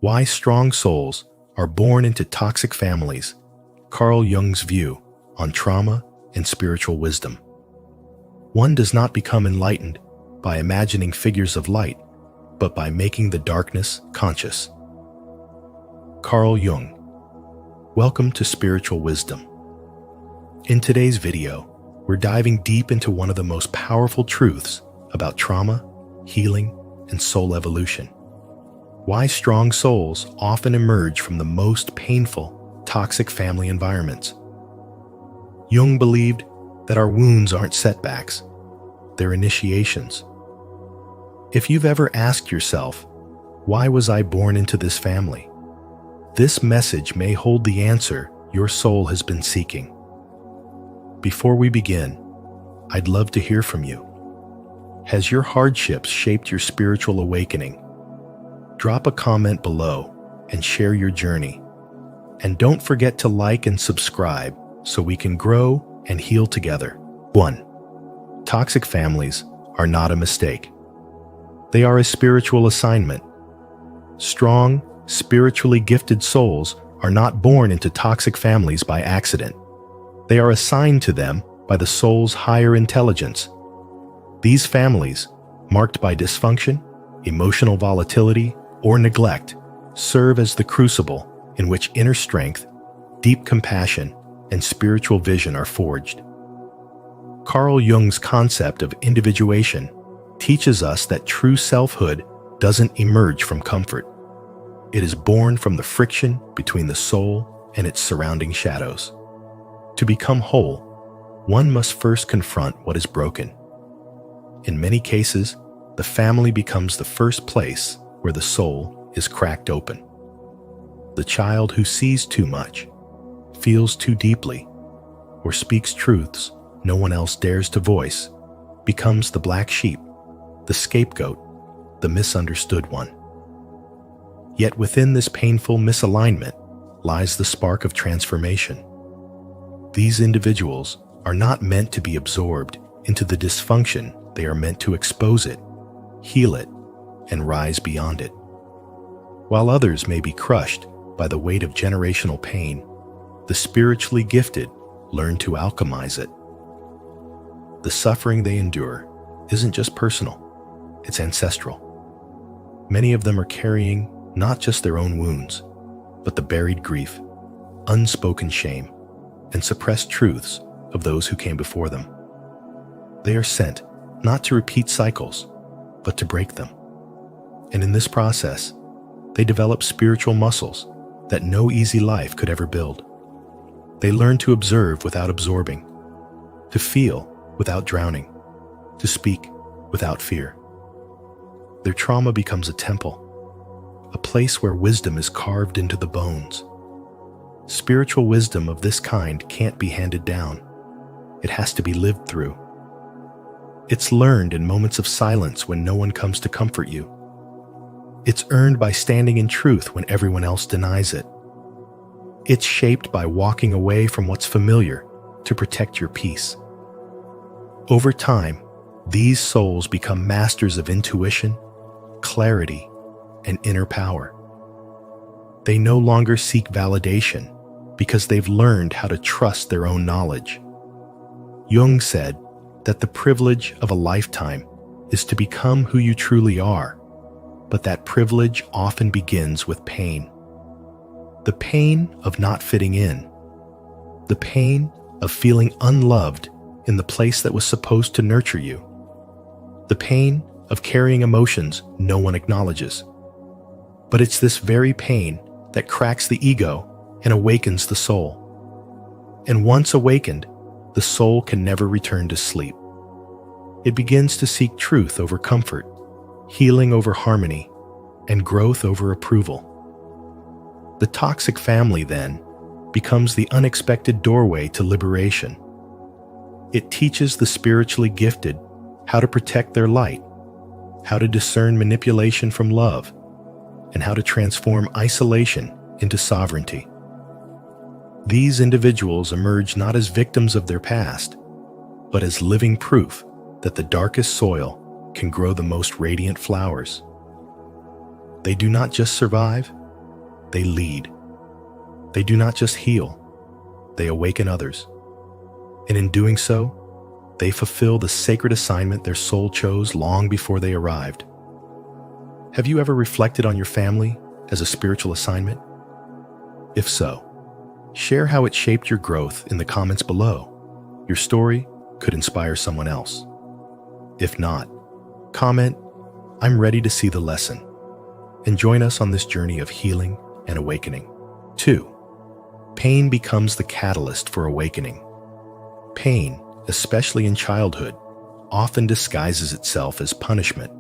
Why strong souls are born into toxic families. Carl Jung's view on trauma and spiritual wisdom. One does not become enlightened by imagining figures of light, but by making the darkness conscious. Carl Jung. Welcome to Spiritual Wisdom. In today's video, we're diving deep into one of the most powerful truths about trauma, healing, and soul evolution. Why strong souls often emerge from the most painful, toxic family environments. Jung believed that our wounds aren't setbacks, they're initiations. If you've ever asked yourself, why was I born into this family? This message may hold the answer your soul has been seeking. Before we begin, I'd love to hear from you. Has your hardships shaped your spiritual awakening? Drop a comment below and share your journey. And don't forget to like and subscribe so we can grow and heal together. 1. Toxic families are not a mistake. They are a spiritual assignment. Strong, spiritually gifted souls are not born into toxic families by accident. They are assigned to them by the soul's higher intelligence. These families, marked by dysfunction, emotional volatility, or neglect, serve as the crucible in which inner strength, deep compassion, and spiritual vision are forged. Carl Jung's concept of individuation teaches us that true selfhood doesn't emerge from comfort. It is born from the friction between the soul and its surrounding shadows. To become whole, one must first confront what is broken. In many cases, the family becomes the first place where the soul is cracked open. The child who sees too much, feels too deeply, or speaks truths no one else dares to voice becomes the black sheep, the scapegoat, the misunderstood one. Yet within this painful misalignment lies the spark of transformation. These individuals are not meant to be absorbed into the dysfunction. They are meant to expose it, heal it, and rise beyond it. While others may be crushed by the weight of generational pain, the spiritually gifted learn to alchemize it. The suffering they endure isn't just personal, it's ancestral. Many of them are carrying not just their own wounds, but the buried grief, unspoken shame, and suppressed truths of those who came before them. They are sent not to repeat cycles, but to break them. And in this process, they develop spiritual muscles that no easy life could ever build. They learn to observe without absorbing, to feel without drowning, to speak without fear. Their trauma becomes a temple, a place where wisdom is carved into the bones. Spiritual wisdom of this kind can't be handed down. It has to be lived through. It's learned in moments of silence when no one comes to comfort you. It's earned by standing in truth when everyone else denies it. It's shaped by walking away from what's familiar to protect your peace. Over time, these souls become masters of intuition, clarity, and inner power. They no longer seek validation because they've learned how to trust their own knowledge. Jung said that the privilege of a lifetime is to become who you truly are, but that privilege often begins with pain. The pain of not fitting in, the pain of feeling unloved in the place that was supposed to nurture you, the pain of carrying emotions no one acknowledges. But it's this very pain that cracks the ego and awakens the soul. And once awakened, the soul can never return to sleep. It begins to seek truth over comfort, healing over harmony, and growth over approval. The toxic family, then, becomes the unexpected doorway to liberation. It teaches the spiritually gifted how to protect their light, how to discern manipulation from love, and how to transform isolation into sovereignty. These individuals emerge not as victims of their past, but as living proof that the darkest soil can grow the most radiant flowers. They do not just survive, they lead. They do not just heal, they awaken others. And in doing so, they fulfill the sacred assignment their soul chose long before they arrived. Have you ever reflected on your family as a spiritual assignment? If so, share how it shaped your growth in the comments below. Your story could inspire someone else. If not, comment, "I'm ready to see the lesson," and join us on this journey of healing and awakening. 2. Pain becomes the catalyst for awakening. Pain, especially in childhood, often disguises itself as punishment.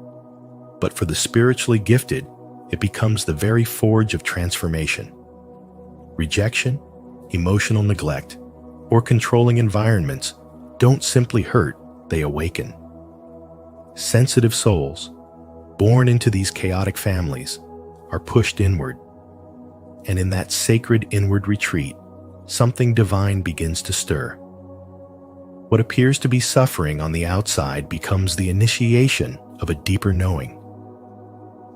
But for the spiritually gifted, it becomes the very forge of transformation. Rejection, emotional neglect, or controlling environments don't simply hurt, they awaken. Sensitive souls, born into these chaotic families, are pushed inward. And in that sacred inward retreat, something divine begins to stir. What appears to be suffering on the outside becomes the initiation of a deeper knowing.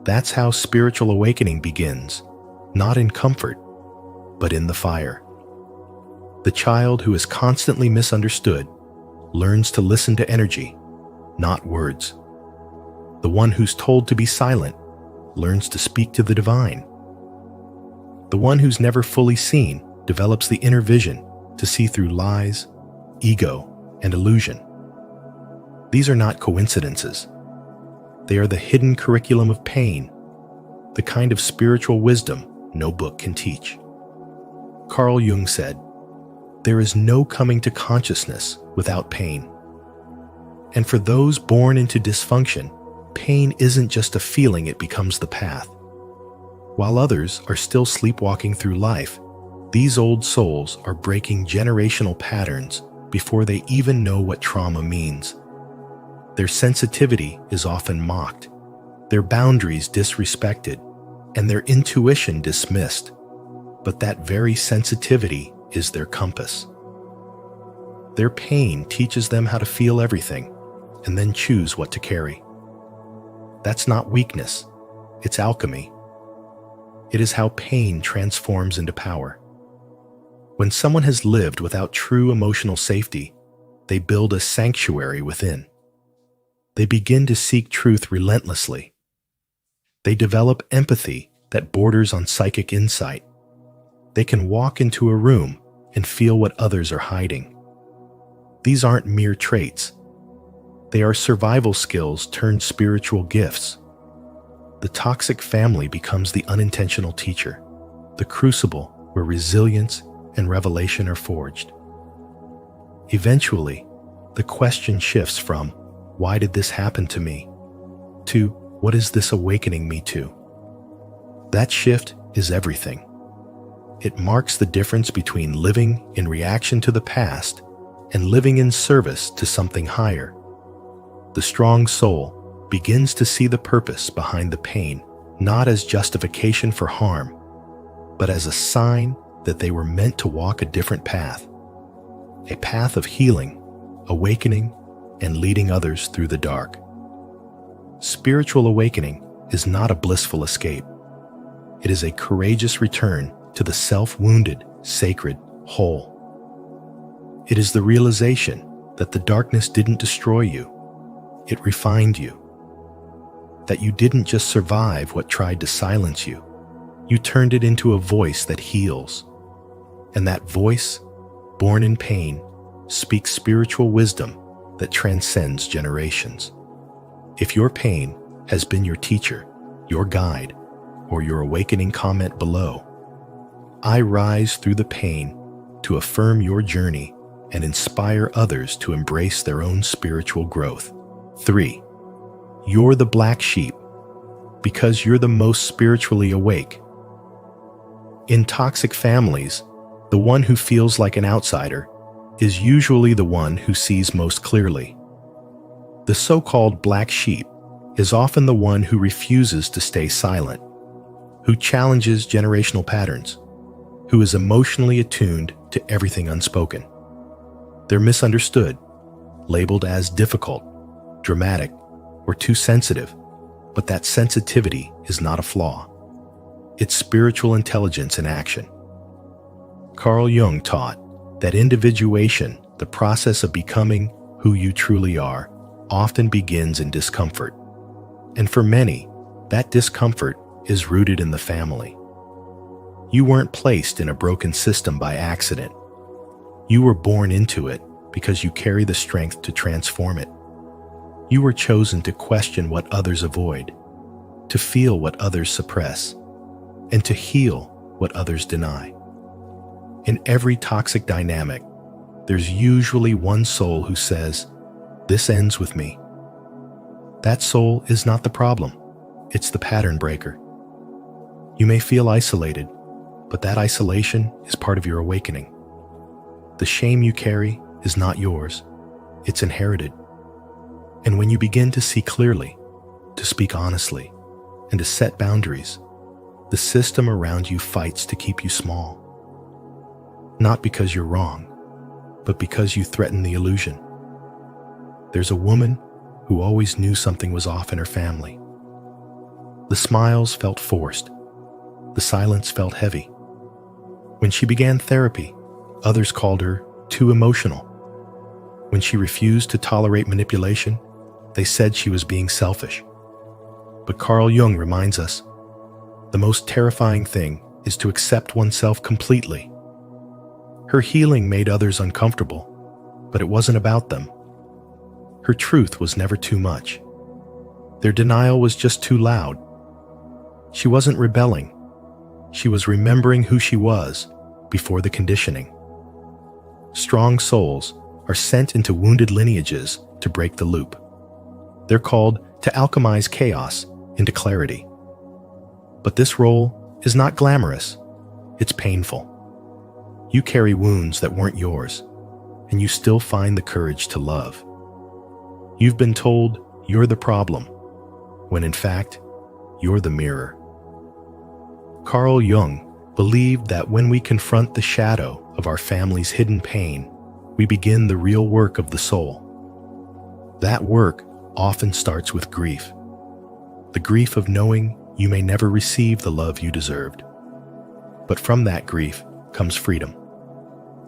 That's how spiritual awakening begins, not in comfort, but in the fire. The child who is constantly misunderstood learns to listen to energy, not words. The one who's told to be silent learns to speak to the divine. The one who's never fully seen develops the inner vision to see through lies, ego, and illusion. These are not coincidences. They are the hidden curriculum of pain, the kind of spiritual wisdom no book can teach. Carl Jung said, "There is no coming to consciousness without pain." And for those born into dysfunction, pain isn't just a feeling, it becomes the path. While others are still sleepwalking through life, these old souls are breaking generational patterns before they even know what trauma means. Their sensitivity is often mocked, their boundaries disrespected, and their intuition dismissed. But that very sensitivity is their compass. Their pain teaches them how to feel everything and then choose what to carry. That's not weakness, it's alchemy. It is how pain transforms into power. When someone has lived without true emotional safety, they build a sanctuary within. They begin to seek truth relentlessly. They develop empathy that borders on psychic insight. They can walk into a room and feel what others are hiding. These aren't mere traits. They are survival skills turned spiritual gifts. The toxic family becomes the unintentional teacher, the crucible where resilience and revelation are forged. Eventually, the question shifts from, "Why did this happen to me?" to, "What is this awakening me to?" That shift is everything. It marks the difference between living in reaction to the past and living in service to something higher. The strong soul begins to see the purpose behind the pain, not as justification for harm, but as a sign that they were meant to walk a different path, a path of healing, awakening, and leading others through the dark. Spiritual awakening is not a blissful escape. It is a courageous return to the self-wounded, sacred, whole. It is the realization that the darkness didn't destroy you, it refined you. That you didn't just survive what tried to silence you, you turned it into a voice that heals. And that voice, born in pain, speaks spiritual wisdom that transcends generations. If your pain has been your teacher, your guide, or your awakening, comment below. I rise through the pain to affirm your journey and inspire others to embrace their own spiritual growth. 3. You're the black sheep because you're the most spiritually awake. In toxic families, the one who feels like an outsider is usually the one who sees most clearly. The so-called black sheep is often the one who refuses to stay silent, who challenges generational patterns, who is emotionally attuned to everything unspoken. They're misunderstood, labeled as difficult, dramatic, or too sensitive, but that sensitivity is not a flaw. It's spiritual intelligence in action. Carl Jung taught that individuation, the process of becoming who you truly are, often begins in discomfort. And for many, that discomfort is rooted in the family. You weren't placed in a broken system by accident. You were born into it because you carry the strength to transform it. You were chosen to question what others avoid, to feel what others suppress, and to heal what others deny. In every toxic dynamic, there's usually one soul who says, "This ends with me." That soul is not the problem. It's the pattern breaker. You may feel isolated, but that isolation is part of your awakening. The shame you carry is not yours. It's inherited. And when you begin to see clearly, to speak honestly, and to set boundaries, the system around you fights to keep you small. Not because you're wrong, but because you threaten the illusion. There's a woman who always knew something was off in her family. The smiles felt forced. The silence felt heavy. When she began therapy, others called her too emotional. When she refused to tolerate manipulation, they said she was being selfish. But Carl Jung reminds us, the most terrifying thing is to accept oneself completely. Her healing made others uncomfortable, but it wasn't about them. Her truth was never too much. Their denial was just too loud. She wasn't rebelling. She was remembering who she was before the conditioning. Strong souls are sent into wounded lineages to break the loop. They're called to alchemize chaos into clarity. But this role is not glamorous. It's painful. You carry wounds that weren't yours, and you still find the courage to love. You've been told you're the problem, when in fact, you're the mirror. Carl Jung believed that when we confront the shadow of our family's hidden pain, we begin the real work of the soul. That work often starts with grief. The grief of knowing you may never receive the love you deserved. But from that grief comes freedom.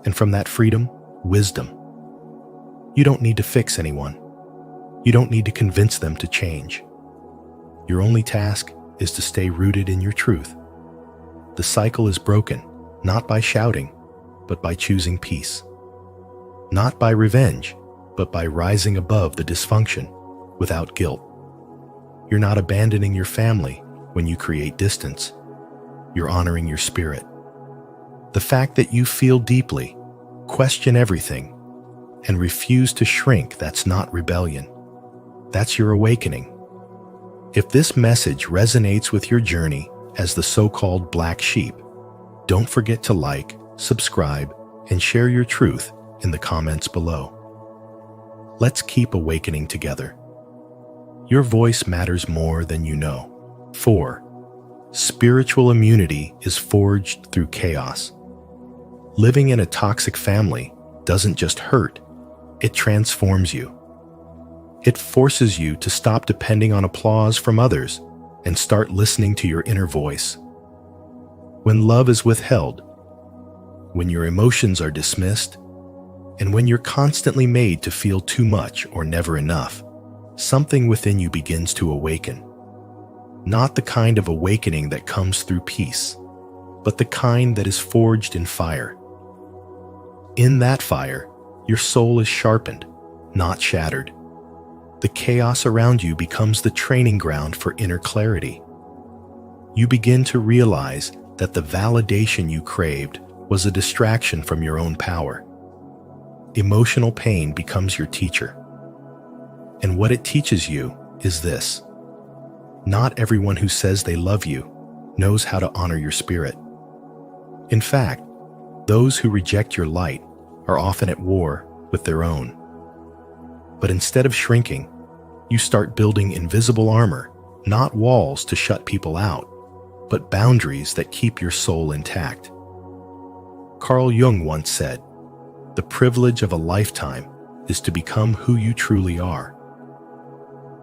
And from that freedom, wisdom. You don't need to fix anyone. You don't need to convince them to change. Your only task is to stay rooted in your truth. The cycle is broken, not by shouting, but by choosing peace. Not by revenge, but by rising above the dysfunction without guilt. You're not abandoning your family when you create distance. You're honoring your spirit. The fact that you feel deeply, question everything, and refuse to shrink, that's not rebellion. That's your awakening. If this message resonates with your journey as the so-called black sheep, don't forget to like, subscribe, and share your truth in the comments below. Let's keep awakening together. Your voice matters more than you know. 4. Spiritual immunity is forged through chaos. Living in a toxic family doesn't just hurt, it transforms you. It forces you to stop depending on applause from others and start listening to your inner voice. When love is withheld, when your emotions are dismissed, and when you're constantly made to feel too much or never enough, something within you begins to awaken. Not the kind of awakening that comes through peace, but the kind that is forged in fire. In that fire, your soul is sharpened, not shattered. The chaos around you becomes the training ground for inner clarity. You begin to realize that the validation you craved was a distraction from your own power. Emotional pain becomes your teacher. And what it teaches you is this: not everyone who says they love you knows how to honor your spirit. In fact, those who reject your light are often at war with their own. But instead of shrinking, you start building invisible armor, not walls to shut people out, but boundaries that keep your soul intact. Carl Jung once said, "The privilege of a lifetime is to become who you truly are."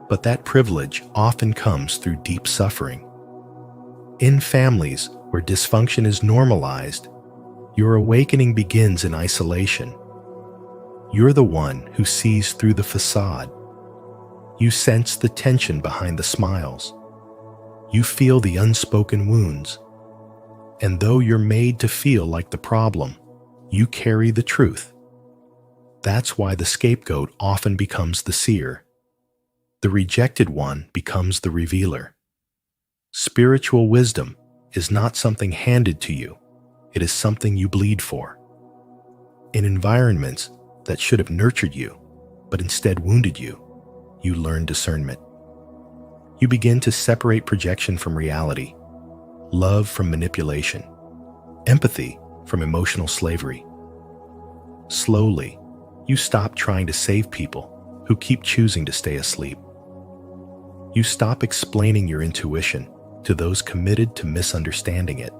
But that privilege often comes through deep suffering. In families where dysfunction is normalized, your awakening begins in isolation. You're the one who sees through the facade. You sense the tension behind the smiles. You feel the unspoken wounds. And though you're made to feel like the problem, you carry the truth. That's why the scapegoat often becomes the seer. The rejected one becomes the revealer. Spiritual wisdom is not something handed to you. It is something you bleed for. In environments that should have nurtured you, but instead wounded you, you learn discernment. You begin to separate projection from reality, love from manipulation, empathy from emotional slavery. Slowly, you stop trying to save people who keep choosing to stay asleep. You stop explaining your intuition to those committed to misunderstanding it.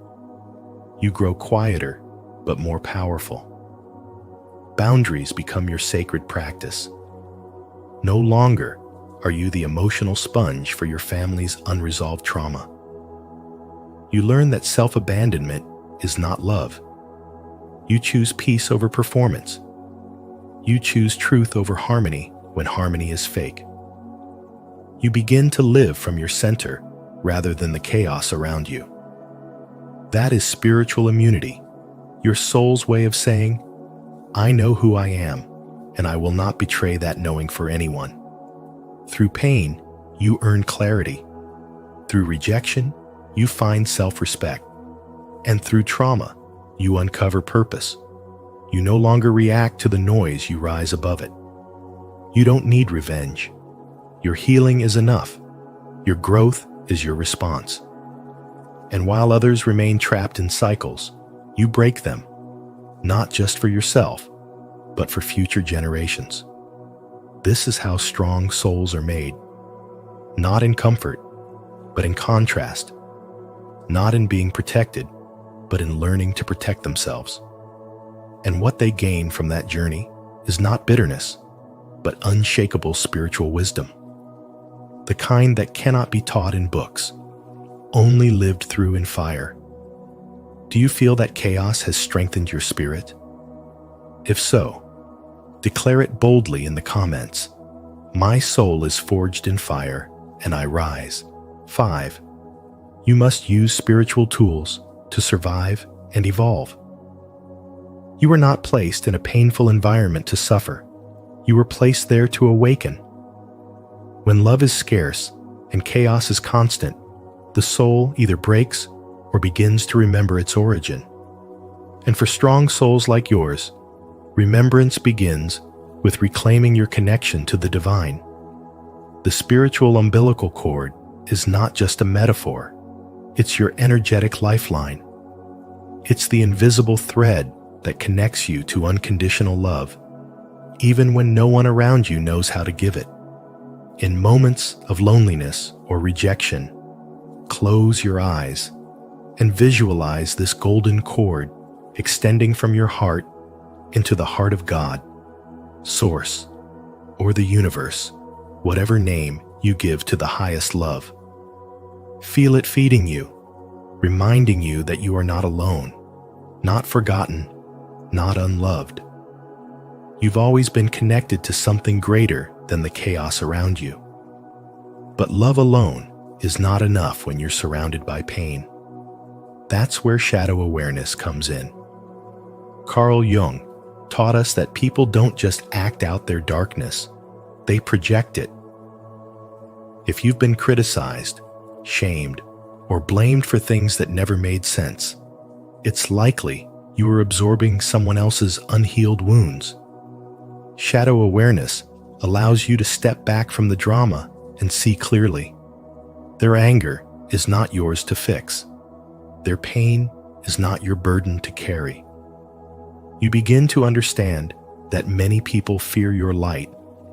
You grow quieter, but more powerful. Boundaries become your sacred practice. No longer are you the emotional sponge for your family's unresolved trauma. You learn that self-abandonment is not love. You choose peace over performance. You choose truth over harmony when harmony is fake. You begin to live from your center rather than the chaos around you. That is spiritual immunity, your soul's way of saying, I know who I am, and I will not betray that knowing for anyone. Through pain, you earn clarity. Through rejection, you find self-respect. And through trauma, you uncover purpose. You no longer react to the noise, you rise above it. You don't need revenge. Your healing is enough. Your growth is your response. And while others remain trapped in cycles, you break them, not just for yourself, but for future generations. This is how strong souls are made. Not in comfort, but in contrast. Not in being protected, but in learning to protect themselves. And what they gain from that journey is not bitterness, but unshakable spiritual wisdom. The kind that cannot be taught in books, only lived through in fire. Do you feel that chaos has strengthened your spirit? If so, declare it boldly in the comments. My soul is forged in fire, and I rise. 5. You must use spiritual tools to survive and evolve. You were not placed in a painful environment to suffer. You were placed there to awaken. When love is scarce and chaos is constant, the soul either breaks or begins to remember its origin. And for strong souls like yours, remembrance begins with reclaiming your connection to the divine. The spiritual umbilical cord is not just a metaphor. It's your energetic lifeline. It's the invisible thread that connects you to unconditional love, even when no one around you knows how to give it. In moments of loneliness or rejection, close your eyes and visualize this golden cord extending from your heart into the heart of God, Source, or the universe, whatever name you give to the highest love. Feel it feeding you, reminding you that you are not alone, not forgotten, not unloved. You've always been connected to something greater than the chaos around you. But love alone is not enough when you're surrounded by pain. That's where shadow awareness comes in. Carl Jung taught us that people don't just act out their darkness, they project it. If you've been criticized, shamed, or blamed for things that never made sense, it's likely you are absorbing someone else's unhealed wounds. Shadow awareness allows you to step back from the drama and see clearly. Their anger is not yours to fix. Their pain is not your burden to carry. You begin to understand that many people fear your light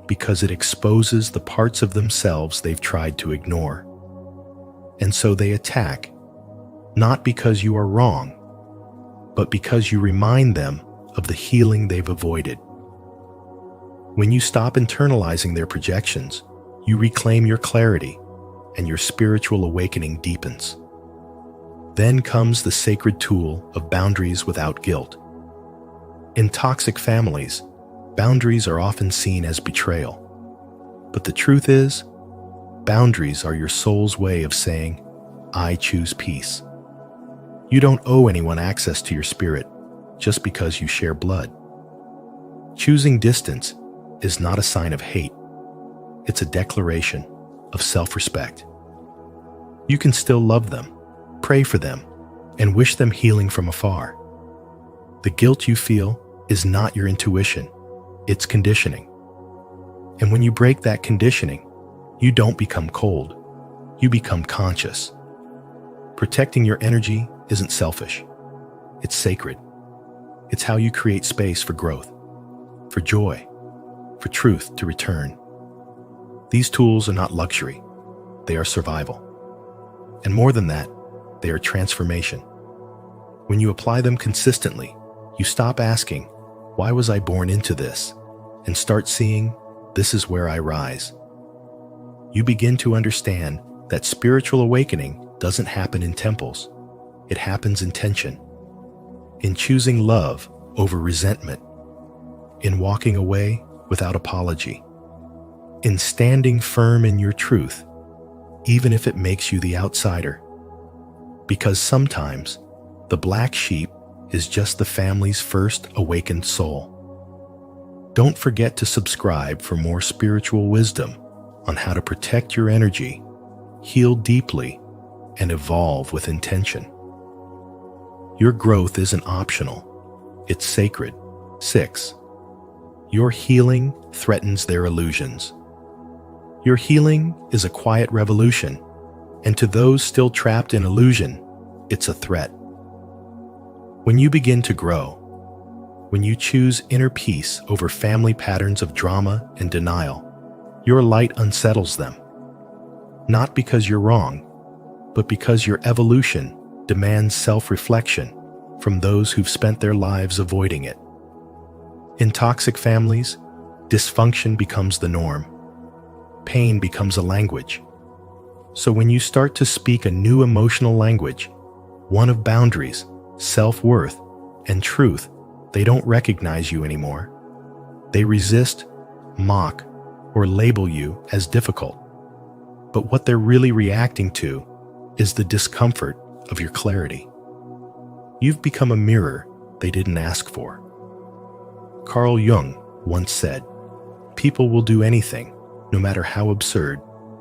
because it exposes the parts of themselves they've tried to ignore. And so they attack, not because you are wrong, but because you remind them of the healing they've avoided. When you stop internalizing their projections, you reclaim your clarity, and your spiritual awakening deepens. Then comes the sacred tool of boundaries without guilt. In toxic families, boundaries are often seen as betrayal. But the truth is, boundaries are your soul's way of saying, I choose peace. You don't owe anyone access to your spirit just because you share blood. Choosing distance is not a sign of hate. It's a declaration of self-respect. You can still love them, pray for them, and wish them healing from afar. The guilt you feel is not your intuition, it's conditioning. And when you break that conditioning, you don't become cold, you become conscious. Protecting your energy isn't selfish, it's sacred. It's how you create space for growth, for joy, for truth to return. These tools are not luxury, they are survival. And more than that, they are transformation. When you apply them consistently, you stop asking, why was I born into this? And start seeing, this is where I rise. You begin to understand that spiritual awakening doesn't happen in temples. It happens in tension, in choosing love over resentment, in walking away without apology, in standing firm in your truth, even if it makes you the outsider. Because sometimes the black sheep is just the family's first awakened soul. Don't forget to subscribe for more spiritual wisdom on how to protect your energy, heal deeply, and evolve with intention. Your growth isn't optional, it's sacred. 6. Your healing threatens their illusions. Your healing is a quiet revolution, and to those still trapped in illusion, it's a threat. When you begin to grow, when you choose inner peace over family patterns of drama and denial, your light unsettles them. Not because you're wrong, but because your evolution demands self-reflection from those who've spent their lives avoiding it. In toxic families, dysfunction becomes the norm. Pain becomes a language. So when you start to speak a new emotional language, one of boundaries, self-worth, and truth, they don't recognize you anymore. They resist, mock, or label you as difficult. But what they're really reacting to is the discomfort of your clarity. You've become a mirror they didn't ask for. Carl Jung once said, people will do anything, no matter how absurd,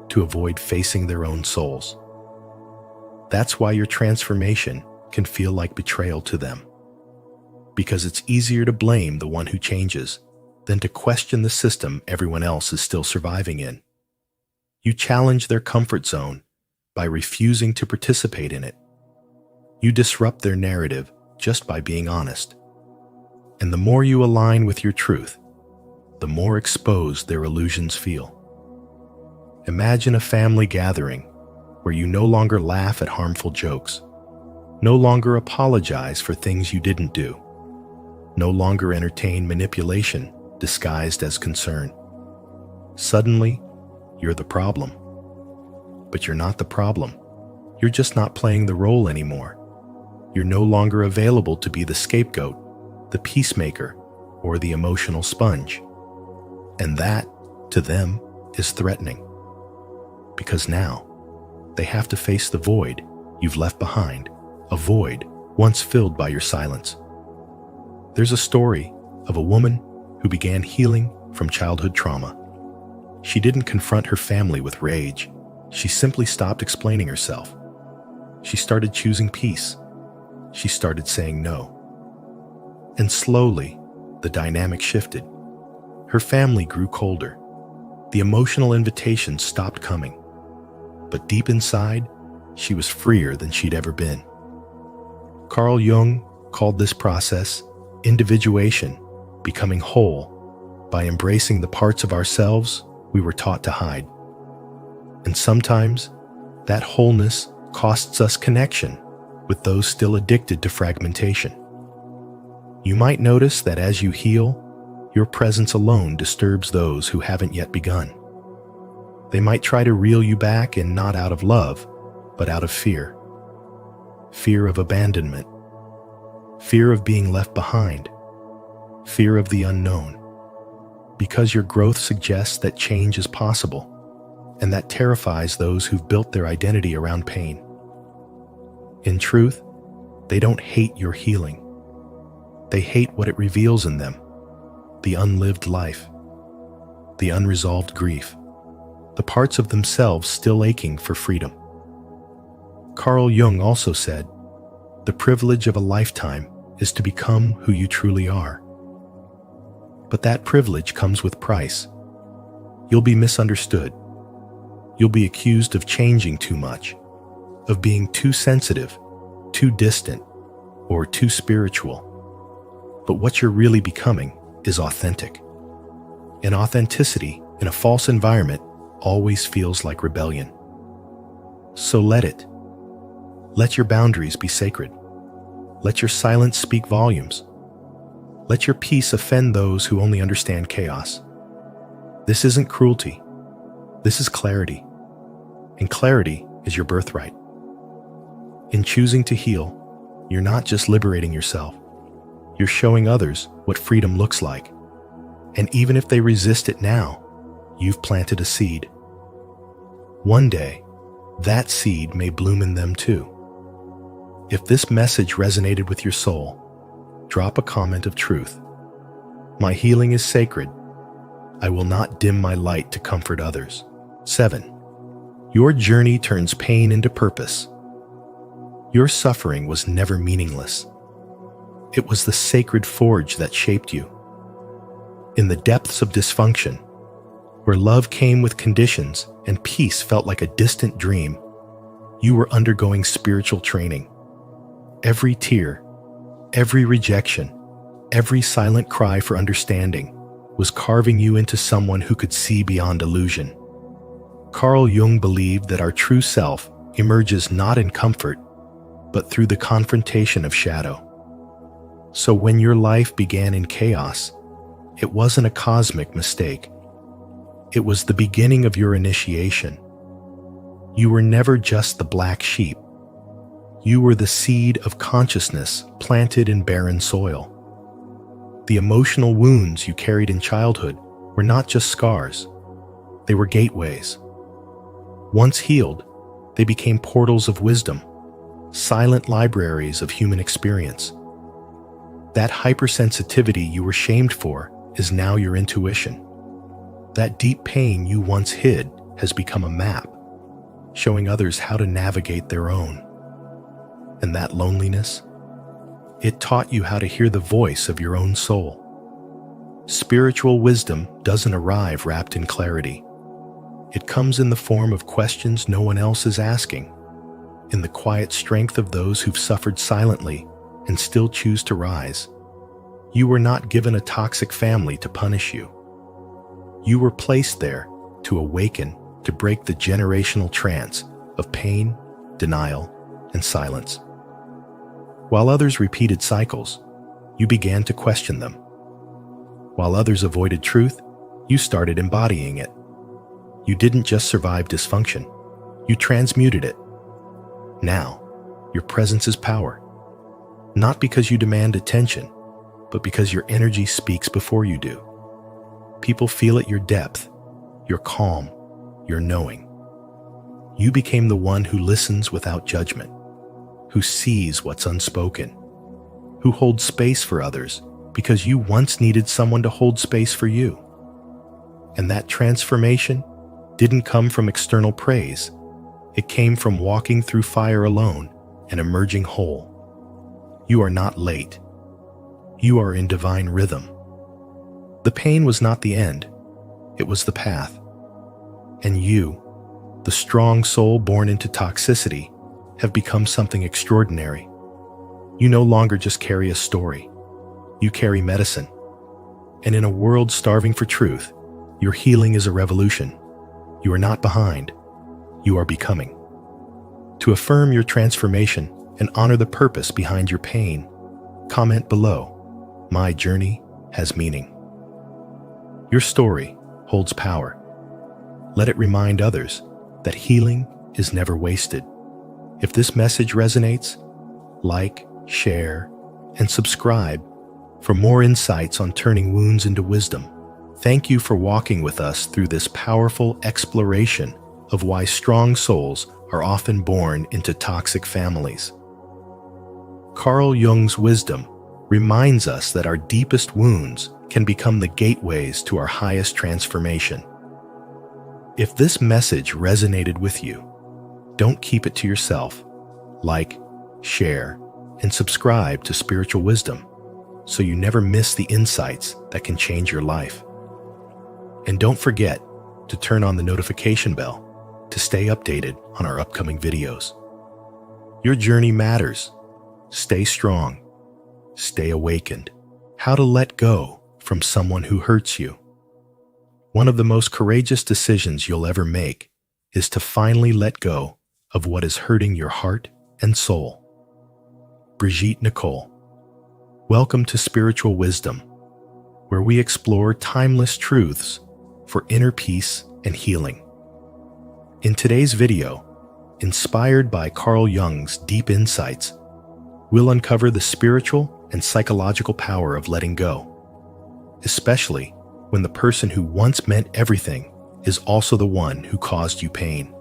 to avoid facing their own souls. That's why your transformation can feel like betrayal to them. Because it's easier to blame the one who changes than to question the system everyone else is still surviving in. You challenge their comfort zone by refusing to participate in it. You disrupt their narrative just by being honest. And the more you align with your truth, the more exposed their illusions feel. Imagine a family gathering where you no longer laugh at harmful jokes, no longer apologize for things you didn't do, no longer entertain manipulation disguised as concern. Suddenly, you're the problem. But you're not the problem. You're just not playing the role anymore. You're no longer available to be the scapegoat, the peacemaker, or the emotional sponge. And that, to them, is threatening. Because now, they have to face the void you've left behind, a void once filled by your silence. There's a story of a woman who began healing from childhood trauma. She didn't confront her family with rage. She simply stopped explaining herself. She started choosing peace. She started saying no. And slowly, the dynamic shifted. Her family grew colder. The emotional invitations stopped coming. But deep inside, she was freer than she'd ever been. Carl Jung called this process individuation, becoming whole by embracing the parts of ourselves we were taught to hide. And sometimes, that wholeness costs us connection with those still addicted to fragmentation. You might notice that as you heal, your presence alone disturbs those who haven't yet begun. They might try to reel you back, and not out of love, but out of fear. fear of abandonment, fear of being left behind, fear of the unknown. Because your growth suggests that change is possible, and that terrifies those who've built their identity around pain. In truth, they don't hate your healing. They hate what it reveals in them: the unlived life, the unresolved grief, the parts of themselves still aching for freedom. Carl Jung also said, "The privilege of a lifetime is to become who you truly are." But that privilege comes with price. You'll be misunderstood. You'll be accused of changing too much, of being too sensitive, too distant, or too spiritual. But what you're really becoming is authentic. And authenticity in a false environment always feels like rebellion. So let it. Let your boundaries be sacred. Let your silence speak volumes. Let your peace offend those who only understand chaos. This isn't cruelty. This is clarity. And clarity is your birthright. In choosing to heal, you're not just liberating yourself. You're showing others what freedom looks like. And even if they resist it now, you've planted a seed. One day, that seed may bloom in them too. If this message resonated with your soul, drop a comment of truth. My healing is sacred. I will not dim my light to comfort others. 7. Your journey turns pain into purpose. Your suffering was never meaningless. It was the sacred forge that shaped you. In the depths of dysfunction, where love came with conditions and peace felt like a distant dream, you were undergoing spiritual training. Every tear, every rejection, every silent cry for understanding was carving you into someone who could see beyond illusion. Carl Jung believed that our true self emerges not in comfort, but through the confrontation of shadow. So when your life began in chaos, it wasn't a cosmic mistake. It was the beginning of your initiation. You were never just the black sheep. You were the seed of consciousness planted in barren soil. The emotional wounds you carried in childhood were not just scars. They were gateways. Once healed, they became portals of wisdom, silent libraries of human experience. That hypersensitivity you were shamed for is now your intuition. That deep pain you once hid has become a map, showing others how to navigate their own. And that loneliness, it taught you how to hear the voice of your own soul. Spiritual wisdom doesn't arrive wrapped in clarity. It comes in the form of questions no one else is asking, in the quiet strength of those who've suffered silently and still choose to rise. You were not given a toxic family to punish you. You were placed there to awaken, to break the generational trance of pain, denial, and silence. While others repeated cycles, you began to question them. While others avoided truth, you started embodying it. You didn't just survive dysfunction, you transmuted it. Now, your presence is power. Not because you demand attention, but because your energy speaks before you do. People feel at your depth, your calm, your knowing. You became the one who listens without judgment, who sees what's unspoken, who holds space for others because you once needed someone to hold space for you. And that transformation didn't come from external praise. It came from walking through fire alone and emerging whole. You are not late. You are in divine rhythm. The pain was not the end. It was the path. And you, the strong soul born into toxicity, have become something extraordinary. You no longer just carry a story. You carry medicine. And in a world starving for truth, your healing is a revolution. You are not behind. You are becoming. To affirm your transformation and honor the purpose behind your pain, comment below, "My journey has meaning." Your story holds power. Let it remind others that healing is never wasted. If this message resonates, like, share, and subscribe for more insights on turning wounds into wisdom. Thank you for walking with us through this powerful exploration of why strong souls are often born into toxic families. Carl Jung's wisdom reminds us that our deepest wounds can become the gateways to our highest transformation. If this message resonated with you, don't keep it to yourself. Like, share, and subscribe to Spiritual Wisdom so you never miss the insights that can change your life. And don't forget to turn on the notification bell to stay updated on our upcoming videos. Your journey matters. Stay strong. Stay awakened. How to let go from someone who hurts you. One of the most courageous decisions you'll ever make is to finally let go of what is hurting your heart and soul. Brigitte Nicole, welcome to Spiritual Wisdom, where we explore timeless truths for inner peace and healing. In today's video, inspired by Carl Jung's deep insights, we'll uncover the spiritual and psychological power of letting go, especially when the person who once meant everything is also the one who caused you pain.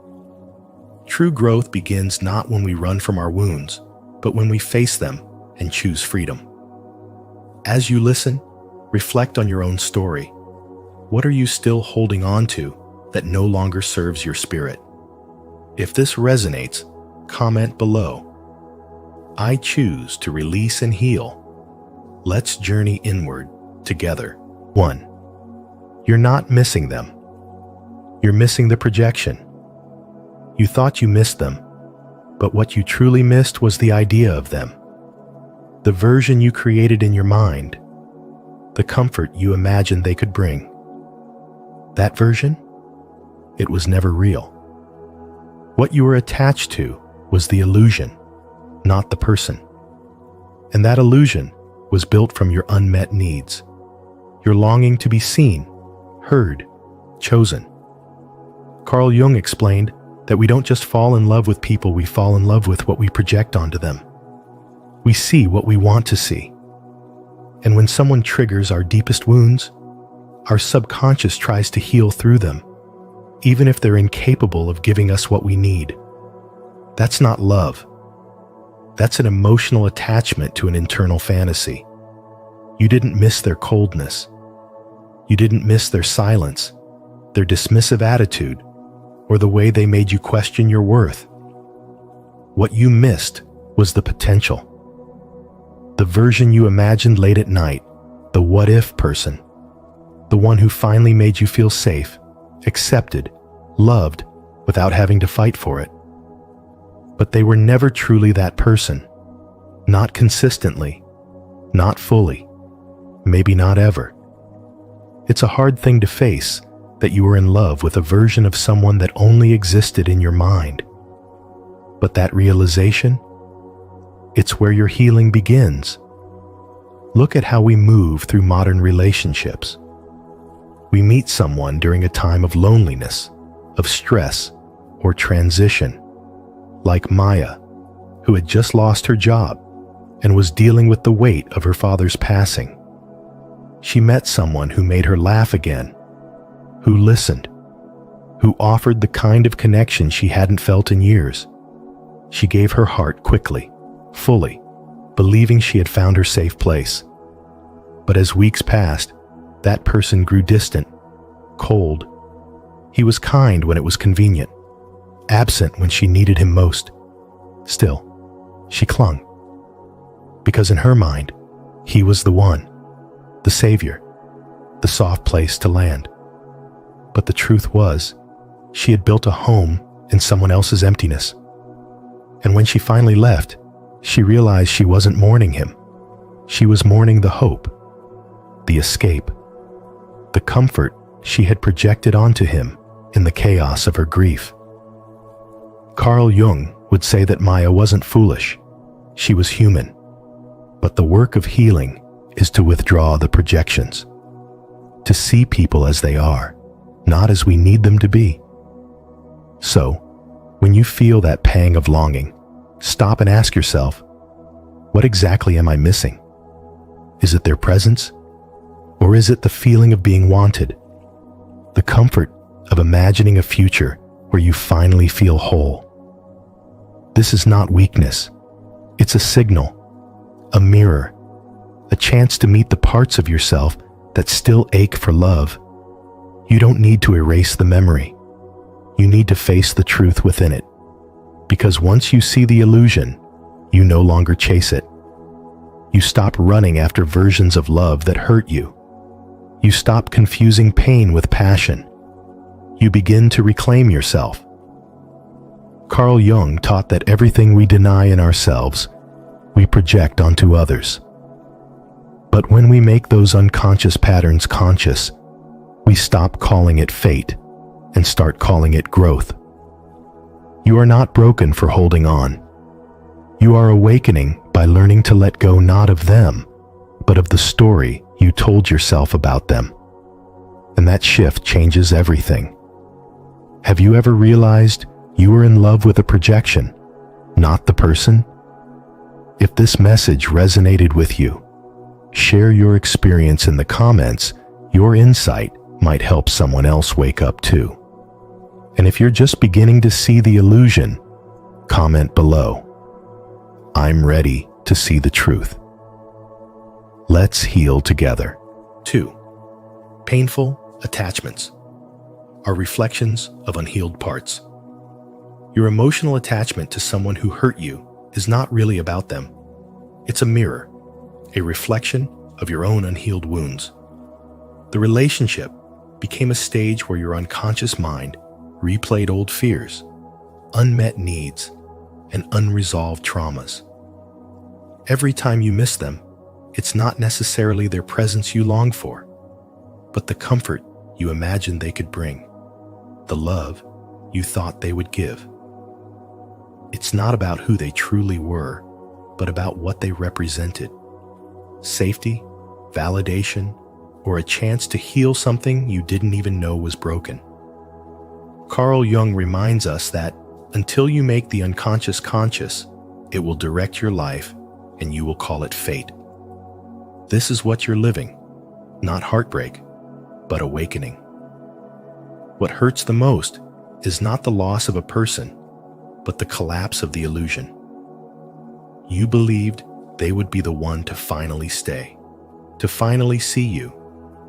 True growth begins not when we run from our wounds, but when we face them and choose freedom. As you listen, reflect on your own story. What are you still holding on to that no longer serves your spirit? If this resonates, comment below. I choose to release and heal. Let's journey inward together. 1. You're not missing them. You're missing the projection. You thought you missed them, but what you truly missed was the idea of them. The version you created in your mind, the comfort you imagined they could bring. That version? It was never real. What you were attached to was the illusion, not the person. And that illusion was built from your unmet needs, your longing to be seen, heard, chosen. Carl Jung explained that we don't just fall in love with people, we fall in love with what we project onto them. We see what we want to see. And when someone triggers our deepest wounds, our subconscious tries to heal through them, even if they're incapable of giving us what we need. That's not love. That's an emotional attachment to an internal fantasy. You didn't miss their coldness. You didn't miss their silence, their dismissive attitude, or the way they made you question your worth. What you missed was the potential. The version you imagined late at night, the what-if person, the one who finally made you feel safe, accepted, loved, without having to fight for it. But they were never truly that person. Not consistently, not fully, maybe not ever. It's a hard thing to face, that you were in love with a version of someone that only existed in your mind. But that realization, it's where your healing begins. Look at how we move through modern relationships. We meet someone during a time of loneliness, of stress, or transition, like Maya, who had just lost her job and was dealing with the weight of her father's passing. She met someone who made her laugh again, who listened, who offered the kind of connection she hadn't felt in years. She gave her heart quickly, fully, believing she had found her safe place. But as weeks passed, that person grew distant, cold. He was kind when it was convenient, absent when she needed him most. Still, she clung. Because in her mind, he was the one, the savior, the soft place to land. But the truth was, she had built a home in someone else's emptiness. And when she finally left, she realized she wasn't mourning him. She was mourning the hope, the escape, the comfort she had projected onto him in the chaos of her grief. Carl Jung would say that Maya wasn't foolish. She was human. But the work of healing is to withdraw the projections, to see people as they are, not as we need them to be. So, when you feel that pang of longing, stop and ask yourself, What exactly am I missing? Is it their presence? Or is it the feeling of being wanted? The comfort of imagining a future where you finally feel whole. This is not weakness. It's a signal, a mirror, a chance to meet the parts of yourself that still ache for love. You don't need to erase the memory. You need to face the truth within it. Because once you see the illusion, you no longer chase it. You stop running after versions of love that hurt you. You stop confusing pain with passion. You begin to reclaim yourself. Carl Jung taught that everything we deny in ourselves, we project onto others. But when we make those unconscious patterns conscious, we stop calling it fate and start calling it growth. You are not broken for holding on. You are awakening by learning to let go not of them, but of the story you told yourself about them. And that shift changes everything. Have you ever realized you were in love with a projection, not the person? If this message resonated with you, share your experience in the comments. Your insight might help someone else wake up too. And if you're just beginning to see the illusion, comment below. I'm ready to see the truth. Let's heal together. 2. Painful attachments are reflections of unhealed parts. Your emotional attachment to someone who hurt you is not really about them. It's a mirror, a reflection of your own unhealed wounds. The relationship became a stage where your unconscious mind replayed old fears, unmet needs, and unresolved traumas. Every time you miss them, it's not necessarily their presence you long for, but the comfort you imagined they could bring, the love you thought they would give. It's not about who they truly were, but about what they represented. Safety, validation, or a chance to heal something you didn't even know was broken. Carl Jung reminds us that until you make the unconscious conscious, it will direct your life and you will call it fate. This is what you're living, not heartbreak, but awakening. What hurts the most is not the loss of a person, but the collapse of the illusion. You believed they would be the one to finally stay, to finally see you,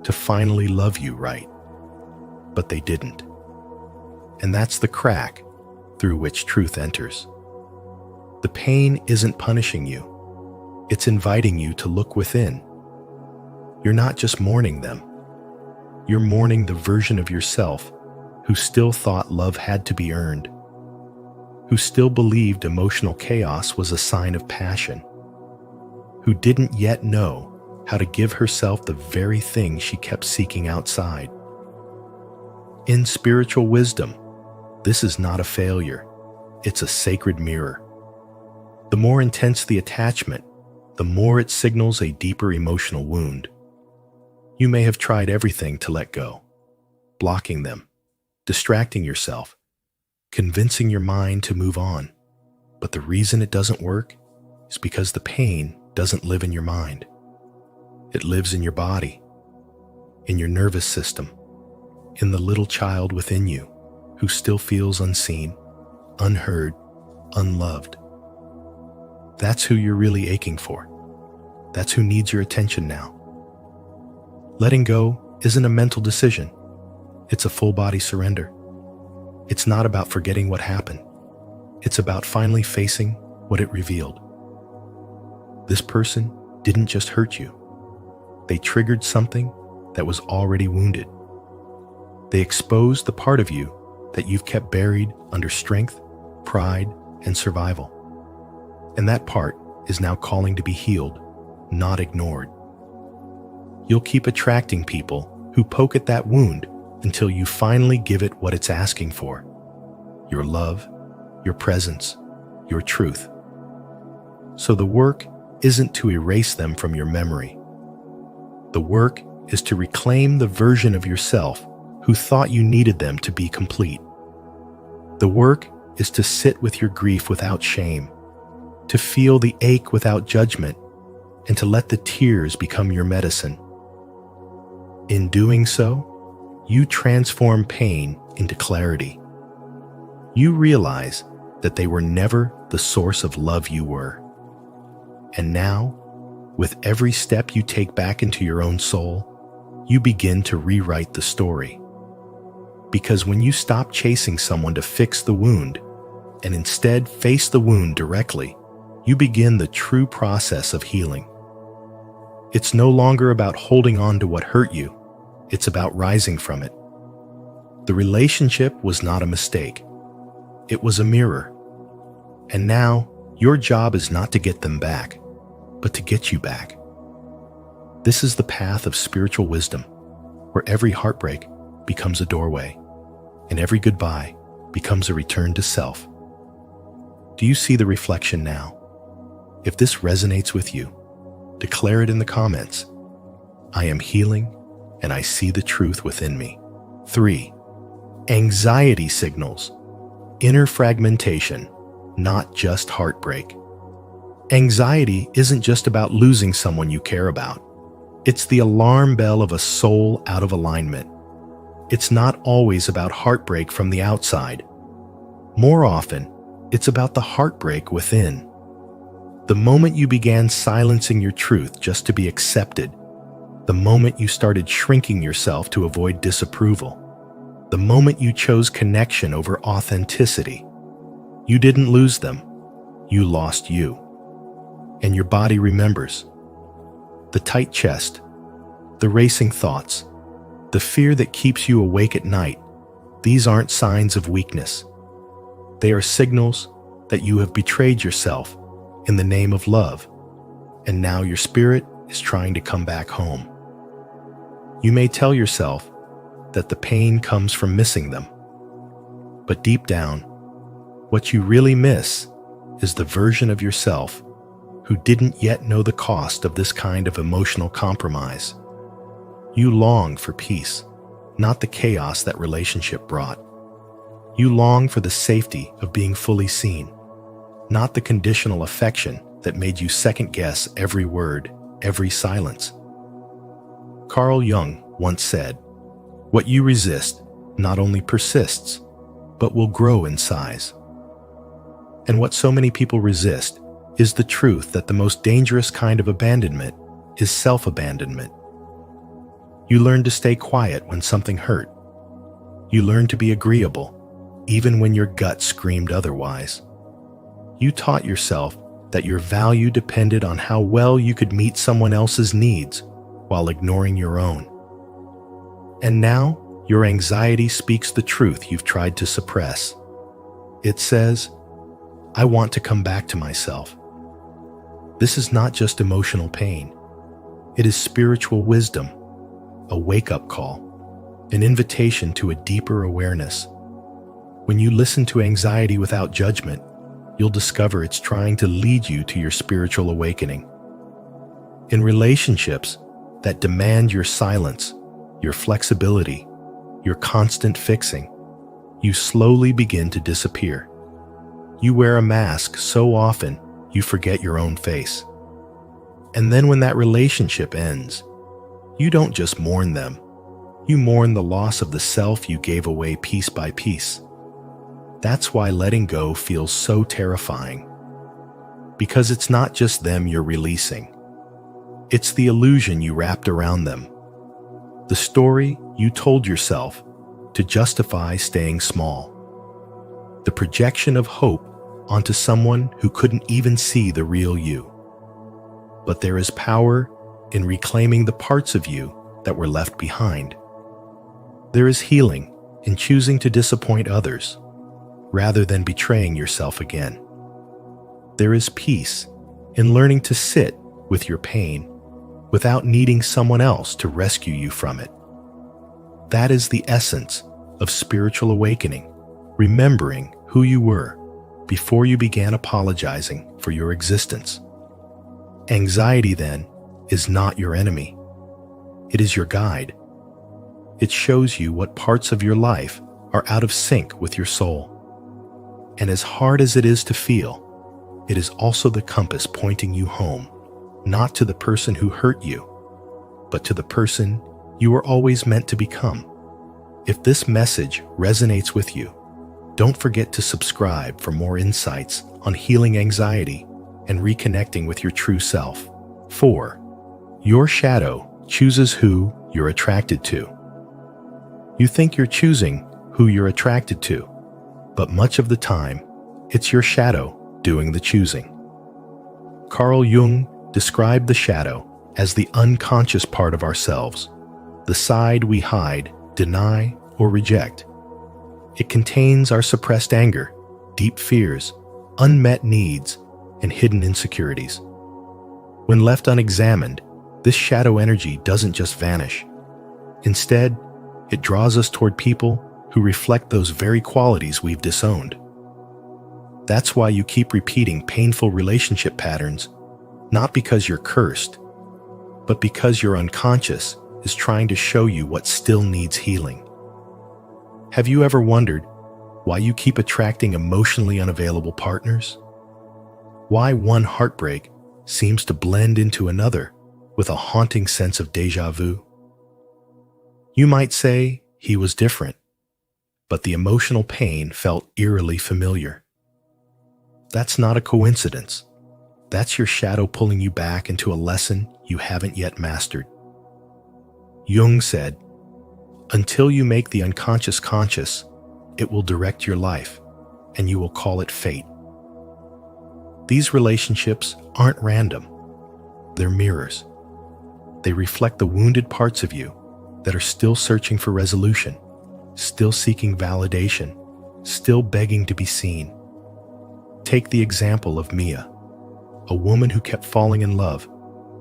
to finally love you right. But they didn't. And that's the crack through which truth enters. The pain isn't punishing you. It's inviting you to look within. You're not just mourning them. You're mourning the version of yourself who still thought love had to be earned, who still believed emotional chaos was a sign of passion, who didn't yet know how to give herself the very thing she kept seeking outside. In spiritual wisdom, this is not a failure. It's a sacred mirror. The more intense the attachment, the more it signals a deeper emotional wound. You may have tried everything to let go, blocking them, distracting yourself, convincing your mind to move on. But the reason it doesn't work is because the pain doesn't live in your mind. It lives in your body, in your nervous system, in the little child within you who still feels unseen, unheard, unloved. That's who you're really aching for. That's who needs your attention now. Letting go isn't a mental decision. It's a full-body surrender. It's not about forgetting what happened. It's about finally facing what it revealed. This person didn't just hurt you. They triggered something that was already wounded. They exposed the part of you that you've kept buried under strength, pride, and survival. And that part is now calling to be healed, not ignored. You'll keep attracting people who poke at that wound until you finally give it what it's asking for: your love, your presence, your truth. So the work isn't to erase them from your memory. The work is to reclaim the version of yourself who thought you needed them to be complete. The work is to sit with your grief without shame, to feel the ache without judgment, and to let the tears become your medicine. In doing so, you transform pain into clarity. You realize that they were never the source of love you were. And now, with every step you take back into your own soul, you begin to rewrite the story. Because when you stop chasing someone to fix the wound, and instead face the wound directly, you begin the true process of healing. It's no longer about holding on to what hurt you, it's about rising from it. The relationship was not a mistake. It was a mirror. And now, your job is not to get them back, but to get you back. This is the path of spiritual wisdom, where every heartbreak becomes a doorway, and every goodbye becomes a return to self. Do you see the reflection now? If this resonates with you, declare it in the comments. I am healing, and I see the truth within me. 3. Anxiety signals. Inner fragmentation, not just heartbreak. Anxiety isn't just about losing someone you care about. It's the alarm bell of a soul out of alignment. It's not always about heartbreak from the outside. More often, it's about the heartbreak within. The moment you began silencing your truth just to be accepted, the moment you started shrinking yourself to avoid disapproval, the moment you chose connection over authenticity, you didn't lose them, you lost you. And your body remembers. The tight chest, the racing thoughts, the fear that keeps you awake at night, these aren't signs of weakness. They are signals that you have betrayed yourself in the name of love, and now your spirit is trying to come back home. You may tell yourself that the pain comes from missing them, but deep down, what you really miss is the version of yourself who didn't yet know the cost of this kind of emotional compromise. You long for peace, not the chaos that relationship brought. You long for the safety of being fully seen, not the conditional affection that made you second-guess every word, every silence. Carl Jung once said, "What you resist not only persists, but will grow in size." And what so many people resist is the truth that the most dangerous kind of abandonment is self-abandonment. You learn to stay quiet when something hurt. You learn to be agreeable, even when your gut screamed otherwise. You taught yourself that your value depended on how well you could meet someone else's needs while ignoring your own. And now, your anxiety speaks the truth you've tried to suppress. It says, "I want to come back to myself." This is not just emotional pain. It is spiritual wisdom, a wake-up call, an invitation to a deeper awareness. When you listen to anxiety without judgment, you'll discover it's trying to lead you to your spiritual awakening. In relationships that demand your silence, your flexibility, your constant fixing, you slowly begin to disappear. You wear a mask so often you forget your own face. And then when that relationship ends, you don't just mourn them, you mourn the loss of the self you gave away piece by piece. That's why letting go feels so terrifying. Because it's not just them you're releasing. It's the illusion you wrapped around them. The story you told yourself to justify staying small. The projection of hope onto someone who couldn't even see the real you. But there is power in reclaiming the parts of you that were left behind. There is healing in choosing to disappoint others, rather than betraying yourself again. There is peace in learning to sit with your pain without needing someone else to rescue you from it. That is the essence of spiritual awakening, remembering who you were before you began apologizing for your existence. Anxiety, then, is not your enemy. It is your guide. It shows you what parts of your life are out of sync with your soul. And as hard as it is to feel, it is also the compass pointing you home, not to the person who hurt you, but to the person you were always meant to become. If this message resonates with you, don't forget to subscribe for more insights on healing anxiety and reconnecting with your true self. 4. Your shadow chooses who you're attracted to. You think you're choosing who you're attracted to, but much of the time, it's your shadow doing the choosing. Carl Jung described the shadow as the unconscious part of ourselves, the side we hide, deny, or reject. It contains our suppressed anger, deep fears, unmet needs, and hidden insecurities. When left unexamined, this shadow energy doesn't just vanish. Instead, it draws us toward people who reflect those very qualities we've disowned. That's why you keep repeating painful relationship patterns, not because you're cursed, but because your unconscious is trying to show you what still needs healing. Have you ever wondered why you keep attracting emotionally unavailable partners? Why one heartbreak seems to blend into another with a haunting sense of déjà vu? You might say he was different, but the emotional pain felt eerily familiar. That's not a coincidence. That's your shadow pulling you back into a lesson you haven't yet mastered. Jung said, "Until you make the unconscious conscious, it will direct your life, and you will call it fate." These relationships aren't random. They're mirrors. They reflect the wounded parts of you that are still searching for resolution, still seeking validation, still begging to be seen. Take the example of Mia, a woman who kept falling in love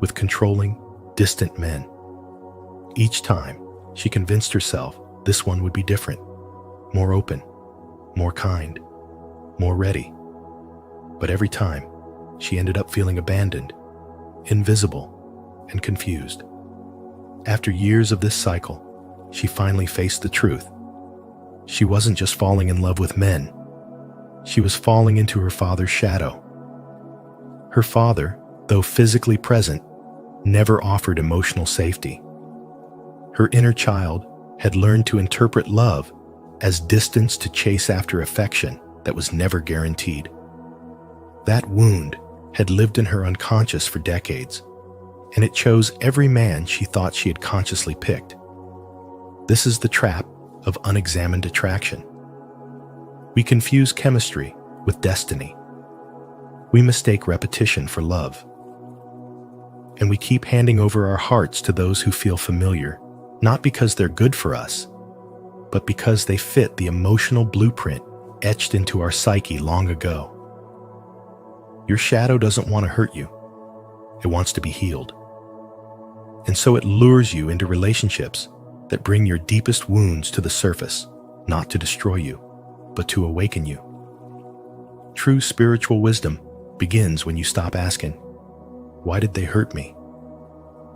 with controlling, distant men. Each time, she convinced herself this one would be different, more open, more kind, more ready. But every time, she ended up feeling abandoned, invisible, and confused. After years of this cycle, she finally faced the truth. She wasn't just falling in love with men. She was falling into her father's shadow. Her father, though physically present, never offered emotional safety. Her inner child had learned to interpret love as distance to chase after affection that was never guaranteed. That wound had lived in her unconscious for decades, and it chose every man she thought she had consciously picked. This is the trap of unexamined attraction. We confuse chemistry with destiny. We mistake repetition for love. And we keep handing over our hearts to those who feel familiar, not because they're good for us, but because they fit the emotional blueprint etched into our psyche long ago. Your shadow doesn't want to hurt you. It wants to be healed. And so it lures you into relationships that bring your deepest wounds to the surface, not to destroy you, but to awaken you. True spiritual wisdom begins when you stop asking, "Why did they hurt me?"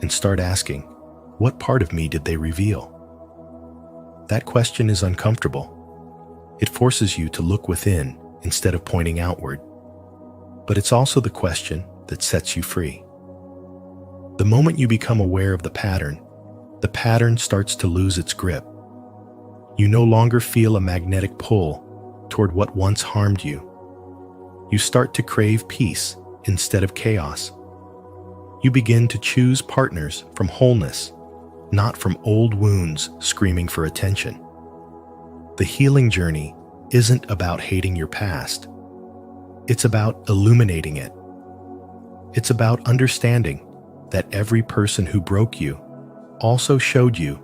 and start asking, "What part of me did they reveal?" That question is uncomfortable. It forces you to look within instead of pointing outward. But it's also the question that sets you free. The moment you become aware of the pattern starts to lose its grip. You no longer feel a magnetic pull toward what once harmed you. You start to crave peace instead of chaos. You begin to choose partners from wholeness, not from old wounds screaming for attention. The healing journey isn't about hating your past. It's about illuminating it. It's about understanding that every person who broke you also showed you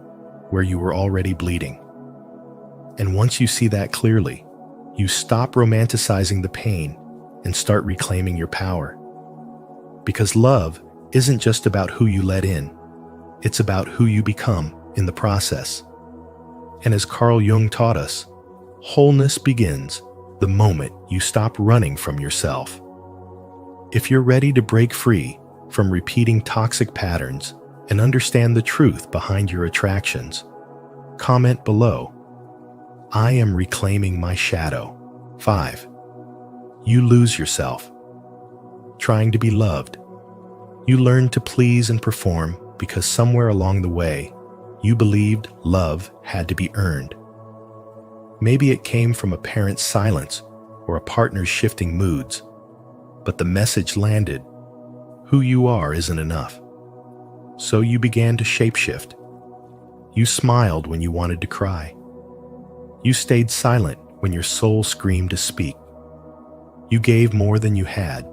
where you were already bleeding. And once you see that clearly, you stop romanticizing the pain and start reclaiming your power. Because love isn't just about who you let in, it's about who you become in the process. And as Carl Jung taught us, wholeness begins the moment you stop running from yourself. If you're ready to break free from repeating toxic patterns and understand the truth behind your attractions, comment below, "I am reclaiming my shadow." 5. You lose yourself. trying to be loved. You learned to please and perform because somewhere along the way, you believed love had to be earned. Maybe it came from a parent's silence or a partner's shifting moods, but the message landed: who you are isn't enough. So you began to shapeshift. You smiled when you wanted to cry. You stayed silent when your soul screamed to speak. You gave more than you had,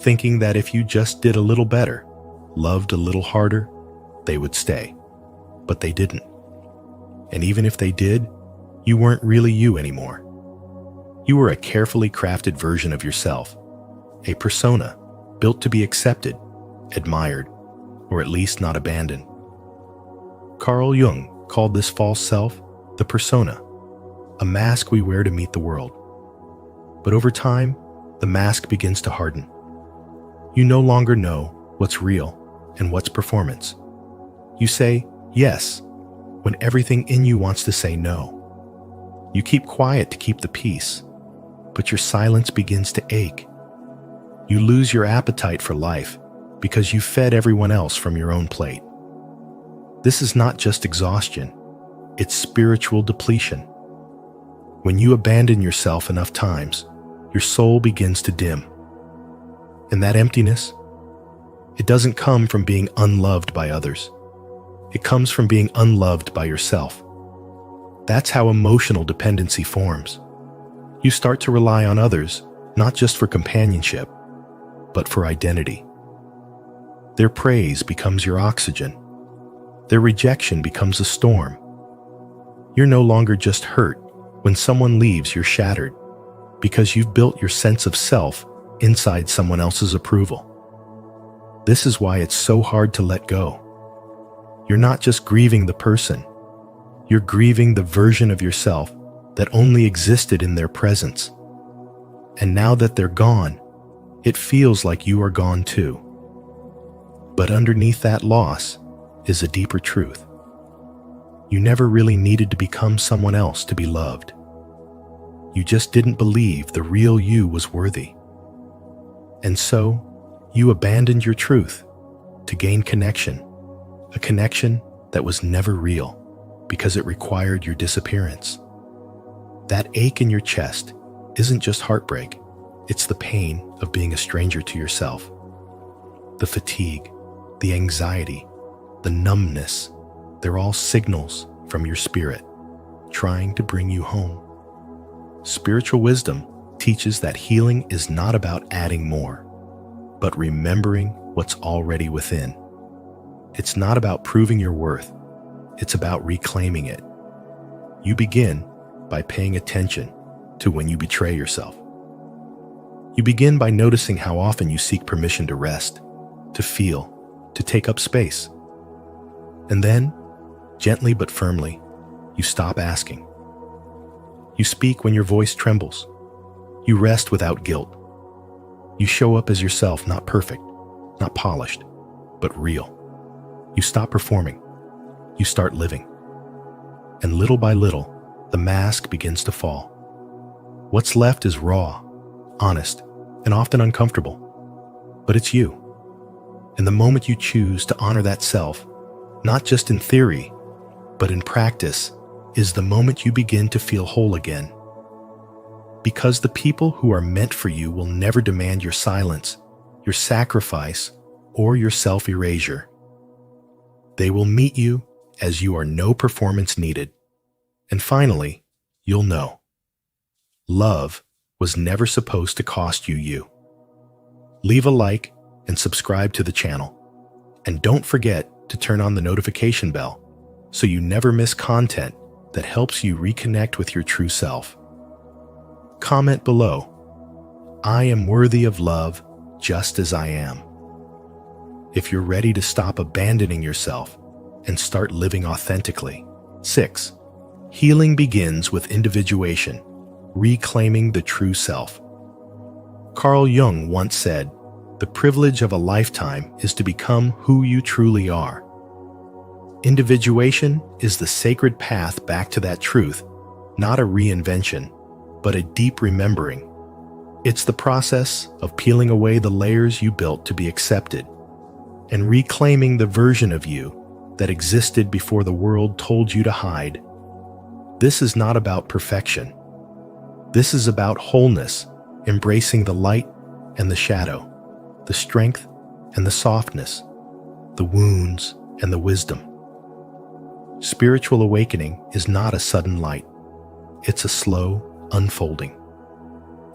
thinking that if you just did a little better, loved a little harder, they would stay. But they didn't. And even if they did, you weren't really you anymore. You were a carefully crafted version of yourself, a persona built to be accepted, admired, or at least not abandoned. Carl Jung called this false self the persona, a mask we wear to meet the world. But over time, the mask begins to harden. You no longer know what's real and what's performance. You say yes when everything in you wants to say no. You keep quiet to keep the peace, but your silence begins to ache. You lose your appetite for life because you fed everyone else from your own plate. This is not just exhaustion, it's spiritual depletion. When you abandon yourself enough times, your soul begins to dim. And that emptiness, it doesn't come from being unloved by others. It comes from being unloved by yourself. That's how emotional dependency forms. You start to rely on others, not just for companionship, but for identity. Their praise becomes your oxygen. Their rejection becomes a storm. You're no longer just hurt. When someone leaves, you're shattered because you've built your sense of self inside someone else's approval. This is why it's so hard to let go. You're not just grieving the person. You're grieving the version of yourself that only existed in their presence. And now that they're gone, it feels like you are gone too. But underneath that loss is a deeper truth. You never really needed to become someone else to be loved. You just didn't believe the real you was worthy. And so, you abandoned your truth to gain connection, a connection that was never real because it required your disappearance. That ache in your chest isn't just heartbreak, it's the pain of being a stranger to yourself. The fatigue, the anxiety, the numbness, they're all signals from your spirit trying to bring you home. Spiritual wisdom teaches that healing is not about adding more, but remembering what's already within. It's not about proving your worth, it's about reclaiming it. You begin by paying attention to when you betray yourself. You begin by noticing how often you seek permission to rest, to feel, to take up space. And then, gently but firmly, you stop asking. You speak when your voice trembles. You rest without guilt. You show up as yourself, not perfect, not polished, but real. You stop performing. You start living. And little by little, the mask begins to fall. What's left is raw, honest, and often uncomfortable. But it's you. And the moment you choose to honor that self, not just in theory, but in practice, is the moment you begin to feel whole again. Because the people who are meant for you will never demand your silence, your sacrifice, or your self-erasure. They will meet you as you are no performance needed. And finally, you'll know. Love was never supposed to cost you you. Leave a like and subscribe to the channel. And don't forget to turn on the notification bell so you never miss content that helps you reconnect with your true self. Comment below, I am worthy of love just as I am. If you're ready to stop abandoning yourself and start living authentically. 6. Healing begins with individuation, reclaiming the true self. Carl Jung once said, "The privilege of a lifetime is to become who you truly are." Individuation is the sacred path back to that truth, not a reinvention, but a deep remembering. It's the process of peeling away the layers you built to be accepted and reclaiming the version of you that existed before the world told you to hide. This is not about perfection. This is about wholeness, embracing the light and the shadow, the strength and the softness, the wounds and the wisdom. Spiritual awakening is not a sudden light. It's a slow unfolding.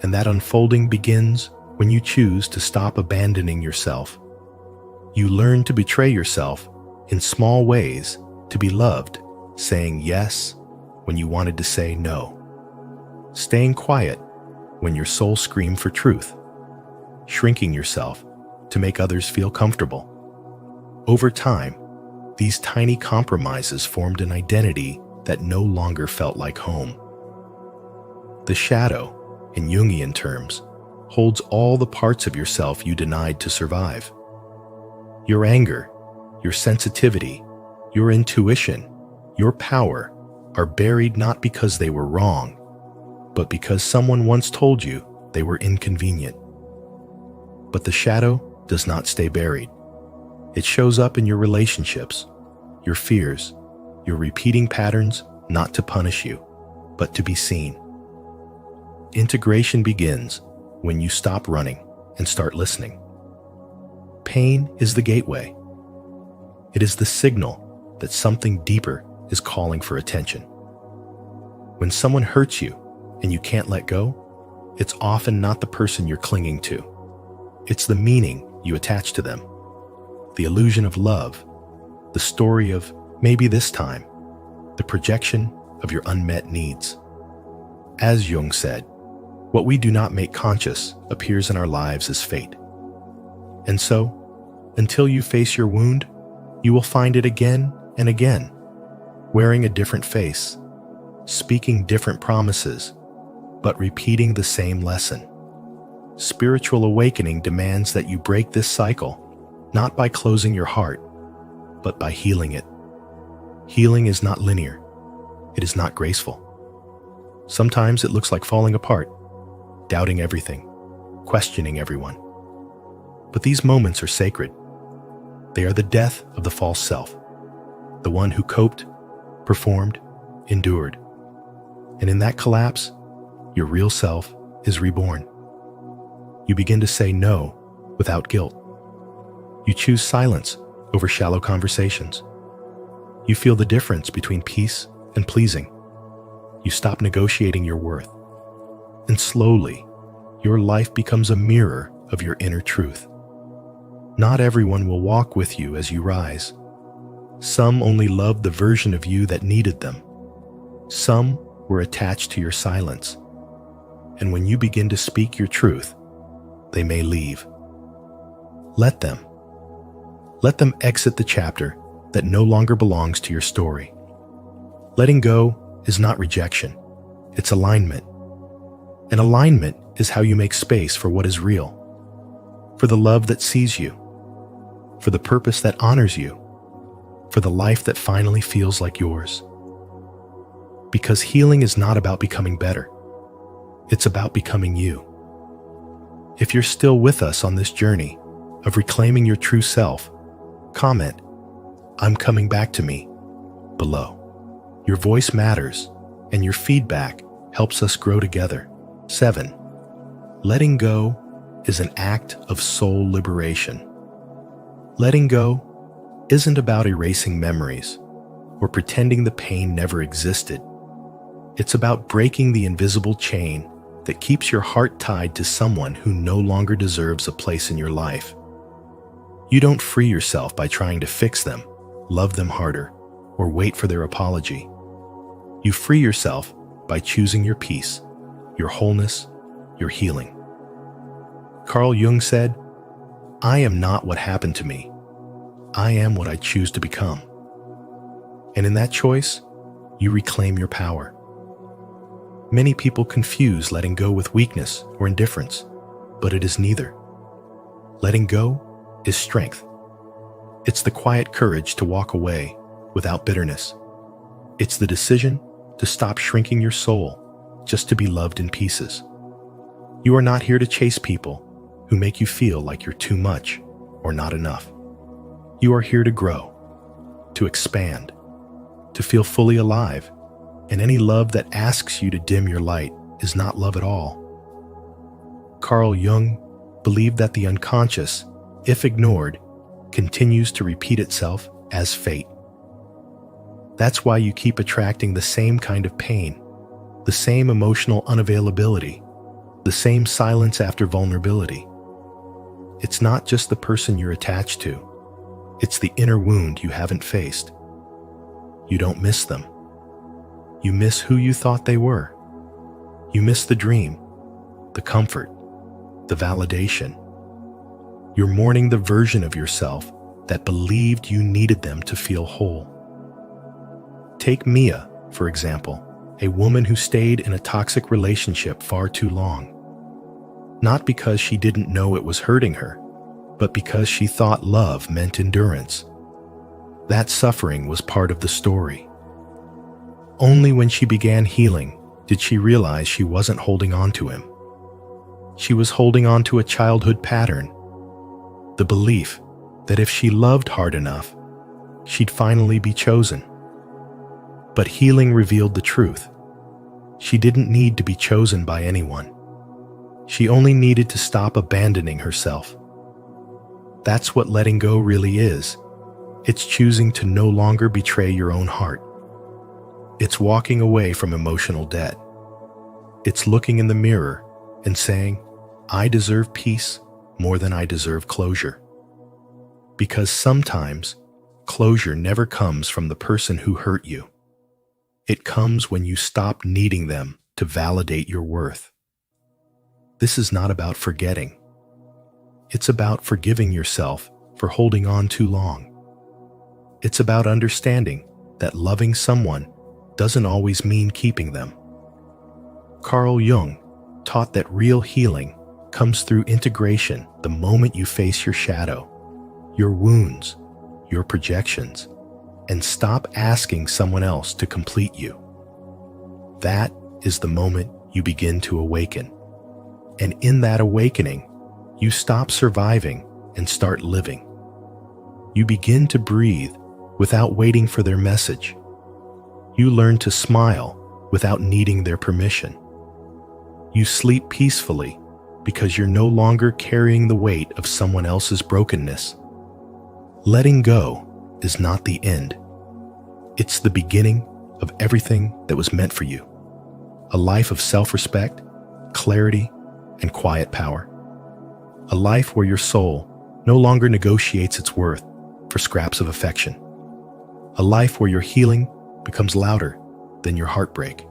And that unfolding begins when you choose to stop abandoning yourself. You learn to betray yourself in small ways to be loved, saying yes when you wanted to say no, staying quiet when your soul screamed for truth, shrinking yourself to make others feel comfortable. Over time, these tiny compromises formed an identity that no longer felt like home. The shadow, in Jungian terms, holds all the parts of yourself you denied to survive. Your anger, your sensitivity, your intuition, your power are buried not because they were wrong, but because someone once told you they were inconvenient. But the shadow does not stay buried. It shows up in your relationships, your fears, your repeating patterns, not to punish you, but to be seen. Integration begins when you stop running and start listening. Pain is the gateway. It is the signal that something deeper is calling for attention. When someone hurts you and you can't let go, it's often not the person you're clinging to. It's the meaning you attach to them. The illusion of love, the story of maybe this time, the projection of your unmet needs. As Jung said, what we do not make conscious appears in our lives as fate. And so, until you face your wound, you will find it again and again, wearing a different face, speaking different promises, but repeating the same lesson. Spiritual awakening demands that you break this cycle, not by closing your heart, but by healing it. Healing is not linear. It is not graceful. Sometimes it looks like falling apart, doubting everything, questioning everyone. But these moments are sacred. They are the death of the false self, the one who coped, performed, endured. And in that collapse, your real self is reborn. You begin to say no without guilt. You choose silence over shallow conversations. You feel the difference between peace and pleasing. You stop negotiating your worth. And slowly, your life becomes a mirror of your inner truth. Not everyone will walk with you as you rise. Some only loved the version of you that needed them. Some were attached to your silence. And when you begin to speak your truth, they may leave. Let them. Let them exit the chapter that no longer belongs to your story. Letting go is not rejection, it's alignment. And alignment is how you make space for what is real, for the love that sees you, for the purpose that honors you, for the life that finally feels like yours. Because healing is not about becoming better. It's about becoming you. If you're still with us on this journey of reclaiming your true self, comment, "I'm coming back to me," below. Your voice matters, and your feedback helps us grow together. 7. Letting go is an act of soul liberation. Letting go isn't about erasing memories or pretending the pain never existed. It's about breaking the invisible chain that keeps your heart tied to someone who no longer deserves a place in your life. You don't free yourself by trying to fix them, love them harder, or wait for their apology. You free yourself by choosing your peace, your wholeness, your healing. Carl Jung said, "I am not what happened to me. I am what I choose to become." And in that choice, you reclaim your power. Many people confuse letting go with weakness or indifference, but it is neither. Letting go is strength. It's the quiet courage to walk away without bitterness. It's the decision to stop shrinking your soul just to be loved in pieces. You are not here to chase people who make you feel like you're too much or not enough. You are here to grow, to expand, to feel fully alive, and any love that asks you to dim your light is not love at all. Carl Jung believed that the unconscious, if ignored, continues to repeat itself as fate. That's why you keep attracting the same kind of pain, the same emotional unavailability, the same silence after vulnerability. It's not just the person you're attached to. It's the inner wound you haven't faced. You don't miss them. You miss who you thought they were. You miss the dream, the comfort, the validation. You're mourning the version of yourself that believed you needed them to feel whole. Take Mia, for example, a woman who stayed in a toxic relationship far too long. Not because she didn't know it was hurting her, but because she thought love meant endurance. That suffering was part of the story. Only when she began healing did she realize she wasn't holding on to him. She was holding on to a childhood pattern, the belief that if she loved hard enough, she'd finally be chosen. But healing revealed the truth. She didn't need to be chosen by anyone. She only needed to stop abandoning herself. That's what letting go really is. It's choosing to no longer betray your own heart. It's walking away from emotional debt. It's looking in the mirror and saying, I deserve peace more than I deserve closure. Because sometimes closure never comes from the person who hurt you. It comes when you stop needing them to validate your worth. This is not about forgetting. It's about forgiving yourself for holding on too long. It's about understanding that loving someone doesn't always mean keeping them. Carl Jung taught that real healing comes through integration the moment you face your shadow, your wounds, your projections, and stop asking someone else to complete you. That is the moment you begin to awaken. And in that awakening, you stop surviving and start living. You begin to breathe without waiting for their message. You learn to smile without needing their permission. You sleep peacefully because you're no longer carrying the weight of someone else's brokenness. Letting go is not the end. It's the beginning of everything that was meant for you. A life of self-respect, clarity, and quiet power. A life where your soul no longer negotiates its worth for scraps of affection. A life where your healing becomes louder than your heartbreak.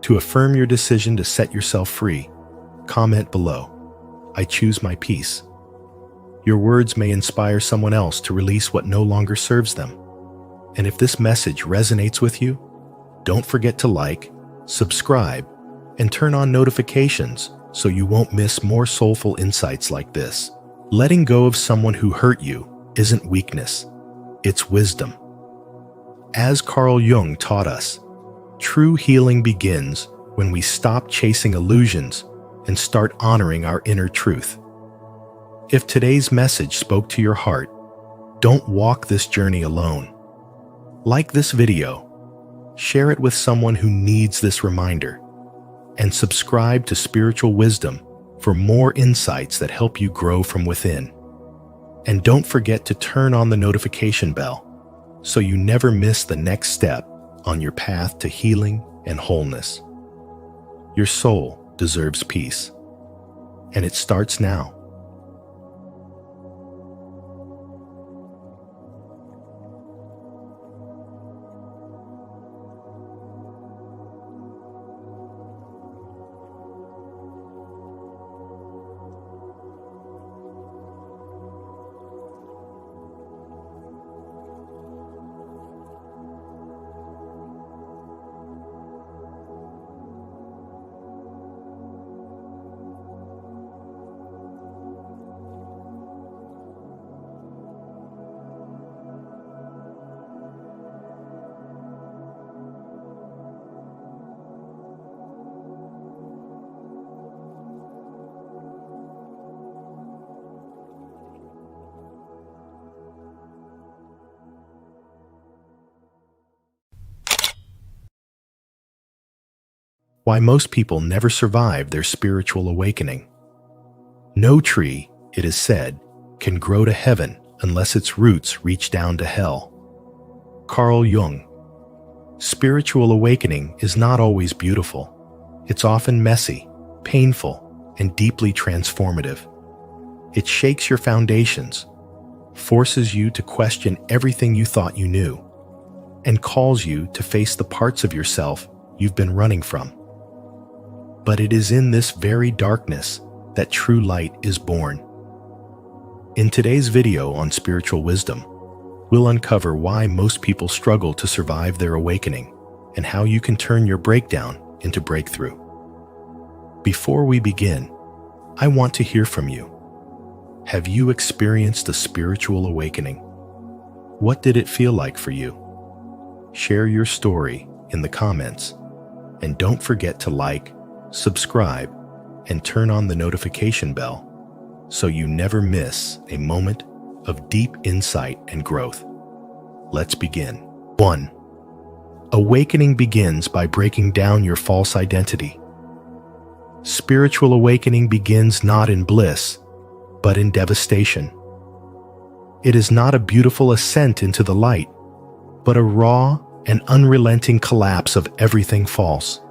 To affirm your decision to set yourself free, comment below, I choose my peace. Your words may inspire someone else to release what no longer serves them. And if this message resonates with you, don't forget to like, subscribe, and turn on notifications so you won't miss more soulful insights like this. Letting go of someone who hurt you isn't weakness, it's wisdom. As Carl Jung taught us, true healing begins when we stop chasing illusions and start honoring our inner truth. If today's message spoke to your heart, don't walk this journey alone. Like this video, share it with someone who needs this reminder, and subscribe to Spiritual Wisdom for more insights that help you grow from within. And don't forget to turn on the notification bell so you never miss the next step on your path to healing and wholeness. Your soul deserves peace, and it starts now. why most people never survive their spiritual awakening. No tree, it is said, can grow to heaven unless its roots reach down to hell. Carl Jung. Spiritual awakening is not always beautiful. It's often messy, painful, and deeply transformative. It shakes your foundations, forces you to question everything you thought you knew, and calls you to face the parts of yourself you've been running from. But it is in this very darkness that true light is born. In today's video on spiritual wisdom, we'll uncover why most people struggle to survive their awakening and how you can turn your breakdown into breakthrough. Before we begin, I want to hear from you. Have you experienced a spiritual awakening? What did it feel like for you? Share your story in the comments, and don't forget to like, subscribe, and turn on the notification bell so you never miss a moment of deep insight and growth. Let's begin. 1. Awakening begins by breaking down your false identity. Spiritual awakening begins not in bliss, but in devastation. It is not a beautiful ascent into the light, but a raw and unrelenting collapse of everything false.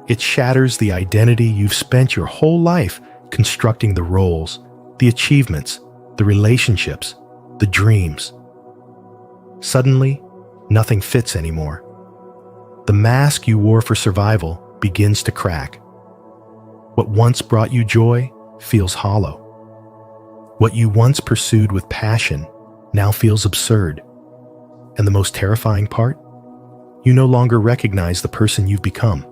It shatters the identity you've spent your whole life constructing: the roles, the achievements, the relationships, the dreams. Suddenly, nothing fits anymore. The mask you wore for survival begins to crack. What once brought you joy feels hollow. What you once pursued with passion now feels absurd. And the most terrifying part? You no longer recognize the person you've become.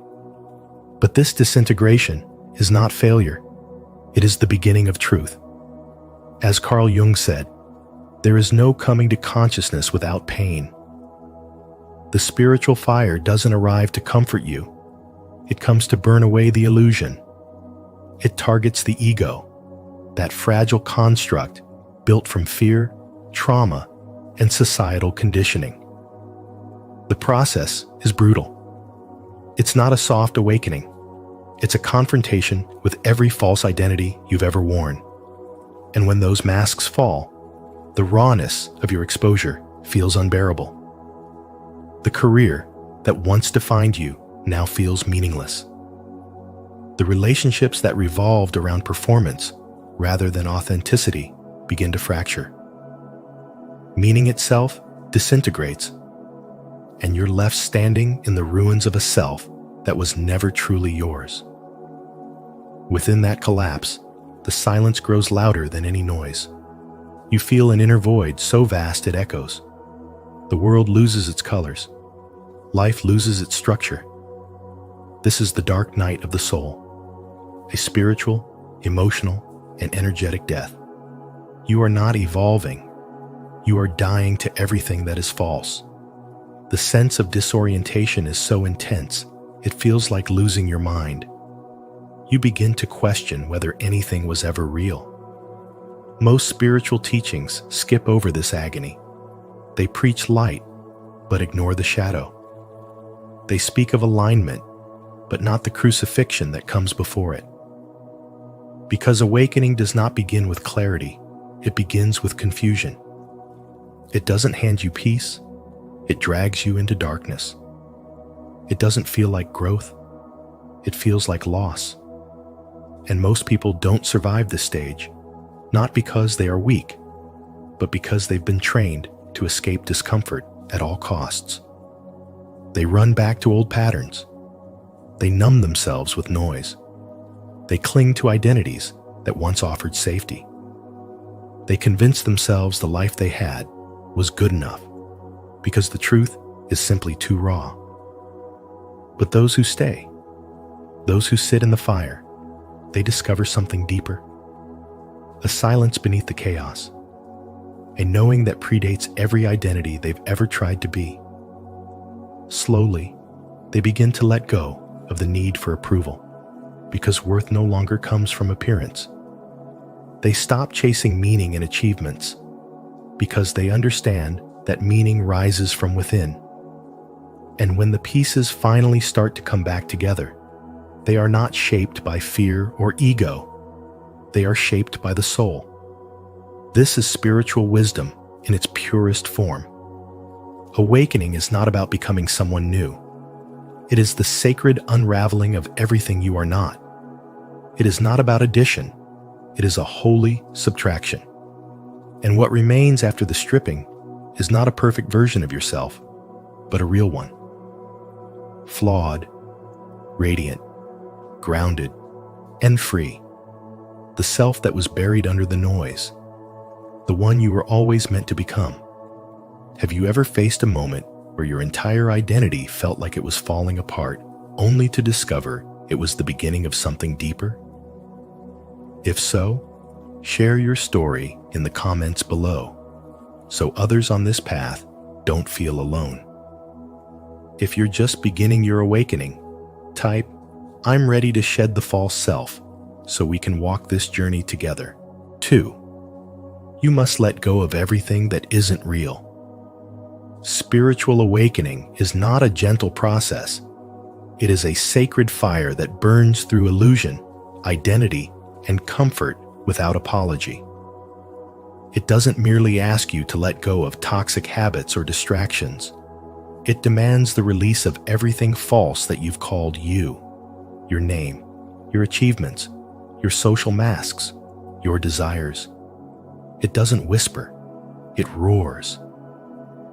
But this disintegration is not failure. It is the beginning of truth. As Carl Jung said, there is no coming to consciousness without pain. The spiritual fire doesn't arrive to comfort you. It comes to burn away the illusion. It targets the ego, that fragile construct built from fear, trauma, and societal conditioning. The process is brutal. It's not a soft awakening. It's a confrontation with every false identity you've ever worn. And when those masks fall, the rawness of your exposure feels unbearable. The career that once defined you now feels meaningless. The relationships that revolved around performance rather than authenticity begin to fracture. Meaning itself disintegrates, and you're left standing in the ruins of a self that was never truly yours. Within that collapse, the silence grows louder than any noise. You feel an inner void so vast it echoes. The world loses its colors. Life loses its structure. This is the dark night of the soul, a spiritual, emotional, and energetic death. You are not evolving. You are dying to everything that is false. The sense of disorientation is so intense, it feels like losing your mind. You begin to question whether anything was ever real. Most spiritual teachings skip over this agony. They preach light, but ignore the shadow. They speak of alignment, but not the crucifixion that comes before it. Because awakening does not begin with clarity, it begins with confusion. It doesn't hand you peace, it drags you into darkness. It doesn't feel like growth, it feels like loss. And most people don't survive this stage, not because they are weak, but because they've been trained to escape discomfort at all costs. They run back to old patterns. They numb themselves with noise. They cling to identities that once offered safety. They convince themselves the life they had was good enough because the truth is simply too raw. But those who stay, those who sit in the fire, they discover something deeper. A silence beneath the chaos, a knowing that predates every identity they've ever tried to be. Slowly, they begin to let go of the need for approval, because worth no longer comes from appearance. They stop chasing meaning and achievements, because they understand that meaning rises from within. And when the pieces finally start to come back together, They are not shaped by fear or ego. They are shaped by the soul. This is spiritual wisdom in its purest form. Awakening is not about becoming someone new. It is the sacred unraveling of everything you are not. It is not about addition. It is a holy subtraction. And what remains after the stripping is not a perfect version of yourself, but a real one. Flawed, radiant, grounded, and free. The self that was buried under the noise. The one you were always meant to become. Have you ever faced a moment where your entire identity felt like it was falling apart, only to discover it was the beginning of something deeper? If so, share your story in the comments below, so others on this path don't feel alone. If you're just beginning your awakening, type, "I'm ready to shed the false self," so we can walk this journey together. 2. You must let go of everything that isn't real. Spiritual awakening is not a gentle process. It is a sacred fire that burns through illusion, identity, and comfort without apology. It doesn't merely ask you to let go of toxic habits or distractions. It demands the release of everything false that you've called you. Your name, your achievements, your social masks, your desires. It doesn't whisper, it roars.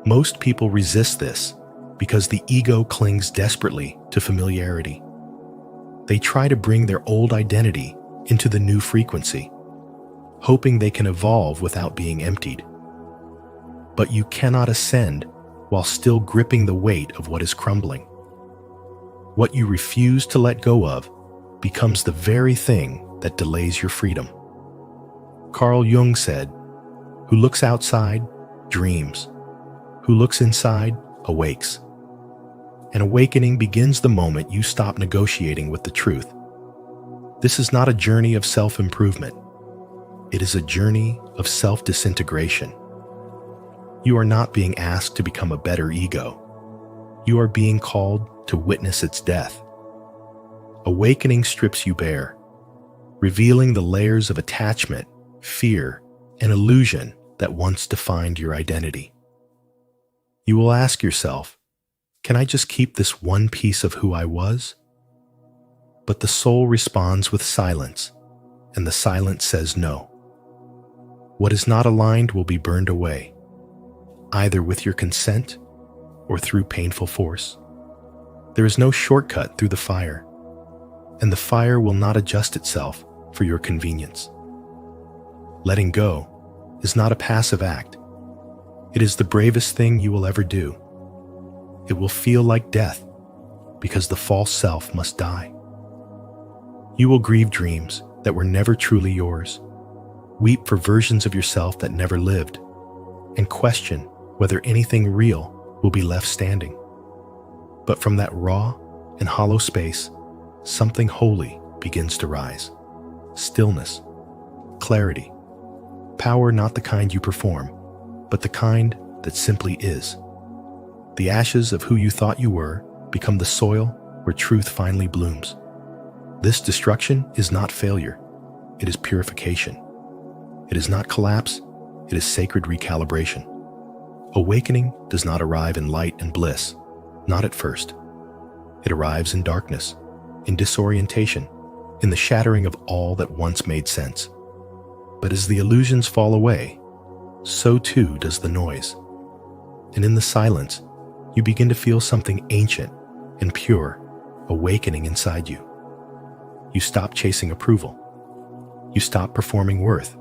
Most people resist this because the ego clings desperately to familiarity. They try to bring their old identity into the new frequency, hoping they can evolve without being emptied. But you cannot ascend while still gripping the weight of what is crumbling. What you refuse to let go of becomes the very thing that delays your freedom. Carl Jung said, "Who looks outside, dreams. Who looks inside, awakes." An awakening begins the moment you stop negotiating with the truth. This is not a journey of self-improvement. It is a journey of self-disintegration. You are not being asked to become a better ego. You are being called to witness its death. Awakening strips you bare, revealing the layers of attachment, fear, and illusion that once defined your identity. You will ask yourself, can I just keep this one piece of who I was? But the soul responds with silence, and the silence says no. What is not aligned will be burned away, either with your consent or through painful force. There is no shortcut through the fire, and the fire will not adjust itself for your convenience. Letting go is not a passive act. It is the bravest thing you will ever do. It will feel like death because the false self must die. You will grieve dreams that were never truly yours, weep for versions of yourself that never lived, and question whether anything real will be left standing. But from that raw and hollow space, something holy begins to rise. Stillness, clarity, power not the kind you perform, but the kind that simply is. The ashes of who you thought you were become the soil where truth finally blooms. This destruction is not failure. It is purification. It is not collapse. It is sacred recalibration. Awakening does not arrive in light and bliss, not at first. It arrives in darkness, in disorientation, in the shattering of all that once made sense. But as the illusions fall away, so too does the noise. And in the silence, you begin to feel something ancient and pure awakening inside you. You stop chasing approval. You stop performing worth.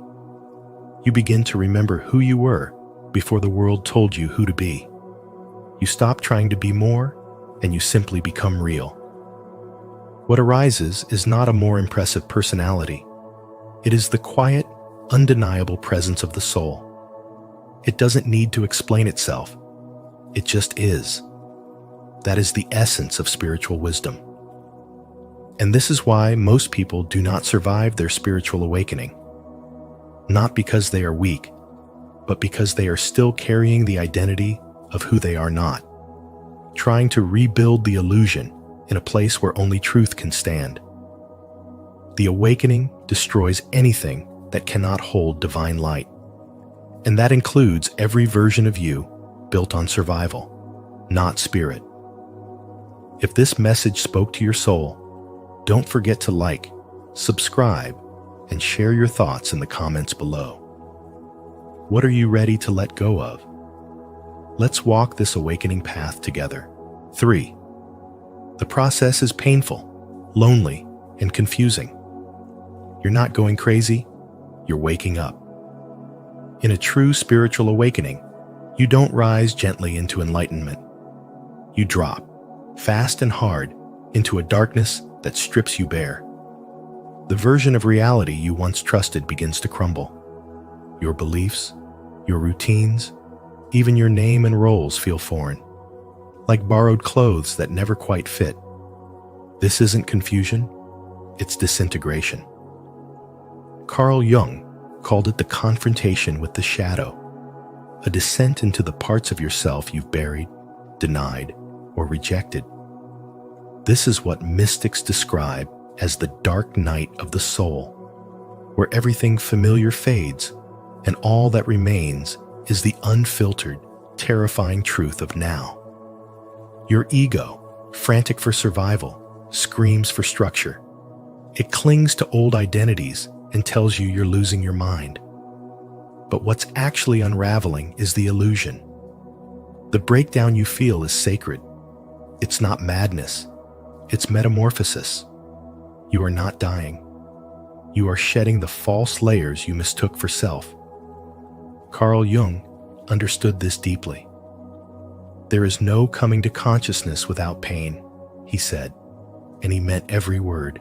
You begin to remember who you were before the world told you who to be. You stop trying to be more, and you simply become real. What arises is not a more impressive personality. It is the quiet, undeniable presence of the soul. It doesn't need to explain itself. It just is. That is the essence of spiritual wisdom. And this is why most people do not survive their spiritual awakening. Not because they are weak, but because they are still carrying the identity of who they are not, trying to rebuild the illusion in a place where only truth can stand. The awakening destroys anything that cannot hold divine light, and that includes every version of you built on survival, not spirit. If this message spoke to your soul, don't forget to like, subscribe, and share your thoughts in the comments below. What are you ready to let go of? Let's walk this awakening path together. 3. The process is painful, lonely, and confusing. You're not going crazy, you're waking up. In a true spiritual awakening, you don't rise gently into enlightenment. You drop, fast and hard, into a darkness that strips you bare. The version of reality you once trusted begins to crumble. Your beliefs, your routines, even your name and roles feel foreign, like borrowed clothes that never quite fit. This isn't confusion, it's disintegration. Carl Jung called it the confrontation with the shadow, a descent into the parts of yourself you've buried, denied, or rejected. This is what mystics describe as the dark night of the soul, where everything familiar fades and all that remains is the unfiltered, terrifying truth of now. Your ego, frantic for survival, screams for structure. It clings to old identities and tells you you're losing your mind. But what's actually unraveling is the illusion. The breakdown you feel is sacred. It's not madness. It's metamorphosis. You are not dying. You are shedding the false layers you mistook for self. Carl Jung understood this deeply. There is no coming to consciousness without pain, he said, and he meant every word.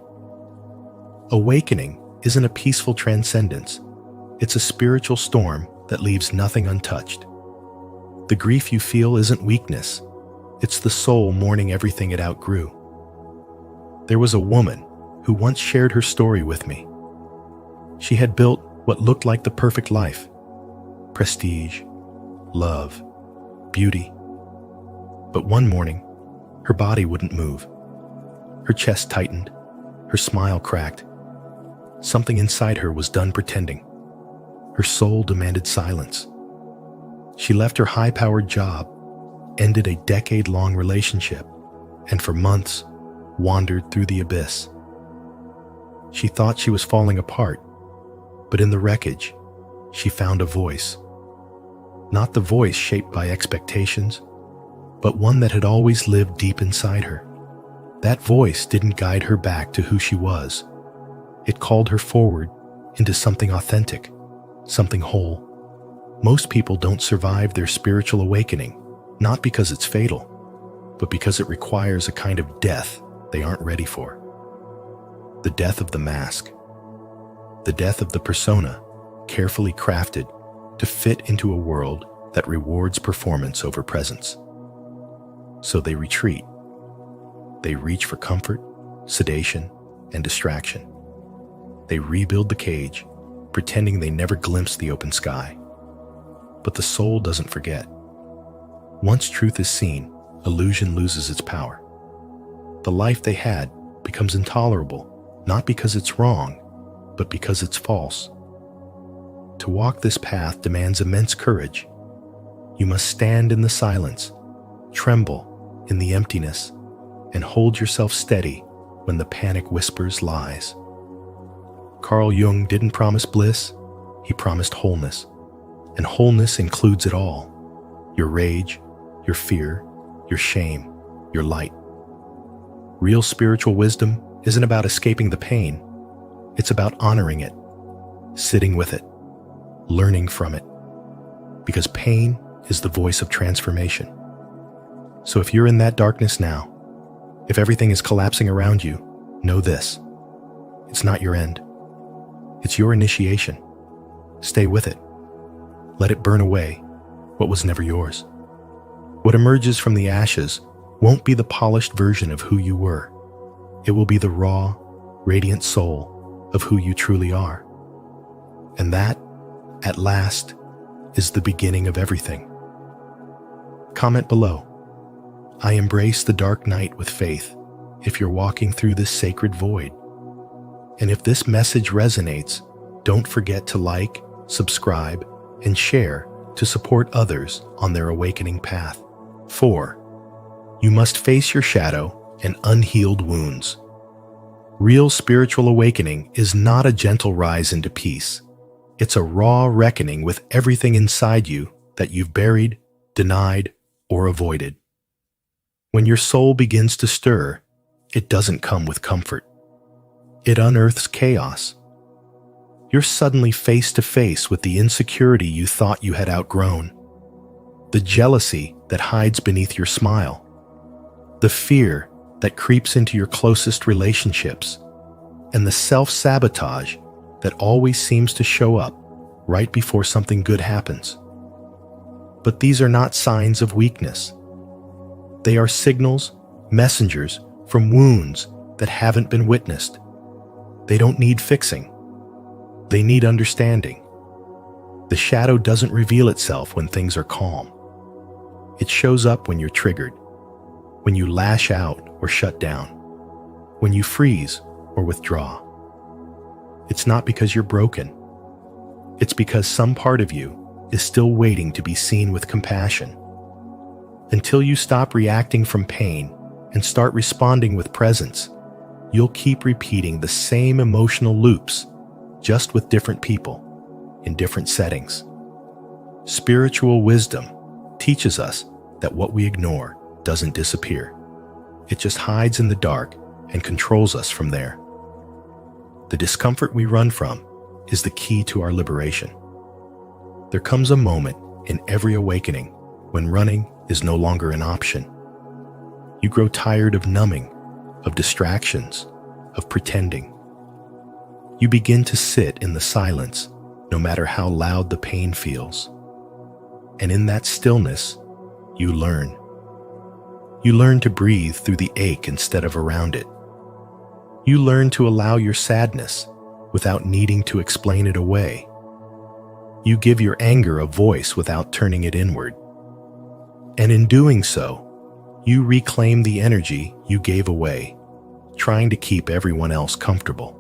Awakening isn't a peaceful transcendence. It's a spiritual storm that leaves nothing untouched. The grief you feel isn't weakness. It's the soul mourning everything it outgrew. There was a woman who once shared her story with me. She had built what looked like the perfect life: prestige, love, beauty. But one morning, her body wouldn't move. Her chest tightened, her smile cracked. Something inside her was done pretending. Her soul demanded silence. She left her high-powered job, ended a decade-long relationship, and for months wandered through the abyss. She thought she was falling apart, but in the wreckage, she found a voice. Not the voice shaped by expectations, but one that had always lived deep inside her. That voice didn't guide her back to who she was. It called her forward into something authentic, something whole. Most people don't survive their spiritual awakening, not because it's fatal, but because it requires a kind of death they aren't ready for. The death of the mask. The death of the persona, carefully crafted to fit into a world that rewards performance over presence. So they retreat. They reach for comfort, sedation, and distraction. They rebuild the cage, pretending they never glimpsed the open sky. But the soul doesn't forget. Once truth is seen, illusion loses its power. The life they had becomes intolerable, not because it's wrong, but because it's false. To walk this path demands immense courage. You must stand in the silence, tremble in the emptiness, and hold yourself steady when the panic whispers lies. Carl Jung didn't promise bliss, he promised wholeness. And wholeness includes it all: your rage, your fear, your shame, your light. Real spiritual wisdom isn't about escaping the pain. It's about honoring it, sitting with it, learning from it. Because pain is the voice of transformation. So if you're in that darkness now, if everything is collapsing around you, know this: it's not your end. It's your initiation. Stay with it. Let it burn away what was never yours. What emerges from the ashes won't be the polished version of who you were. It will be the raw, radiant soul of who you truly are. And that, at last, is the beginning of everything. Comment below. I embrace the dark night with faith. if you're walking through this sacred void. And if this message resonates, don't forget to like, subscribe, and share to support others on their awakening path. 4. You must face your shadow and unhealed wounds. Real spiritual awakening is not a gentle rise into peace. It's a raw reckoning with everything inside you that you've buried, denied, or avoided. When your soul begins to stir, it doesn't come with comfort. It unearths chaos. You're suddenly face to face with the insecurity you thought you had outgrown, the jealousy that hides beneath your smile, the fear that creeps into your closest relationships, and the self-sabotage that always seems to show up right before something good happens. But these are not signs of weakness. They are signals, messengers from wounds that haven't been witnessed. They don't need fixing. They need understanding. The shadow doesn't reveal itself when things are calm. It shows up when you're triggered, when you lash out or shut down, when you freeze or withdraw. It's not because you're broken. It's because some part of you is still waiting to be seen with compassion. Until you stop reacting from pain and start responding with presence, you'll keep repeating the same emotional loops, just with different people, in different settings. Spiritual wisdom teaches us that what we ignore doesn't disappear. It just hides in the dark and controls us from there. The discomfort we run from is the key to our liberation. There comes a moment in every awakening when running is no longer an option. You grow tired of numbing, of distractions, of pretending. You begin to sit in the silence, no matter how loud the pain feels. And in that stillness, you learn. You learn to breathe through the ache instead of around it. You learn to allow your sadness without needing to explain it away. You give your anger a voice without turning it inward. And in doing so, you reclaim the energy you gave away, trying to keep everyone else comfortable.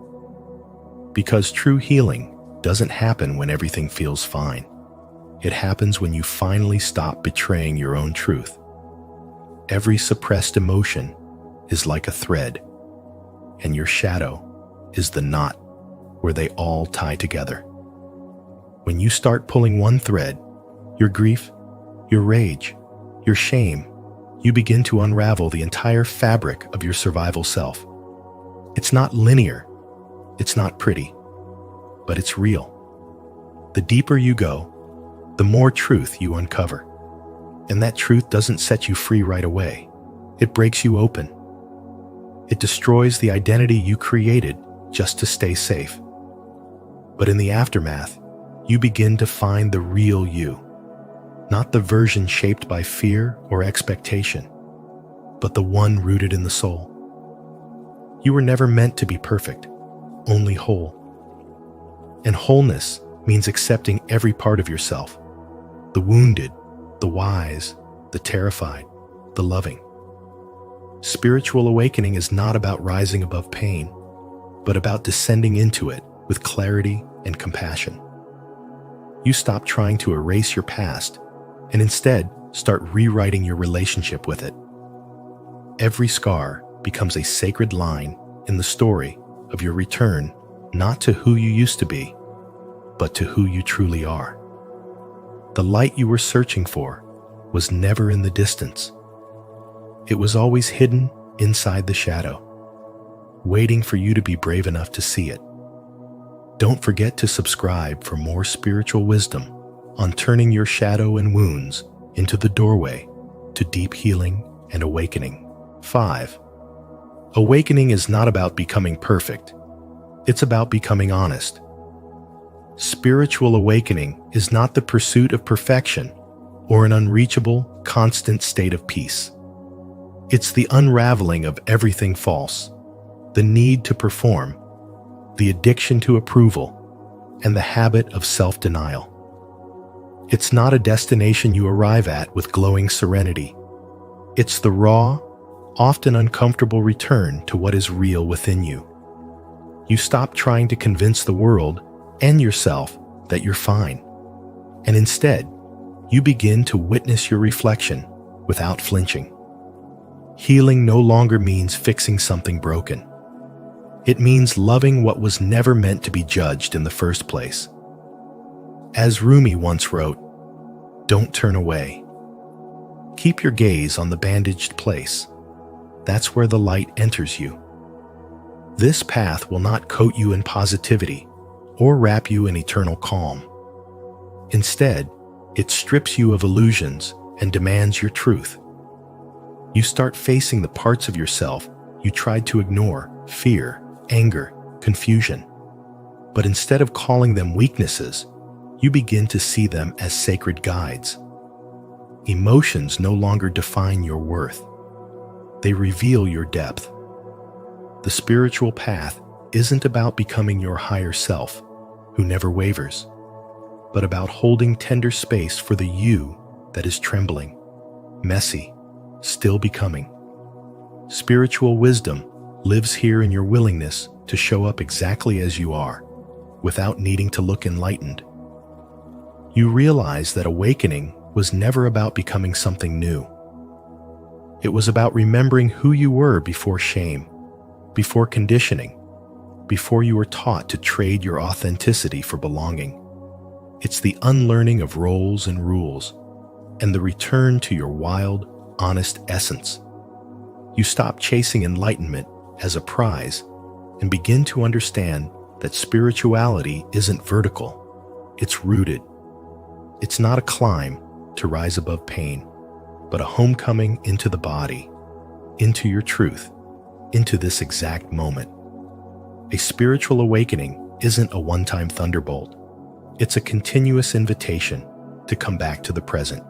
Because true healing doesn't happen when everything feels fine. It happens when you finally stop betraying your own truth. Every suppressed emotion is like a thread, and your shadow is the knot where they all tie together. When you start pulling one thread, your grief, your rage, your shame, you begin to unravel the entire fabric of your survival self. It's not linear, it's not pretty, but it's real. The deeper you go, the more truth you uncover. And that truth doesn't set you free right away. It breaks you open. It destroys the identity you created just to stay safe. But in the aftermath, you begin to find the real you, not the version shaped by fear or expectation, but the one rooted in the soul. You were never meant to be perfect, only whole. And wholeness means accepting every part of yourself, the wounded, the wise, the terrified, the loving. Spiritual awakening is not about rising above pain, but about descending into it with clarity and compassion. You stop trying to erase your past and instead start rewriting your relationship with it. Every scar becomes a sacred line in the story of your return, not to who you used to be, but to who you truly are. The light you were searching for was never in the distance. It was always hidden inside the shadow, waiting for you to be brave enough to see it. Don't forget to subscribe for more spiritual wisdom on turning your shadow and wounds into the doorway to deep healing and awakening. 5. Awakening is not about becoming perfect. It's about becoming honest. Spiritual awakening is not the pursuit of perfection or an unreachable, constant state of peace. It's the unraveling of everything false, the need to perform, the addiction to approval, and the habit of self-denial. It's not a destination you arrive at with glowing serenity. It's the raw, often uncomfortable return to what is real within you. You stop trying to convince the world and yourself that you're fine, and instead, you begin to witness your reflection without flinching. Healing no longer means fixing something broken. It means loving what was never meant to be judged in the first place. As Rumi once wrote, "Don't turn away. Keep your gaze on the bandaged place. That's where the light enters you." This path will not coat you in positivity or wrap you in eternal calm. Instead, it strips you of illusions and demands your truth. You start facing the parts of yourself you tried to ignore: fear, anger, confusion. But instead of calling them weaknesses, you begin to see them as sacred guides. Emotions no longer define your worth. They reveal your depth. The spiritual path isn't about becoming your higher self, who never wavers, but about holding tender space for the you that is trembling, messy, still becoming. Spiritual wisdom lives here in your willingness to show up exactly as you are, without needing to look enlightened. You realize that awakening was never about becoming something new. It was about remembering who you were before shame, before conditioning, before you were taught to trade your authenticity for belonging. It's the unlearning of roles and rules, and the return to your wild, honest essence. You stop chasing enlightenment as a prize and begin to understand that spirituality isn't vertical, it's rooted. It's not a climb to rise above pain, but a homecoming into the body, into your truth, into this exact moment. A spiritual awakening isn't a one-time thunderbolt. It's a continuous invitation to come back to the present,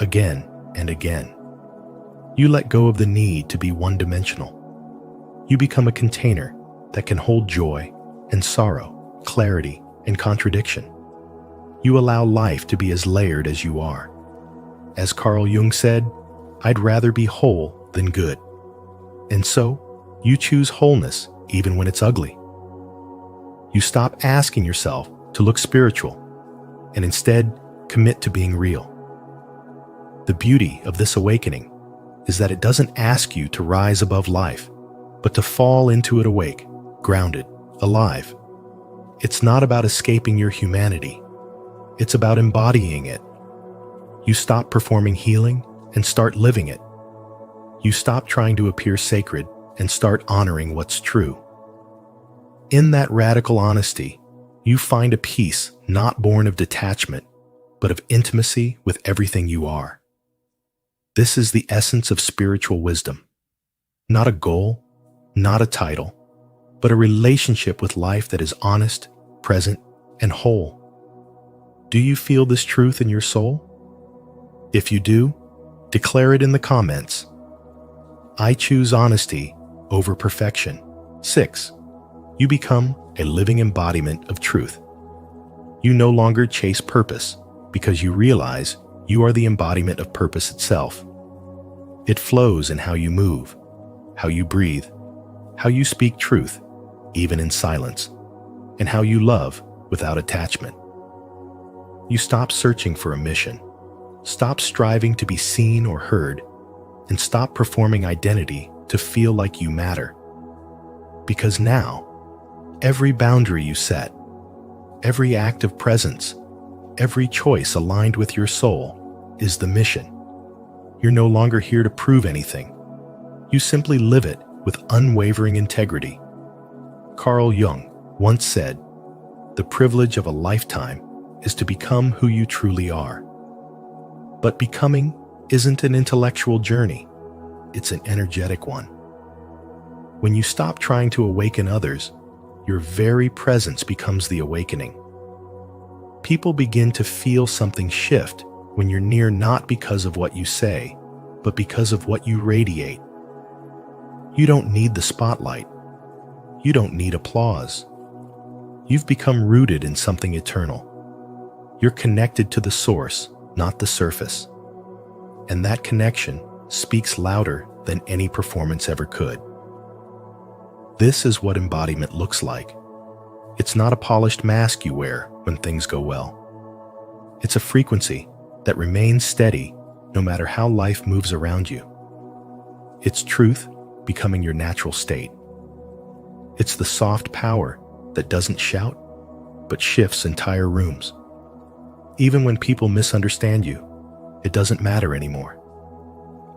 again and again. You let go of the need to be one-dimensional. You become a container that can hold joy and sorrow, clarity and contradiction. You allow life to be as layered as you are. As Carl Jung said, "I'd rather be whole than good." And so, you choose wholeness even when it's ugly. You stop asking yourself to look spiritual and instead commit to being real. The beauty of this awakening is that it doesn't ask you to rise above life, but to fall into it awake, grounded, alive. It's not about escaping your humanity. It's about embodying it. You stop performing healing and start living it. You stop trying to appear sacred and start honoring what's true. In that radical honesty, you find a peace not born of detachment, but of intimacy with everything you are. This is the essence of spiritual wisdom. Not a goal, not a title, but a relationship with life that is honest, present, and whole. Do you feel this truth in your soul? If you do, declare it in the comments. I choose honesty over perfection. 6. You become a living embodiment of truth. You no longer chase purpose because you realize you are the embodiment of purpose itself. It flows in how you move, how you breathe, how you speak truth, even in silence, and how you love without attachment. You stop searching for a mission, stop striving to be seen or heard, and stop performing identity to feel like you matter. Because now, every boundary you set, every act of presence, every choice aligned with your soul is the mission. You're no longer here to prove anything. You simply live it with unwavering integrity. Carl Jung once said, "The privilege of a lifetime is to become who you truly are." But becoming isn't an intellectual journey, it's an energetic one. When you stop trying to awaken others, your very presence becomes the awakening. People begin to feel something shift when you're near, not because of what you say, but because of what you radiate. You don't need the spotlight. You don't need applause. You've become rooted in something eternal. You're connected to the source, not the surface. And that connection speaks louder than than any performance ever could. This is what embodiment looks like. It's not a polished mask you wear when things go well. It's a frequency that remains steady no matter how life moves around you. It's truth becoming your natural state. It's the soft power that doesn't shout, but shifts entire rooms. Even when people misunderstand you, it doesn't matter anymore.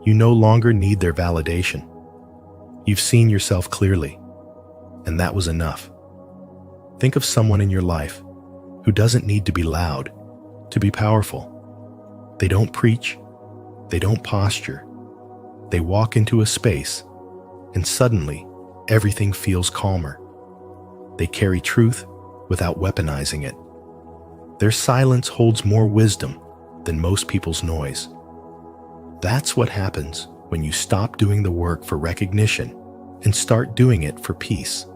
You no longer need their validation. You've seen yourself clearly, and that was enough. Think of someone in your life who doesn't need to be loud to be powerful. They don't preach, they don't posture. They walk into a space, and suddenly everything feels calmer. They carry truth without weaponizing it. Their silence holds more wisdom than most people's noise. That's what happens when you stop doing the work for recognition and start doing it for peace.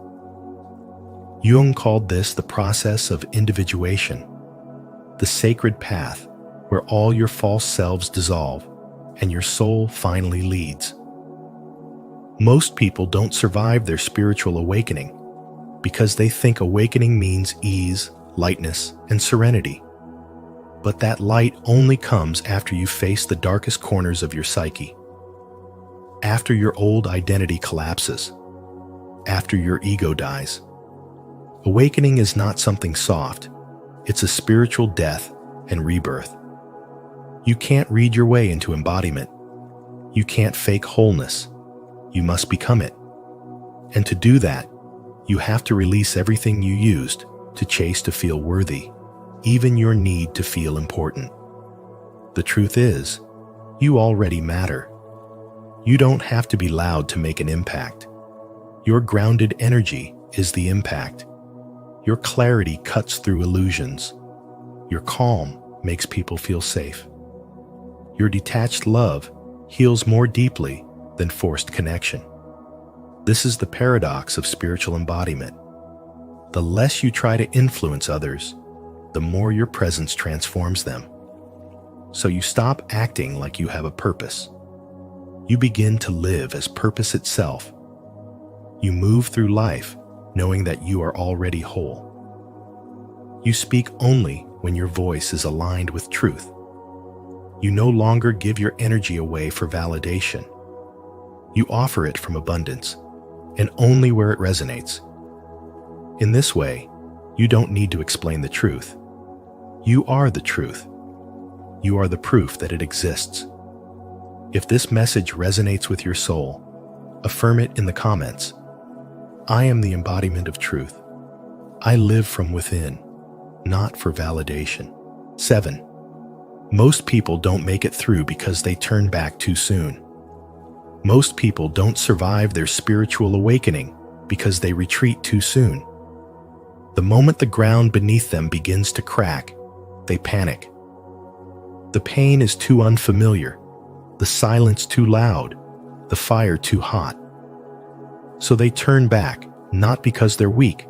Jung called this the process of individuation, the sacred path where all your false selves dissolve and your soul finally leads. Most people don't survive their spiritual awakening because they think awakening means ease, lightness, and serenity. But that light only comes after you face the darkest corners of your psyche. After your old identity collapses. After your ego dies. Awakening is not something soft. It's a spiritual death and rebirth. You can't read your way into embodiment. You can't fake wholeness. You must become it. And to do that, you have to release everything you used to chase to feel worthy, even your need to feel important. The truth is, you already matter. You don't have to be loud to make an impact. Your grounded energy is the impact. Your clarity cuts through illusions. Your calm makes people feel safe. Your detached love heals more deeply than forced connection. This is the paradox of spiritual embodiment. The less you try to influence others, the more your presence transforms them. So you stop acting like you have a purpose. You begin to live as purpose itself. You move through life knowing that you are already whole. You speak only when your voice is aligned with truth. You no longer give your energy away for validation. You offer it from abundance, and only where it resonates. In this way, you don't need to explain the truth. You are the truth. You are the proof that it exists. If this message resonates with your soul, affirm it in the comments. I am the embodiment of truth. I live from within, not for validation. 7. Most people don't make it through because they turn back too soon. Most people don't survive their spiritual awakening because they retreat too soon. The moment the ground beneath them begins to crack, they panic. The pain is too unfamiliar, the silence too loud, the fire too hot. So they turn back, not because they're weak,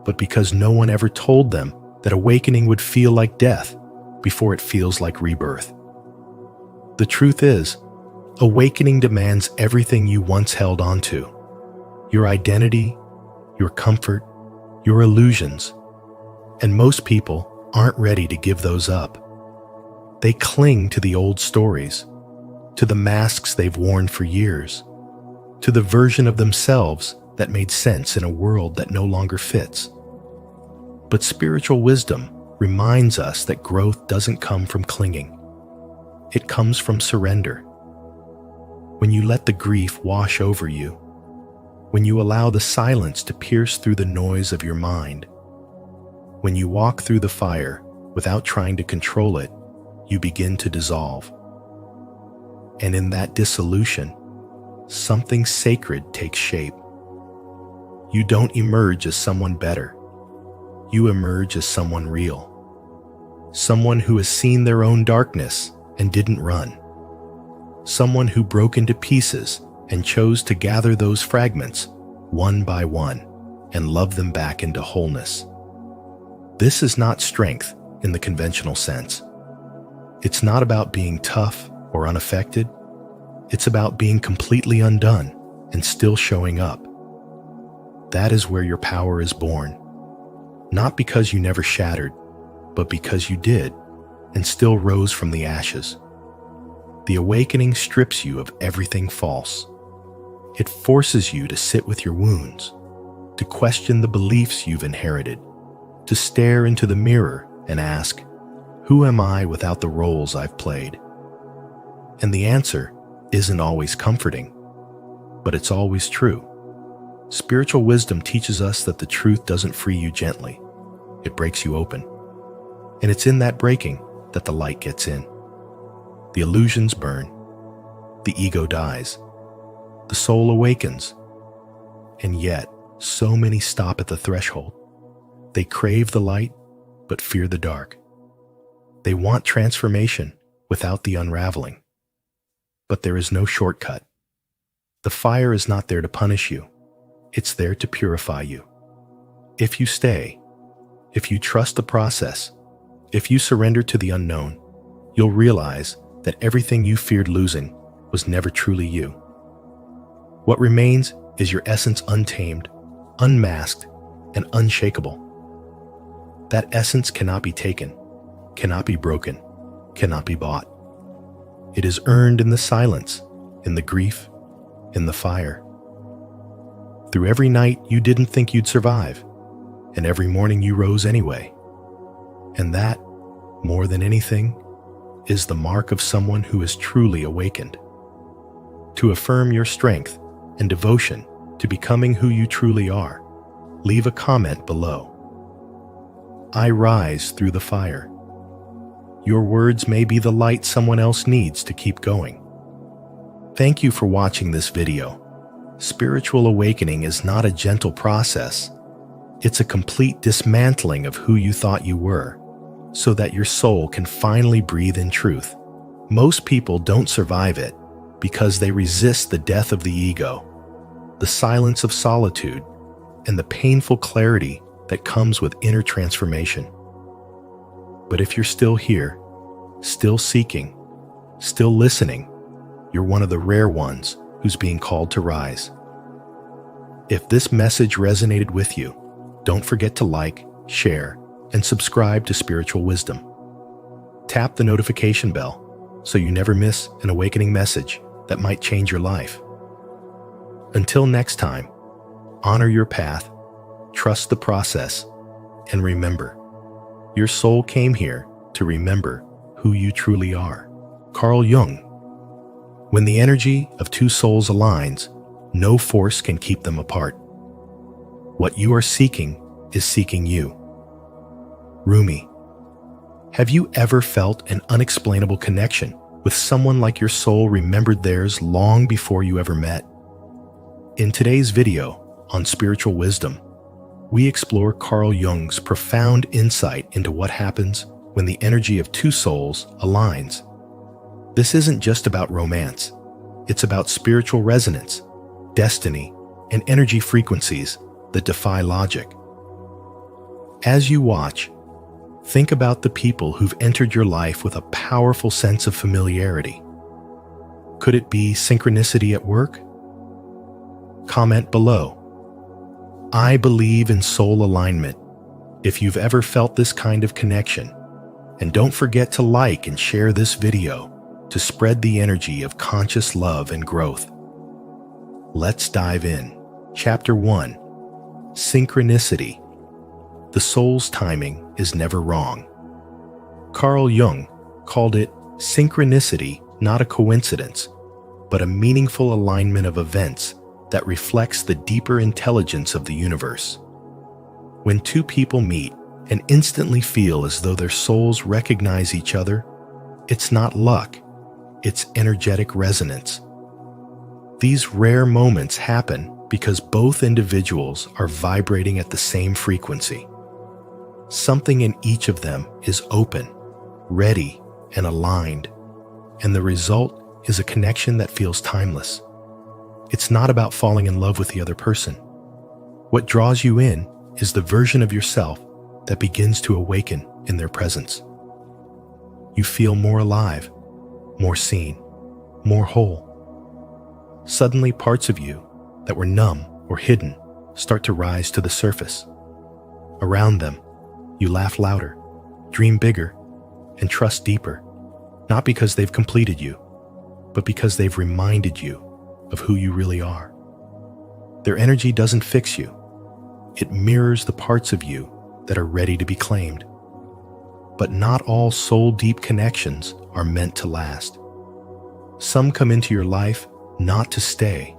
but because no one ever told them that awakening would feel like death before it feels like rebirth. The truth is, awakening demands everything you once held onto. Your identity, your comfort, your illusions. And most people aren't ready to give those up. They cling to the old stories, to the masks they've worn for years, to the version of themselves that made sense in a world that no longer fits. But spiritual wisdom reminds us that growth doesn't come from clinging. It comes from surrender. When you let the grief wash over you, when you allow the silence to pierce through the noise of your mind, when you walk through the fire without trying to control it, you begin to dissolve. And in that dissolution, something sacred takes shape. You don't emerge as someone better. You emerge as someone real. Someone who has seen their own darkness and didn't run. Someone who broke into pieces and chose to gather those fragments one by one and love them back into wholeness. This is not strength in the conventional sense. It's not about being tough or unaffected. It's about being completely undone and still showing up. That is where your power is born. Not because you never shattered, but because you did and still rose from the ashes. The awakening strips you of everything false. It forces you to sit with your wounds, to question the beliefs you've inherited, to stare into the mirror and ask, who am I without the roles I've played? And the answer isn't always comforting, but it's always true. Spiritual wisdom teaches us that the truth doesn't free you gently. It breaks you open. And it's in that breaking that the light gets in. The illusions burn. The ego dies. The soul awakens. And yet, so many stop at the threshold. They crave the light, but fear the dark. They want transformation without the unraveling. But there is no shortcut. The fire is not there to punish you. It's there to purify you. If you stay, if you trust the process, if you surrender to the unknown, you'll realize that everything you feared losing was never truly you. What remains is your essence untamed, unmasked, and unshakable. That essence cannot be taken, cannot be broken, cannot be bought. It is earned in the silence, in the grief, in the fire. Through every night you didn't think you'd survive, and every morning you rose anyway. And that, more than anything, is the mark of someone who is truly awakened. To affirm your strength and devotion to becoming who you truly are, leave a comment below. I rise through the fire. Your words may be the light someone else needs to keep going. Thank you for watching this video. Spiritual awakening is not a gentle process. It's a complete dismantling of who you thought you were, so that your soul can finally breathe in truth. Most people don't survive it because they resist the death of the ego, the silence of solitude, and the painful clarity that comes with inner transformation. But if you're still here, still seeking, still listening, you're one of the rare ones who's being called to rise. If this message resonated with you, don't forget to like, share, and subscribe to Spiritual Wisdom. Tap the notification bell so you never miss an awakening message that might change your life. Until next time, honor your path, trust the process, and remember, your soul came here to remember who you truly are. Carl Jung. When the energy of two souls aligns, no force can keep them apart. What you are seeking is seeking you. Rumi. Have you ever felt an unexplainable connection with someone like your soul remembered theirs long before you ever met? In today's video on Spiritual Wisdom, we explore Carl Jung's profound insight into what happens when the energy of two souls aligns. This isn't just about romance. It's about spiritual resonance, destiny, and energy frequencies that defy logic. As you watch, think about the people who've entered your life with a powerful sense of familiarity. Could it be synchronicity at work? Comment below. I believe in soul alignment. If you've ever felt this kind of connection, and don't forget to like and share this video to spread the energy of conscious love and growth. Let's dive in. Chapter 1. Synchronicity. The soul's timing is never wrong. Carl Jung called it synchronicity, not a coincidence, but a meaningful alignment of events that reflects the deeper intelligence of the universe. When two people meet and instantly feel as though their souls recognize each other, it's not luck, it's energetic resonance. These rare moments happen because both individuals are vibrating at the same frequency. Something in each of them is open, ready, and aligned, and the result is a connection that feels timeless. It's not about falling in love with the other person. What draws you in is the version of yourself that begins to awaken in their presence. You feel more alive, more seen, more whole. Suddenly, parts of you that were numb or hidden start to rise to the surface. Around them, you laugh louder, dream bigger, and trust deeper, not because they've completed you, but because they've reminded you of who you really are. Their energy doesn't fix you. It mirrors the parts of you that are ready to be claimed. But not all soul-deep connections are meant to last. Some come into your life not to stay,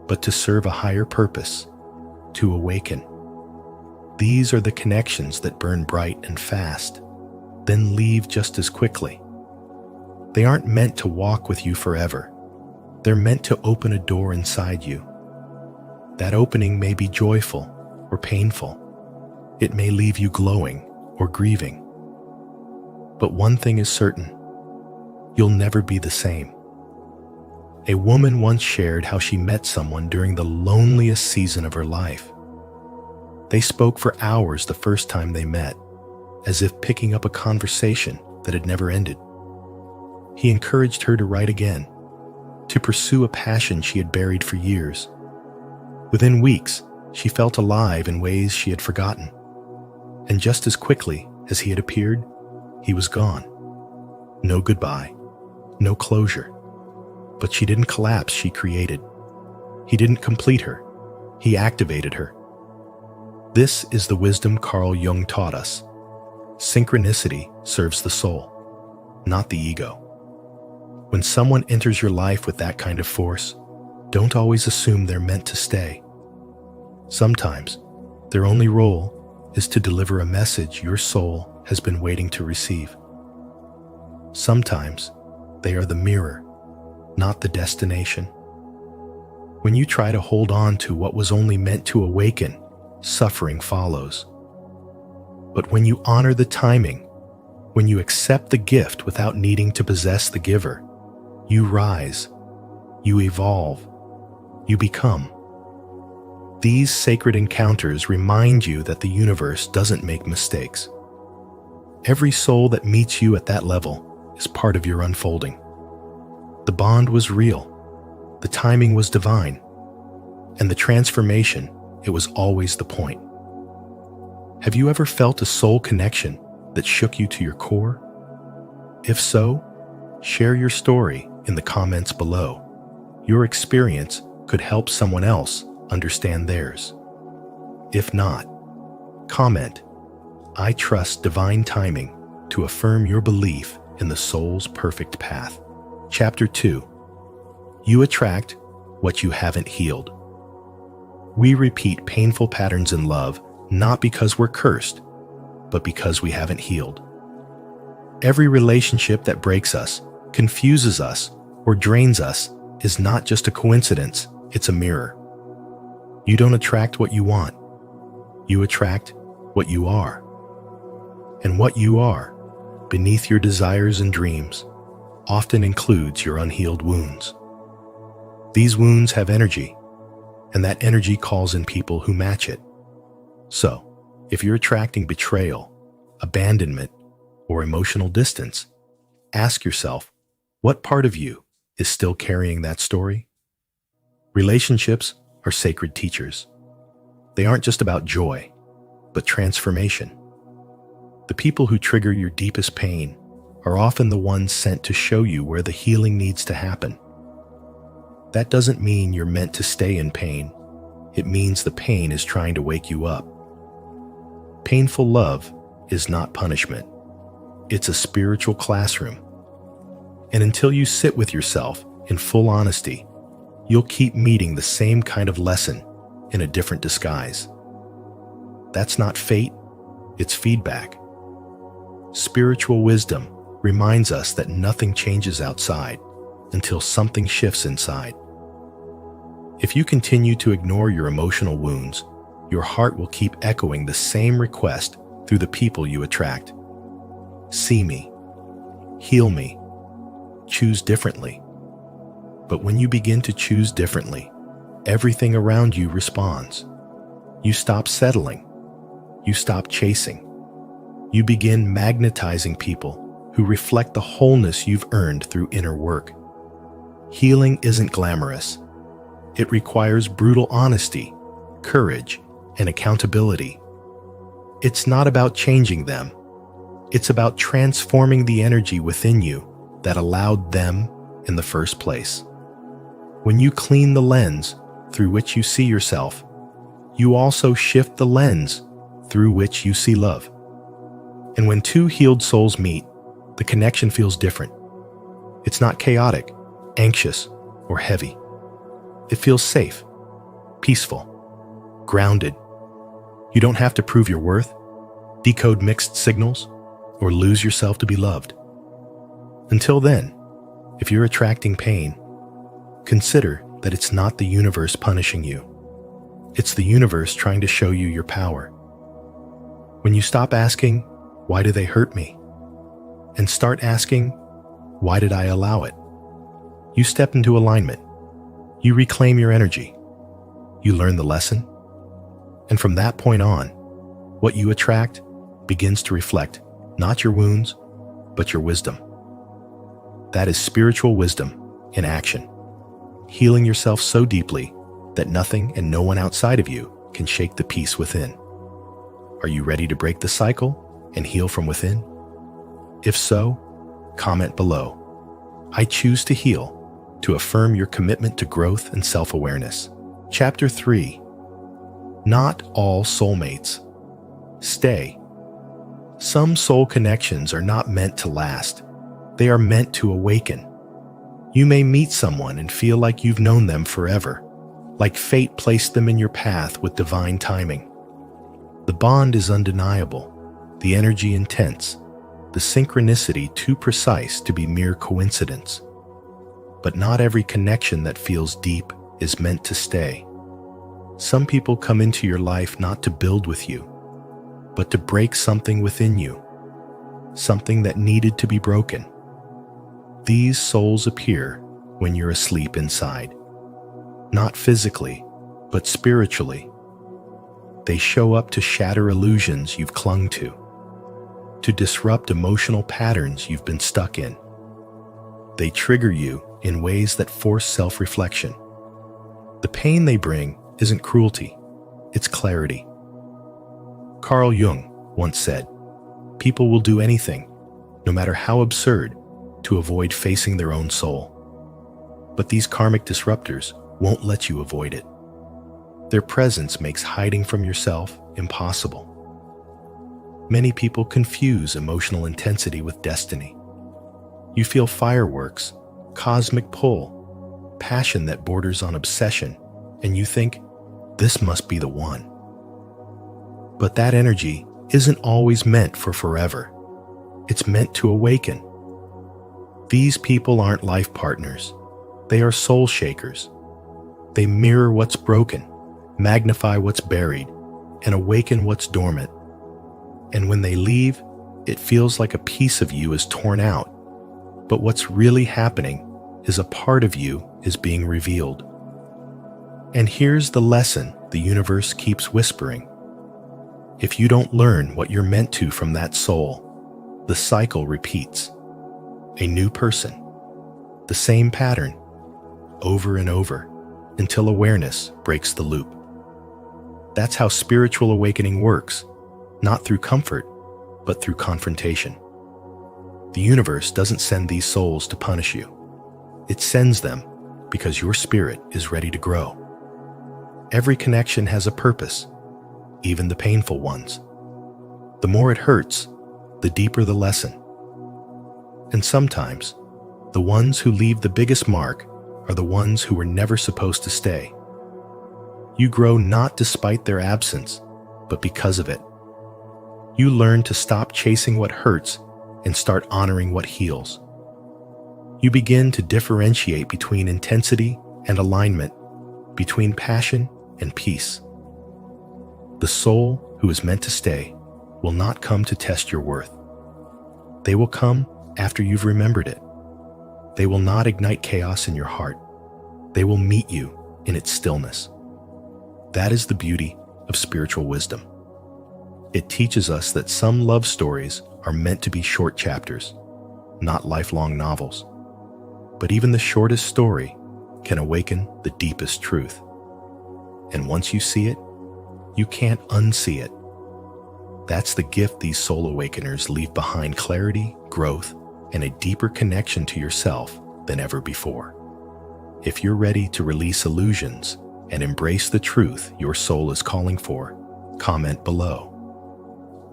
but to serve a higher purpose, to awaken. These are the connections that burn bright and fast, then leave just as quickly. They aren't meant to walk with you forever. They're meant to open a door inside you. That opening may be joyful or painful. It may leave you glowing or grieving. But one thing is certain, you'll never be the same. A woman once shared how she met someone during the loneliest season of her life. They spoke for hours the first time they met, as if picking up a conversation that had never ended. He encouraged her to write again, to pursue a passion she had buried for years. Within weeks, she felt alive in ways she had forgotten. And just as quickly as he had appeared, he was gone. No goodbye, no closure. But she didn't collapse, she created. He didn't complete her, he activated her. This is the wisdom Carl Jung taught us. Synchronicity serves the soul, not the ego. When someone enters your life with that kind of force, don't always assume they're meant to stay. Sometimes, their only role is to deliver a message your soul has been waiting to receive. Sometimes, they are the mirror, not the destination. When you try to hold on to what was only meant to awaken, suffering follows. But when you honor the timing, when you accept the gift without needing to possess the giver, you rise, you evolve, you become. These sacred encounters remind you that the universe doesn't make mistakes. Every soul that meets you at that level is part of your unfolding. The bond was real, the timing was divine, and the transformation, it was always the point. Have you ever felt a soul connection that shook you to your core? If so, share your story in the comments below. Your experience could help someone else understand theirs. If not, comment, "I trust divine timing," to affirm your belief in the soul's perfect path. Chapter 2. You attract what you haven't healed. We repeat painful patterns in love not because we're cursed, but because we haven't healed. Every relationship that breaks us, confuses us, or drains us is not just a coincidence, it's a mirror. You don't attract what you want. You attract what you are. And what you are, beneath your desires and dreams, often includes your unhealed wounds. These wounds have energy, and that energy calls in people who match it. So, if you're attracting betrayal, abandonment, or emotional distance, ask yourself, what part of you is still carrying that story? Relationships are sacred teachers. They aren't just about joy, but transformation. The people who trigger your deepest pain are often the ones sent to show you where the healing needs to happen. That doesn't mean you're meant to stay in pain. It means the pain is trying to wake you up. Painful love is not punishment. It's a spiritual classroom. And until you sit with yourself in full honesty, you'll keep meeting the same kind of lesson in a different disguise. That's not fate, it's feedback. Spiritual wisdom reminds us that nothing changes outside until something shifts inside. If you continue to ignore your emotional wounds, your heart will keep echoing the same request through the people you attract. See me, heal me, choose differently. But when you begin to choose differently, everything around you responds. You stop settling. You stop chasing. You begin magnetizing people who reflect the wholeness you've earned through inner work. Healing isn't glamorous. It requires brutal honesty, courage, and accountability. It's not about changing them. It's about transforming the energy within you that allowed them in the first place. When you clean the lens through which you see yourself, you also shift the lens through which you see love. And when two healed souls meet, the connection feels different. It's not chaotic, anxious, or heavy. It feels safe, peaceful, grounded. You don't have to prove your worth, decode mixed signals, or lose yourself to be loved. Until then, if you're attracting pain, consider that it's not the universe punishing you. It's the universe trying to show you your power. When you stop asking, "Why do they hurt me?" and start asking, "Why did I allow it?" you step into alignment. You reclaim your energy. You learn the lesson. And from that point on, what you attract begins to reflect not your wounds, but your wisdom. That is spiritual wisdom in action, healing yourself so deeply that nothing and no one outside of you can shake the peace within. Are you ready to break the cycle and heal from within? If so, comment below. I choose to heal, to affirm your commitment to growth and self-awareness. Chapter 3. Not all soulmates stay. Some soul connections are not meant to last. They are meant to awaken. You may meet someone and feel like you've known them forever, like fate placed them in your path with divine timing. The bond is undeniable, the energy intense, the synchronicity too precise to be mere coincidence. But not every connection that feels deep is meant to stay. Some people come into your life not to build with you, but to break something within you, something that needed to be broken. These souls appear when you're asleep inside, not physically, but spiritually. They show up to shatter illusions you've clung to disrupt emotional patterns you've been stuck in. They trigger you in ways that force self-reflection. The pain they bring isn't cruelty, it's clarity. Carl Jung once said, "People will do anything, no matter how absurd, to avoid facing their own soul. But these karmic disruptors won't let you avoid it. Their presence makes hiding from yourself impossible." Many people confuse emotional intensity with destiny. You feel fireworks, cosmic pull, passion that borders on obsession, and you think, "This must be the one." But that energy isn't always meant for forever. It's meant to awaken. These people aren't life partners. They are soul shakers. They mirror what's broken, magnify what's buried, and awaken what's dormant. And when they leave, it feels like a piece of you is torn out. But what's really happening is a part of you is being revealed. And here's the lesson the universe keeps whispering. If you don't learn what you're meant to from that soul, the cycle repeats. A new person, the same pattern, over and over, until awareness breaks the loop. That's how spiritual awakening works, not through comfort, but through confrontation. The universe doesn't send these souls to punish you. It sends them because your spirit is ready to grow. Every connection has a purpose, even the painful ones. The more it hurts, the deeper the lesson. And sometimes, the ones who leave the biggest mark are the ones who were never supposed to stay. You grow not despite their absence, but because of it. You learn to stop chasing what hurts and start honoring what heals. You begin to differentiate between intensity and alignment, between passion and peace. The soul who is meant to stay will not come to test your worth. They will come after you've remembered it. They will not ignite chaos in your heart. They will meet you in its stillness. That is the beauty of spiritual wisdom. It teaches us that some love stories are meant to be short chapters, not lifelong novels. But even the shortest story can awaken the deepest truth. And once you see it, you can't unsee it. That's the gift these soul awakeners leave behind: clarity, growth, and a deeper connection to yourself than ever before. If you're ready to release illusions and embrace the truth your soul is calling for, comment below.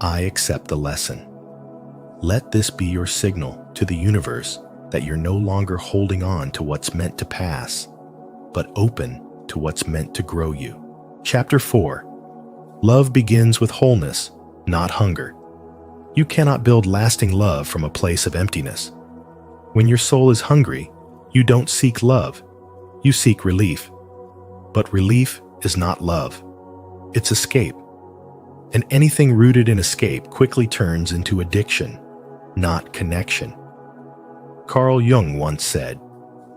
I accept the lesson. Let this be your signal to the universe that you're no longer holding on to what's meant to pass, but open to what's meant to grow you. Chapter 4. Love begins with wholeness, not hunger. You cannot build lasting love from a place of emptiness. When your soul is hungry, you don't seek love, you seek relief. But relief is not love. It's escape. And anything rooted in escape quickly turns into addiction, not connection. Carl Jung once said,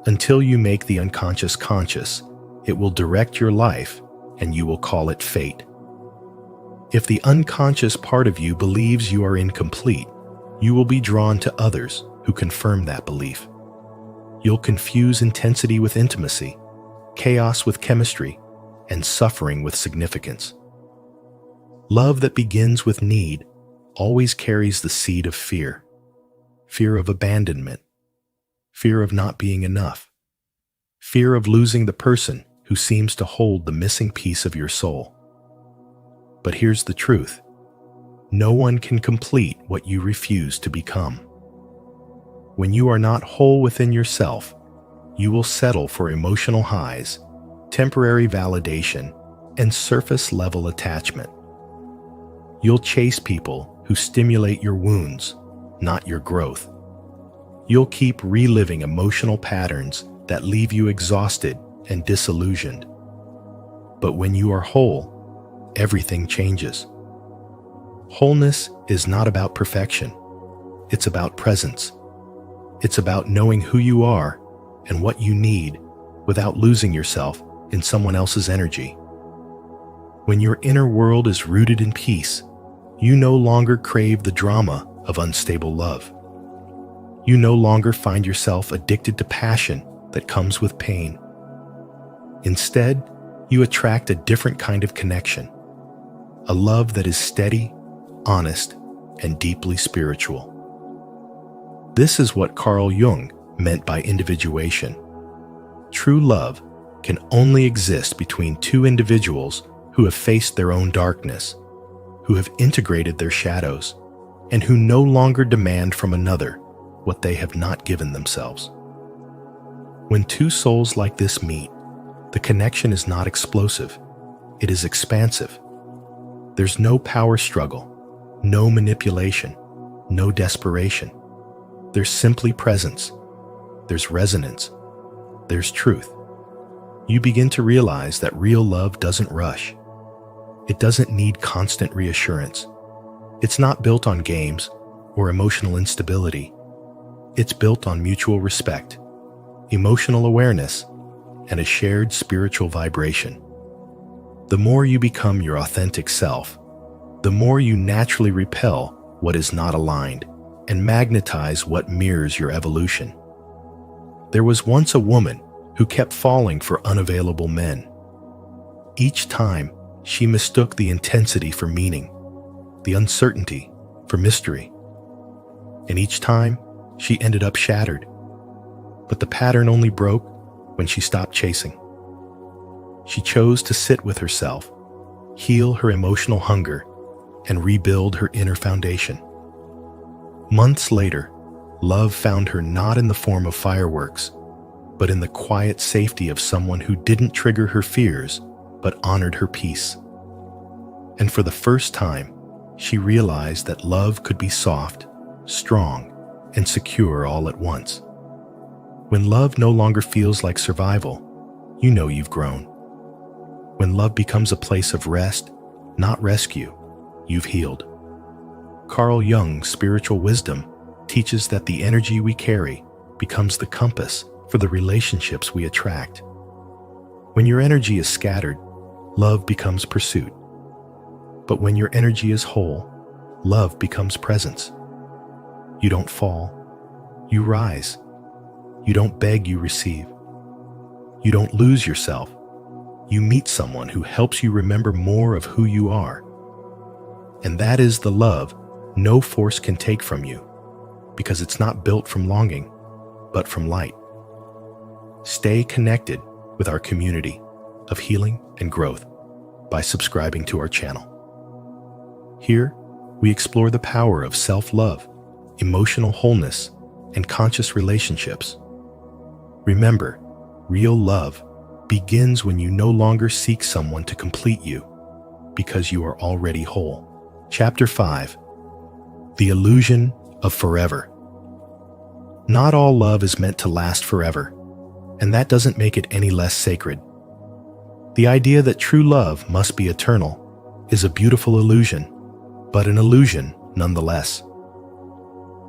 "Until you make the unconscious conscious, it will direct your life and you will call it fate." If the unconscious part of you believes you are incomplete, you will be drawn to others who confirm that belief. You'll confuse intensity with intimacy, chaos with chemistry, and suffering with significance. Love that begins with need always carries the seed of fear. Fear of abandonment, fear of not being enough, fear of losing the person who seems to hold the missing piece of your soul. But here's the truth: no one can complete what you refuse to become. When you are not whole within yourself, you will settle for emotional highs, temporary validation, and surface-level attachment. You'll chase people who stimulate your wounds, not your growth. You'll keep reliving emotional patterns that leave you exhausted and disillusioned. But when you are whole, everything changes. Wholeness is not about perfection. It's about presence. It's about knowing who you are and what you need without losing yourself in someone else's energy. When your inner world is rooted in peace, you no longer crave the drama of unstable love. You no longer find yourself addicted to passion that comes with pain. Instead, you attract a different kind of connection, a love that is steady, honest, and deeply spiritual. This is what Carl Jung meant by individuation. True love can only exist between two individuals who have faced their own darkness, who have integrated their shadows, and who no longer demand from another what they have not given themselves. When two souls like this meet, the connection is not explosive, it is expansive. There's no power struggle, no manipulation, no desperation. There's simply presence, there's resonance, there's truth. You begin to realize that real love doesn't rush. It doesn't need constant reassurance. It's not built on games or emotional instability. It's built on mutual respect, emotional awareness, and a shared spiritual vibration. The more you become your authentic self, the more you naturally repel what is not aligned and magnetize what mirrors your evolution. There was once a woman who kept falling for unavailable men. Each time, she mistook the intensity for meaning, the uncertainty for mystery. And each time, she ended up shattered. But the pattern only broke when she stopped chasing. She chose to sit with herself, heal her emotional hunger, and rebuild her inner foundation. Months later, love found her not in the form of fireworks, but in the quiet safety of someone who didn't trigger her fears, but honored her peace. And for the first time, she realized that love could be soft, strong, and secure all at once. When love no longer feels like survival, you know you've grown. When love becomes a place of rest, not rescue, you've healed. Carl Jung's spiritual wisdom teaches that the energy we carry becomes the compass for the relationships we attract. When your energy is scattered, love becomes pursuit. But when your energy is whole, love becomes presence. You don't fall, you rise. You don't beg, you receive. You don't lose yourself. You meet someone who helps you remember more of who you are. And that is the love no force can take from you, because it's not built from longing, but from light. Stay connected with our community of healing and growth by subscribing to our channel. Here, we explore the power of self-love, emotional wholeness, and conscious relationships. Remember, real love begins when you no longer seek someone to complete you, because you are already whole. Chapter 5. The Illusion of Forever. Not all love is meant to last forever, and that doesn't make it any less sacred. The idea that true love must be eternal is a beautiful illusion, but an illusion nonetheless.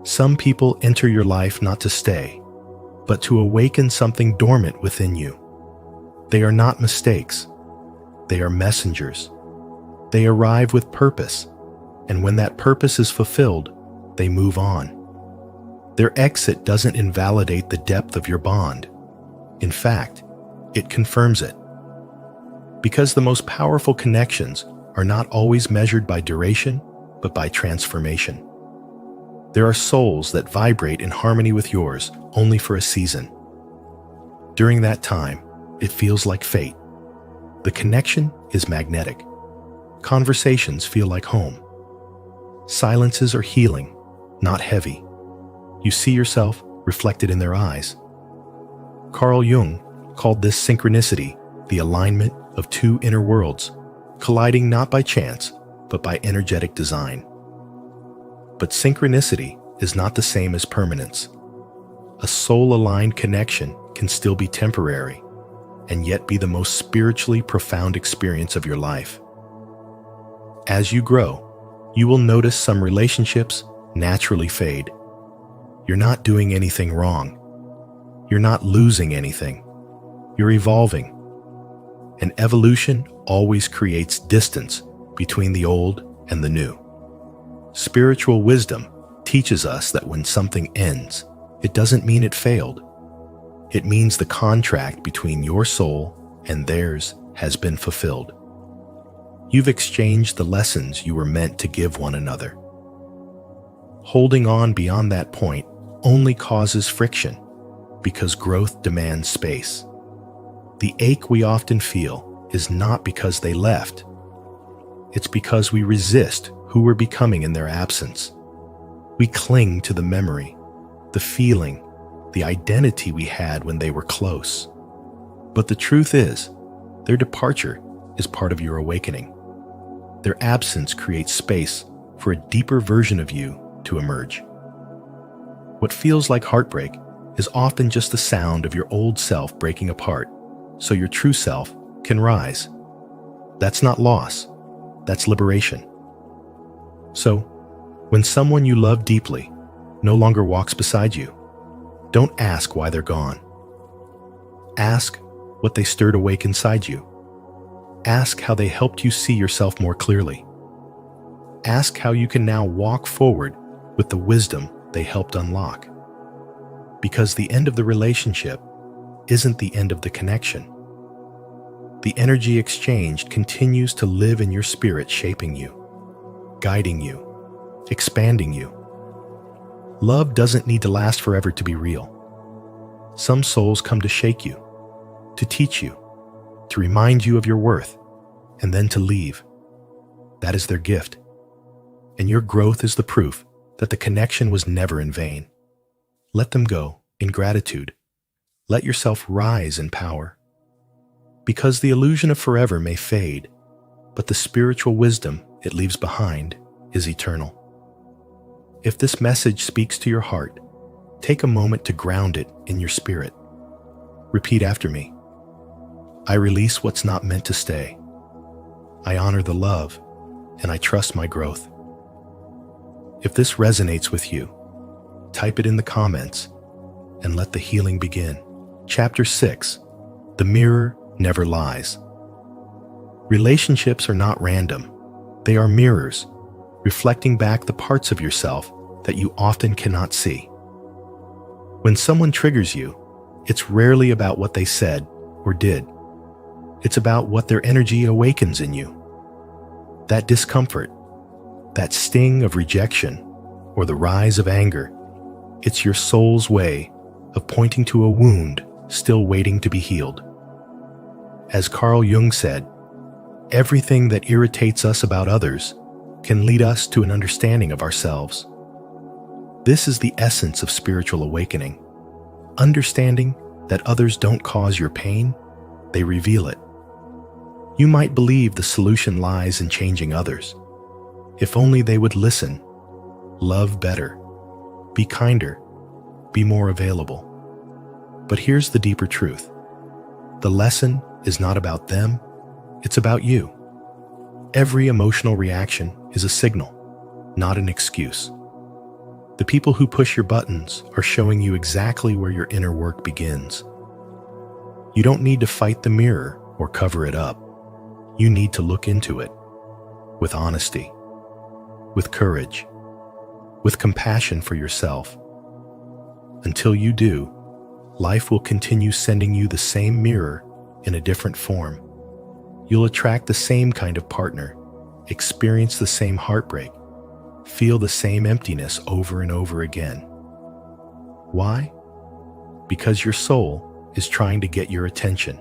Some people enter your life not to stay, but to awaken something dormant within you. They are not mistakes. They are messengers. They arrive with purpose, and when that purpose is fulfilled, they move on. Their exit doesn't invalidate the depth of your bond. In fact, it confirms it. Because the most powerful connections are not always measured by duration, but by transformation. There are souls that vibrate in harmony with yours only for a season. During that time, it feels like fate. The connection is magnetic. Conversations feel like home. Silences are healing, not heavy. You see yourself reflected in their eyes. Carl Jung called this synchronicity the alignment of two inner worlds, colliding not by chance, but by energetic design. But synchronicity is not the same as permanence. A soul-aligned connection can still be temporary, and yet be the most spiritually profound experience of your life. As you grow, you will notice some relationships naturally fade. You're not doing anything wrong. You're not losing anything. You're evolving. And evolution always creates distance between the old and the new. Spiritual wisdom teaches us that when something ends, it doesn't mean it failed. It means the contract between your soul and theirs has been fulfilled. You've exchanged the lessons you were meant to give one another. Holding on beyond that point only causes friction, because growth demands space. The ache we often feel is not because they left. It's because we resist who we're becoming in their absence. We cling to the memory, the feeling, the identity we had when they were close. But the truth is, their departure is part of your awakening. Their absence creates space for a deeper version of you to emerge. What feels like heartbreak is often just the sound of your old self breaking apart, so your true self can rise. That's not loss, that's liberation. So, when someone you love deeply no longer walks beside you, don't ask why they're gone. Ask what they stirred awake inside you. Ask how they helped you see yourself more clearly. Ask how you can now walk forward with the wisdom they helped unlock. Because the end of the relationship isn't the end of the connection. The energy exchanged continues to live in your spirit, shaping you, guiding you, expanding you. Love doesn't need to last forever to be real. Some souls come to shake you, to teach you, to remind you of your worth, and then to leave. That is their gift. And your growth is the proof that the connection was never in vain. Let them go in gratitude. Let yourself rise in power. Because the illusion of forever may fade, but the spiritual wisdom it leaves behind is eternal. If this message speaks to your heart, take a moment to ground it in your spirit. Repeat after me. I release what's not meant to stay. I honor the love, and I trust my growth. If this resonates with you, type it in the comments and let the healing begin. Chapter 6. The Mirror Never Lies. Relationships are not random. They are mirrors, reflecting back the parts of yourself that you often cannot see. When someone triggers you, it's rarely about what they said, or did. It's about what their energy awakens in you. That discomfort, that sting of rejection, or the rise of anger, it's your soul's way of pointing to a wound still waiting to be healed. As Carl Jung said, everything that irritates us about others can lead us to an understanding of ourselves. This is the essence of spiritual awakening. Understanding that others don't cause your pain, they reveal it. You might believe the solution lies in changing others. If only they would listen, love better, be kinder, be more available. But here's the deeper truth. The lesson is not about them, it's about you. Every emotional reaction is a signal, not an excuse. The people who push your buttons are showing you exactly where your inner work begins. You don't need to fight the mirror or cover it up. You need to look into it with honesty, with courage, with compassion for yourself. Until you do, life will continue sending you the same mirror in a different form. You'll attract the same kind of partner, experience the same heartbreak, feel the same emptiness over and over again. Why? Because your soul is trying to get your attention.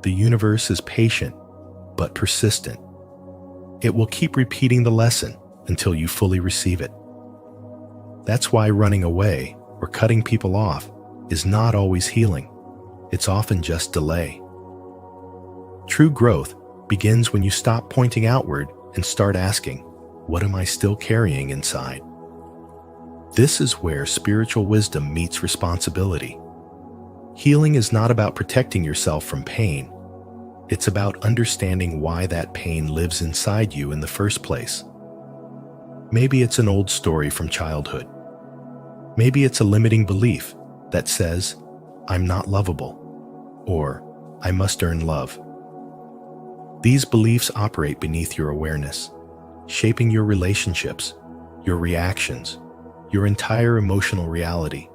The universe is patient, but persistent. It will keep repeating the lesson until you fully receive it. That's why running away or cutting people off is not always healing. It's often just delay. True growth begins when you stop pointing outward and start asking, what am I still carrying inside? This is where spiritual wisdom meets responsibility. Healing is not about protecting yourself from pain. It's about understanding why that pain lives inside you in the first place. Maybe it's an old story from childhood. Maybe it's a limiting belief that says, I'm not lovable, or I must earn love. These beliefs operate beneath your awareness, shaping your relationships, your reactions, your entire emotional reality.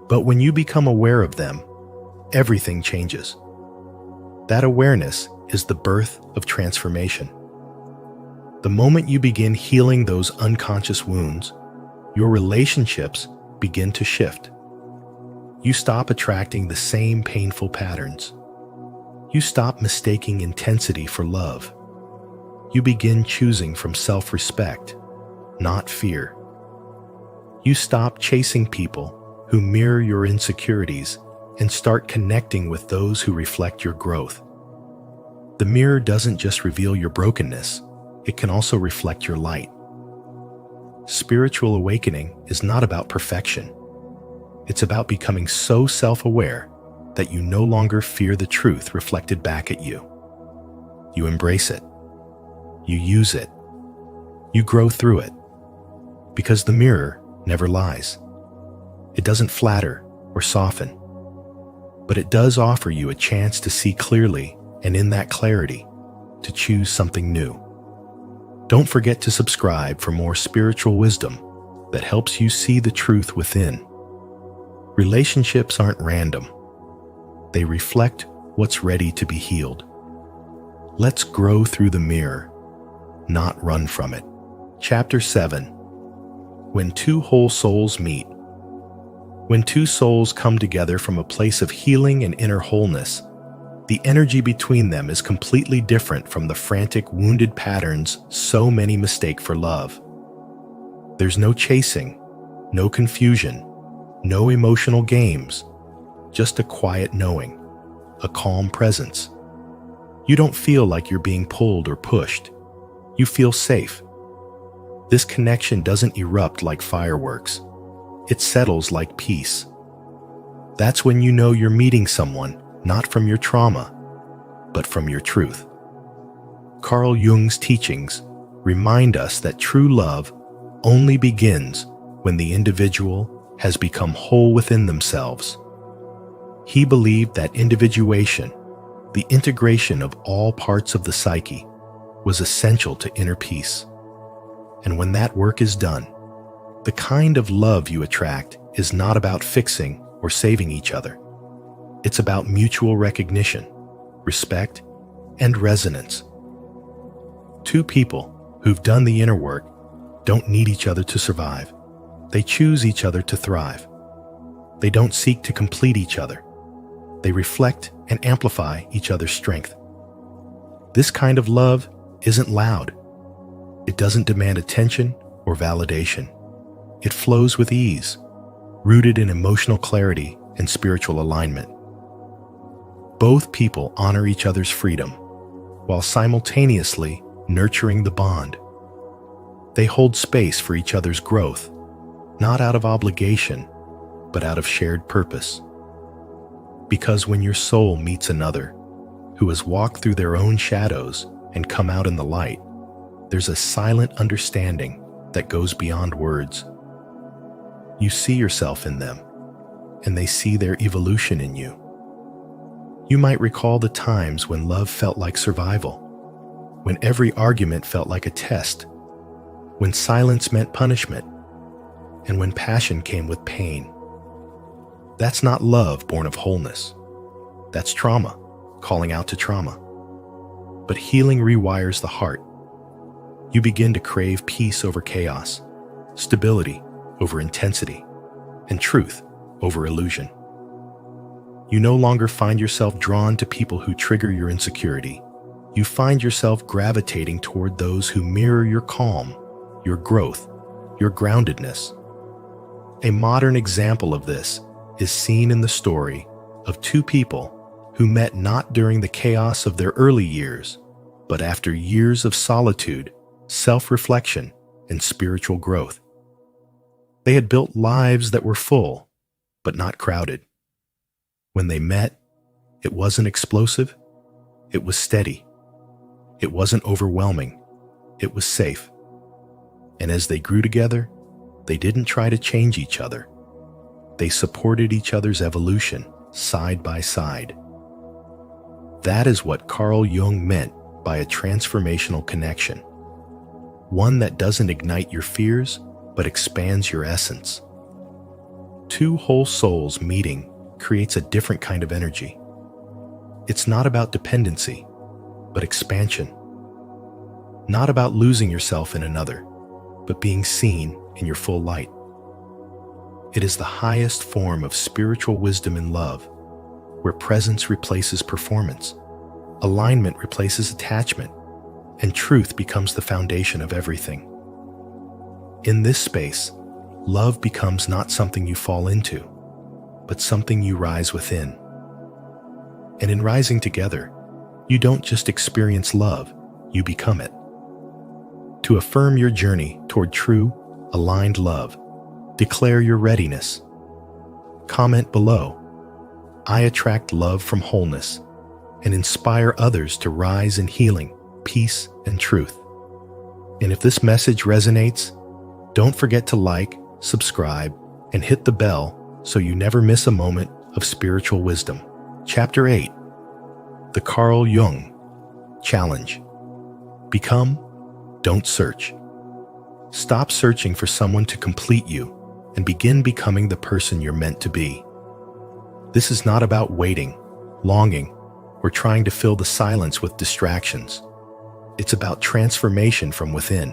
But when you become aware of them, everything changes. That awareness is the birth of transformation. The moment you begin healing those unconscious wounds, your relationships begin to shift. You stop attracting the same painful patterns. You stop mistaking intensity for love. You begin choosing from self-respect, not fear. You stop chasing people who mirror your insecurities and start connecting with those who reflect your growth. The mirror doesn't just reveal your brokenness, it can also reflect your light. Spiritual awakening is not about perfection. It's about becoming so self-aware that you no longer fear the truth reflected back at you. You embrace it. You use it. You grow through it. Because the mirror never lies. It doesn't flatter or soften. But it does offer you a chance to see clearly, and in that clarity, to choose something new. Don't forget to subscribe for more spiritual wisdom that helps you see the truth within. Relationships aren't random. They reflect what's ready to be healed. Let's grow through the mirror, not run from it. Chapter 7. When two whole souls meet. When two souls come together from a place of healing and inner wholeness, the energy between them is completely different from the frantic, wounded patterns so many mistake for love. There's no chasing, no confusion, no emotional games, just a quiet knowing, a calm presence. You don't feel like you're being pulled or pushed. You feel safe. This connection doesn't erupt like fireworks. It settles like peace. That's when you know you're meeting someone not from your trauma, but from your truth. Carl Jung's teachings remind us that true love only begins when the individual has become whole within themselves. He believed that individuation, the integration of all parts of the psyche, was essential to inner peace. And when that work is done, the kind of love you attract is not about fixing or saving each other. It's about mutual recognition, respect, and resonance. Two people who've done the inner work don't need each other to survive. They choose each other to thrive. They don't seek to complete each other. They reflect and amplify each other's strength. This kind of love isn't loud. It doesn't demand attention or validation. It flows with ease, rooted in emotional clarity and spiritual alignment. Both people honor each other's freedom, while simultaneously nurturing the bond. They hold space for each other's growth, not out of obligation, but out of shared purpose. Because when your soul meets another who has walked through their own shadows and come out in the light, there's a silent understanding that goes beyond words. You see yourself in them, and they see their evolution in you. You might recall the times when love felt like survival, when every argument felt like a test, when silence meant punishment, and when passion came with pain. That's not love born of wholeness. That's trauma, calling out to trauma. But healing rewires the heart. You begin to crave peace over chaos, stability over intensity, and truth over illusion. You no longer find yourself drawn to people who trigger your insecurity. You find yourself gravitating toward those who mirror your calm, your growth, your groundedness. A modern example of this is seen in the story of two people who met not during the chaos of their early years, but after years of solitude, self-reflection, and spiritual growth. They had built lives that were full, but not crowded. When they met, it wasn't explosive, it was steady. It wasn't overwhelming, it was safe. And as they grew together, they didn't try to change each other. They supported each other's evolution side by side. That is what Carl Jung meant by a transformational connection. One that doesn't ignite your fears, but expands your essence. Two whole souls meeting creates a different kind of energy. It's not about dependency, but expansion. Not about losing yourself in another, but being seen in your full light. It is the highest form of spiritual wisdom and love, where presence replaces performance, alignment replaces attachment, and truth becomes the foundation of everything. In this space, love becomes not something you fall into, but something you rise within. And in rising together, you don't just experience love, you become it. To affirm your journey toward true, aligned love, declare your readiness. Comment below, I attract love from wholeness, and inspire others to rise in healing, peace, and truth. And if this message resonates, don't forget to like, subscribe, and hit the bell so you never miss a moment of spiritual wisdom. Chapter 8, The Carl Jung Challenge. Become, don't search. Stop searching for someone to complete you and begin becoming the person you're meant to be. This is not about waiting, longing, or trying to fill the silence with distractions. It's about transformation from within.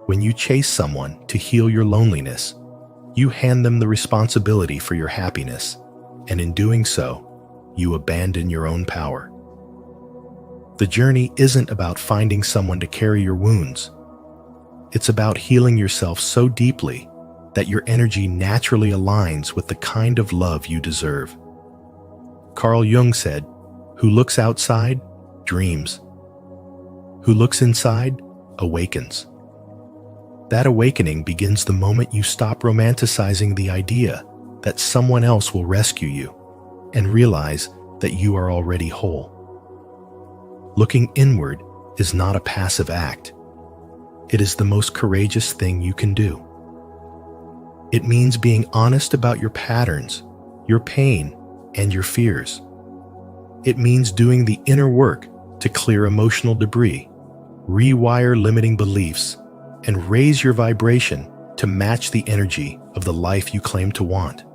When you chase someone to heal your loneliness, you hand them the responsibility for your happiness, and in doing so, you abandon your own power. The journey isn't about finding someone to carry your wounds. It's about healing yourself so deeply that your energy naturally aligns with the kind of love you deserve. Carl Jung said, "Who looks outside, dreams. Who looks inside, awakens." That awakening begins the moment you stop romanticizing the idea that someone else will rescue you and realize that you are already whole. Looking inward is not a passive act. It is the most courageous thing you can do. It means being honest about your patterns, your pain, and your fears. It means doing the inner work to clear emotional debris, rewire limiting beliefs, and raise your vibration to match the energy of the life you claim to want.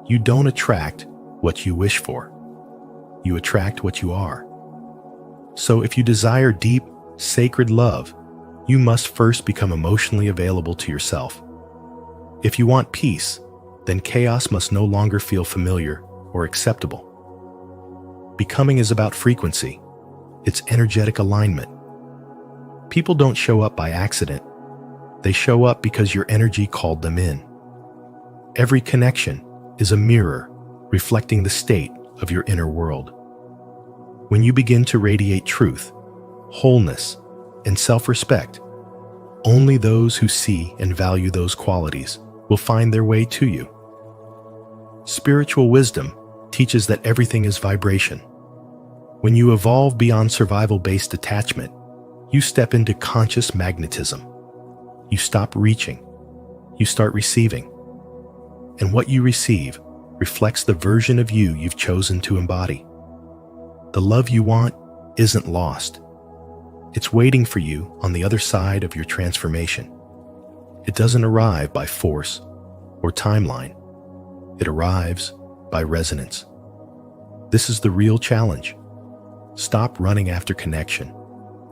You don't attract, what you wish for. You attract what you are. So if you desire deep, sacred love, you must first become emotionally available to yourself. If you want peace, then chaos must no longer feel familiar or acceptable. Becoming is about frequency. It's energetic alignment. People don't show up by accident. They show up because your energy called them in. Every connection is a mirror reflecting the state of your inner world. When you begin to radiate truth, wholeness, and self-respect, only those who see and value those qualities will find their way to you. Spiritual wisdom teaches that everything is vibration. When you evolve beyond survival-based attachment, you step into conscious magnetism. You stop reaching. You start receiving. And what you receive reflects the version of you you've chosen to embody. The love you want isn't lost. It's waiting for you on the other side of your transformation. It doesn't arrive by force or timeline. It arrives by resonance. This is the real challenge. Stop running after connection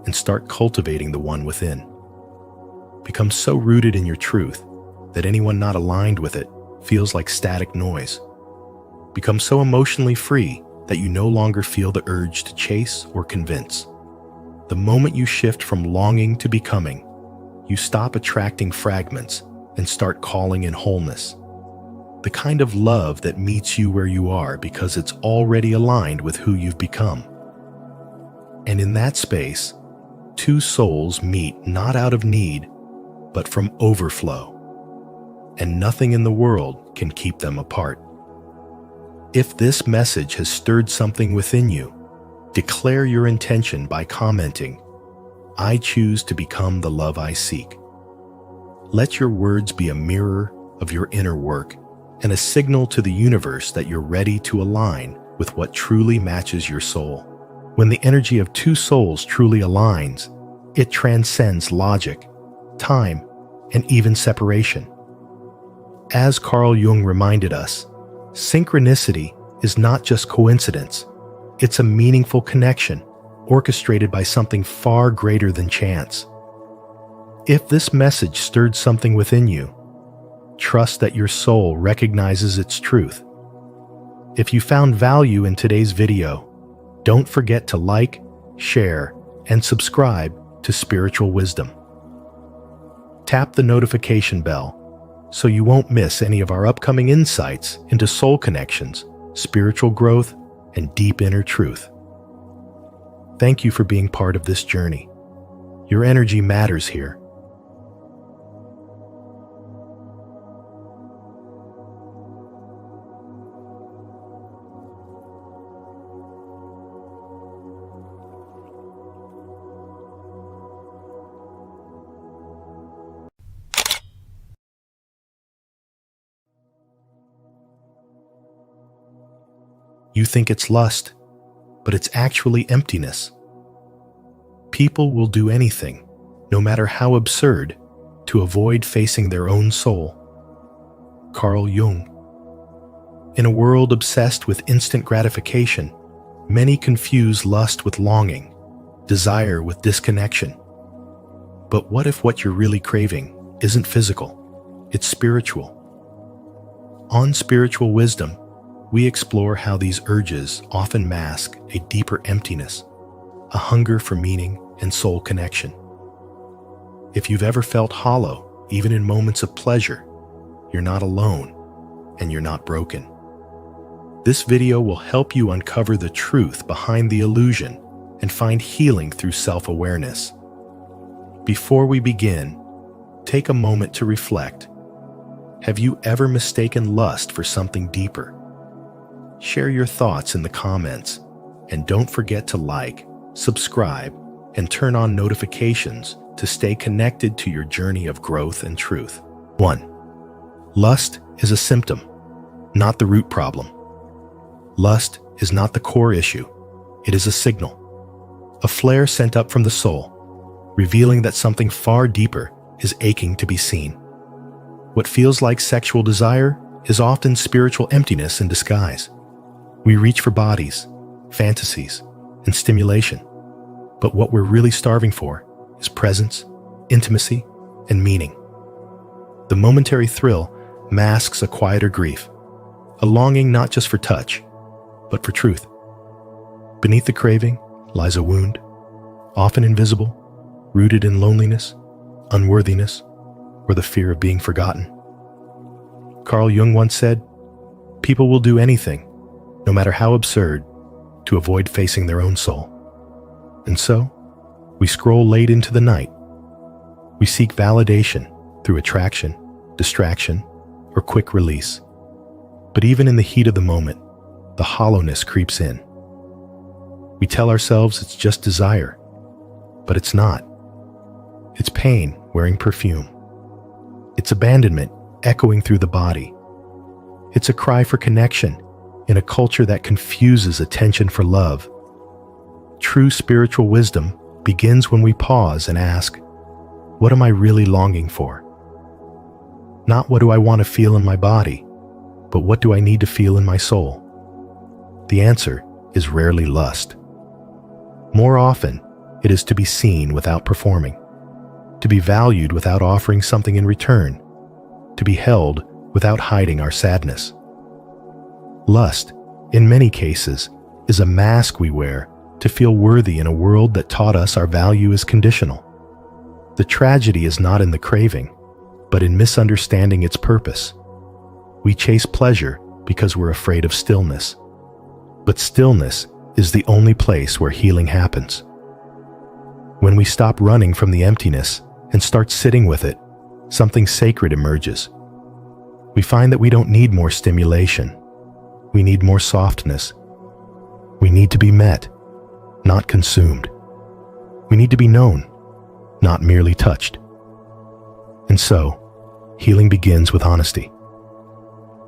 and start cultivating the one within. Become so rooted in your truth that anyone not aligned with it feels like static noise. Become so emotionally free that you no longer feel the urge to chase or convince. The moment you shift from longing to becoming, you stop attracting fragments and start calling in wholeness. The kind of love that meets you where you are because it's already aligned with who you've become. And in that space, two souls meet not out of need, but from overflow. And nothing in the world can keep them apart. If this message has stirred something within you, declare your intention by commenting, "I choose to become the love I seek." Let your words be a mirror of your inner work and a signal to the universe that you're ready to align with what truly matches your soul. When the energy of two souls truly aligns, it transcends logic, time, and even separation. As Carl Jung reminded us, synchronicity is not just coincidence. It's a meaningful connection, orchestrated by something far greater than chance. If this message stirred something within you, trust that your soul recognizes its truth. If you found value in today's video, don't forget to like, share, and subscribe to Spiritual Wisdom. Tap the notification bell so you won't miss any of our upcoming insights into soul connections, spiritual growth, and deep inner truth. Thank you for being part of this journey. Your energy matters here. You think it's lust, but it's actually emptiness. People will do anything, no matter how absurd, to avoid facing their own soul. Carl Jung. In a world obsessed with instant gratification, many confuse lust with longing, desire with disconnection. But what if what you're really craving isn't physical, it's spiritual? On Spiritual Wisdom, we explore how these urges often mask a deeper emptiness, a hunger for meaning and soul connection. If you've ever felt hollow, even in moments of pleasure, you're not alone and you're not broken. This video will help you uncover the truth behind the illusion and find healing through self-awareness. Before we begin, take a moment to reflect. Have you ever mistaken lust for something deeper? Share your thoughts in the comments, and don't forget to like, subscribe, and turn on notifications to stay connected to your journey of growth and truth. 1. Lust is a symptom, not the root problem. Lust is not the core issue. It is a signal, a flare sent up from the soul, revealing that something far deeper is aching to be seen. What feels like sexual desire is often spiritual emptiness in disguise. We reach for bodies, fantasies, and stimulation. But what we're really starving for is presence, intimacy, and meaning. The momentary thrill masks a quieter grief, a longing not just for touch, but for truth. Beneath the craving lies a wound, often invisible, rooted in loneliness, unworthiness, or the fear of being forgotten. Carl Jung once said, "People will do anything, no matter how absurd, to avoid facing their own soul." And so, we scroll late into the night. We seek validation through attraction, distraction, or quick release. But even in the heat of the moment, the hollowness creeps in. We tell ourselves it's just desire, but it's not. It's pain wearing perfume. It's abandonment echoing through the body. It's a cry for connection in a culture that confuses attention for love. True spiritual wisdom begins when we pause and ask, what am I really longing for? Not what do I want to feel in my body, but what do I need to feel in my soul? The answer is rarely lust. More often, it is to be seen without performing, to be valued without offering something in return, to be held without hiding our sadness. Lust, in many cases, is a mask we wear to feel worthy in a world that taught us our value is conditional. The tragedy is not in the craving, but in misunderstanding its purpose. We chase pleasure because we're afraid of stillness. But stillness is the only place where healing happens. When we stop running from the emptiness and start sitting with it, something sacred emerges. We find that we don't need more stimulation. We need more softness. We need to be met, not consumed. We need to be known, not merely touched. And so, healing begins with honesty.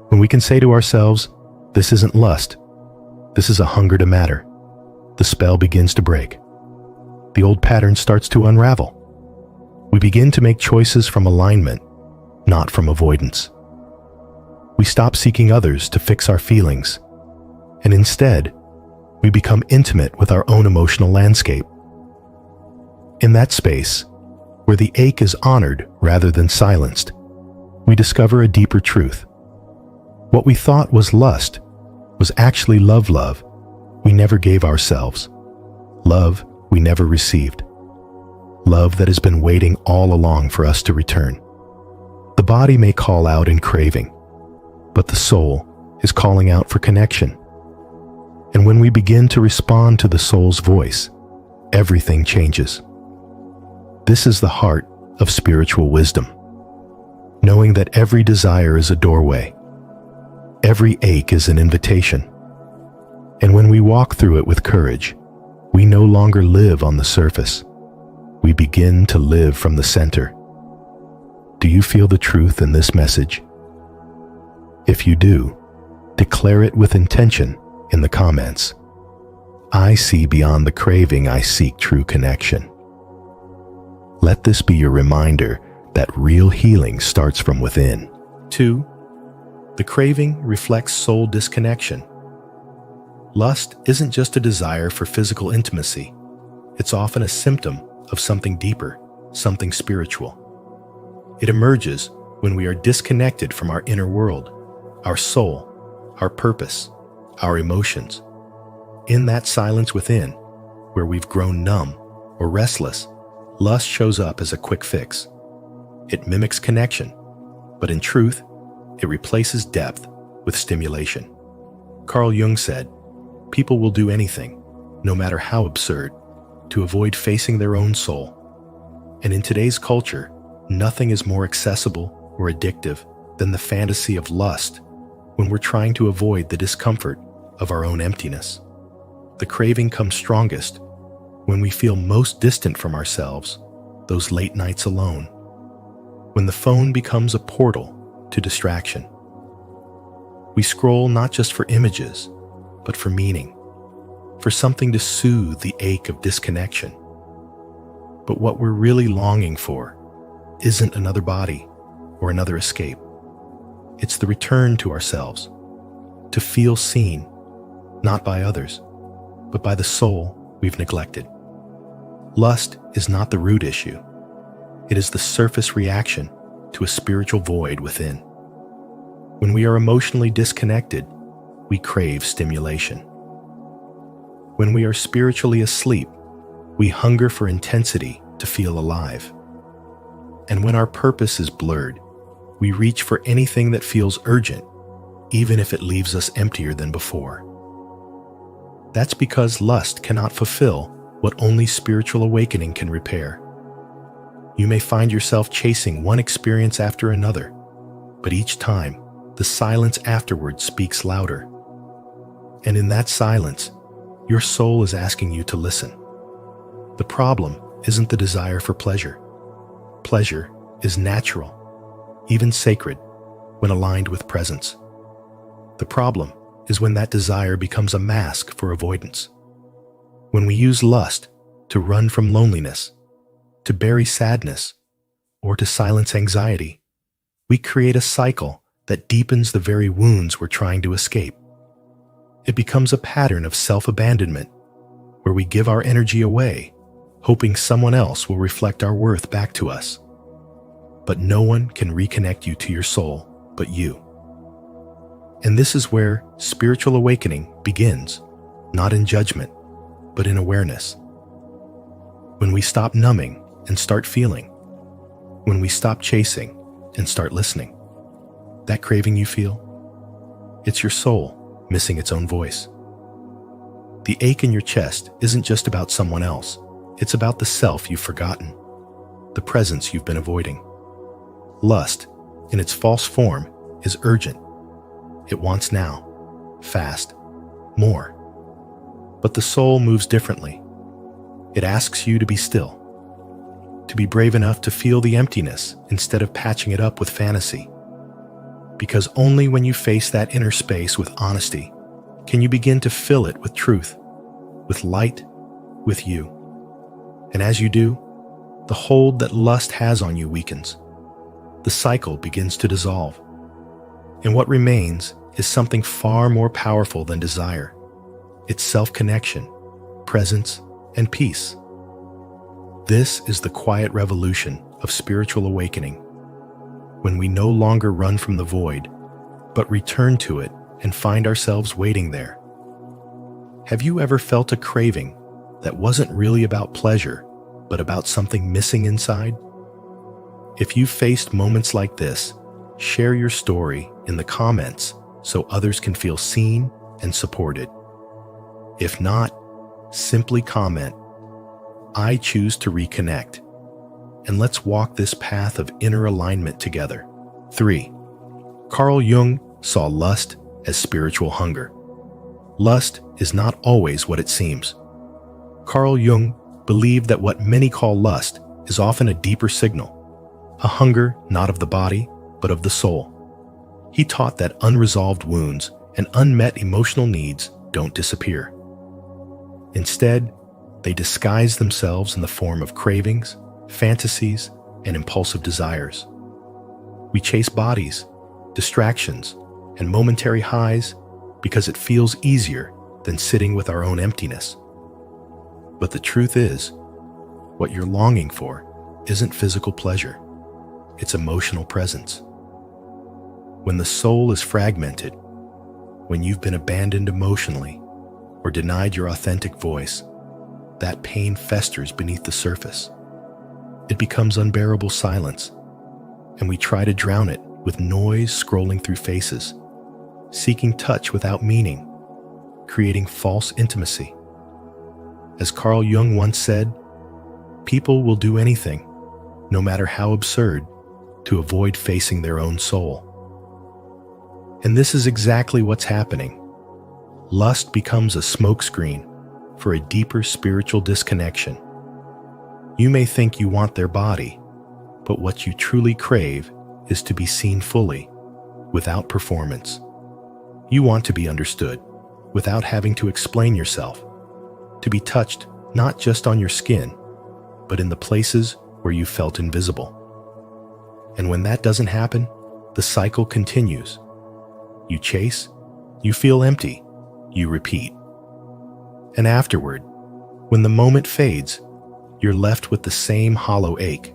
When we can say to ourselves, this isn't lust, this is a hunger to matter, the spell begins to break. The old pattern starts to unravel. We begin to make choices from alignment, not from avoidance. We stop seeking others to fix our feelings, and instead, we become intimate with our own emotional landscape. In that space, where the ache is honored rather than silenced, we discover a deeper truth. What we thought was lust was actually love we never gave ourselves, love we never received, love that has been waiting all along for us to return. The body may call out in craving, but the soul is calling out for connection. And when we begin to respond to the soul's voice, everything changes. This is the heart of spiritual wisdom, knowing that every desire is a doorway, every ache is an invitation. And when we walk through it with courage, we no longer live on the surface. We begin to live from the center. Do you feel the truth in this message? If you do, declare it with intention in the comments. I see beyond the craving, I seek true connection. Let this be your reminder that real healing starts from within. 2. The craving reflects soul disconnection. Lust isn't just a desire for physical intimacy. It's often a symptom of something deeper, something spiritual. It emerges when we are disconnected from our inner world, our soul, our purpose, our emotions. In that silence within, where we've grown numb or restless, lust shows up as a quick fix. It mimics connection, but in truth, it replaces depth with stimulation. Carl Jung said, people will do anything, no matter how absurd, to avoid facing their own soul. And in today's culture, nothing is more accessible or addictive than the fantasy of lust when we're trying to avoid the discomfort of our own emptiness. The craving comes strongest when we feel most distant from ourselves, those late nights alone, when the phone becomes a portal to distraction. We scroll not just for images, but for meaning, for something to soothe the ache of disconnection. But what we're really longing for isn't another body or another escape. It's the return to ourselves, to feel seen, not by others, but by the soul we've neglected. Lust is not the root issue. It is the surface reaction to a spiritual void within. When we are emotionally disconnected, we crave stimulation. When we are spiritually asleep, we hunger for intensity to feel alive. And when our purpose is blurred, we reach for anything that feels urgent, even if it leaves us emptier than before. That's because lust cannot fulfill what only spiritual awakening can repair. You may find yourself chasing one experience after another, but each time, the silence afterward speaks louder. And in that silence, your soul is asking you to listen. The problem isn't the desire for pleasure. Pleasure is natural, even sacred, when aligned with presence. The problem is when that desire becomes a mask for avoidance. When we use lust to run from loneliness, to bury sadness, or to silence anxiety, we create a cycle that deepens the very wounds we're trying to escape. It becomes a pattern of self-abandonment, where we give our energy away, hoping someone else will reflect our worth back to us. But no one can reconnect you to your soul but you. And this is where spiritual awakening begins, not in judgment, but in awareness. When we stop numbing and start feeling, when we stop chasing and start listening, that craving you feel, it's your soul missing its own voice. The ache in your chest isn't just about someone else, it's about the self you've forgotten, the presence you've been avoiding. Lust, in its false form, is urgent. It wants now, fast, more. But the soul moves differently. It asks you to be still, to be brave enough to feel the emptiness instead of patching it up with fantasy. Because only when you face that inner space with honesty can you begin to fill it with truth, with light, with you. And as you do, the hold that lust has on you weakens. The cycle begins to dissolve. And what remains is something far more powerful than desire. It's self-connection, presence, and peace. This is the quiet revolution of spiritual awakening, when we no longer run from the void, but return to it and find ourselves waiting there. Have you ever felt a craving that wasn't really about pleasure, but about something missing inside? If you've faced moments like this, share your story in the comments so others can feel seen and supported. If not, simply comment, "I choose to reconnect," and let's walk this path of inner alignment together. 3. Carl Jung saw lust as spiritual hunger. Lust is not always what it seems. Carl Jung believed that what many call lust is often a deeper signal, a hunger not of the body, but of the soul. He taught that unresolved wounds and unmet emotional needs don't disappear. Instead, they disguise themselves in the form of cravings, fantasies, and impulsive desires. We chase bodies, distractions, and momentary highs because it feels easier than sitting with our own emptiness. But the truth is, what you're longing for isn't physical pleasure, it's emotional presence. When the soul is fragmented, when you've been abandoned emotionally or denied your authentic voice, that pain festers beneath the surface. It becomes unbearable silence, and we try to drown it with noise scrolling through faces, seeking touch without meaning, creating false intimacy. As Carl Jung once said, people will do anything, no matter how absurd, to avoid facing their own soul. And this is exactly what's happening. Lust becomes a smokescreen for a deeper spiritual disconnection. You may think you want their body, but what you truly crave is to be seen fully, without performance. You want to be understood, without having to explain yourself, to be touched not just on your skin, but in the places where you felt invisible. And when that doesn't happen, the cycle continues. You chase, you feel empty, you repeat. And afterward, when the moment fades, you're left with the same hollow ache.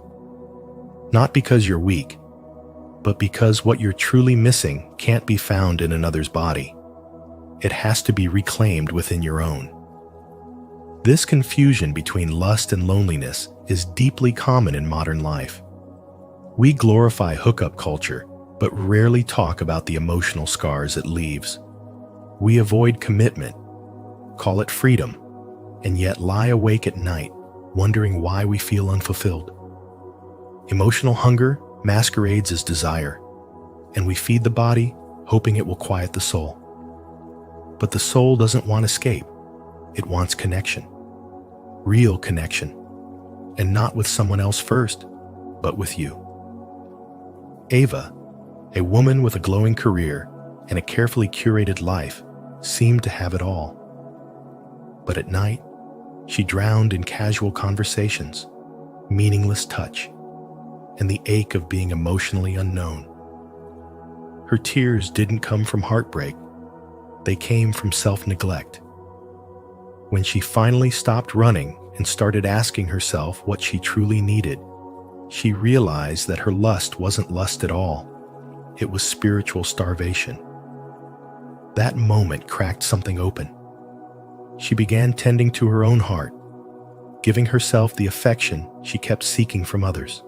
Not because you're weak, but because what you're truly missing can't be found in another's body. It has to be reclaimed within your own. This confusion between lust and loneliness is deeply common in modern life. We glorify hookup culture, but rarely talk about the emotional scars it leaves. We avoid commitment, call it freedom, and yet lie awake at night, wondering why we feel unfulfilled. Emotional hunger masquerades as desire, and we feed the body, hoping it will quiet the soul. But the soul doesn't want escape. It wants connection. Real connection. And not with someone else first, but with you. Ava, a woman with a glowing career and a carefully curated life, seemed to have it all. But at night, she drowned in casual conversations, meaningless touch, and the ache of being emotionally unknown. Her tears didn't come from heartbreak. They came from self-neglect. When she finally stopped running and started asking herself what she truly needed, she realized that her lust wasn't lust at all. It was spiritual starvation. That moment cracked something open. She began tending to her own heart, giving herself the affection she kept seeking from others.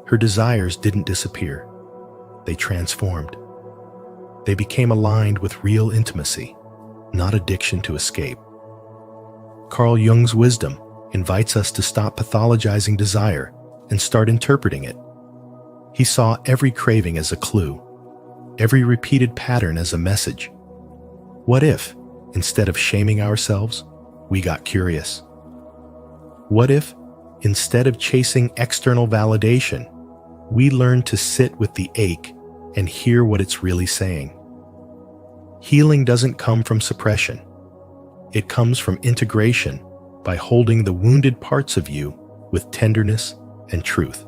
Her desires didn't disappear. They transformed. They became aligned with real intimacy, not addiction to escape. Carl Jung's wisdom invites us to stop pathologizing desire and start interpreting it. He saw every craving as a clue, every repeated pattern as a message. What if, instead of shaming ourselves, we got curious? What if, instead of chasing external validation, we learned to sit with the ache and hear what it's really saying? Healing doesn't come from suppression. It comes from integration by holding the wounded parts of you with tenderness and truth.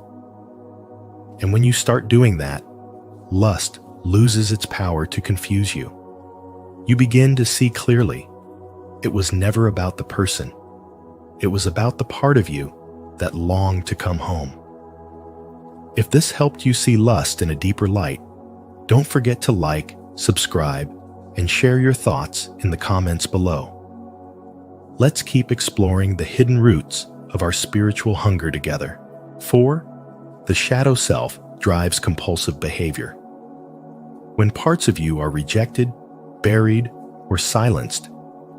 And when you start doing that, lust loses its power to confuse you. You begin to see clearly. It was never about the person. It was about the part of you that longed to come home. If this helped you see lust in a deeper light, don't forget to like, subscribe, and share your thoughts in the comments below. Let's keep exploring the hidden roots of our spiritual hunger together. 4. The shadow self drives compulsive behavior. When parts of you are rejected, buried, or silenced,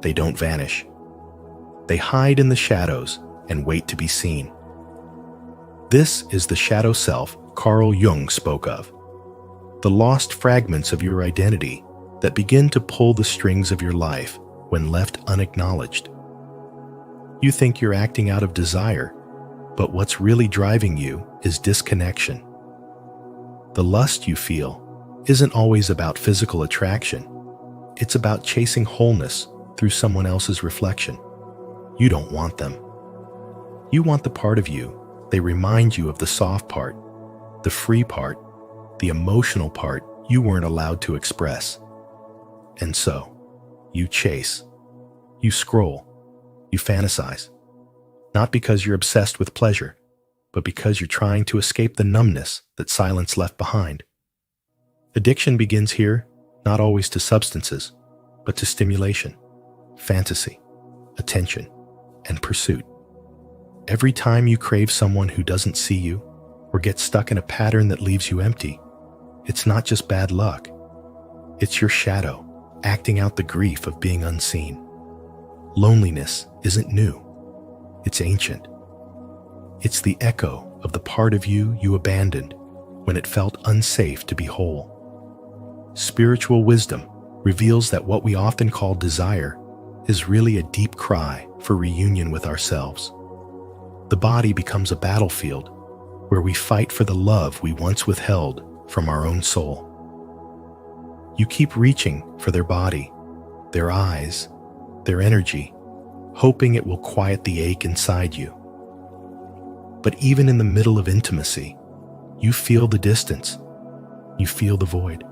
they don't vanish. They hide in the shadows and wait to be seen. This is the shadow self Carl Jung spoke of. The lost fragments of your identity that begin to pull the strings of your life when left unacknowledged. You think you're acting out of desire, but what's really driving you is disconnection. The lust you feel isn't always about physical attraction. It's about chasing wholeness through someone else's reflection. You don't want them. You want the part of you they remind you of, the soft part, the free part, the emotional part you weren't allowed to express. And so, you chase, you scroll, you fantasize, not because you're obsessed with pleasure, but because you're trying to escape the numbness that silence left behind. Addiction begins here, not always to substances, but to stimulation, fantasy, attention, and pursuit. Every time you crave someone who doesn't see you, or get stuck in a pattern that leaves you empty, it's not just bad luck. It's your shadow acting out the grief of being unseen. Loneliness isn't new. It's ancient. It's the echo of the part of you you abandoned when it felt unsafe to be whole. Spiritual wisdom reveals that what we often call desire is really a deep cry for reunion with ourselves. The body becomes a battlefield where we fight for the love we once withheld from our own soul. You keep reaching for their body, their eyes, their energy, hoping it will quiet the ache inside you. But even in the middle of intimacy, you feel the distance, you feel the void.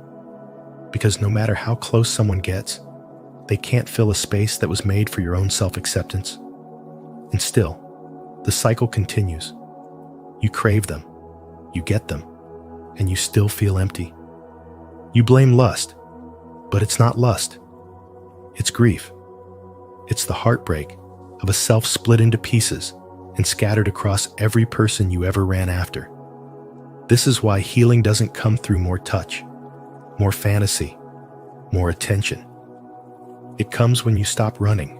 Because no matter how close someone gets, They can't fill a space that was made for your own self-acceptance. And still, the cycle continues. You crave them, you get them, and you still feel empty. You blame lust, but it's not lust. It's grief. It's the heartbreak of a self split into pieces and scattered across every person you ever ran after. This is why healing doesn't come through more touch, more fantasy, more attention. It comes when you stop running.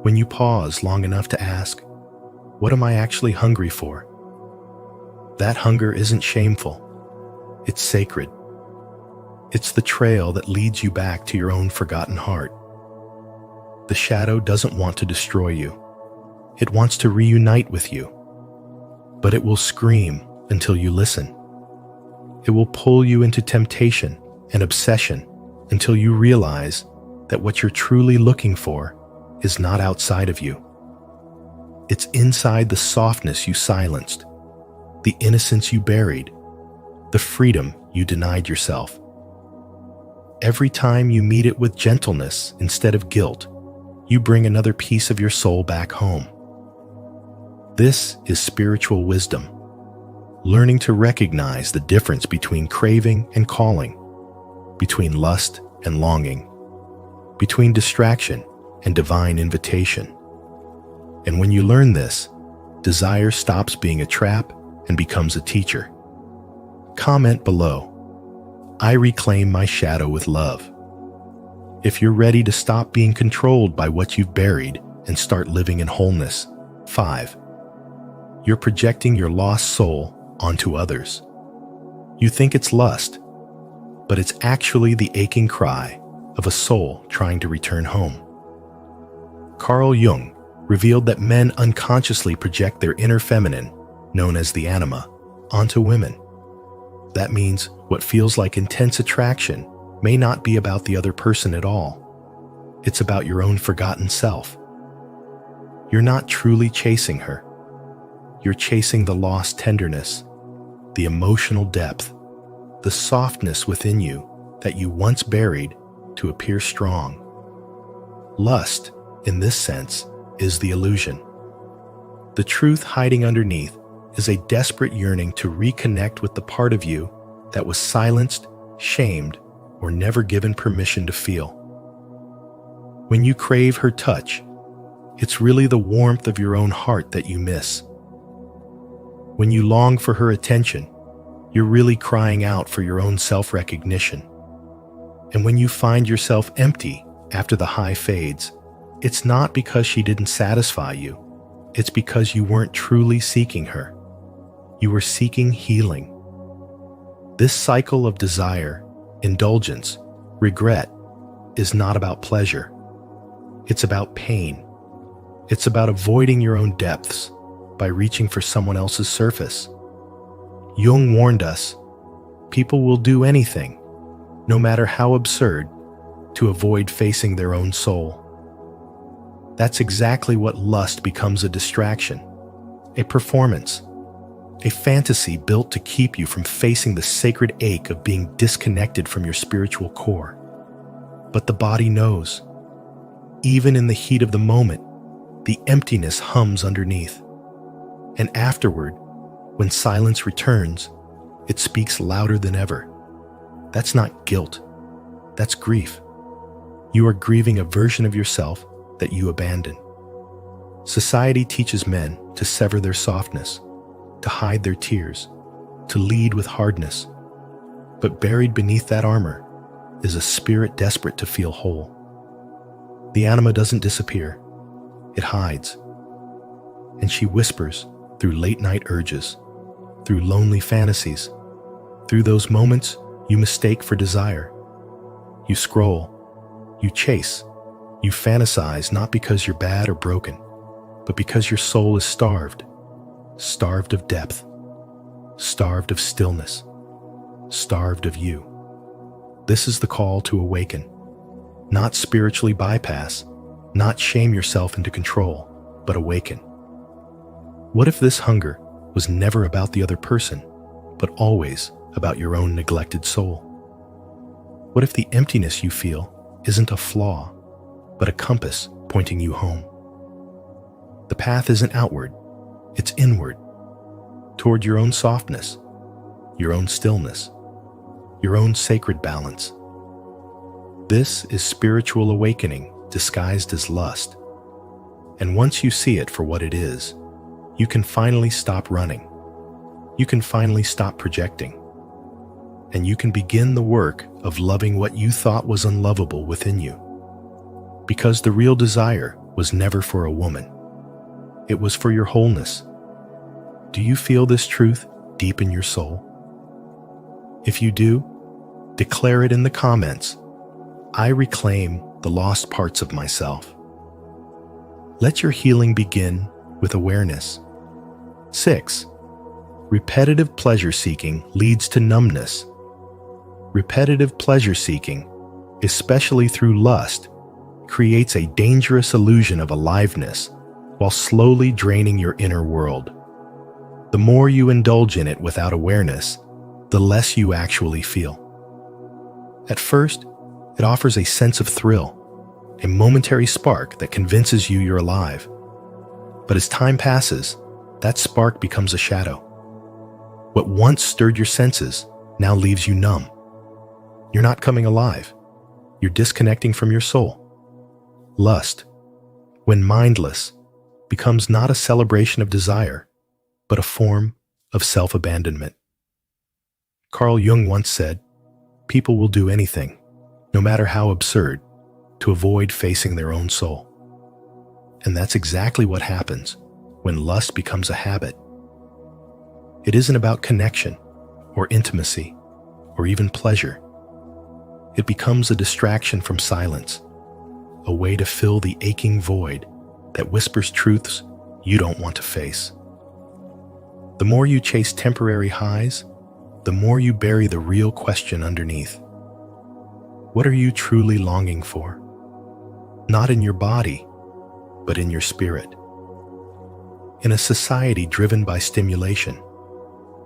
When you pause long enough to ask, what am I actually hungry for? That hunger isn't shameful. It's sacred. It's the trail that leads you back to your own forgotten heart. The shadow doesn't want to destroy you. It wants to reunite with you. But it will scream until you listen. It will pull you into temptation and obsession until you realize that what you're truly looking for is not outside of you. It's inside the softness you silenced, the innocence you buried, the freedom you denied yourself. Every time you meet it with gentleness instead of guilt, you bring another piece of your soul back home. This is spiritual wisdom, learning to recognize the difference between craving and calling, between lust and longing, between distraction and divine invitation. And when you learn this, desire stops being a trap and becomes a teacher. Comment below, I reclaim my shadow with love. If you're ready to stop being controlled by what you've buried and start living in wholeness. 5. You're projecting your lost soul onto others. You think it's lust, but it's actually the aching cry of a soul trying to return home. Carl Jung revealed that men unconsciously project their inner feminine, known as the anima, onto women. That means what feels like intense attraction may not be about the other person at all. It's about your own forgotten self. You're not truly chasing her. You're chasing the lost tenderness, the emotional depth, the softness within you that you once buried to appear strong. Lust, in this sense, is the illusion. The truth hiding underneath is a desperate yearning to reconnect with the part of you that was silenced, shamed, or never given permission to feel. When you crave her touch, it's really the warmth of your own heart that you miss. When you long for her attention, you're really crying out for your own self-recognition. And when you find yourself empty after the high fades, it's not because she didn't satisfy you. It's because you weren't truly seeking her. You were seeking healing. This cycle of desire, indulgence, regret is not about pleasure. It's about pain. It's about avoiding your own depths by reaching for someone else's surface. Jung warned us, people will do anything, no matter how absurd, to avoid facing their own soul. That's exactly what lust becomes: a distraction, a performance, a fantasy built to keep you from facing the sacred ache of being disconnected from your spiritual core. But the body knows. Even in the heat of the moment, the emptiness hums underneath. And afterward, when silence returns, it speaks louder than ever. That's not guilt. That's grief. You are grieving a version of yourself that you abandon. Society teaches men to sever their softness, to hide their tears, to lead with hardness. But buried beneath that armor is a spirit desperate to feel whole. The anima doesn't disappear. It hides. And she whispers through late-night urges, through lonely fantasies, through those moments you mistake for desire. You scroll, you chase, you fantasize not because you're bad or broken, but because your soul is starved of depth, starved of stillness, starved of you. This is the call to awaken, not spiritually bypass, not shame yourself into control, but awaken. What if this hunger was never about the other person, but always about your own neglected soul? What if the emptiness you feel isn't a flaw, but a compass pointing you home. The path isn't outward, it's inward, toward your own softness, your own stillness, your own sacred balance. This is spiritual awakening disguised as lust. And once you see it for what it is, you can finally stop running. You can finally stop projecting. And you can begin the work of loving what you thought was unlovable within you. Because the real desire was never for a woman. It was for your wholeness. Do you feel this truth deep in your soul? If you do, declare it in the comments. I reclaim the lost parts of myself. Let your healing begin with awareness. 6. Repetitive pleasure seeking leads to numbness. Repetitive pleasure seeking, especially through lust, creates a dangerous illusion of aliveness while slowly draining your inner world. The more you indulge in it without awareness, the less you actually feel. At first, it offers a sense of thrill, a momentary spark that convinces you you're alive. But as time passes, that spark becomes a shadow. What once stirred your senses now leaves you numb. You're not coming alive. You're disconnecting from your soul. Lust, when mindless, becomes not a celebration of desire, but a form of self-abandonment. Carl Jung once said, "People will do anything, no matter how absurd, to avoid facing their own soul." And that's exactly what happens when lust becomes a habit. It isn't about connection, or intimacy, or even pleasure. It becomes a distraction from silence, a way to fill the aching void that whispers truths you don't want to face. The more you chase temporary highs, the more you bury the real question underneath. What are you truly longing for? Not in your body, but in your spirit. In a society driven by stimulation,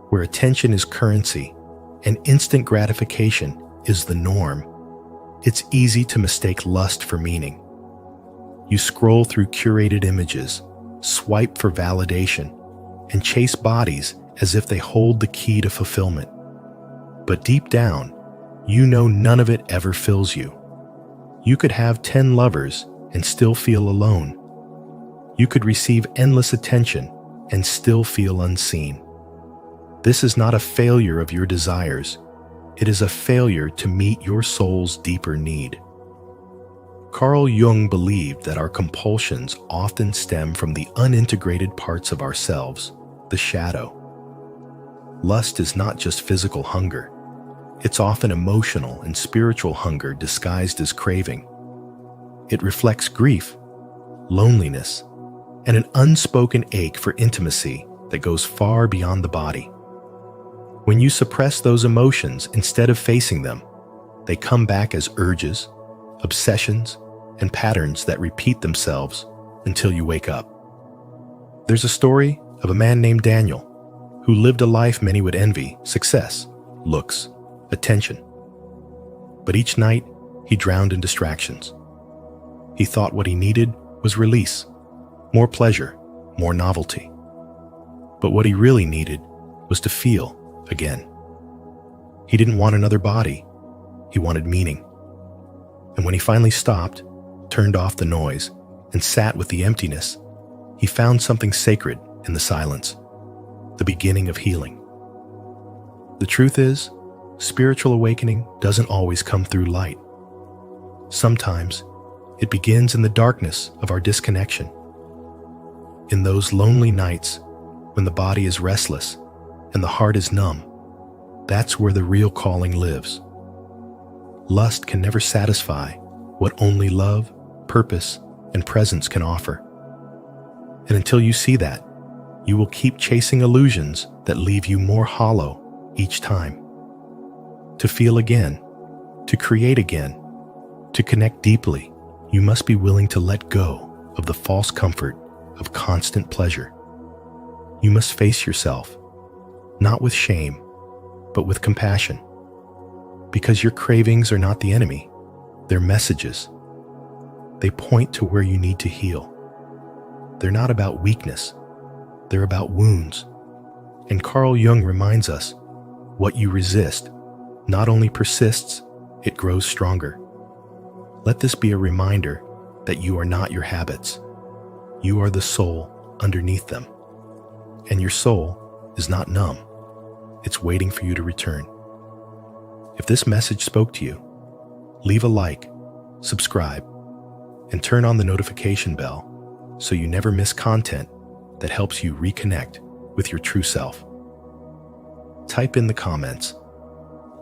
where attention is currency and instant gratification is the norm, it's easy to mistake lust for meaning. You scroll through curated images, swipe for validation, and chase bodies as if they hold the key to fulfillment. But deep down, you know none of it ever fills you. You could have 10 lovers and still feel alone. You could receive endless attention and still feel unseen. This is not a failure of your desires. It is a failure to meet your soul's deeper need. Carl Jung believed that our compulsions often stem from the unintegrated parts of ourselves, the shadow. Lust is not just physical hunger. It's often emotional and spiritual hunger disguised as craving. It reflects grief, loneliness, and an unspoken ache for intimacy that goes far beyond the body. When you suppress those emotions instead of facing them, they come back as urges, obsessions, and patterns that repeat themselves until you wake up. There's a story of a man named Daniel who lived a life many would envy: success, looks, attention. But each night, he drowned in distractions. He thought what he needed was release, more pleasure, more novelty. But what he really needed was to feel again. He didn't want another body. He wanted meaning. And when he finally stopped, turned off the noise, and sat with the emptiness, he found something sacred in the silence, the beginning of healing. The truth is, spiritual awakening doesn't always come through light. Sometimes, it begins in the darkness of our disconnection. In those lonely nights when the body is restless and the heart is numb, that's where the real calling lives. Lust can never satisfy what only love, purpose, and presence can offer. And until you see that, you will keep chasing illusions that leave you more hollow each time. To feel again, to create again, to connect deeply, you must be willing to let go of the false comfort of constant pleasure. You must face yourself, not with shame, but with compassion. Because your cravings are not the enemy, They're messages. They point to where you need to heal. They're not about weakness. They're about wounds. And Carl Jung reminds us, what you resist not only persists, it grows stronger. Let this be a reminder that you are not your habits. You are the soul underneath them. And your soul is not numb. It's waiting for you to return. If this message spoke to you, leave a like, subscribe, and turn on the notification bell so you never miss content that helps you reconnect with your true self. Type in the comments,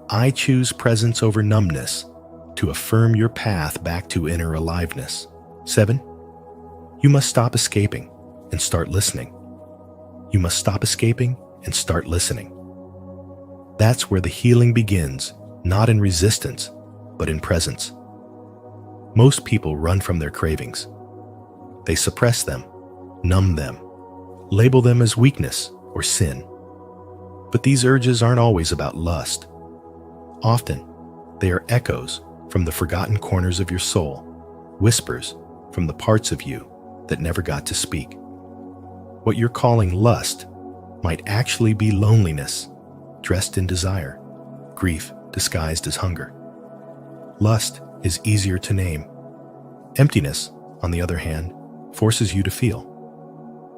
"I choose presence over numbness," to affirm your path back to inner aliveness. 7. You must stop escaping and start listening. You must stop escaping and start listening. That's where the healing begins, not in resistance, but in presence. Most people run from their cravings. They suppress them, numb them, label them as weakness or sin. But these urges aren't always about lust. Often, they are echoes from the forgotten corners of your soul, whispers from the parts of you that never got to speak. What you're calling lust might actually be loneliness, dressed in desire, grief disguised as hunger. Lust is easier to name. Emptiness, on the other hand, forces you to feel.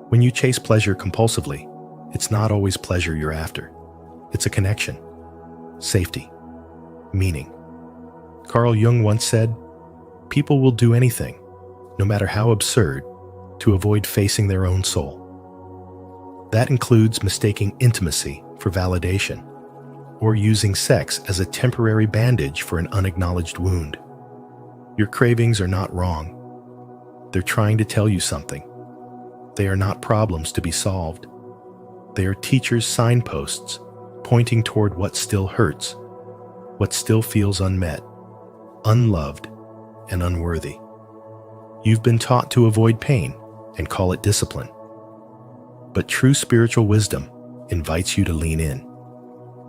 When you chase pleasure compulsively, it's not always pleasure you're after. It's a connection, safety, meaning. Carl Jung once said, "People will do anything, no matter how absurd, to avoid facing their own soul." That includes mistaking intimacy for validation, or using sex as a temporary bandage for an unacknowledged wound. Your cravings are not wrong. They're trying to tell you something. They are not problems to be solved. They are teachers' signposts pointing toward what still hurts, what still feels unmet, unloved, and unworthy. You've been taught to avoid pain and call it discipline. But true spiritual wisdom invites you to lean in.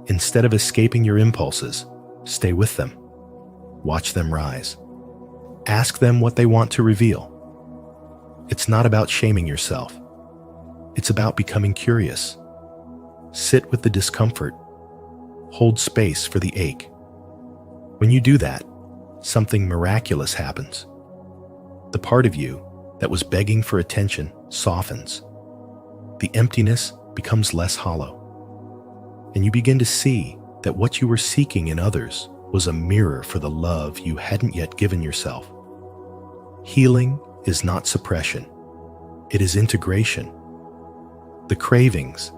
Instead of escaping your impulses, stay with them. Watch them rise. Ask them what they want to reveal. It's not about shaming yourself. It's about becoming curious. Sit with the discomfort. Hold space for the ache. When you do that, something miraculous happens. The part of you that was begging for attention softens. The emptiness becomes less hollow. And you begin to see that what you were seeking in others was a mirror for the love you hadn't yet given yourself. Healing is not suppression. It is integration. The cravings,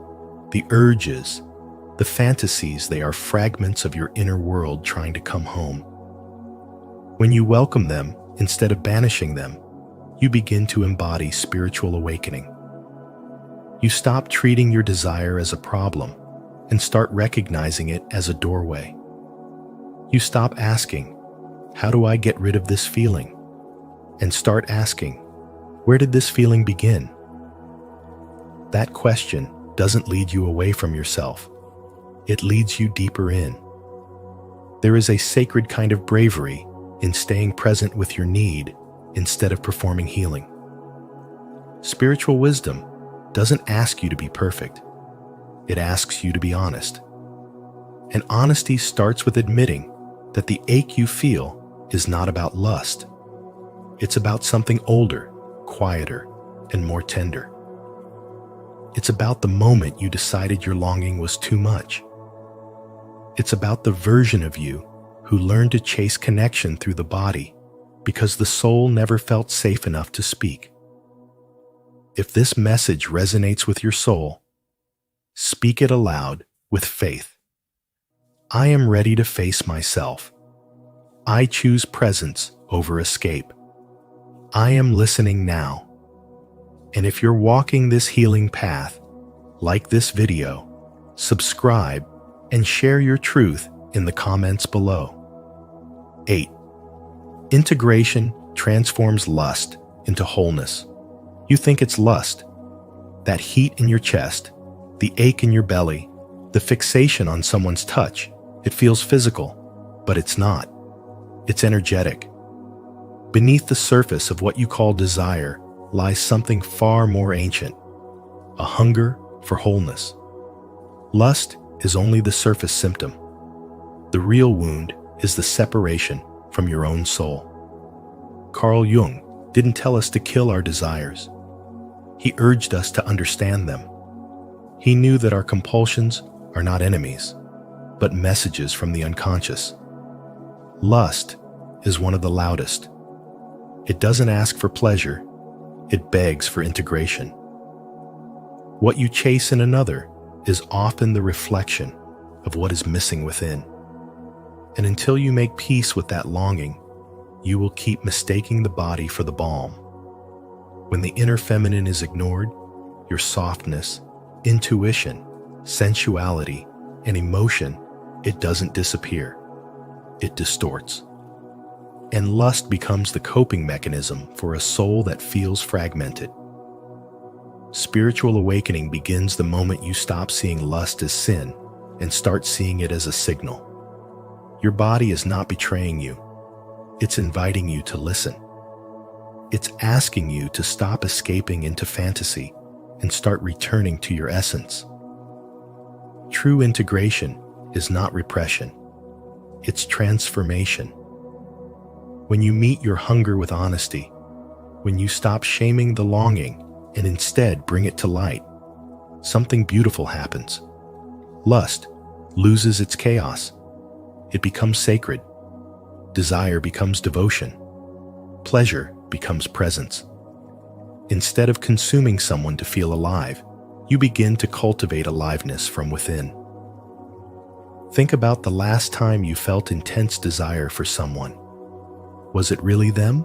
the urges, the fantasies, they are fragments of your inner world trying to come home. When you welcome them instead of banishing them, you begin to embody spiritual awakening. You stop treating your desire as a problem and start recognizing it as a doorway. You stop asking, "How do I get rid of this feeling?" and start asking, "Where did this feeling begin?" That question doesn't lead you away from yourself. It leads you deeper in. There is a sacred kind of bravery in staying present with your need instead of performing healing. Spiritual wisdom doesn't ask you to be perfect. It asks you to be honest. And honesty starts with admitting that the ache you feel is not about lust. It's about something older, quieter, and more tender. It's about the moment you decided your longing was too much. It's about the version of you who learned to chase connection through the body because the soul never felt safe enough to speak. If this message resonates with your soul, speak it aloud with faith. I am ready to face myself. I choose presence over escape. I am listening now. And if you're walking this healing path, like this video, subscribe, and share your truth in the comments below. 8. Integration transforms lust into wholeness. You think it's lust. That heat in your chest, the ache in your belly, the fixation on someone's touch. It feels physical, but it's not. It's energetic. Beneath the surface of what you call desire lies something far more ancient, a hunger for wholeness. Lust is only the surface symptom. The real wound is the separation from your own soul. Carl Jung didn't tell us to kill our desires. He urged us to understand them. He knew that our compulsions are not enemies, but messages from the unconscious. Lust is one of the loudest. It doesn't ask for pleasure, it begs for integration. What you chase in another is often the reflection of what is missing within. And until you make peace with that longing, you will keep mistaking the body for the balm. When the inner feminine is ignored, your softness, intuition, sensuality, and emotion, it doesn't disappear. It distorts. And lust becomes the coping mechanism for a soul that feels fragmented. Spiritual awakening begins the moment you stop seeing lust as sin and start seeing it as a signal. Your body is not betraying you. It's inviting you to listen. It's asking you to stop escaping into fantasy and start returning to your essence. True integration is not repression. It's transformation. When you meet your hunger with honesty, when you stop shaming the longing and instead bring it to light, something beautiful happens. Lust loses its chaos. It becomes sacred. Desire becomes devotion. Pleasure becomes presence. Instead of consuming someone to feel alive, you begin to cultivate aliveness from within. Think about the last time you felt intense desire for someone. Was it really them?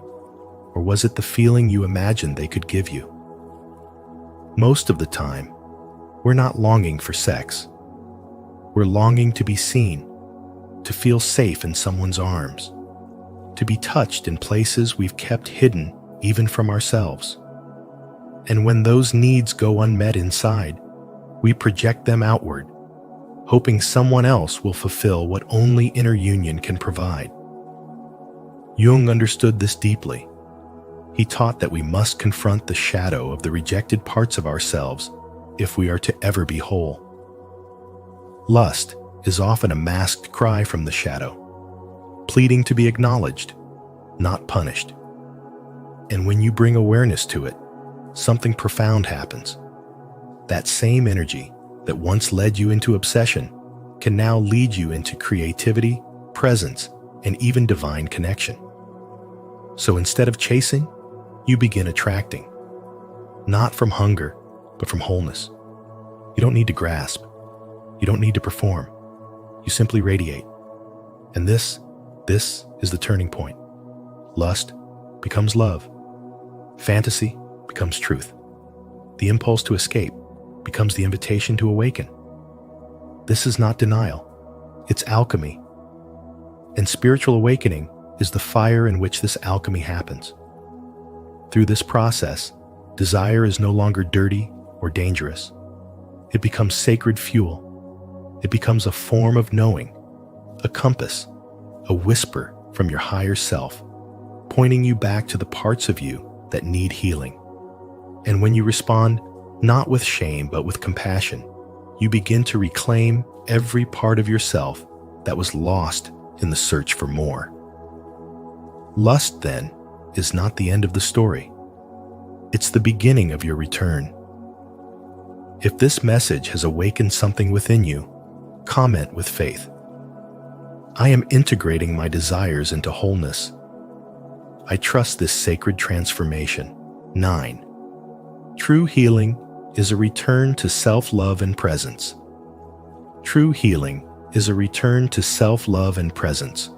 Or was it the feeling you imagined they could give you? Most of the time, we're not longing for sex. We're longing to be seen, to feel safe in someone's arms, to be touched in places we've kept hidden even from ourselves. And when those needs go unmet inside, we project them outward, hoping someone else will fulfill what only inner union can provide. Jung understood this deeply. He taught that we must confront the shadow of the rejected parts of ourselves if we are to ever be whole. Lust is often a masked cry from the shadow, pleading to be acknowledged, not punished. And when you bring awareness to it, something profound happens. That same energy that once led you into obsession can now lead you into creativity, presence, and even divine connection. So instead of chasing, you begin attracting. Not from hunger, but from wholeness. You don't need to grasp. You don't need to perform. You simply radiate. And this is the turning point. Lust becomes love. Fantasy becomes truth. The impulse to escape becomes the invitation to awaken. This is not denial. It's alchemy. And spiritual awakening is the fire in which this alchemy happens. Through this process, desire is no longer dirty or dangerous. It becomes sacred fuel. It becomes a form of knowing, a compass, a whisper from your higher self, pointing you back to the parts of you that need healing. And when you respond, not with shame but with compassion, you begin to reclaim every part of yourself that was lost in the search for more. Lust, then, is not the end of the story. It's the beginning of your return. If this message has awakened something within you, comment with faith. I am integrating my desires into wholeness. I trust this sacred transformation. 9. True healing is a return to self-love and presence. True healing is a return to self-love and presence.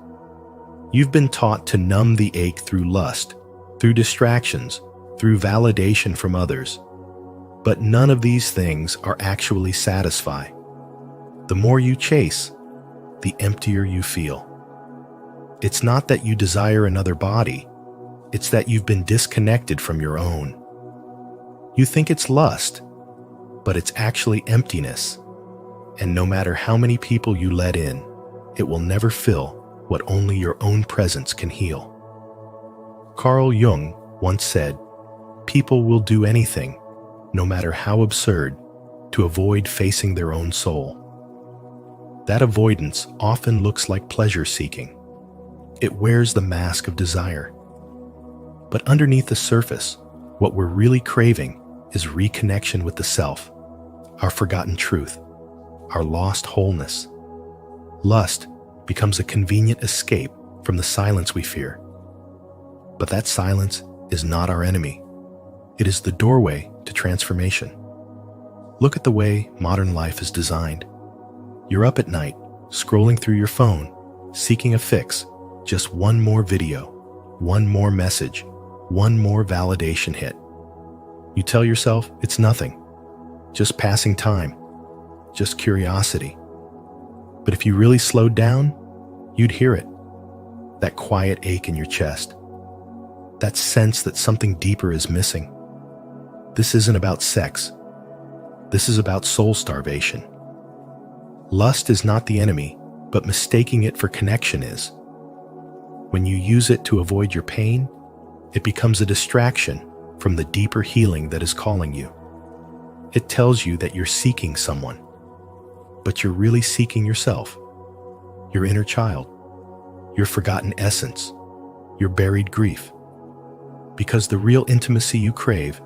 You've been taught to numb the ache through lust, through distractions, through validation from others. But none of these things are actually satisfy. The more you chase, the emptier you feel. It's not that you desire another body, it's that you've been disconnected from your own. You think it's lust, but it's actually emptiness. And no matter how many people you let in, it will never fill what only your own presence can heal. Carl Jung once said, "People will do anything, no matter how absurd, to avoid facing their own soul." That avoidance often looks like pleasure-seeking. It wears the mask of desire. But underneath the surface, what we're really craving is reconnection with the self, our forgotten truth, our lost wholeness. Lust becomes a convenient escape from the silence we fear. But that silence is not our enemy. It is the doorway to transformation. Look at the way modern life is designed. You're up at night, scrolling through your phone, seeking a fix, just one more video, one more message, one more validation hit. You tell yourself it's nothing, just passing time, just curiosity. But if you really slowed down, you'd hear it. That quiet ache in your chest. That sense that something deeper is missing. This isn't about sex. This is about soul starvation. Lust is not the enemy, but mistaking it for connection is. When you use it to avoid your pain, it becomes a distraction from the deeper healing that is calling you. It tells you that you're seeking someone, but you're really seeking yourself, your inner child, your forgotten essence, your buried grief. Because the real intimacy you crave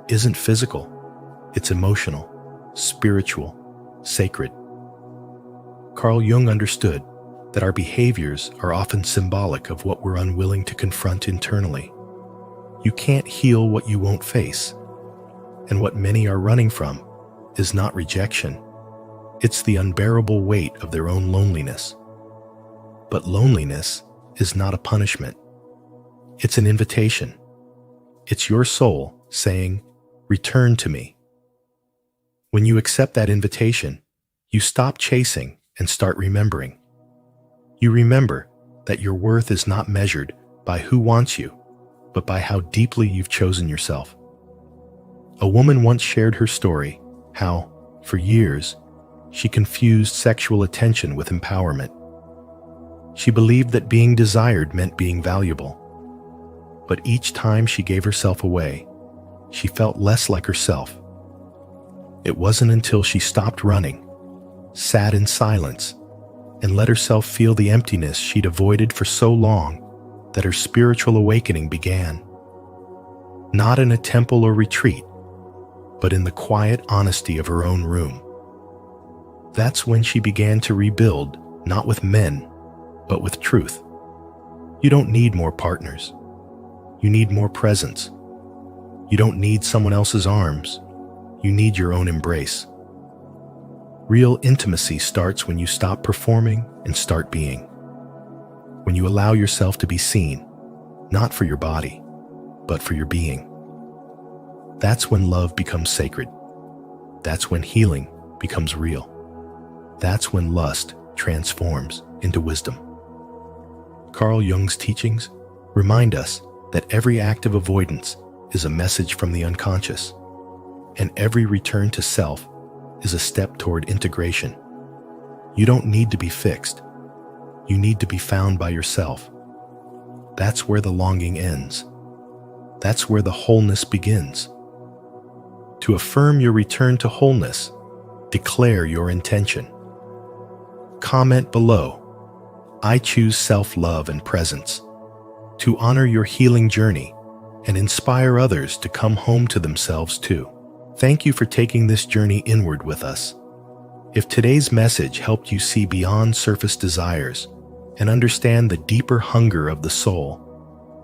isn't physical, it's emotional, spiritual, sacred. Carl Jung understood that our behaviors are often symbolic of what we're unwilling to confront internally. You can't heal what you won't face. And what many are running from is not rejection. It's the unbearable weight of their own loneliness. But loneliness is not a punishment. It's an invitation. It's your soul saying, "Return to me." When you accept that invitation, you stop chasing and start remembering. You remember that your worth is not measured by who wants you, but by how deeply you've chosen yourself. A woman once shared her story, how, for years, she confused sexual attention with empowerment. She believed that being desired meant being valuable. But each time she gave herself away, she felt less like herself. It wasn't until she stopped running, sat in silence, and let herself feel the emptiness she'd avoided for so long that her spiritual awakening began. Not in a temple or retreat, but in the quiet honesty of her own room. That's when she began to rebuild, not with men, but with truth. You don't need more partners. You need more presence. You don't need someone else's arms. You need your own embrace. Real intimacy starts when you stop performing and start being. When you allow yourself to be seen, not for your body, but for your being. That's when love becomes sacred. That's when healing becomes real. That's when lust transforms into wisdom. Carl Jung's teachings remind us that every act of avoidance is a message from the unconscious, and every return to self is a step toward integration. You don't need to be fixed. You need to be found by yourself. That's where the longing ends. That's where the wholeness begins. To affirm your return to wholeness, declare your intention. Comment below, "I choose self-love and presence," to honor your healing journey and inspire others to come home to themselves too. Thank you for taking this journey inward with us. If today's message helped you see beyond surface desires and understand the deeper hunger of the soul,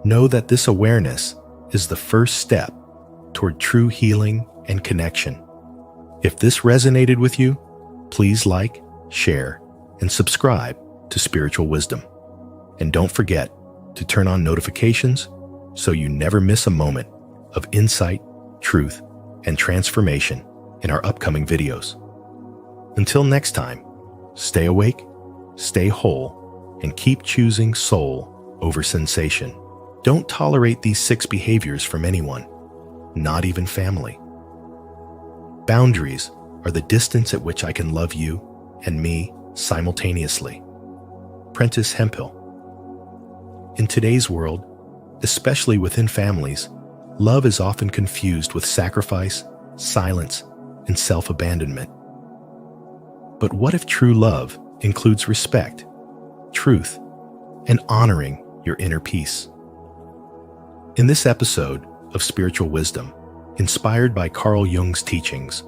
know that this awareness is the first step toward true healing and connection. If this resonated with you, please like, share, and subscribe to Spiritual Wisdom. And don't forget to turn on notifications so you never miss a moment of insight, truth, and transformation in our upcoming videos. Until next time, stay awake, stay whole, and keep choosing soul over sensation. Don't tolerate these 6 behaviors from anyone, not even family. Boundaries are the distance at which I can love you and me simultaneously. Prentice Hemphill. In today's world, especially within families, love is often confused with sacrifice, silence, and self-abandonment. But what if true love includes respect, truth, and honoring your inner peace? In this episode of Spiritual Wisdom, inspired by Carl Jung's teachings,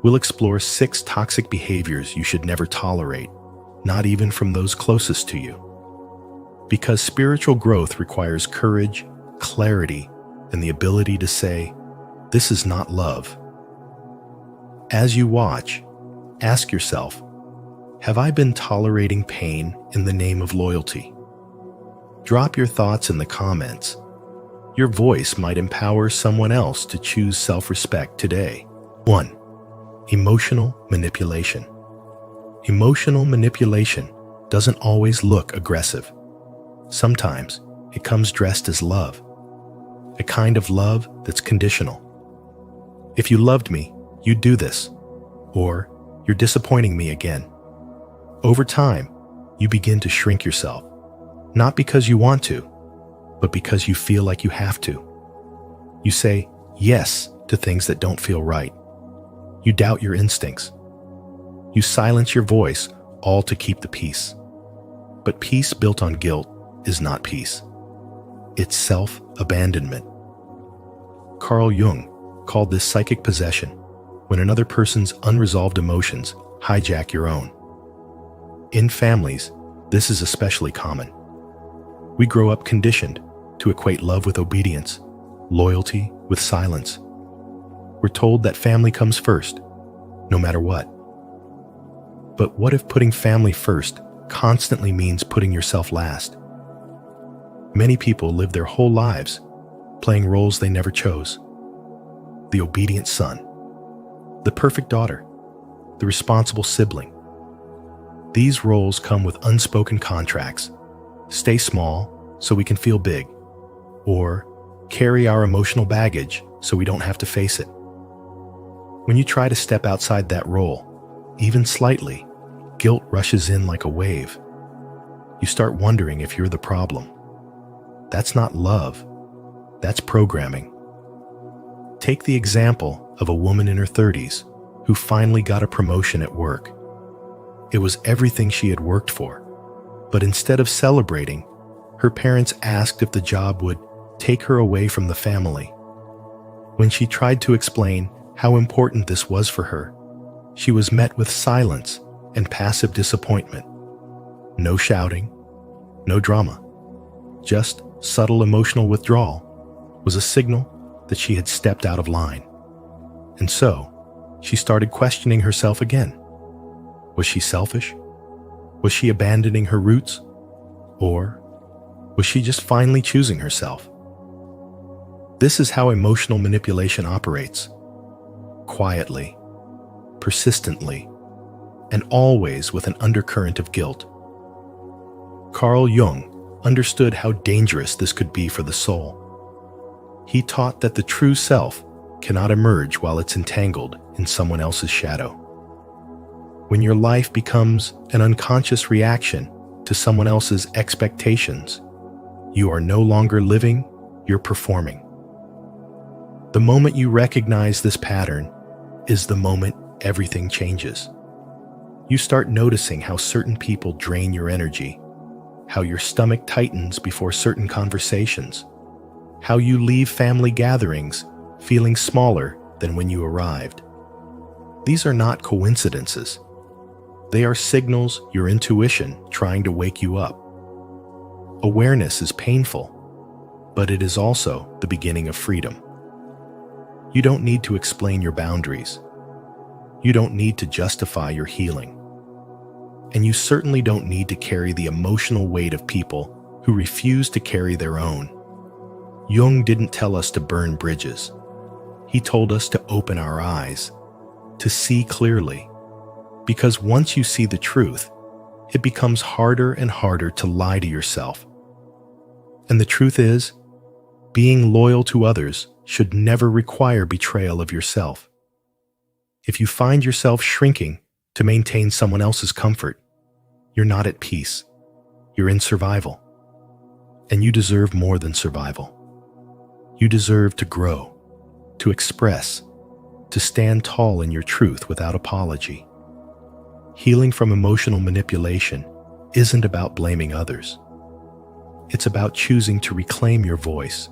we'll explore 6 toxic behaviors you should never tolerate, not even from those closest to you. Because spiritual growth requires courage, clarity, and the ability to say, "This is not love." As you watch, ask yourself, have I been tolerating pain in the name of loyalty? Drop your thoughts in the comments. Your voice might empower someone else to choose self-respect today. 1. Emotional manipulation. Emotional manipulation doesn't always look aggressive. Sometimes it comes dressed as love, a kind of love that's conditional. If you loved me, you'd do this, or you're disappointing me again. Over time, you begin to shrink yourself, not because you want to, but because you feel like you have to. You say yes to things that don't feel right. You doubt your instincts. You silence your voice, all to keep the peace. But peace built on guilt is not peace. It's self-abandonment. Carl Jung called this psychic possession, when another person's unresolved emotions hijack your own. In families, this is especially common. We grow up conditioned to equate love with obedience, loyalty with silence. We're told that family comes first, no matter what. But what if putting family first constantly means putting yourself last? Many people live their whole lives playing roles they never chose. The obedient son, the perfect daughter, the responsible sibling. These roles come with unspoken contracts. Stay small so we can feel big, or carry our emotional baggage so we don't have to face it. When you try to step outside that role, even slightly, guilt rushes in like a wave. You start wondering if you're the problem. That's not love. That's programming. Take the example of a woman in her 30s who finally got a promotion at work. It was everything she had worked for, but instead of celebrating, her parents asked if the job would take her away from the family. When she tried to explain how important this was for her, she was met with silence and passive disappointment. No shouting, no drama. Just subtle emotional withdrawal was a signal that she had stepped out of line. And so, she started questioning herself again. Was she selfish? Was she abandoning her roots? Or was she just finally choosing herself? This is how emotional manipulation operates. Quietly, persistently, and always with an undercurrent of guilt. Carl Jung understood how dangerous this could be for the soul. He taught that the true self cannot emerge while it's entangled in someone else's shadow. When your life becomes an unconscious reaction to someone else's expectations, you are no longer living, you're performing. The moment you recognize this pattern is the moment everything changes. You start noticing how certain people drain your energy, how your stomach tightens before certain conversations, how you leave family gatherings feeling smaller than when you arrived. These are not coincidences. They are signals your intuition trying to wake you up. Awareness is painful, but it is also the beginning of freedom. You don't need to explain your boundaries. You don't need to justify your healing. And you certainly don't need to carry the emotional weight of people who refuse to carry their own. Jung didn't tell us to burn bridges. He told us to open our eyes, to see clearly. Because once you see the truth, it becomes harder and harder to lie to yourself. And the truth is, being loyal to others should never require betrayal of yourself. If you find yourself shrinking to maintain someone else's comfort, you're not at peace. You're in survival. And you deserve more than survival. You deserve to grow, to express, to stand tall in your truth without apology. Healing from emotional manipulation isn't about blaming others. It's about choosing to reclaim your voice,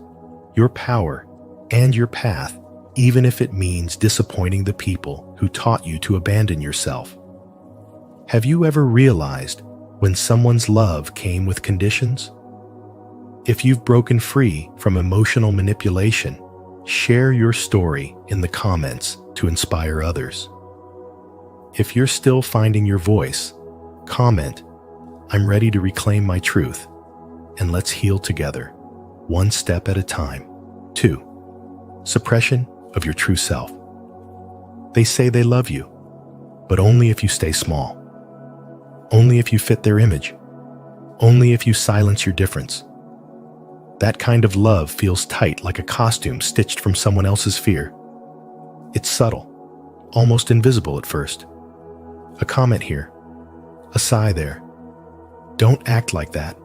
your power, and your path, even if it means disappointing the people who taught you to abandon yourself. Have you ever realized when someone's love came with conditions? If you've broken free from emotional manipulation, share your story in the comments to inspire others. If you're still finding your voice, comment, "I'm ready to reclaim my truth," and let's heal together, one step at a time. 2. Suppression of your true self. They say they love you, but only if you stay small. Only if you fit their image. Only if you silence your difference. That kind of love feels tight, like a costume stitched from someone else's fear. It's subtle, almost invisible at first. A comment here, a sigh there. Don't act like that.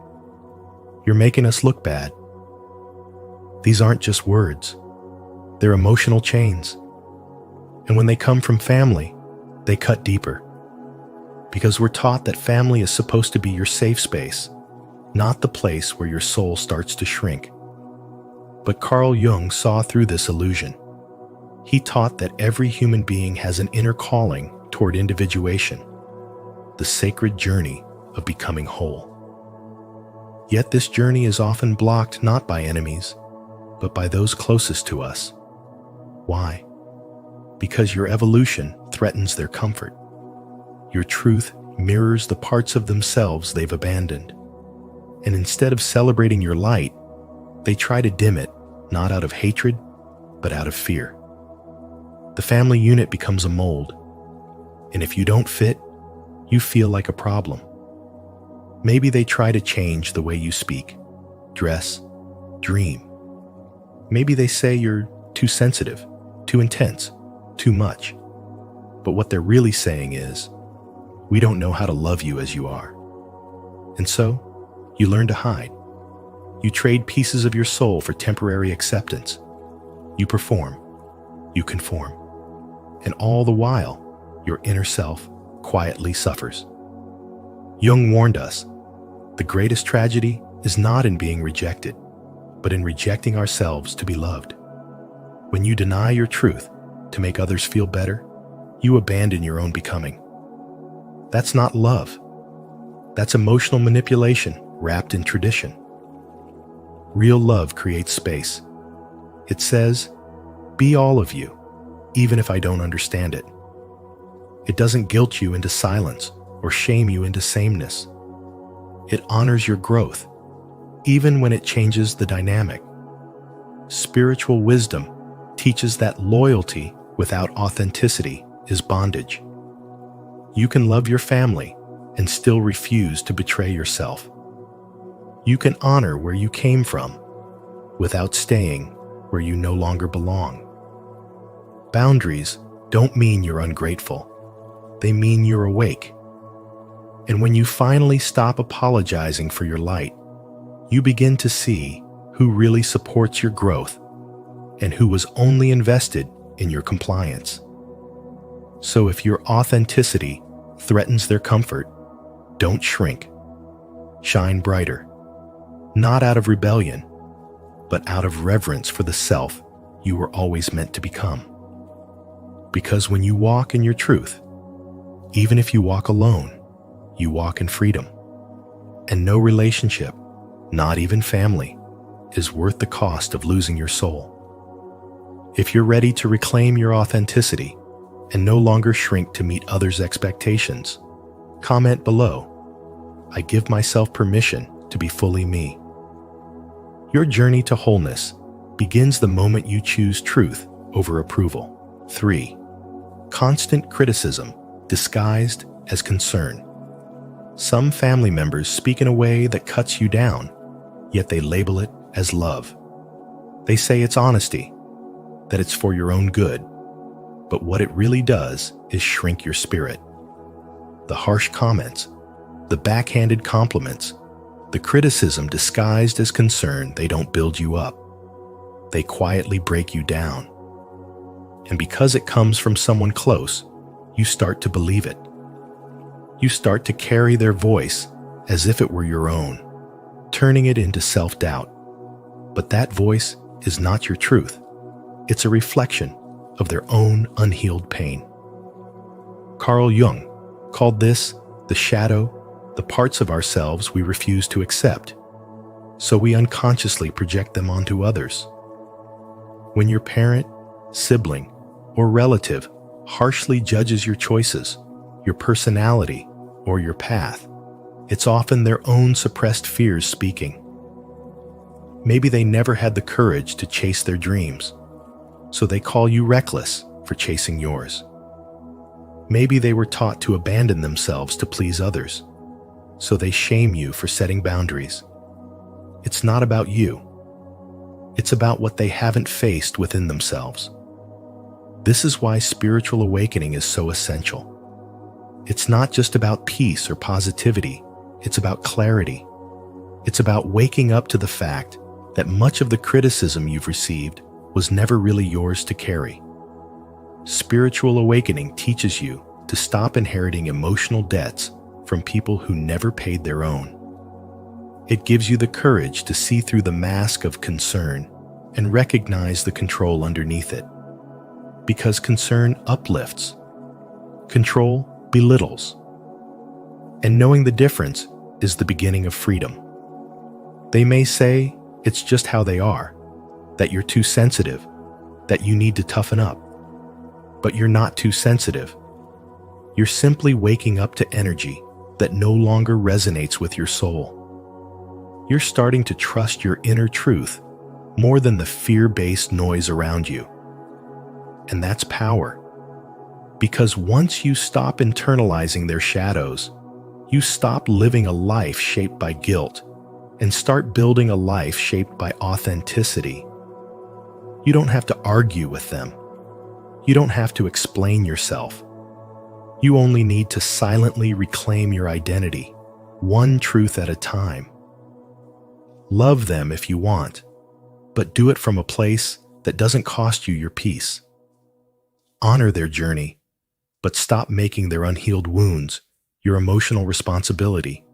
You're making us look bad. These aren't just words. They're emotional chains. And when they come from family, they cut deeper. Because we're taught that family is supposed to be your safe space, not the place where your soul starts to shrink. But Carl Jung saw through this illusion. He taught that every human being has an inner calling toward individuation, the sacred journey of becoming whole. Yet this journey is often blocked not by enemies, but by those closest to us. Why? Because your evolution threatens their comfort. Your truth mirrors the parts of themselves they've abandoned. And instead of celebrating your light, they try to dim it, not out of hatred, but out of fear. The family unit becomes a mold, and if you don't fit, you feel like a problem. Maybe they try to change the way you speak, dress, dream. Maybe they say you're too sensitive, too intense, too much. But what they're really saying is, we don't know how to love you as you are. And so, you learn to hide. You trade pieces of your soul for temporary acceptance. You perform. You conform. And all the while, your inner self quietly suffers. Jung warned us, the greatest tragedy is not in being rejected, but in rejecting ourselves to be loved. When you deny your truth to make others feel better, you abandon your own becoming. That's not love. That's emotional manipulation wrapped in tradition. Real love creates space. It says, be all of you, even if I don't understand it. It doesn't guilt you into silence or shame you into sameness. It honors your growth, even when it changes the dynamic. Spiritual wisdom teaches that loyalty without authenticity is bondage. You can love your family and still refuse to betray yourself. You can honor where you came from without staying where you no longer belong. Boundaries don't mean you're ungrateful. They mean you're awake. And when you finally stop apologizing for your light, you begin to see who really supports your growth and who was only invested in your compliance. So if your authenticity threatens their comfort, don't shrink. Shine brighter, not out of rebellion, but out of reverence for the self you were always meant to become. Because when you walk in your truth, even if you walk alone, you walk in freedom. And no relationship, not even family, is worth the cost of losing your soul. If you're ready to reclaim your authenticity and no longer shrink to meet others' expectations, comment below. I give myself permission to be fully me. Your journey to wholeness begins the moment you choose truth over approval. 3. Constant criticism disguised as concern. Some family members speak in a way that cuts you down, yet they label it as love. They say it's honesty, that it's for your own good, but what it really does is shrink your spirit. The harsh comments, the backhanded compliments, The criticism disguised as concern, they don't build you up. They quietly break you down. And because it comes from someone close, you start to believe it. You start to carry their voice as if it were your own, turning it into self-doubt. But that voice is not your truth. It's a reflection of their own unhealed pain. Carl Jung called this the shadow, the parts of ourselves we refuse to accept, so we unconsciously project them onto others. When your parent, sibling, or relative harshly judges your choices, your personality, or your path, it's often their own suppressed fears speaking. Maybe they never had the courage to chase their dreams, so they call you reckless for chasing yours. Maybe they were taught to abandon themselves to please others, so they shame you for setting boundaries. It's not about you. It's about what they haven't faced within themselves. This is why spiritual awakening is so essential. It's not just about peace or positivity. It's about clarity. It's about waking up to the fact that much of the criticism you've received was never really yours to carry. Spiritual awakening teaches you to stop inheriting emotional debts from people who never paid their own. It gives you the courage to see through the mask of concern and recognize the control underneath it. Because concern uplifts, control belittles. And knowing the difference is the beginning of freedom. They may say it's just how they are, that you're too sensitive, that you need to toughen up. But you're not too sensitive. You're simply waking up to energy that no longer resonates with your soul. You're starting to trust your inner truth more than the fear-based noise around you. And that's power. Because once you stop internalizing their shadows, you stop living a life shaped by guilt and start building a life shaped by authenticity. You don't have to argue with them. You don't have to explain yourself. You only need to silently reclaim your identity, one truth at a time. Love them if you want, but do it from a place that doesn't cost you your peace. Honor their journey, but stop making their unhealed wounds your emotional responsibility.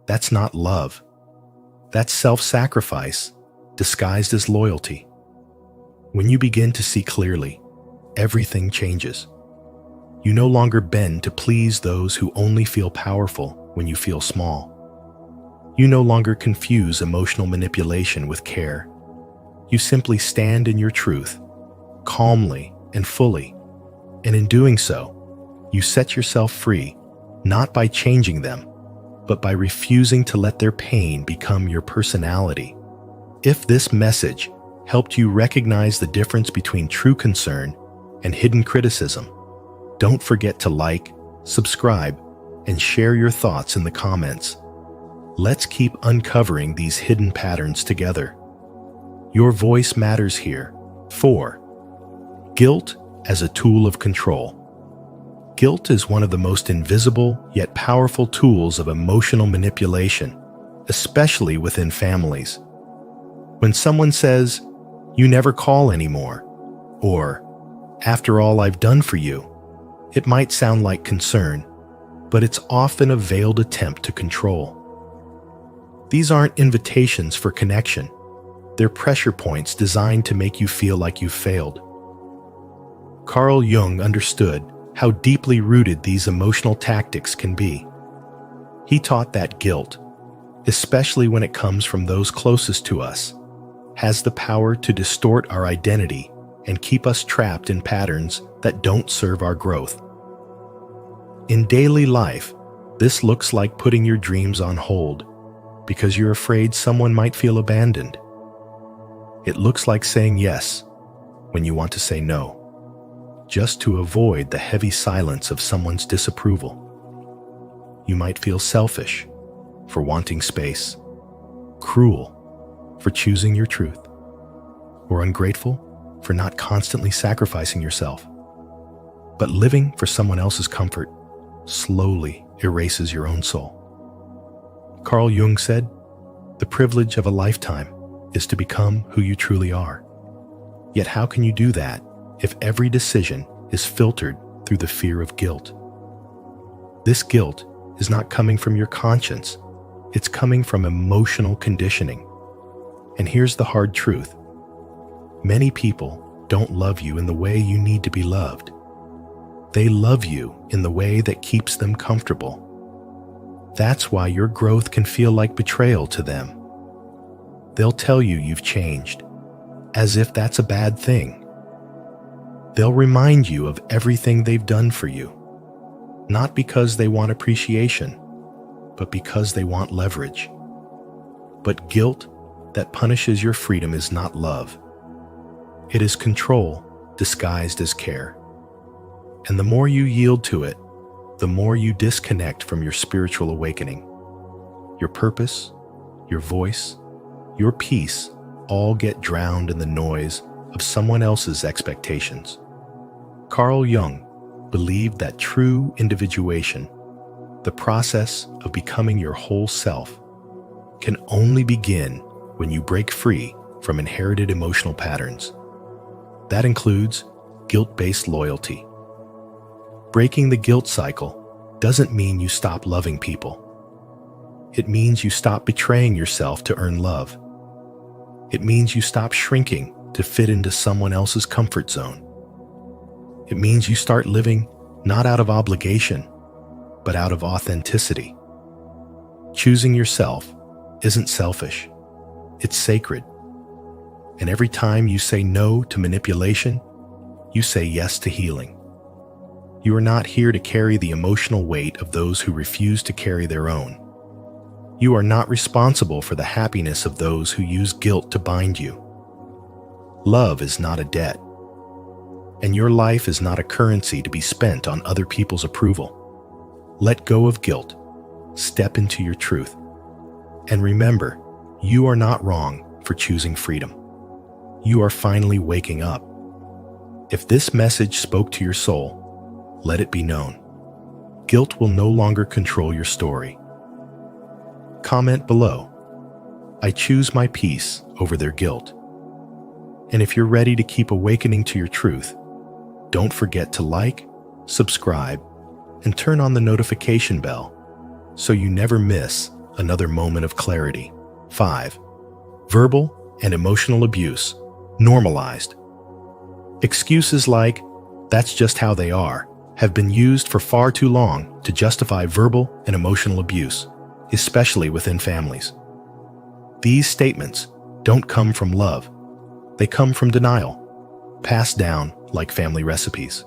That's not love. That's self-sacrifice disguised as loyalty. When you begin to see clearly, everything changes. You no longer bend to please those who only feel powerful when you feel small. You no longer confuse emotional manipulation with care. You simply stand in your truth, calmly and fully. And in doing so, you set yourself free, not by changing them, but by refusing to let their pain become your personality. If this message helped you recognize the difference between true concern and hidden criticism, don't forget to like, subscribe, and share your thoughts in the comments. Let's keep uncovering these hidden patterns together. Your voice matters here. 4. Guilt as a tool of control. Guilt is one of the most invisible yet powerful tools of emotional manipulation, especially within families. When someone says, "You never call anymore," or "After all I've done for you," it might sound like concern, but it's often a veiled attempt to control. These aren't invitations for connection. They're pressure points designed to make you feel like you've failed. Carl Jung understood how deeply rooted these emotional tactics can be. He taught that guilt, especially when it comes from those closest to us, has the power to distort our identity and keep us trapped in patterns that don't serve our growth. In daily life, this looks like putting your dreams on hold because you're afraid someone might feel abandoned. It looks like saying yes when you want to say no, just to avoid the heavy silence of someone's disapproval. You might feel selfish for wanting space, cruel for choosing your truth, or ungrateful for not constantly sacrificing yourself. But living for someone else's comfort slowly erases your own soul. Carl Jung said, "The privilege of a lifetime is to become who you truly are." Yet how can you do that if every decision is filtered through the fear of guilt? This guilt is not coming from your conscience, it's coming from emotional conditioning. And here's the hard truth. Many people don't love you in the way you need to be loved. They love you in the way that keeps them comfortable. That's why your growth can feel like betrayal to them. They'll tell you you've changed, as if that's a bad thing. They'll remind you of everything they've done for you, not because they want appreciation, but because they want leverage. But guilt that punishes your freedom is not love. It is control disguised as care. And the more you yield to it, the more you disconnect from your spiritual awakening. Your purpose, your voice, your peace all get drowned in the noise of someone else's expectations. Carl Jung believed that true individuation, the process of becoming your whole self, can only begin when you break free from inherited emotional patterns. That includes guilt-based loyalty. Breaking the guilt cycle doesn't mean you stop loving people. It means you stop betraying yourself to earn love. It means you stop shrinking to fit into someone else's comfort zone. It means you start living not out of obligation, but out of authenticity. Choosing yourself isn't selfish, it's sacred. And every time you say no to manipulation, you say yes to healing. You are not here to carry the emotional weight of those who refuse to carry their own. You are not responsible for the happiness of those who use guilt to bind you. Love is not a debt, and your life is not a currency to be spent on other people's approval. Let go of guilt, step into your truth, and remember, you are not wrong for choosing freedom. You are finally waking up. If this message spoke to your soul, let it be known. Guilt will no longer control your story. Comment below, "I choose my peace over their guilt." And if you're ready to keep awakening to your truth, don't forget to like, subscribe, and turn on the notification bell so you never miss another moment of clarity. 5. Verbal and emotional abuse normalized. Excuses like, "That's just how they are," have been used for far too long to justify verbal and emotional abuse, especially within families. These statements don't come from love. They come from denial, passed down like family recipes.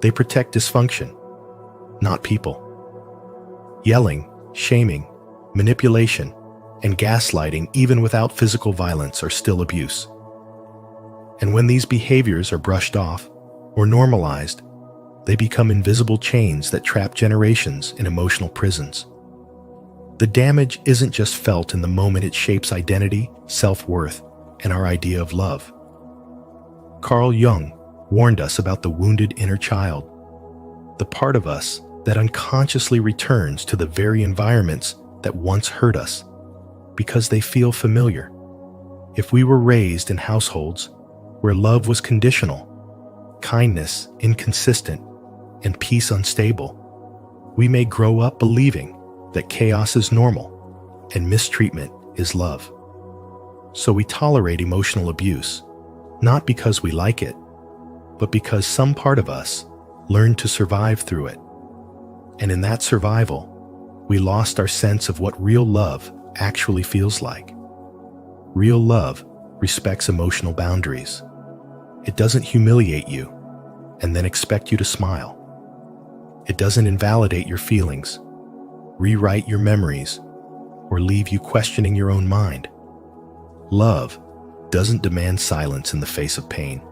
They protect dysfunction, not people. Yelling, shaming, manipulation, and gaslighting, even without physical violence, are still abuse. And when these behaviors are brushed off or normalized, they become invisible chains that trap generations in emotional prisons. The damage isn't just felt in the moment, it shapes identity, self-worth, and our idea of love. Carl Jung warned us about the wounded inner child, the part of us that unconsciously returns to the very environments that once hurt us because they feel familiar. If we were raised in households where love was conditional, kindness inconsistent, and peace unstable, we may grow up believing that chaos is normal and mistreatment is love. So we tolerate emotional abuse, not because we like it, but because some part of us learned to survive through it. And in that survival, we lost our sense of what real love actually feels like. Real love respects emotional boundaries. It doesn't humiliate you and then expect you to smile. It doesn't invalidate your feelings, rewrite your memories, or leave you questioning your own mind. Love doesn't demand silence in the face of pain.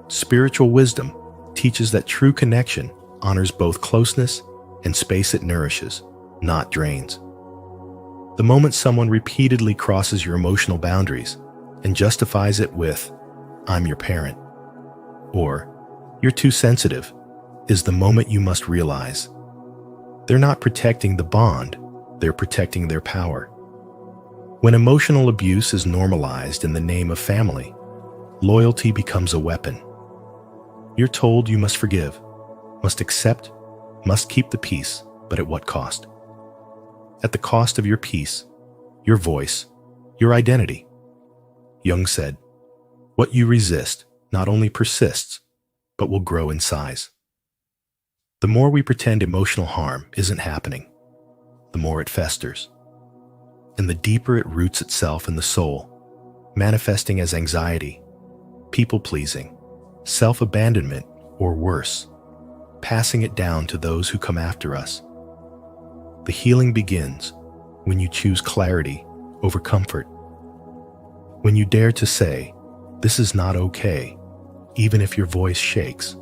Spiritual wisdom teaches that true connection honors both closeness and space it nourishes, not drains. The moment someone repeatedly crosses your emotional boundaries and justifies it with, "I'm your parent," or "You're too sensitive," is the moment you must realize they're not protecting the bond, they're protecting their power. When emotional abuse is normalized in the name of family, loyalty becomes a weapon. You're told you must forgive, must accept, must keep the peace, but at what cost? At the cost of your peace, your voice, your identity. Jung said, "What you resist not only persists, but will grow in size." The more we pretend emotional harm isn't happening, the more it festers. And the deeper it roots itself in the soul, manifesting as anxiety, people-pleasing, self-abandonment, or worse, passing it down to those who come after us. The healing begins when you choose clarity over comfort. When you dare to say, "This is not okay," even if your voice shakes.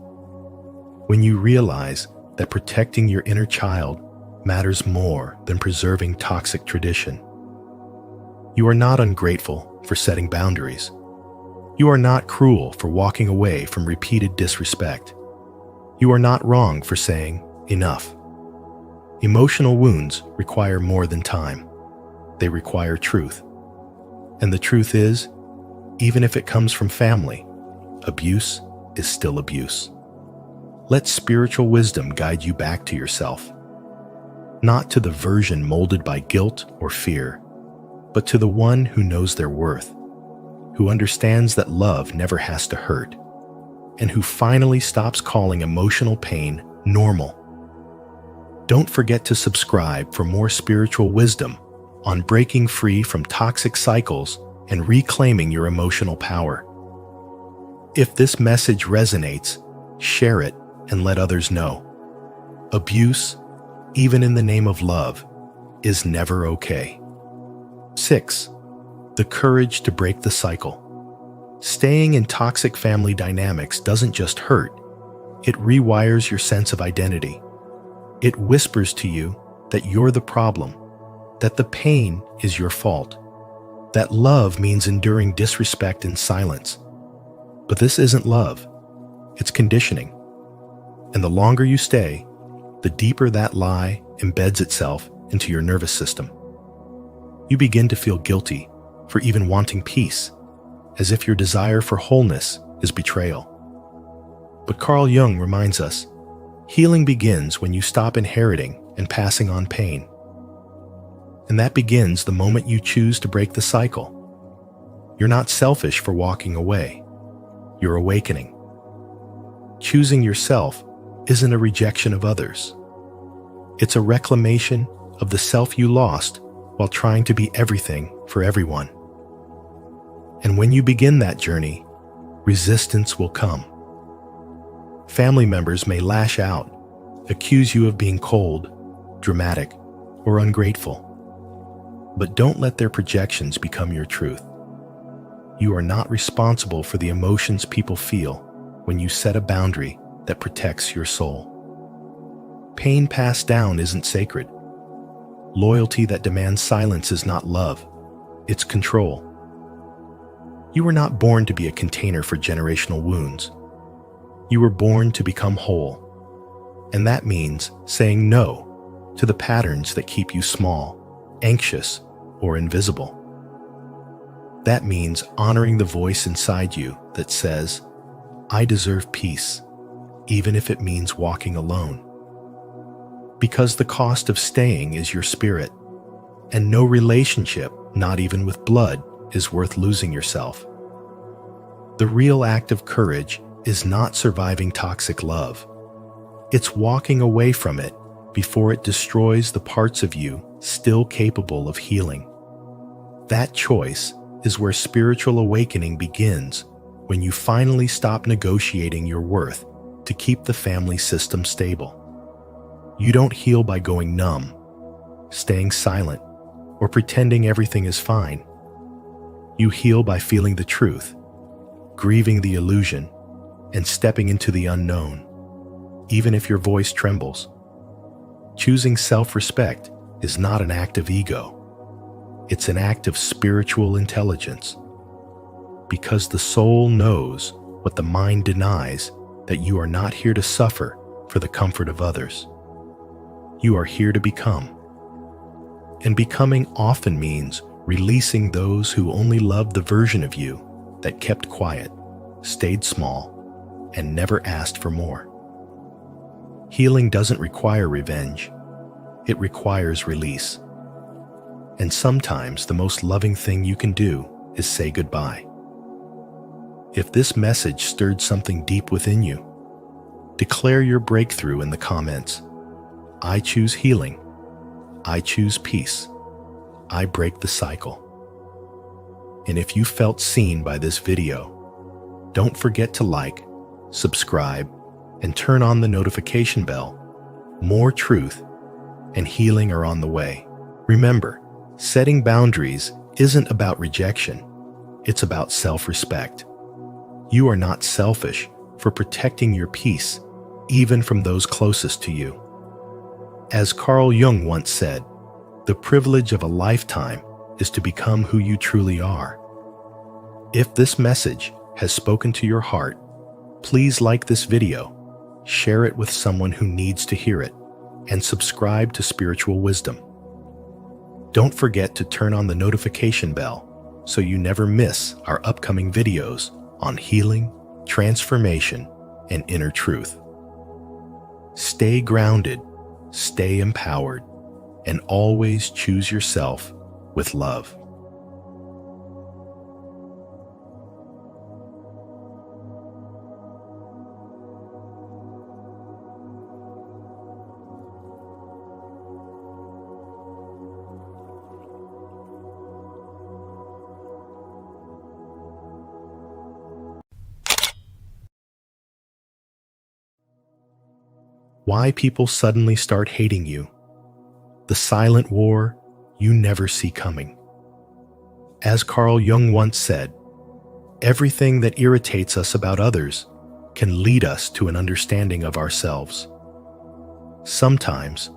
When you realize that protecting your inner child matters more than preserving toxic tradition. You are not ungrateful for setting boundaries. You are not cruel for walking away from repeated disrespect. You are not wrong for saying, "Enough." Emotional wounds require more than time. They require truth. And the truth is, even if it comes from family, abuse is still abuse. Let spiritual wisdom guide you back to yourself, not to the version molded by guilt or fear, but to the one who knows their worth, who understands that love never has to hurt, and who finally stops calling emotional pain normal. Don't forget to subscribe for more spiritual wisdom on breaking free from toxic cycles and reclaiming your emotional power. If this message resonates, share it and let others know. Abuse, even in the name of love, is never okay. 6. The courage to break the cycle. Staying in toxic family dynamics doesn't just hurt, it rewires your sense of identity. It whispers to you that you're the problem, that the pain is your fault, that love means enduring disrespect in silence. But this isn't love, it's conditioning. And the longer you stay, the deeper that lie embeds itself into your nervous system. You begin to feel guilty for even wanting peace, as if your desire for wholeness is betrayal. But Carl Jung reminds us, healing begins when you stop inheriting and passing on pain. And that begins the moment you choose to break the cycle. You're not selfish for walking away. You're awakening. Choosing yourself isn't a rejection of others. It's a reclamation of the self you lost while trying to be everything for everyone. And when you begin that journey, resistance will come. Family members may lash out, accuse you of being cold, dramatic, or ungrateful. But don't let their projections become your truth. You are not responsible for the emotions people feel when you set a boundary that protects your soul. Pain passed down isn't sacred. Loyalty that demands silence is not love, it's control. You were not born to be a container for generational wounds. You were born to become whole. And that means saying no to the patterns that keep you small, anxious, or invisible. That means honoring the voice inside you that says, "I deserve peace," even if it means walking alone. Because the cost of staying is your spirit, and no relationship, not even with blood, is worth losing yourself. The real act of courage is not surviving toxic love. It's walking away from it before it destroys the parts of you still capable of healing. That choice is where spiritual awakening begins, when you finally stop negotiating your worth to keep the family system stable. You don't heal by going numb, staying silent, or pretending everything is fine. You heal by feeling the truth, grieving the illusion, and stepping into the unknown, even if your voice trembles. Choosing self-respect is not an act of ego. It's an act of spiritual intelligence. Because the soul knows what the mind denies, that you are not here to suffer for the comfort of others. You are here to become. And becoming often means releasing those who only loved the version of you that kept quiet, stayed small, and never asked for more. Healing doesn't require revenge. It requires release. And sometimes the most loving thing you can do is say goodbye. If this message stirred something deep within you, declare your breakthrough in the comments. I choose healing. I choose peace. I break the cycle. And if you felt seen by this video, don't forget to like, subscribe, and turn on the notification bell. More truth and healing are on the way. Remember, setting boundaries isn't about rejection. It's about self-respect. You are not selfish for protecting your peace, even from those closest to you. As Carl Jung once said, the privilege of a lifetime is to become who you truly are. If this message has spoken to your heart, please like this video, share it with someone who needs to hear it, and subscribe to Spiritual Wisdom. Don't forget to turn on the notification bell so you never miss our upcoming videos on healing, transformation, and inner truth. Stay grounded, stay empowered, and always choose yourself with love. Why people suddenly start hating you. The silent war you never see coming. As Carl Jung once said, everything that irritates us about others can lead us to an understanding of ourselves. Sometimes,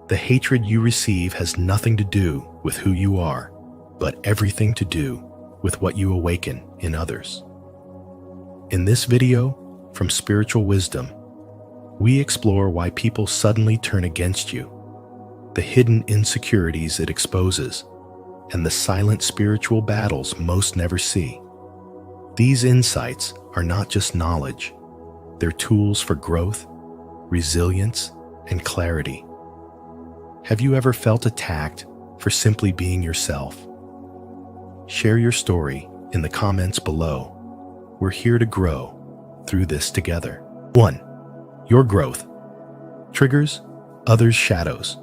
the hatred you receive has nothing to do with who you are, but everything to do with what you awaken in others. In this video from Spiritual Wisdom, we explore why people suddenly turn against you, the hidden insecurities it exposes, and the silent spiritual battles most never see. These insights are not just knowledge, they're tools for growth, resilience, and clarity. Have you ever felt attacked for simply being yourself? Share your story in the comments below. We're here to grow through this together. 1. Your growth. Triggers, others' shadows.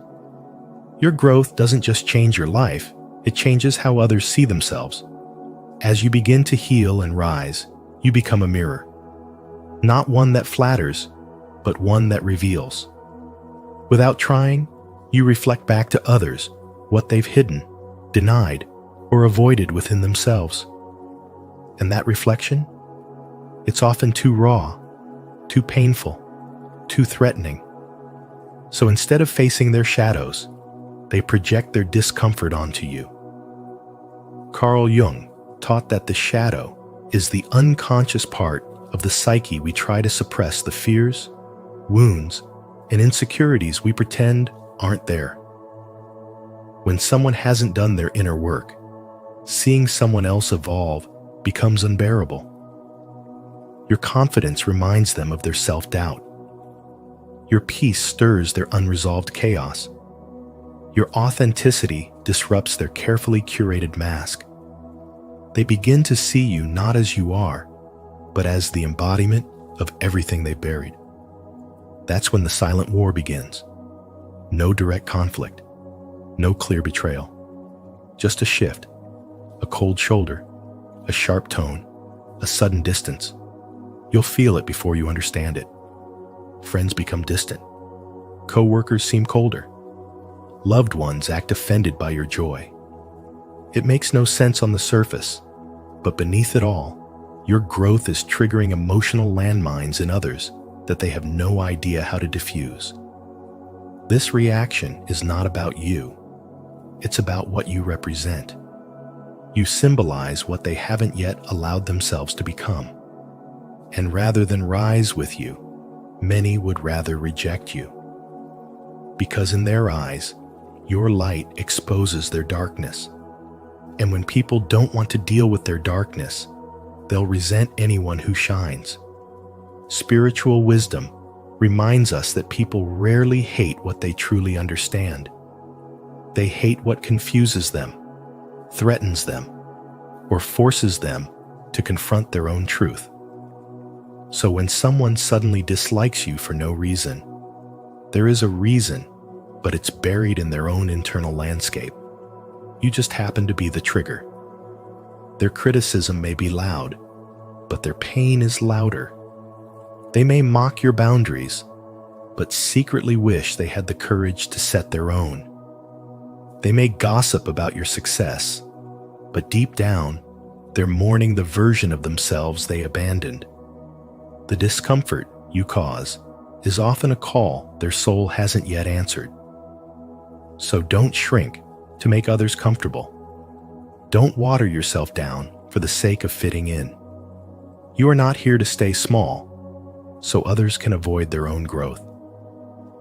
Your growth doesn't just change your life, it changes how others see themselves. As you begin to heal and rise, you become a mirror. Not one that flatters, but one that reveals. Without trying, you reflect back to others what they've hidden, denied, or avoided within themselves. And that reflection? It's often too raw, too painful, too threatening. So instead of facing their shadows, they project their discomfort onto you. Carl Jung taught that the shadow is the unconscious part of the psyche we try to suppress the fears, wounds, and insecurities we pretend aren't there. When someone hasn't done their inner work, seeing someone else evolve becomes unbearable. Your confidence reminds them of their self-doubt. Your peace stirs their unresolved chaos. Your authenticity disrupts their carefully curated mask. They begin to see you not as you are, but as the embodiment of everything they've buried. That's when the silent war begins. No direct conflict, no clear betrayal. Just a shift, a cold shoulder, a sharp tone, a sudden distance. You'll feel it before you understand it. Friends become distant. Co-workers seem colder. Loved ones act offended by your joy. It makes no sense on the surface, but beneath it all, your growth is triggering emotional landmines in others that they have no idea how to diffuse. This reaction is not about you. It's about what you represent. You symbolize what they haven't yet allowed themselves to become. And rather than rise with you, many would rather reject you. Because in their eyes, your light exposes their darkness. And when people don't want to deal with their darkness, they'll resent anyone who shines. Spiritual wisdom reminds us that people rarely hate what they truly understand. They hate what confuses them, threatens them, or forces them to confront their own truth. So when someone suddenly dislikes you for no reason, there is a reason, but it's buried in their own internal landscape. You just happen to be the trigger. Their criticism may be loud, but their pain is louder. They may mock your boundaries, but secretly wish they had the courage to set their own. They may gossip about your success, but deep down, they're mourning the version of themselves they abandoned. The discomfort you cause is often a call their soul hasn't yet answered. So don't shrink to make others comfortable. Don't water yourself down for the sake of fitting in. You are not here to stay small, so others can avoid their own growth.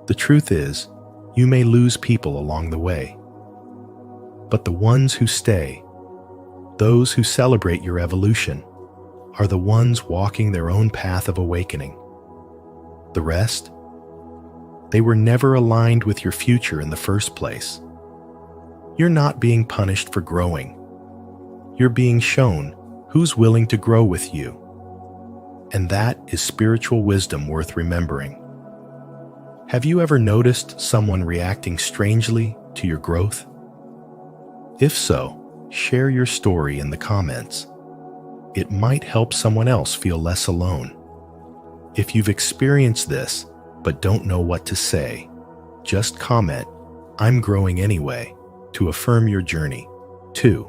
The truth is, you may lose people along the way. But the ones who stay, those who celebrate your evolution, are the ones walking their own path of awakening. The rest? They were never aligned with your future in the first place. You're not being punished for growing. You're being shown who's willing to grow with you. And that is spiritual wisdom worth remembering. Have you ever noticed someone reacting strangely to your growth? If so, share your story in the comments. It might help someone else feel less alone. If you've experienced this but don't know what to say, just comment, "I'm growing anyway," to affirm your journey. 2.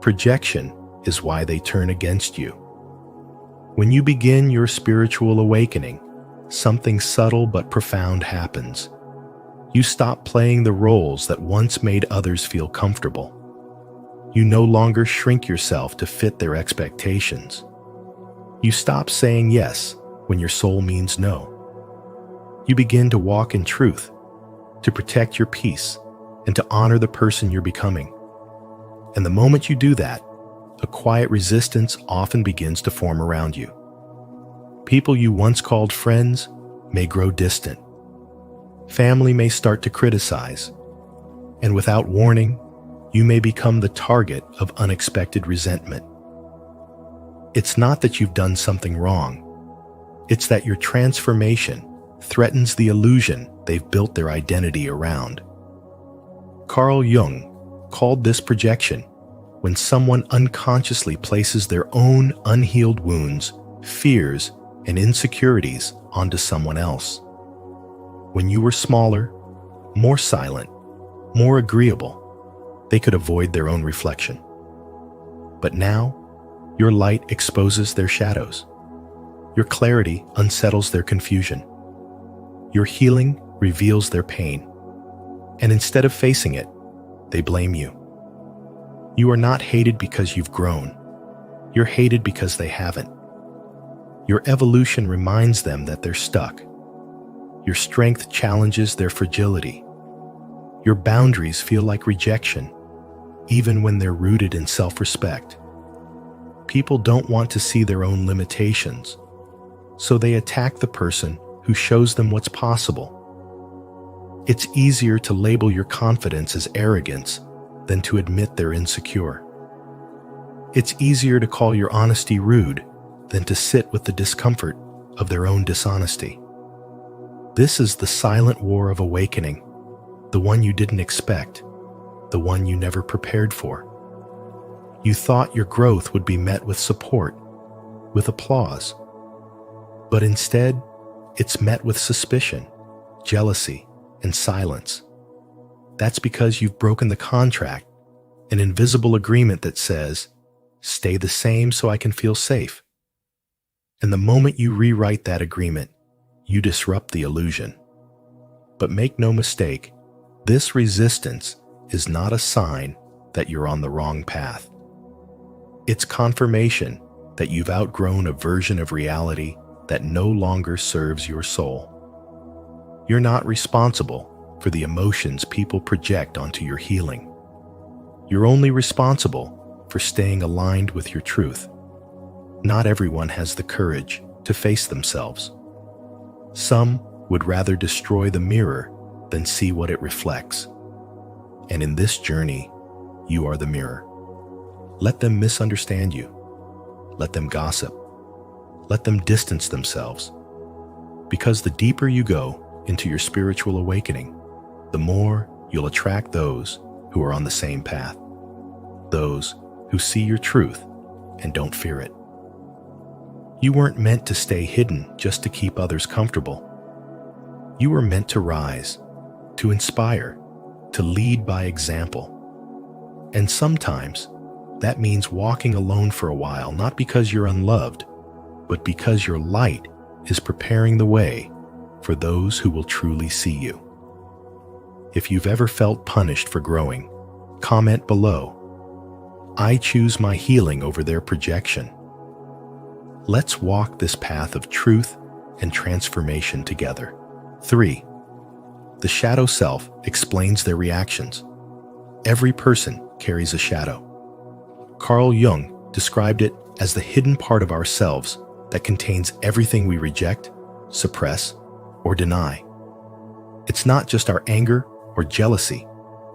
Projection is why they turn against you. When you begin your spiritual awakening, something subtle but profound happens. You stop playing the roles that once made others feel comfortable. You no longer shrink yourself to fit their expectations. You stop saying yes when your soul means no. You begin to walk in truth, to protect your peace, and to honor the person you're becoming. And the moment you do that, a quiet resistance often begins to form around you. People you once called friends may grow distant. Family may start to criticize. And without warning, you may become the target of unexpected resentment. It's not that you've done something wrong. It's that your transformation threatens the illusion they've built their identity around. Carl Jung called this projection when someone unconsciously places their own unhealed wounds, fears, and insecurities onto someone else. When you were smaller, more silent, more agreeable, they could avoid their own reflection. But now, your light exposes their shadows. Your clarity unsettles their confusion. Your healing reveals their pain. And instead of facing it, they blame you. You are not hated because you've grown. You're hated because they haven't. Your evolution reminds them that they're stuck. Your strength challenges their fragility. Your boundaries feel like rejection, even when they're rooted in self-respect. People don't want to see their own limitations, so they attack the person who shows them what's possible. It's easier to label your confidence as arrogance than to admit they're insecure. It's easier to call your honesty rude than to sit with the discomfort of their own dishonesty. This is the silent war of awakening, the one you didn't expect, the one you never prepared for. You thought your growth would be met with support, with applause. But instead, it's met with suspicion, jealousy, and silence. That's because you've broken the contract, an invisible agreement that says, "Stay the same so I can feel safe." And the moment you rewrite that agreement, you disrupt the illusion. But make no mistake, this resistance is not a sign that you're on the wrong path. It's confirmation that you've outgrown a version of reality that no longer serves your soul. You're not responsible for the emotions people project onto your healing. You're only responsible for staying aligned with your truth. Not everyone has the courage to face themselves. Some would rather destroy the mirror than see what it reflects. And in this journey, you are the mirror. Let them misunderstand you. Let them gossip. Let them distance themselves. Because the deeper you go into your spiritual awakening, the more you'll attract those who are on the same path. Those who see your truth and don't fear it. You weren't meant to stay hidden just to keep others comfortable. You were meant to rise, to inspire, to lead by example. And sometimes that means walking alone for a while, not because you're unloved, but because your light is preparing the way for those who will truly see you. If you've ever felt punished for growing, comment below. I choose my healing over their projection. Let's walk this path of truth and transformation together. 3. The shadow self explains their reactions. Every person carries a shadow. Carl Jung described it as the hidden part of ourselves that contains everything we reject, suppress, or deny. It's not just our anger or jealousy.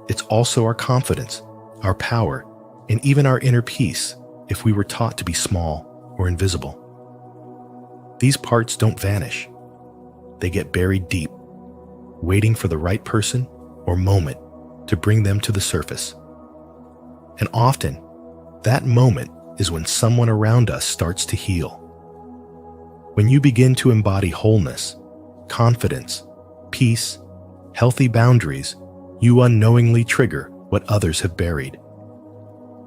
It's also our confidence, our power, and even our inner peace if we were taught to be small or invisible. These parts don't vanish. They get buried deep, waiting for the right person or moment to bring them to the surface. And often, that moment is when someone around us starts to heal. When you begin to embody wholeness, confidence, peace, healthy boundaries, you unknowingly trigger what others have buried.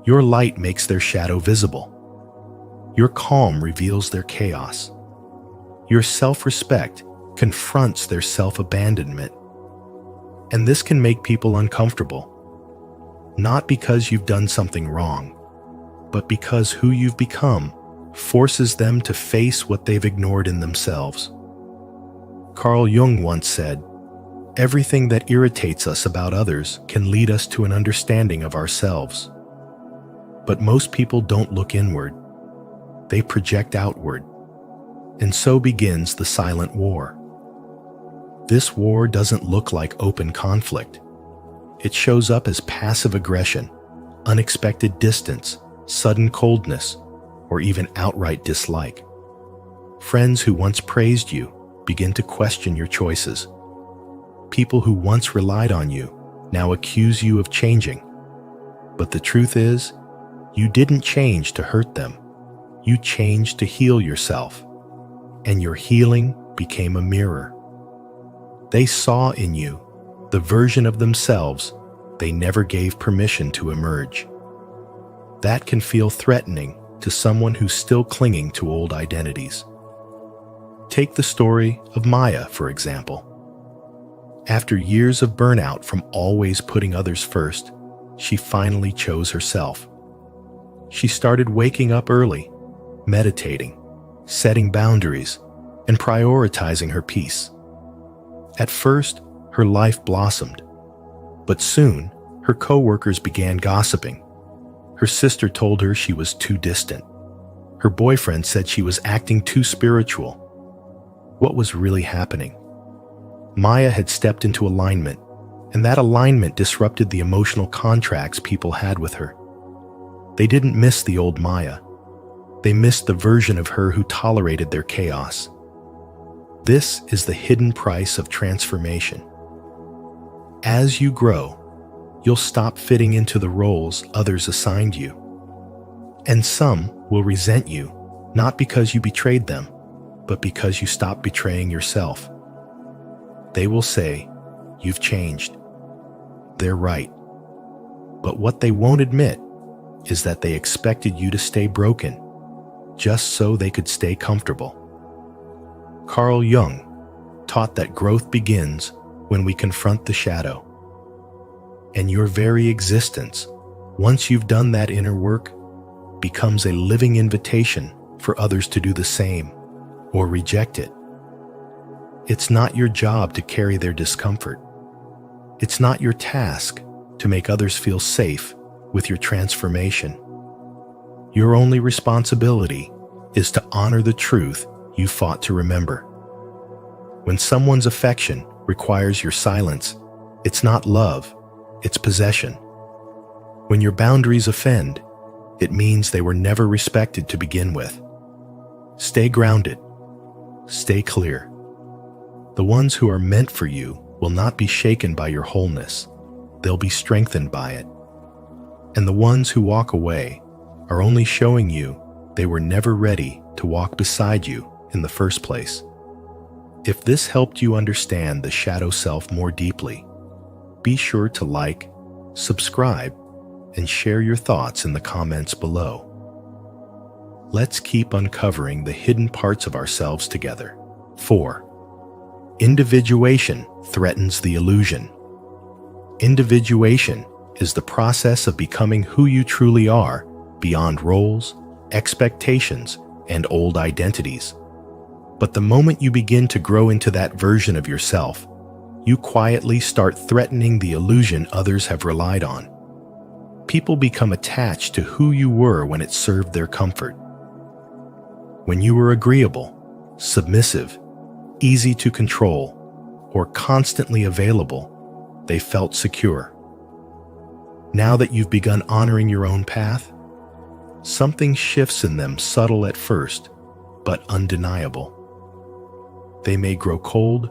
Your light makes their shadow visible. Your calm reveals their chaos. Your self-respect confronts their self-abandonment. And this can make people uncomfortable. Not because you've done something wrong, but because who you've become forces them to face what they've ignored in themselves. Carl Jung once said, "Everything that irritates us about others can lead us to an understanding of ourselves." But most people don't look inward. They project outward. And so begins the silent war. This war doesn't look like open conflict. It shows up as passive aggression, unexpected distance, sudden coldness, or even outright dislike. Friends who once praised you begin to question your choices. People who once relied on you now accuse you of changing. But the truth is, you didn't change to hurt them. You changed to heal yourself. And your healing became a mirror. They saw in you the version of themselves they never gave permission to emerge. That can feel threatening to someone who's still clinging to old identities. Take the story of Maya, for example. After years of burnout from always putting others first, she finally chose herself. She started waking up early, meditating, setting boundaries, and prioritizing her peace. At first, her life blossomed, but soon her coworkers began gossiping. Her sister told her she was too distant. Her boyfriend said she was acting too spiritual. What was really happening? Maya had stepped into alignment, and that alignment disrupted the emotional contracts people had with her. They didn't miss the old Maya. They missed the version of her who tolerated their chaos. This is the hidden price of transformation. As you grow, you'll stop fitting into the roles others assigned you. And some will resent you, not because you betrayed them, but because you stopped betraying yourself. They will say, "You've changed." They're right. But what they won't admit is that they expected you to stay broken, just so they could stay comfortable. Carl Jung taught that growth begins when we confront the shadow. And your very existence, once you've done that inner work, becomes a living invitation for others to do the same or reject it. It's not your job to carry their discomfort. It's not your task to make others feel safe with your transformation. Your only responsibility is to honor the truth you fought to remember. When someone's affection requires your silence, it's not love, it's possession. When your boundaries offend, it means they were never respected to begin with. Stay grounded. Stay clear. The ones who are meant for you will not be shaken by your wholeness. They'll be strengthened by it. And the ones who walk away are only showing you they were never ready to walk beside you in the first place. If this helped you understand the shadow self more deeply, be sure to like, subscribe, and share your thoughts in the comments below. Let's keep uncovering the hidden parts of ourselves together. 4. Individuation threatens the illusion. Individuation is the process of becoming who you truly are beyond roles, expectations, and old identities. But the moment you begin to grow into that version of yourself, you quietly start threatening the illusion others have relied on. People become attached to who you were when it served their comfort. When you were agreeable, submissive, easy to control, or constantly available, they felt secure. Now that you've begun honoring your own path, something shifts in them, subtle at first, but undeniable. They may grow cold,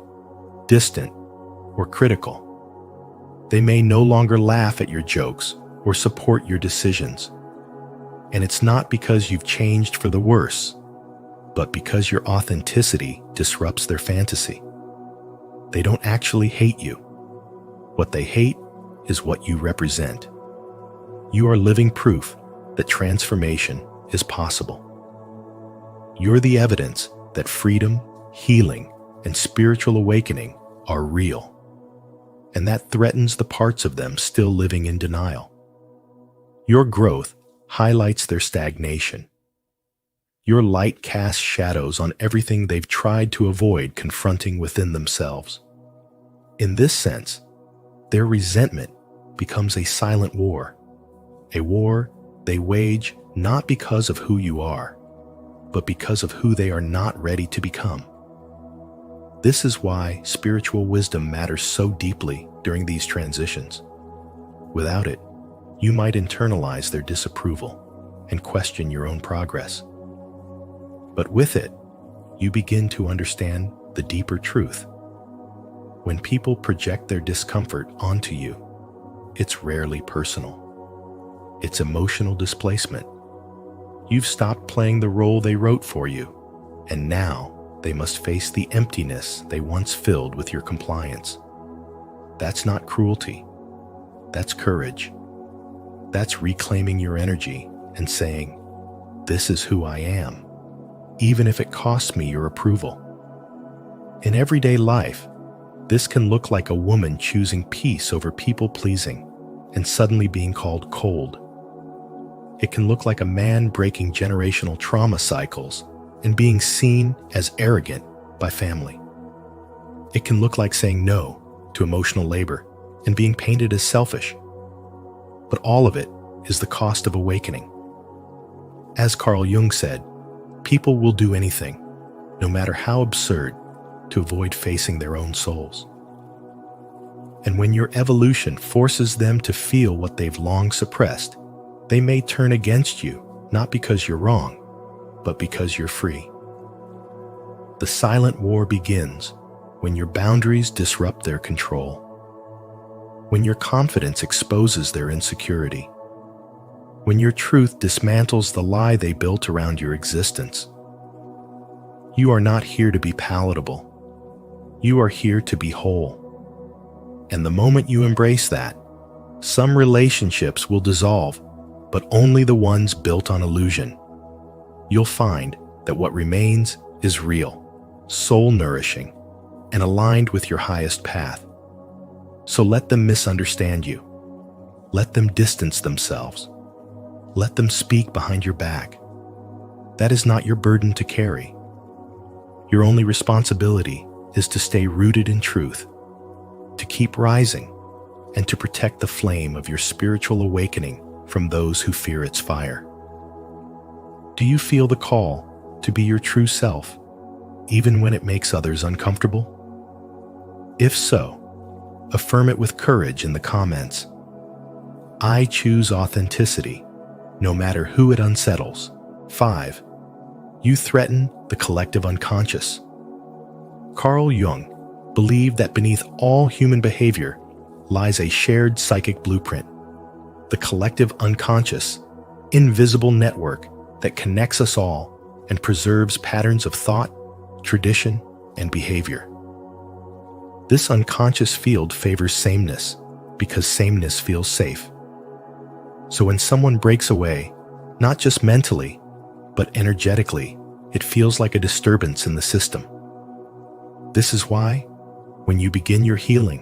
distant, or critical. They may no longer laugh at your jokes or support your decisions. And it's not because you've changed for the worse, but because your authenticity disrupts their fantasy. They don't actually hate you. What they hate is what you represent. You are living proof that transformation is possible. You're the evidence that freedom, healing, and spiritual awakening are real, and that threatens the parts of them still living in denial. Your growth highlights their stagnation. Your light casts shadows on everything they've tried to avoid confronting within themselves. In this sense, their resentment becomes a silent war, a war they wage not because of who you are, but because of who they are not ready to become. This is why spiritual wisdom matters so deeply during these transitions. Without it, you might internalize their disapproval and question your own progress. But with it, you begin to understand the deeper truth. When people project their discomfort onto you, it's rarely personal. It's emotional displacement. You've stopped playing the role they wrote for you, and now they must face the emptiness they once filled with your compliance. That's not cruelty. That's courage. That's reclaiming your energy and saying, "This is who I am, even if it costs me your approval." In everyday life, this can look like a woman choosing peace over people-pleasing and suddenly being called cold. It can look like a man breaking generational trauma cycles and being seen as arrogant by family. It can look like saying no to emotional labor and being painted as selfish. But all of it is the cost of awakening. As Carl Jung said, people will do anything, no matter how absurd, to avoid facing their own souls. And when your evolution forces them to feel what they've long suppressed, they may turn against you, not because you're wrong, but because you're free. The silent war begins when your boundaries disrupt their control, when your confidence exposes their insecurity, when your truth dismantles the lie they built around your existence. You are not here to be palatable. You are here to be whole. And the moment you embrace that, some relationships will dissolve, but only the ones built on illusion. You'll find that what remains is real, soul-nourishing, and aligned with your highest path. So let them misunderstand you. Let them distance themselves. Let them speak behind your back. That is not your burden to carry. Your only responsibility is to stay rooted in truth, to keep rising, and to protect the flame of your spiritual awakening from those who fear its fire. Do you feel the call to be your true self, even when it makes others uncomfortable? If so, affirm it with courage in the comments. I choose authenticity, no matter who it unsettles. 5. You threaten the collective unconscious. Carl Jung believed that beneath all human behavior lies a shared psychic blueprint, the collective unconscious, invisible network that connects us all and preserves patterns of thought, tradition, and behavior. This unconscious field favors sameness because sameness feels safe. So when someone breaks away, not just mentally, but energetically, it feels like a disturbance in the system. This is why, when you begin your healing,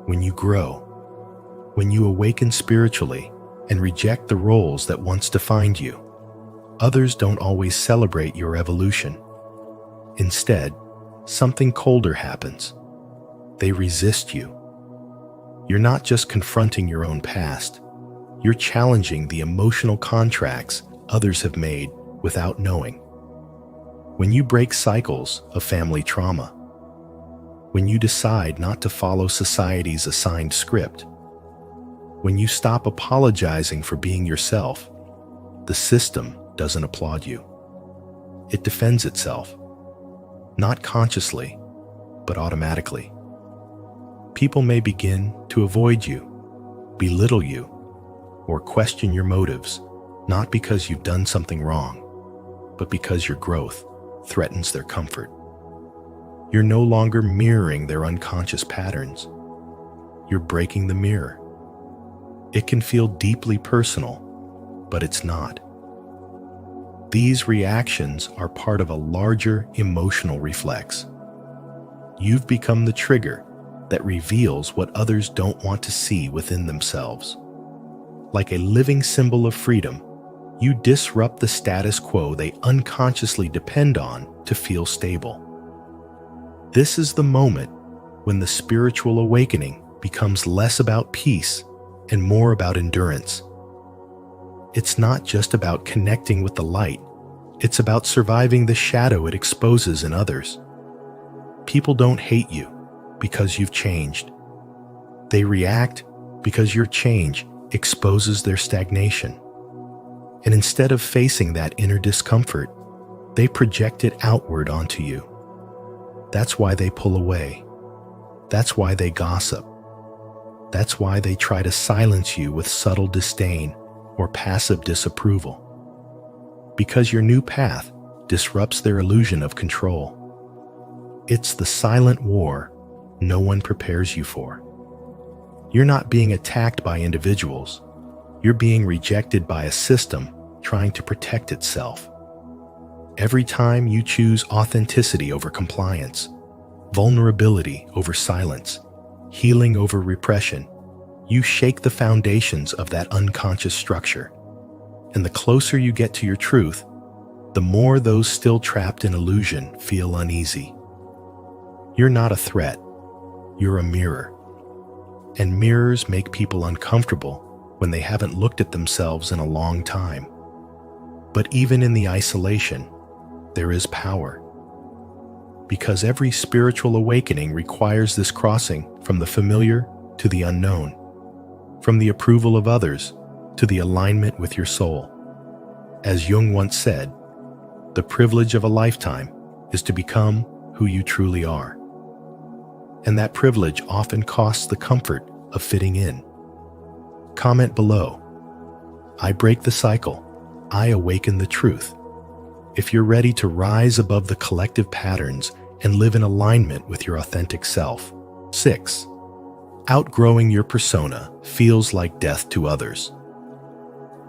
when you grow, when you awaken spiritually and reject the roles that once defined you, others don't always celebrate your evolution. Instead, something colder happens. They resist you. You're not just confronting your own past, you're challenging the emotional contracts others have made without knowing. When you break cycles of family trauma, when you decide not to follow society's assigned script, when you stop apologizing for being yourself, the system doesn't applaud you. It defends itself, not consciously, but automatically. People may begin to avoid you, belittle you, or question your motives, not because you've done something wrong, but because your growth threatens their comfort. You're no longer mirroring their unconscious patterns. You're breaking the mirror. It can feel deeply personal, but it's not. These reactions are part of a larger emotional reflex. You've become the trigger that reveals what others don't want to see within themselves. Like a living symbol of freedom, you disrupt the status quo they unconsciously depend on to feel stable. This is the moment when the spiritual awakening becomes less about peace and more about endurance. It's not just about connecting with the light, it's about surviving the shadow it exposes in others. People don't hate you because you've changed. They react because your change exposes their stagnation. And instead of facing that inner discomfort, they project it outward onto you. That's why they pull away. That's why they gossip. That's why they try to silence you with subtle disdain or passive disapproval. Because your new path disrupts their illusion of control. It's the silent war no one prepares you for. You're not being attacked by individuals. You're being rejected by a system trying to protect itself. Every time you choose authenticity over compliance, vulnerability over silence, healing over repression, you shake the foundations of that unconscious structure. And the closer you get to your truth, the more those still trapped in illusion feel uneasy. You're not a threat. You're a mirror. And mirrors make people uncomfortable when they haven't looked at themselves in a long time. But even in the isolation, there is power. Because every spiritual awakening requires this crossing from the familiar to the unknown, from the approval of others to the alignment with your soul. As Jung once said, the privilege of a lifetime is to become who you truly are. And that privilege often costs the comfort of fitting in. Comment below. I break the cycle. I awaken the truth. If you're ready to rise above the collective patterns and live in alignment with your authentic self. 6. Outgrowing your persona feels like death to others.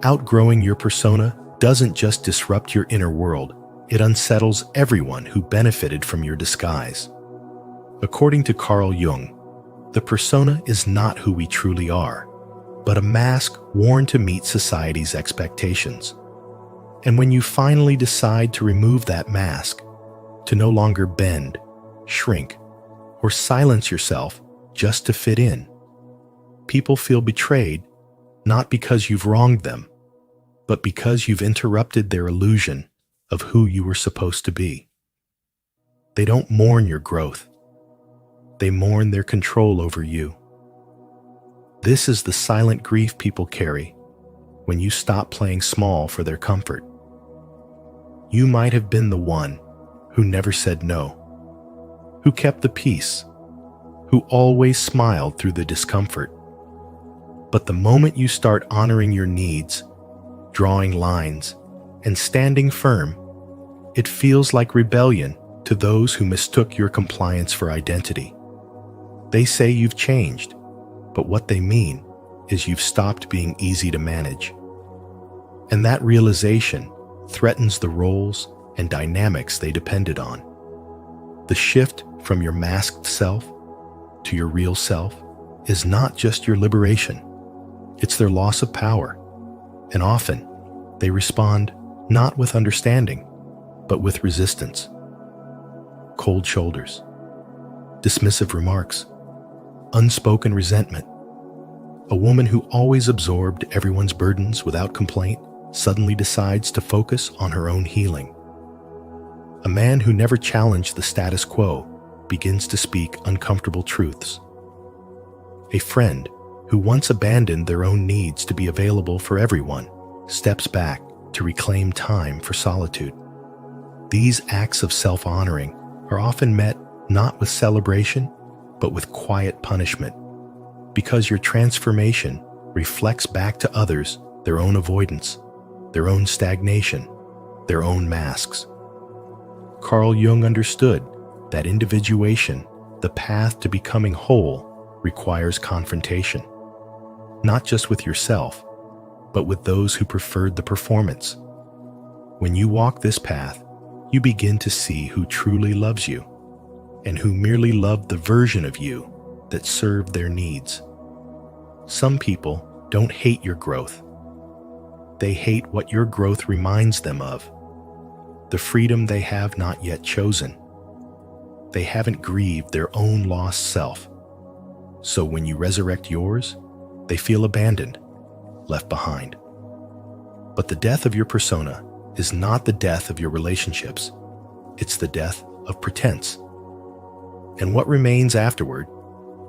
Outgrowing your persona doesn't just disrupt your inner world, it unsettles everyone who benefited from your disguise. According to Carl Jung, the persona is not who we truly are, but a mask worn to meet society's expectations. And when you finally decide to remove that mask, to no longer bend, shrink, or silence yourself just to fit in, People feel betrayed, not because you've wronged them, but because you've interrupted their illusion of who you were supposed to be. They don't mourn your growth. They mourn their control over you. This is the silent grief people carry when you stop playing small for their comfort. You might have been the one who never said no, who kept the peace, who always smiled through the discomfort. But the moment you start honoring your needs, drawing lines, and standing firm, it feels like rebellion to those who mistook your compliance for identity. They say you've changed, but what they mean is you've stopped being easy to manage. And that realization threatens the roles and dynamics they depended on. The shift from your masked self to your real self is not just your liberation, it's their loss of power. And often, they respond not with understanding, but with resistance. Cold shoulders, dismissive remarks, unspoken resentment. A woman who always absorbed everyone's burdens without complaint suddenly decides to focus on her own healing. A man who never challenged the status quo begins to speak uncomfortable truths. A friend who once abandoned their own needs to be available for everyone steps back to reclaim time for solitude. These acts of self-honoring are often met not with celebration, but with quiet punishment, because your transformation reflects back to others their own avoidance, their own stagnation, their own masks. Carl Jung understood that individuation, the path to becoming whole, requires confrontation, not just with yourself, but with those who preferred the performance. When you walk this path, you begin to see who truly loves you and who merely loved the version of you that served their needs. Some people don't hate your growth. They hate what your growth reminds them of, the freedom they have not yet chosen. They haven't grieved their own lost self. So when you resurrect yours, they feel abandoned, left behind. But the death of your persona is not the death of your relationships. It's the death of pretense. And what remains afterward,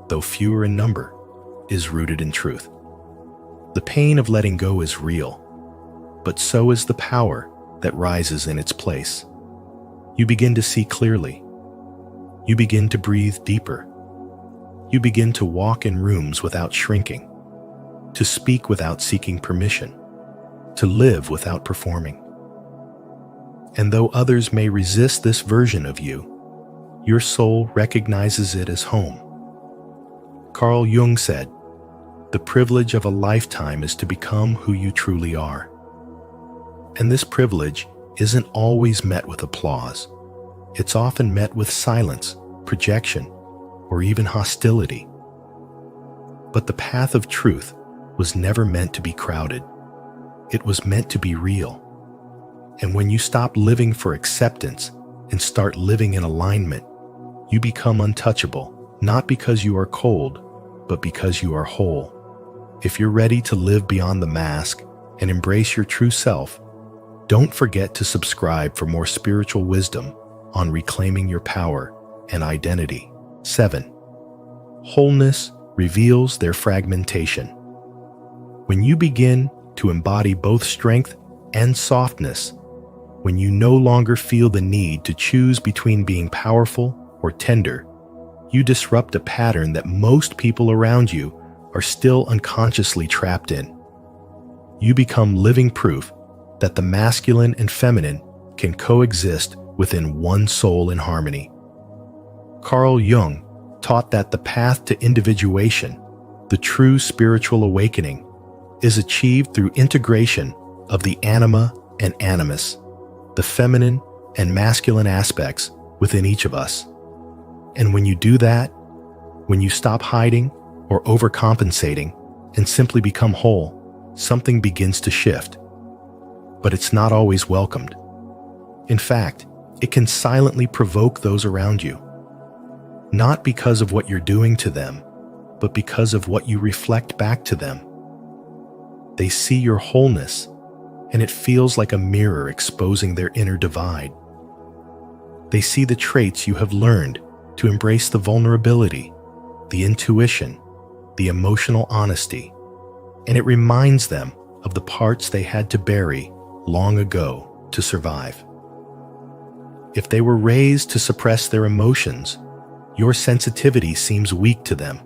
though fewer in number, is rooted in truth. The pain of letting go is real, but so is the power that rises in its place. You begin to see clearly. You begin to breathe deeper. You begin to walk in rooms without shrinking, to speak without seeking permission, to live without performing. And though others may resist this version of you, your soul recognizes it as home. Carl Jung said, "The privilege of a lifetime is to become who you truly are." And this privilege isn't always met with applause. It's often met with silence, projection, or even hostility. But the path of truth was never meant to be crowded. It was meant to be real. And when you stop living for acceptance and start living in alignment, you become untouchable, not because you are cold, but because you are whole. If you're ready to live beyond the mask and embrace your true self, don't forget to subscribe for more spiritual wisdom on reclaiming your power and identity. 7. Wholeness reveals their fragmentation. When you begin to embody both strength and softness, when you no longer feel the need to choose between being powerful or tender, you disrupt a pattern that most people around you are still unconsciously trapped in. You become living proof that the masculine and feminine can coexist within one soul in harmony. Carl Jung taught that the path to individuation, the true spiritual awakening, is achieved through integration of the anima and animus, the feminine and masculine aspects within each of us. And when you do that, when you stop hiding or overcompensating and simply become whole, something begins to shift. But it's not always welcomed. In fact, it can silently provoke those around you. Not because of what you're doing to them, but because of what you reflect back to them. They see your wholeness, and it feels like a mirror exposing their inner divide. They see the traits you have learned to embrace: the vulnerability, the intuition, the emotional honesty, and it reminds them of the parts they had to bury long ago to survive. If they were raised to suppress their emotions, your sensitivity seems weak to them.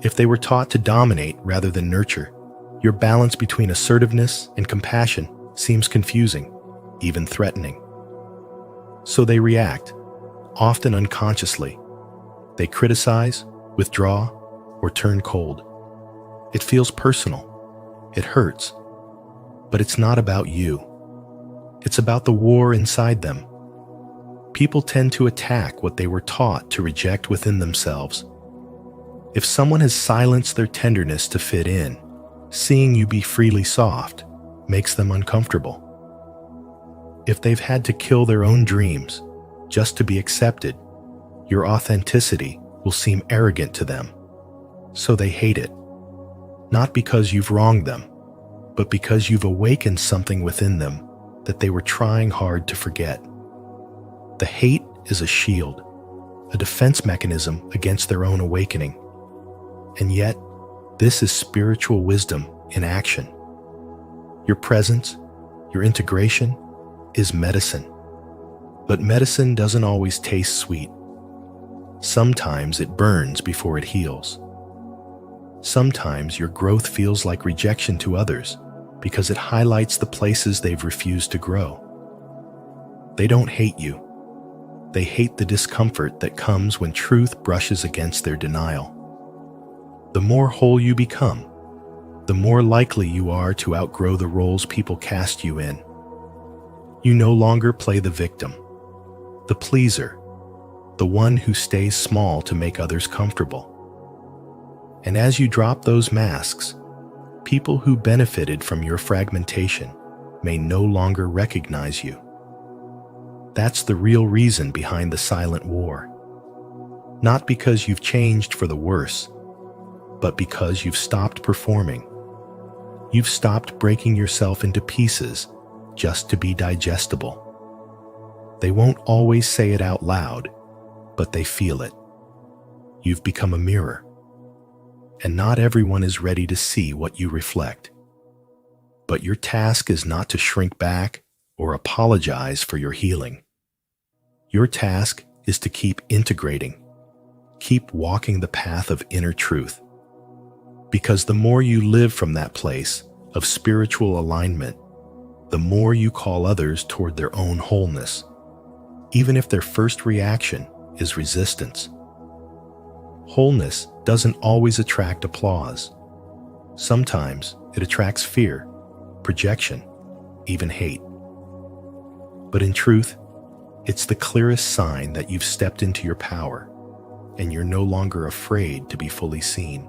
If they were taught to dominate rather than nurture, your balance between assertiveness and compassion seems confusing, even threatening. So they react, often unconsciously. They criticize, withdraw, or turn cold. It feels personal. It hurts. But it's not about you. It's about the war inside them. People tend to attack what they were taught to reject within themselves. If someone has silenced their tenderness to fit in, seeing you be freely soft makes them uncomfortable. If they've had to kill their own dreams just to be accepted, your authenticity will seem arrogant to them. So they hate it. Not because you've wronged them, but because you've awakened something within them that they were trying hard to forget. The hate is a shield, a defense mechanism against their own awakening. And yet, this is spiritual wisdom in action. Your presence, your integration, is medicine. But medicine doesn't always taste sweet. Sometimes it burns before it heals. Sometimes your growth feels like rejection to others because it highlights the places they've refused to grow. They don't hate you. They hate the discomfort that comes when truth brushes against their denial. The more whole you become, the more likely you are to outgrow the roles people cast you in. You no longer play the victim, the pleaser, the one who stays small to make others comfortable. And as you drop those masks, people who benefited from your fragmentation may no longer recognize you. That's the real reason behind the silent war. Not because you've changed for the worse, but because you've stopped performing. You've stopped breaking yourself into pieces just to be digestible. They won't always say it out loud, but they feel it. You've become a mirror, and not everyone is ready to see what you reflect. But your task is not to shrink back or apologize for your healing. Your task is to keep integrating, keep walking the path of inner truth. Because the more you live from that place of spiritual alignment, the more you call others toward their own wholeness, even if their first reaction is resistance. Wholeness doesn't always attract applause. Sometimes it attracts fear, projection, even hate. But in truth, it's the clearest sign that you've stepped into your power and you're no longer afraid to be fully seen.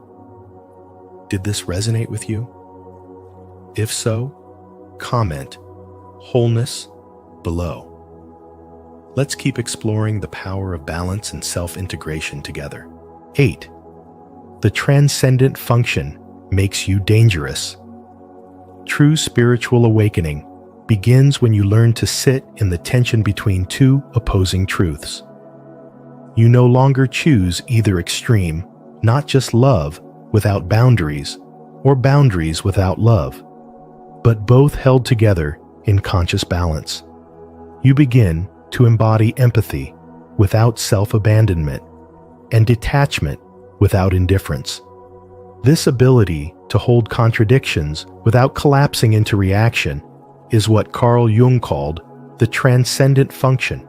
Did this resonate with you? If so, comment wholeness below. Let's keep exploring the power of balance and self-integration together. 8. The transcendent function makes you dangerous. True spiritual awakening begins when you learn to sit in the tension between two opposing truths. You no longer choose either extreme, not just love without boundaries, or boundaries without love, but both held together in conscious balance. You begin to embody empathy without self-abandonment and detachment without indifference. This ability to hold contradictions without collapsing into reaction is what Carl Jung called the transcendent function,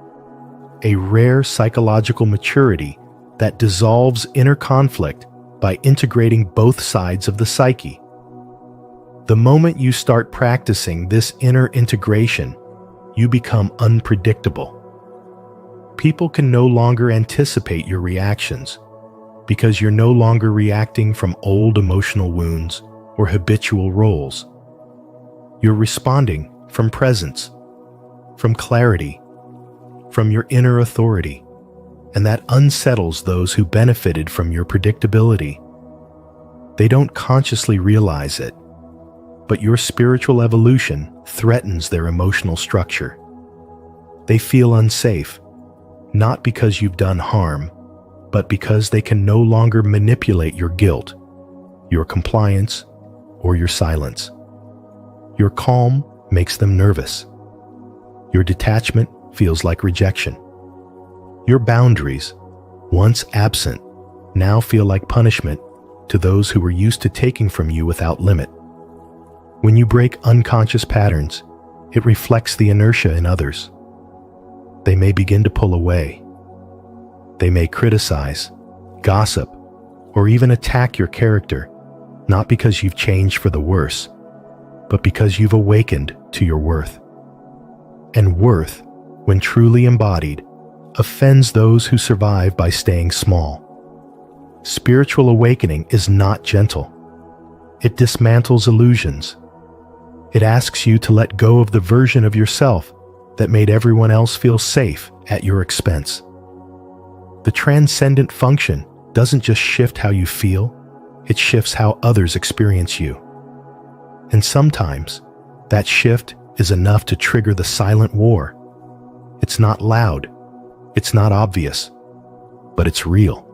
a rare psychological maturity that dissolves inner conflict by integrating both sides of the psyche. The moment you start practicing this inner integration, you become unpredictable. People can no longer anticipate your reactions because you're no longer reacting from old emotional wounds or habitual roles. You're responding from presence, from clarity, from your inner authority, and that unsettles those who benefited from your predictability. They don't consciously realize it, but your spiritual evolution threatens their emotional structure. They feel unsafe, not because you've done harm, but because they can no longer manipulate your guilt, your compliance, or your silence. Your calm makes them nervous. Your detachment feels like rejection. Your boundaries, once absent, now feel like punishment to those who were used to taking from you without limit. When you break unconscious patterns, it reflects the inertia in others. They may begin to pull away. They may criticize, gossip, or even attack your character, not because you've changed for the worse, but because you've awakened to your worth. And worth, when truly embodied, offends those who survive by staying small. Spiritual awakening is not gentle. It dismantles illusions. It asks you to let go of the version of yourself that made everyone else feel safe at your expense. The transcendent function doesn't just shift how you feel, it shifts how others experience you. And sometimes, that shift is enough to trigger the silent war. It's not loud, it's not obvious, but it's real.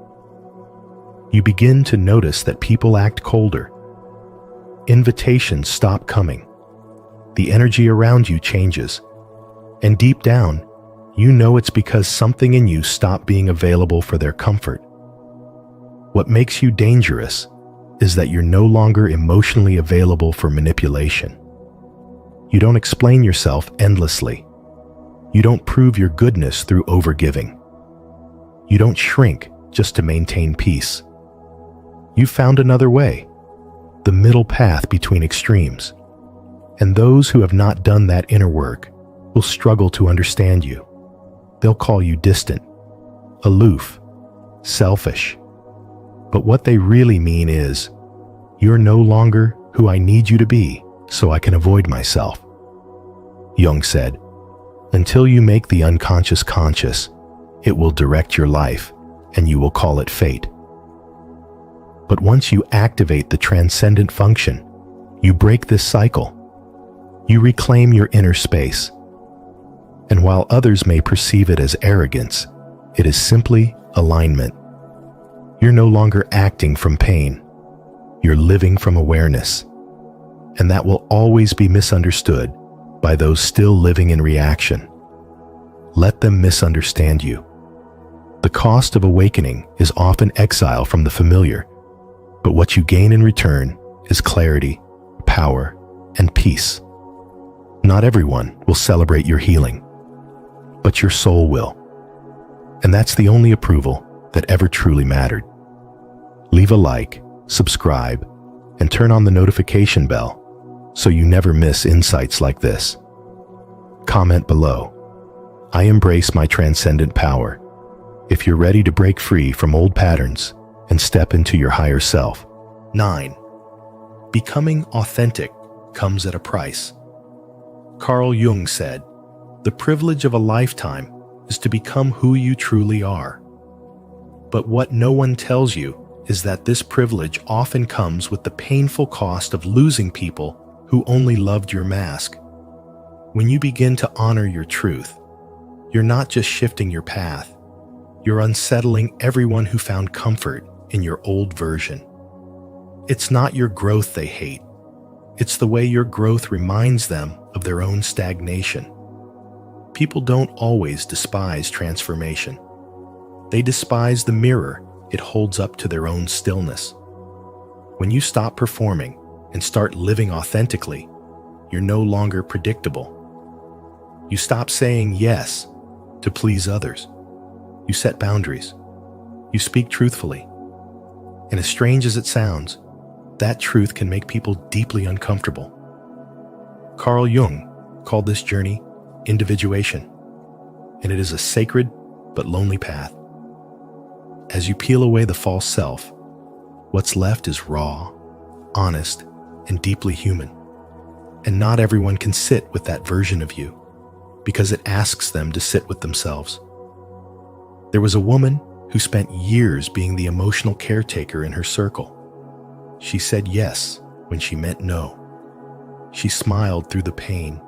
You begin to notice that people act colder. Invitations stop coming. The energy around you changes. And deep down, you know it's because something in you stopped being available for their comfort. What makes you dangerous is that you're no longer emotionally available for manipulation. You don't explain yourself endlessly. You don't prove your goodness through overgiving. You don't shrink just to maintain peace. You found another way, the middle path between extremes. And those who have not done that inner work will struggle to understand you. They'll call you distant, aloof, selfish. But what they really mean is, you're no longer who I need you to be, so I can avoid myself. Jung said, until you make the unconscious conscious, it will direct your life, and you will call it fate. But once you activate the transcendent function, you break this cycle. You reclaim your inner space. And while others may perceive it as arrogance, it is simply alignment. You're no longer acting from pain. You're living from awareness. And that will always be misunderstood by those still living in reaction. Let them misunderstand you. The cost of awakening is often exile from the familiar, but what you gain in return is clarity, power, and peace. Not everyone will celebrate your healing, but your soul will. And that's the only approval that ever truly mattered. Leave a like, subscribe, and turn on the notification bell so you never miss insights like this. Comment below. I embrace my transcendent power. If you're ready to break free from old patterns and step into your higher self. 9. Becoming authentic comes at a price. Carl Jung said, the privilege of a lifetime is to become who you truly are. But what no one tells you is that this privilege often comes with the painful cost of losing people who only loved your mask. When you begin to honor your truth, you're not just shifting your path, you're unsettling everyone who found comfort in your old version. It's not your growth they hate, it's the way your growth reminds them of their own stagnation. People don't always despise transformation. They despise the mirror it holds up to their own stillness. When you stop performing and start living authentically, you're no longer predictable. You stop saying yes to please others. You set boundaries. You speak truthfully. And as strange as it sounds, that truth can make people deeply uncomfortable. Carl Jung called this journey Individuation, and it is a sacred but lonely path. As you peel away the false self, what's left is raw, honest, and deeply human. And not everyone can sit with that version of you, because it asks them to sit with themselves. There was a woman who spent years being the emotional caretaker in her circle. She said yes when she meant no. She smiled through the pain.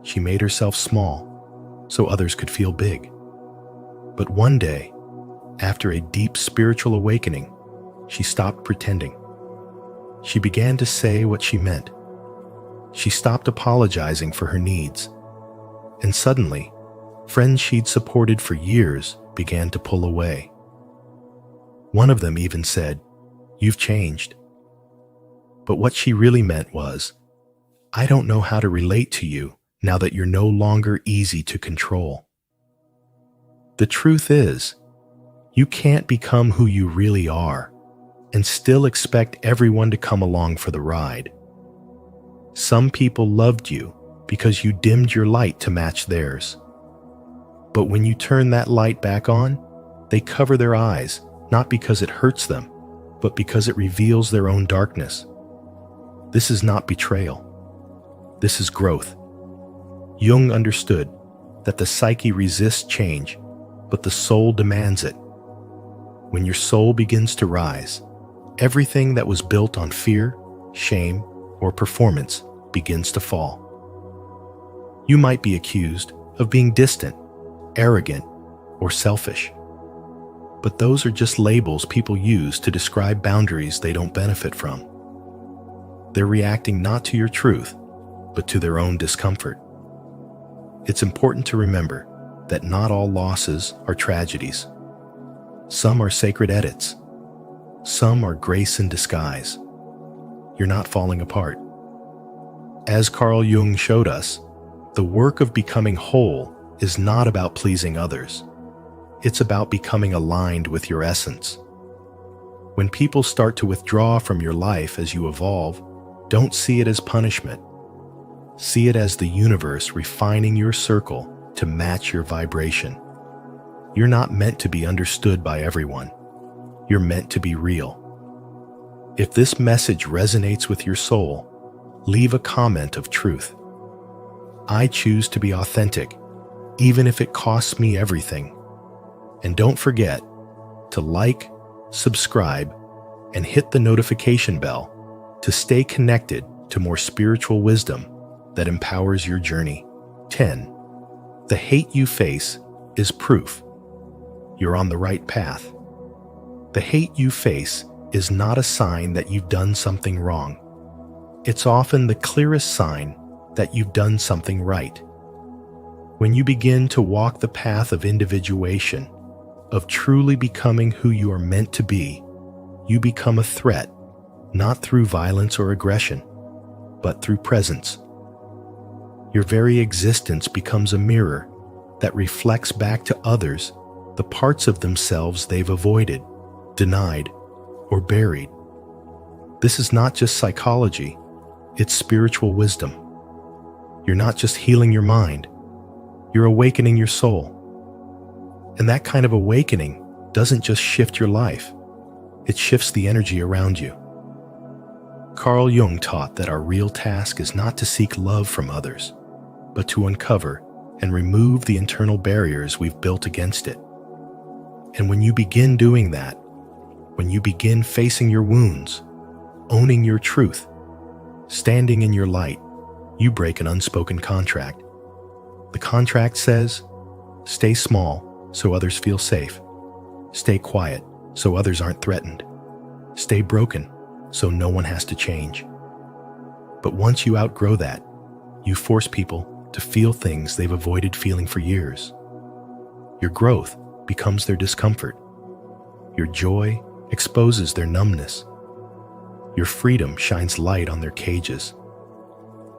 She made herself small so others could feel big. But one day, after a deep spiritual awakening, she stopped pretending. She began to say what she meant. She stopped apologizing for her needs. And suddenly, friends she'd supported for years began to pull away. One of them even said, "You've changed." But what she really meant was, "I don't know how to relate to you now that you're no longer easy to control." The truth is, you can't become who you really are and still expect everyone to come along for the ride. Some people loved you because you dimmed your light to match theirs. But when you turn that light back on, they cover their eyes, not because it hurts them, but because it reveals their own darkness. This is not betrayal. This is growth. Jung understood that the psyche resists change, but the soul demands it. When your soul begins to rise, everything that was built on fear, shame, or performance begins to fall. You might be accused of being distant, arrogant, or selfish. But those are just labels people use to describe boundaries they don't benefit from. They're reacting not to your truth, but to their own discomfort. It's important to remember that not all losses are tragedies. Some are sacred edits. Some are grace in disguise. You're not falling apart. As Carl Jung showed us, the work of becoming whole is not about pleasing others. It's about becoming aligned with your essence. When people start to withdraw from your life as you evolve, don't see it as punishment. See it as the universe refining your circle to match your vibration. You're not meant to be understood by everyone. You're meant to be real. If this message resonates with your soul, leave a comment of truth. I choose to be authentic, even if it costs me everything. And don't forget to like, subscribe, and hit the notification bell to stay connected to more spiritual wisdom that empowers your journey. 10. The hate you face is proof you're on the right path. The hate you face is not a sign that you've done something wrong. It's often the clearest sign that you've done something right. When you begin to walk the path of individuation, of truly becoming who you are meant to be, you become a threat, not through violence or aggression, but through presence. Your very existence becomes a mirror that reflects back to others the parts of themselves they've avoided, denied, or buried. This is not just psychology, it's spiritual wisdom. You're not just healing your mind, you're awakening your soul. And that kind of awakening doesn't just shift your life, it shifts the energy around you. Carl Jung taught that our real task is not to seek love from others, but to uncover and remove the internal barriers we've built against it. And when you begin doing that, when you begin facing your wounds, owning your truth, standing in your light, you break an unspoken contract. The contract says, stay small so others feel safe. Stay quiet so others aren't threatened. Stay broken so no one has to change. But once you outgrow that, you force people to feel things they've avoided feeling for years. Your growth becomes their discomfort. Your joy exposes their numbness. Your freedom shines light on their cages.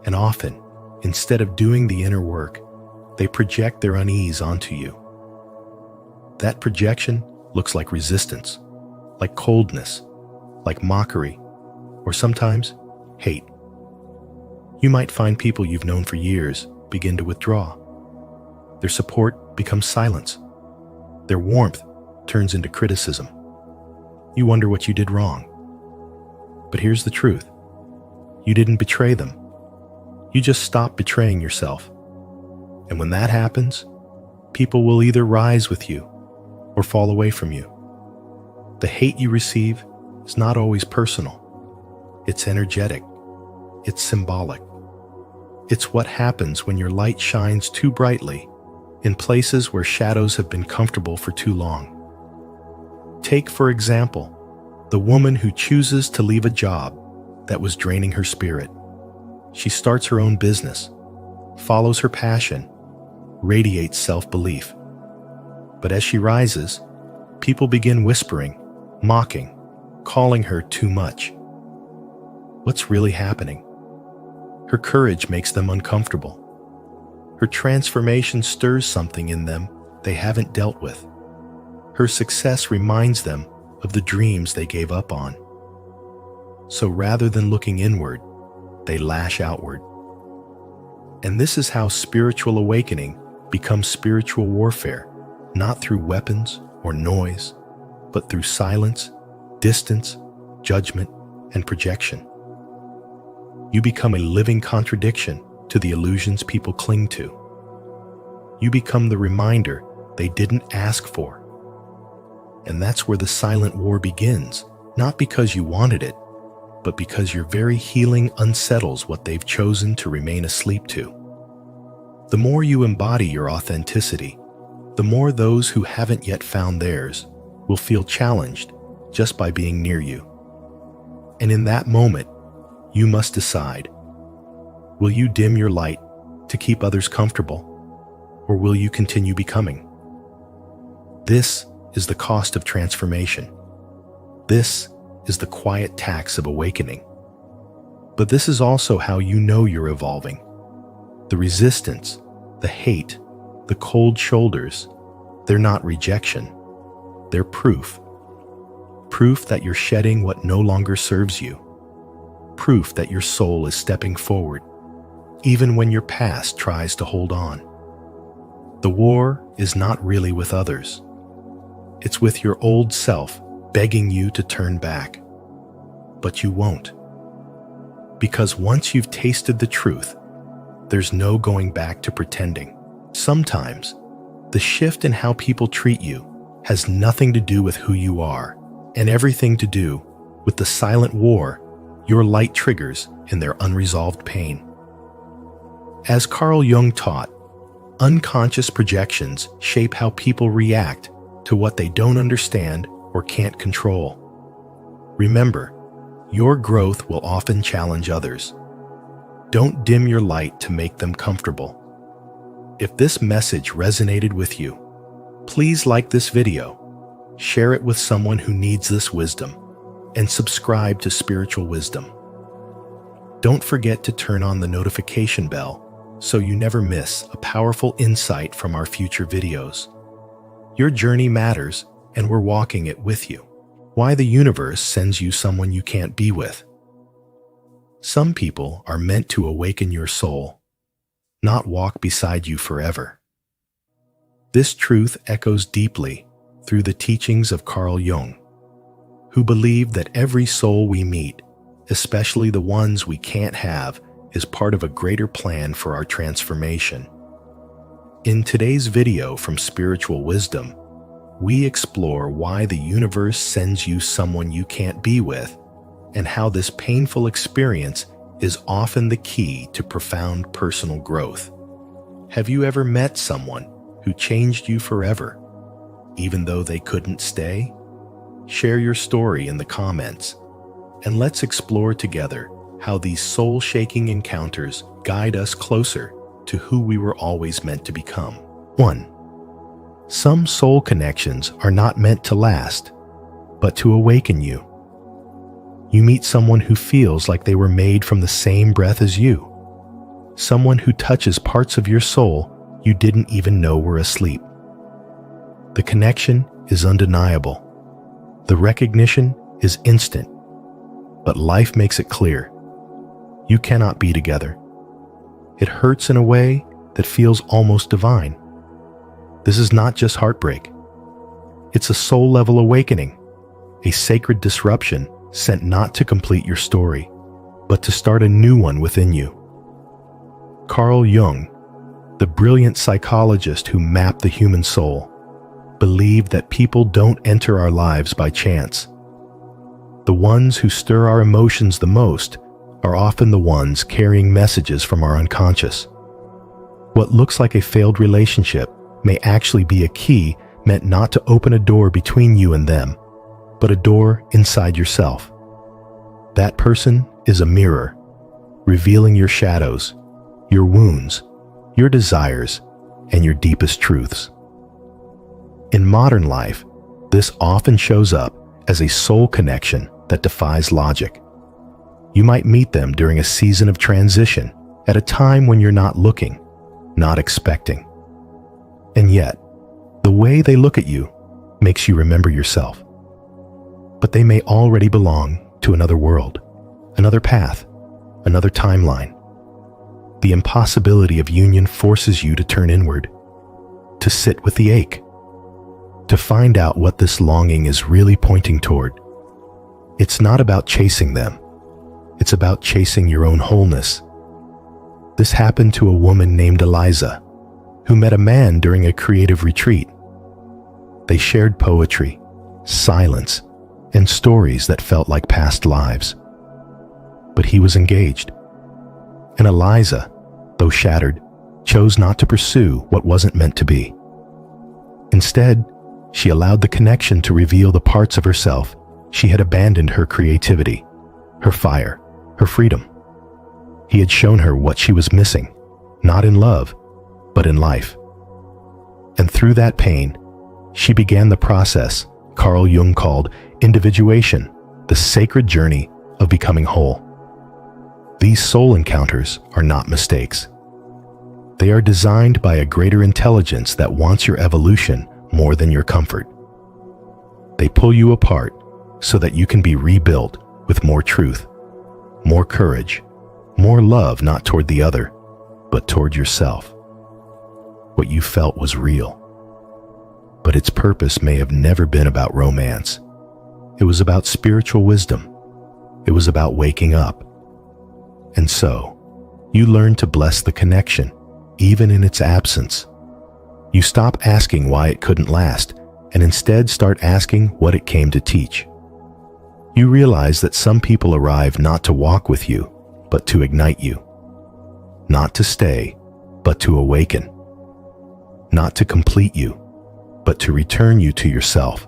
And often, instead of doing the inner work, they project their unease onto you. That projection looks like resistance, like coldness, like mockery, or sometimes hate. You might find people you've known for years begin to withdraw. Their support becomes silence. Their warmth turns into criticism. You wonder what you did wrong. But here's the truth. You didn't betray them. You just stopped betraying yourself. And when that happens, people will either rise with you or fall away from you. The hate you receive is not always personal. It's energetic. It's symbolic. It's what happens when your light shines too brightly in places where shadows have been comfortable for too long. Take, for example, the woman who chooses to leave a job that was draining her spirit. She starts her own business, follows her passion, radiates self-belief. But as she rises, people begin whispering, mocking, calling her too much. What's really happening? Her courage makes them uncomfortable. Her transformation stirs something in them they haven't dealt with. Her success reminds them of the dreams they gave up on. So rather than looking inward, they lash outward. And this is how spiritual awakening becomes spiritual warfare, not through weapons or noise, but through silence, distance, judgment, and projection. You become a living contradiction to the illusions people cling to. You become the reminder they didn't ask for. And that's where the silent war begins, not because you wanted it, but because your very healing unsettles what they've chosen to remain asleep to. The more you embody your authenticity, the more those who haven't yet found theirs will feel challenged just by being near you. And in that moment, you must decide, will you dim your light to keep others comfortable, or will you continue becoming? This is the cost of transformation. This is the quiet tax of awakening. But this is also how you know you're evolving. The resistance, the hate, the cold shoulders, they're not rejection. They're proof. Proof that you're shedding what no longer serves you. Proof that your soul is stepping forward, even when your past tries to hold on. The war is not really with others. It's with your old self begging you to turn back. But you won't. Because once you've tasted the truth, there's no going back to pretending. Sometimes, the shift in how people treat you has nothing to do with who you are, and everything to do with the silent war your light triggers in their unresolved pain. As Carl Jung taught, unconscious projections shape how people react to what they don't understand or can't control. Remember, your growth will often challenge others. Don't dim your light to make them comfortable. If this message resonated with you, please like this video, share it with someone who needs this wisdom, and subscribe to Spiritual Wisdom. Don't forget to turn on the notification bell so you never miss a powerful insight from our future videos. Your journey matters, and we're walking it with you. Why the universe sends you someone you can't be with. Some people are meant to awaken your soul, not walk beside you forever. This truth echoes deeply through the teachings of Carl Jung, who believed that every soul we meet, especially the ones we can't have, is part of a greater plan for our transformation. In today's video from Spiritual Wisdom, we explore why the universe sends you someone you can't be with, and how this painful experience is often the key to profound personal growth. Have you ever met someone who changed you forever, even though they couldn't stay? Share your story in the comments, and let's explore together how these soul-shaking encounters guide us closer to who we were always meant to become. 1. Some soul connections are not meant to last, but to awaken you. You meet someone who feels like they were made from the same breath as you. Someone who touches parts of your soul you didn't even know were asleep. The connection is undeniable. The recognition is instant. But life makes it clear. You cannot be together. It hurts in a way that feels almost divine. This is not just heartbreak. It's a soul-level awakening, a sacred disruption sent not to complete your story, but to start a new one within you. Carl Jung, the brilliant psychologist who mapped the human soul, believe that people don't enter our lives by chance. The ones who stir our emotions the most are often the ones carrying messages from our unconscious. What looks like a failed relationship may actually be a key meant not to open a door between you and them, but a door inside yourself. That person is a mirror, revealing your shadows, your wounds, your desires, and your deepest truths. In modern life, this often shows up as a soul connection that defies logic. You might meet them during a season of transition at a time when you're not looking, not expecting. And yet, the way they look at you makes you remember yourself. But they may already belong to another world, another path, another timeline. The impossibility of union forces you to turn inward, to sit with the ache, to find out what this longing is really pointing toward. It's not about chasing them. It's about chasing your own wholeness. This happened to a woman named Eliza, who met a man during a creative retreat. They shared poetry, silence, and stories that felt like past lives. But he was engaged. And Eliza, though shattered, chose not to pursue what wasn't meant to be. Instead, she allowed the connection to reveal the parts of herself she had abandoned: her creativity, her fire, her freedom. He had shown her what she was missing, not in love, but in life. And through that pain, she began the process Carl Jung called individuation, the sacred journey of becoming whole. These soul encounters are not mistakes. They are designed by a greater intelligence that wants your evolution more than your comfort. They pull you apart so that you can be rebuilt with more truth, more courage, more love, not toward the other, but toward yourself. What you felt was real, but its purpose may have never been about romance. It was about spiritual wisdom. It was about waking up. And so, you learn to bless the connection, even in its absence. You stop asking why it couldn't last, and instead start asking what it came to teach. You realize that some people arrive not to walk with you, but to ignite you. Not to stay, but to awaken. Not to complete you, but to return you to yourself.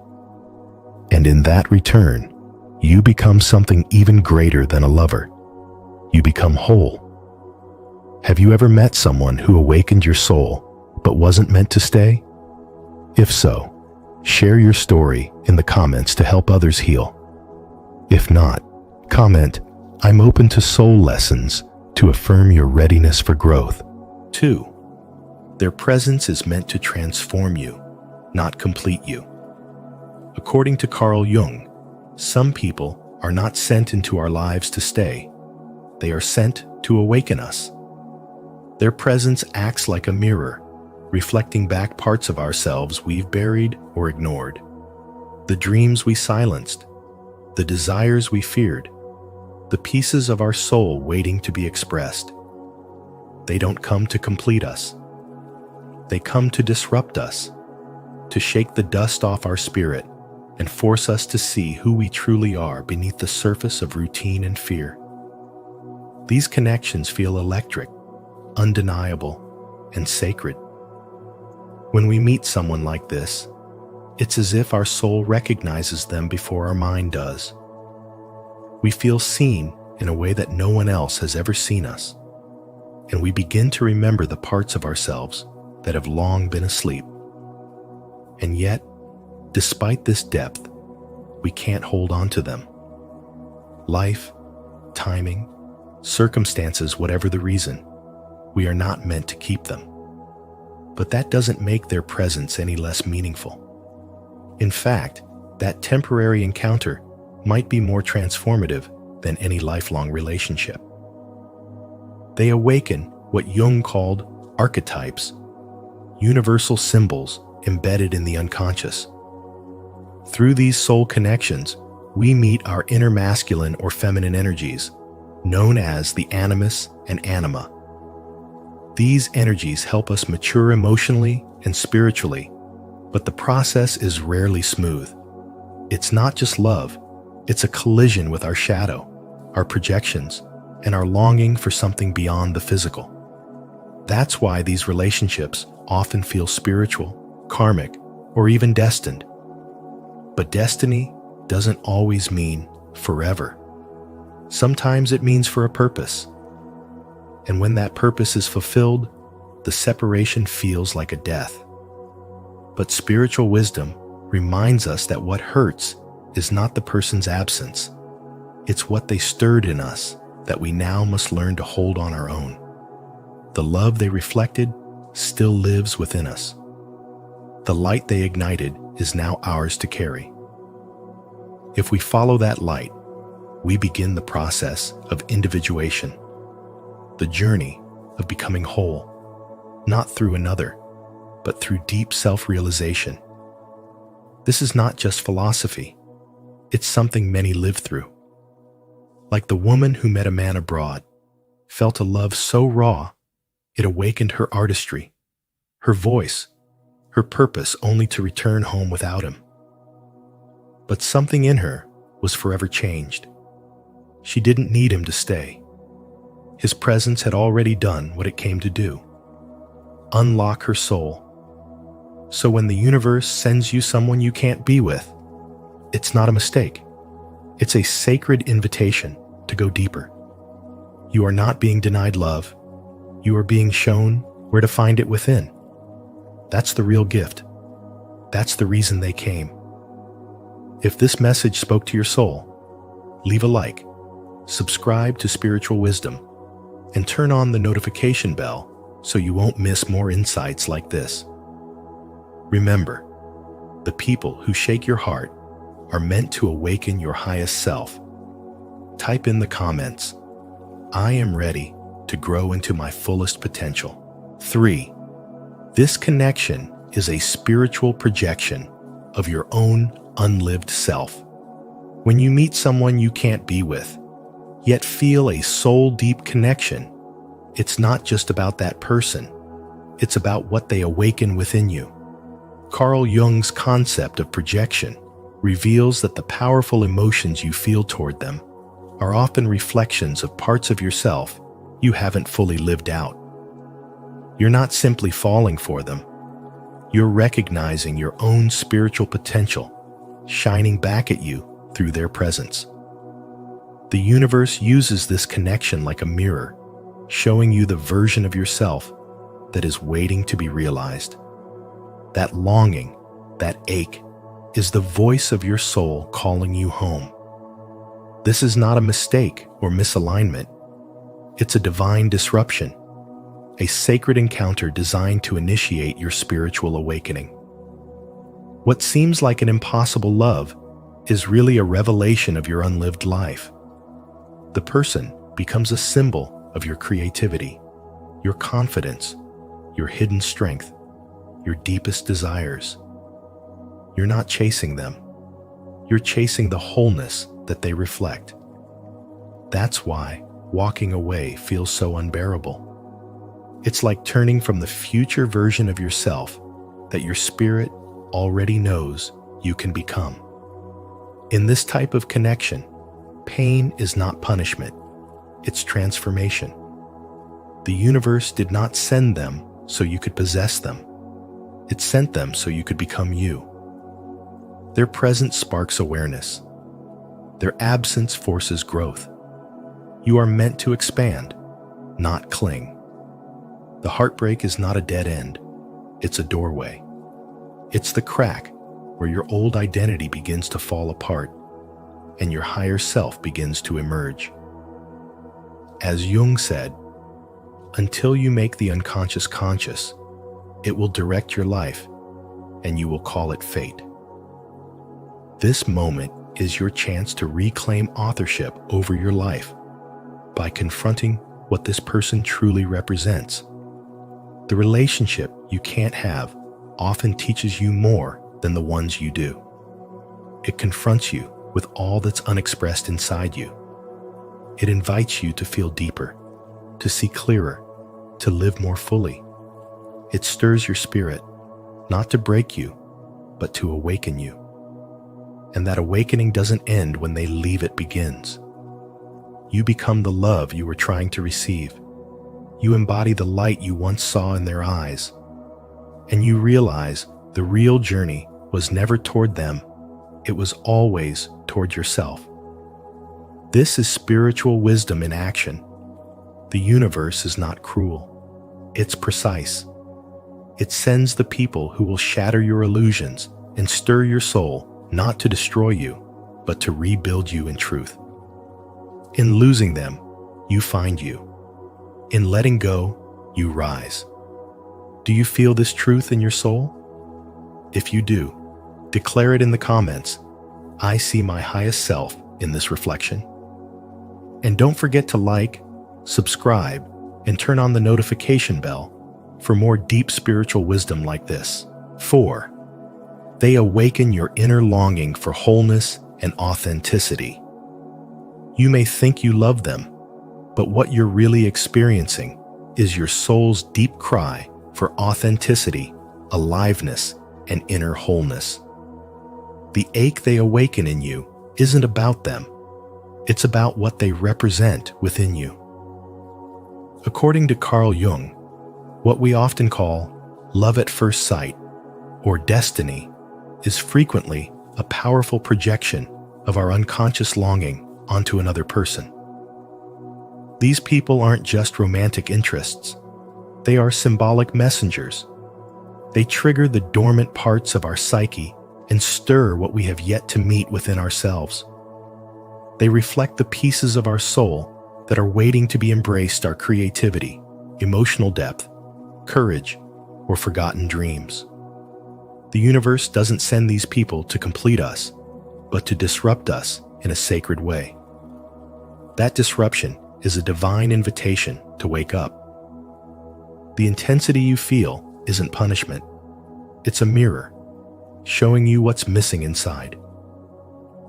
And in that return, you become something even greater than a lover. You become whole. Have you ever met someone who awakened your soul, but wasn't meant to stay? If so, share your story in the comments to help others heal. If not, comment, "I'm open to soul lessons," to affirm your readiness for growth. 2. Their presence is meant to transform you, not complete you. According to Carl Jung, some people are not sent into our lives to stay. They are sent to awaken us. Their presence acts like a mirror, reflecting back parts of ourselves we've buried or ignored. The dreams we silenced, the desires we feared, the pieces of our soul waiting to be expressed. They don't come to complete us. They come to disrupt us, to shake the dust off our spirit and force us to see who we truly are beneath the surface of routine and fear. These connections feel electric, undeniable, and sacred. When we meet someone like this, it's as if our soul recognizes them before our mind does. We feel seen in a way that no one else has ever seen us, and we begin to remember the parts of ourselves that have long been asleep. And yet, despite this depth, we can't hold on to them. Life, timing, circumstances, whatever the reason, we are not meant to keep them. But that doesn't make their presence any less meaningful. In fact, that temporary encounter might be more transformative than any lifelong relationship. They awaken what Jung called archetypes, universal symbols embedded in the unconscious. Through these soul connections, we meet our inner masculine or feminine energies, known as the animus and anima. These energies help us mature emotionally and spiritually, But the process is rarely smooth. It's not just love, it's a collision with our shadow, our projections, and our longing for something beyond the physical. That's why these relationships often feel spiritual, karmic, or even destined. But destiny doesn't always mean forever. Sometimes it means for a purpose. And when that purpose is fulfilled, the separation feels like a death. But spiritual wisdom reminds us that what hurts is not the person's absence. It's what they stirred in us that we now must learn to hold on our own. The love they reflected still lives within us. The light they ignited is now ours to carry. If we follow that light, we begin the process of individuation, the journey of becoming whole, not through another, but through deep self-realization. This is not just philosophy, it's something many live through. Like the woman who met a man abroad, felt a love so raw, it awakened her artistry, her voice, her purpose, only to return home without him. But something in her was forever changed. She didn't need him to stay. His presence had already done what it came to do: unlock her soul. So when the universe sends you someone you can't be with, it's not a mistake. It's a sacred invitation to go deeper. You are not being denied love. You are being shown where to find it within. That's the real gift. That's the reason they came. If this message spoke to your soul, leave a like, subscribe to Spiritual Wisdom, and turn on the notification bell so you won't miss more insights like this. Remember, the people who shake your heart are meant to awaken your highest self. Type in the comments, "I am ready to grow into my fullest potential." 3. This connection is a spiritual projection of your own unlived self. When you meet someone you can't be with, yet feel a soul-deep connection, it's not just about that person. It's about what they awaken within you. Carl Jung's concept of projection reveals that the powerful emotions you feel toward them are often reflections of parts of yourself you haven't fully lived out. You're not simply falling for them. You're recognizing your own spiritual potential shining back at you through their presence. The universe uses this connection like a mirror, showing you the version of yourself that is waiting to be realized. That longing, that ache, is the voice of your soul calling you home. This is not a mistake or misalignment. It's a divine disruption, a sacred encounter designed to initiate your spiritual awakening. What seems like an impossible love is really a revelation of your unlived life. The person becomes a symbol of your creativity, your confidence, your hidden strength, your deepest desires. You're not chasing them. You're chasing the wholeness that they reflect. That's why walking away feels so unbearable. It's like turning from the future version of yourself that your spirit already knows you can become. In this type of connection, pain is not punishment, it's transformation. The universe did not send them so you could possess them. It sent them so you could become you. Their presence sparks awareness. Their absence forces growth. You are meant to expand, not cling. The heartbreak is not a dead end. It's a doorway. It's the crack where your old identity begins to fall apart and your higher self begins to emerge. As Jung said, until you make the unconscious conscious, it will direct your life and you will call it fate. This moment is your chance to reclaim authorship over your life by confronting what this person truly represents. The relationship you can't have often teaches you more than the ones you do. It confronts you with all that's unexpressed inside you. It invites you to feel deeper, to see clearer, to live more fully. It stirs your spirit, not to break you, but to awaken you. And that awakening doesn't end when they leave, it begins. You become the love you were trying to receive. You embody the light you once saw in their eyes. And you realize the real journey was never toward them, it was always toward yourself. This is spiritual wisdom in action. The universe is not cruel. It's precise. It sends the people who will shatter your illusions and stir your soul, not to destroy you, but to rebuild you in truth. In losing them, you find you. In letting go, you rise. Do you feel this truth in your soul? If you do, declare it in the comments. I see my highest self in this reflection. And don't forget to like, subscribe, and turn on the notification bell for more deep spiritual wisdom like this. 4. They awaken your inner longing for wholeness and authenticity. You may think you love them, but what you're really experiencing is your soul's deep cry for authenticity, aliveness, and inner wholeness. The ache they awaken in you isn't about them. It's about what they represent within you. According to Carl Jung, what we often call love at first sight or destiny is frequently a powerful projection of our unconscious longing onto another person. These people aren't just romantic interests. They are symbolic messengers. They trigger the dormant parts of our psyche and stir what we have yet to meet within ourselves. They reflect the pieces of our soul that are waiting to be embraced: our creativity, emotional depth, courage, or forgotten dreams. The universe doesn't send these people to complete us, but to disrupt us in a sacred way. That disruption is a divine invitation to wake up. The intensity you feel isn't punishment. It's a mirror, showing you what's missing inside.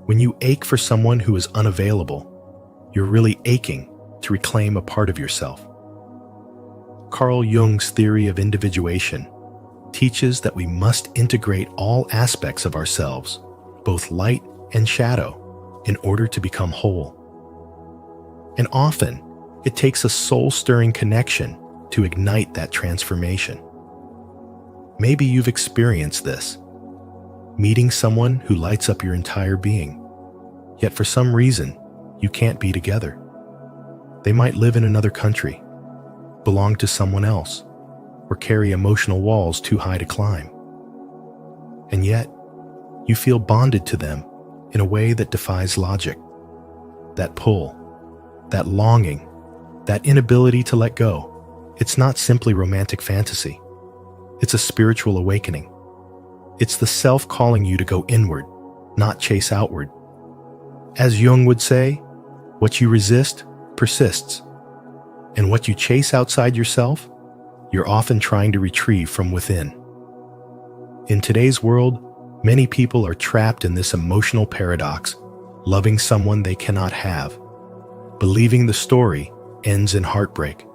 When you ache for someone who is unavailable, you're really aching to reclaim a part of yourself. Carl Jung's theory of individuation teaches that we must integrate all aspects of ourselves, both light and shadow, in order to become whole. And often, it takes a soul-stirring connection to ignite that transformation. Maybe you've experienced this, meeting someone who lights up your entire being, yet for some reason, you can't be together. They might live in another country, belong to someone else, or carry emotional walls too high to climb. And yet, you feel bonded to them in a way that defies logic. That pull, that longing, that inability to let go, it's not simply romantic fantasy. It's a spiritual awakening. It's the self calling you to go inward, not chase outward. As Jung would say, what you resist persists, and what you chase outside yourself, you're often trying to retrieve from within. In today's world, many people are trapped in this emotional paradox, loving someone they cannot have, believing the story ends in heartbreak.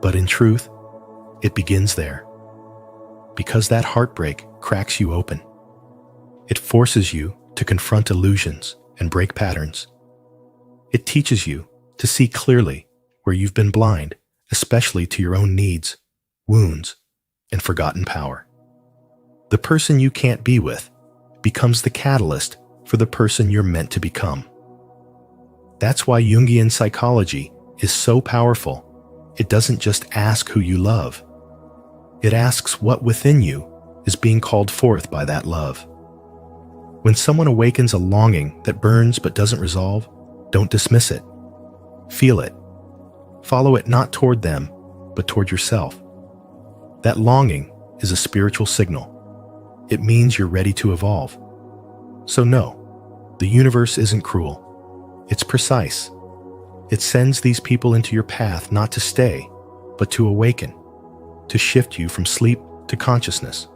But in truth, it begins there. Because that heartbreak cracks you open. It forces you to confront illusions and break patterns. It teaches you to see clearly where you've been blind, especially to your own needs, wounds, and forgotten power. The person you can't be with becomes the catalyst for the person you're meant to become. That's why Jungian psychology is so powerful. It doesn't just ask who you love. It asks what within you is being called forth by that love. When someone awakens a longing that burns but doesn't resolve, don't dismiss it. Feel it. Follow it not toward them, but toward yourself. That longing is a spiritual signal. It means you're ready to evolve. So no, the universe isn't cruel. It's precise. It sends these people into your path not to stay, but to awaken, to shift you from sleep to consciousness,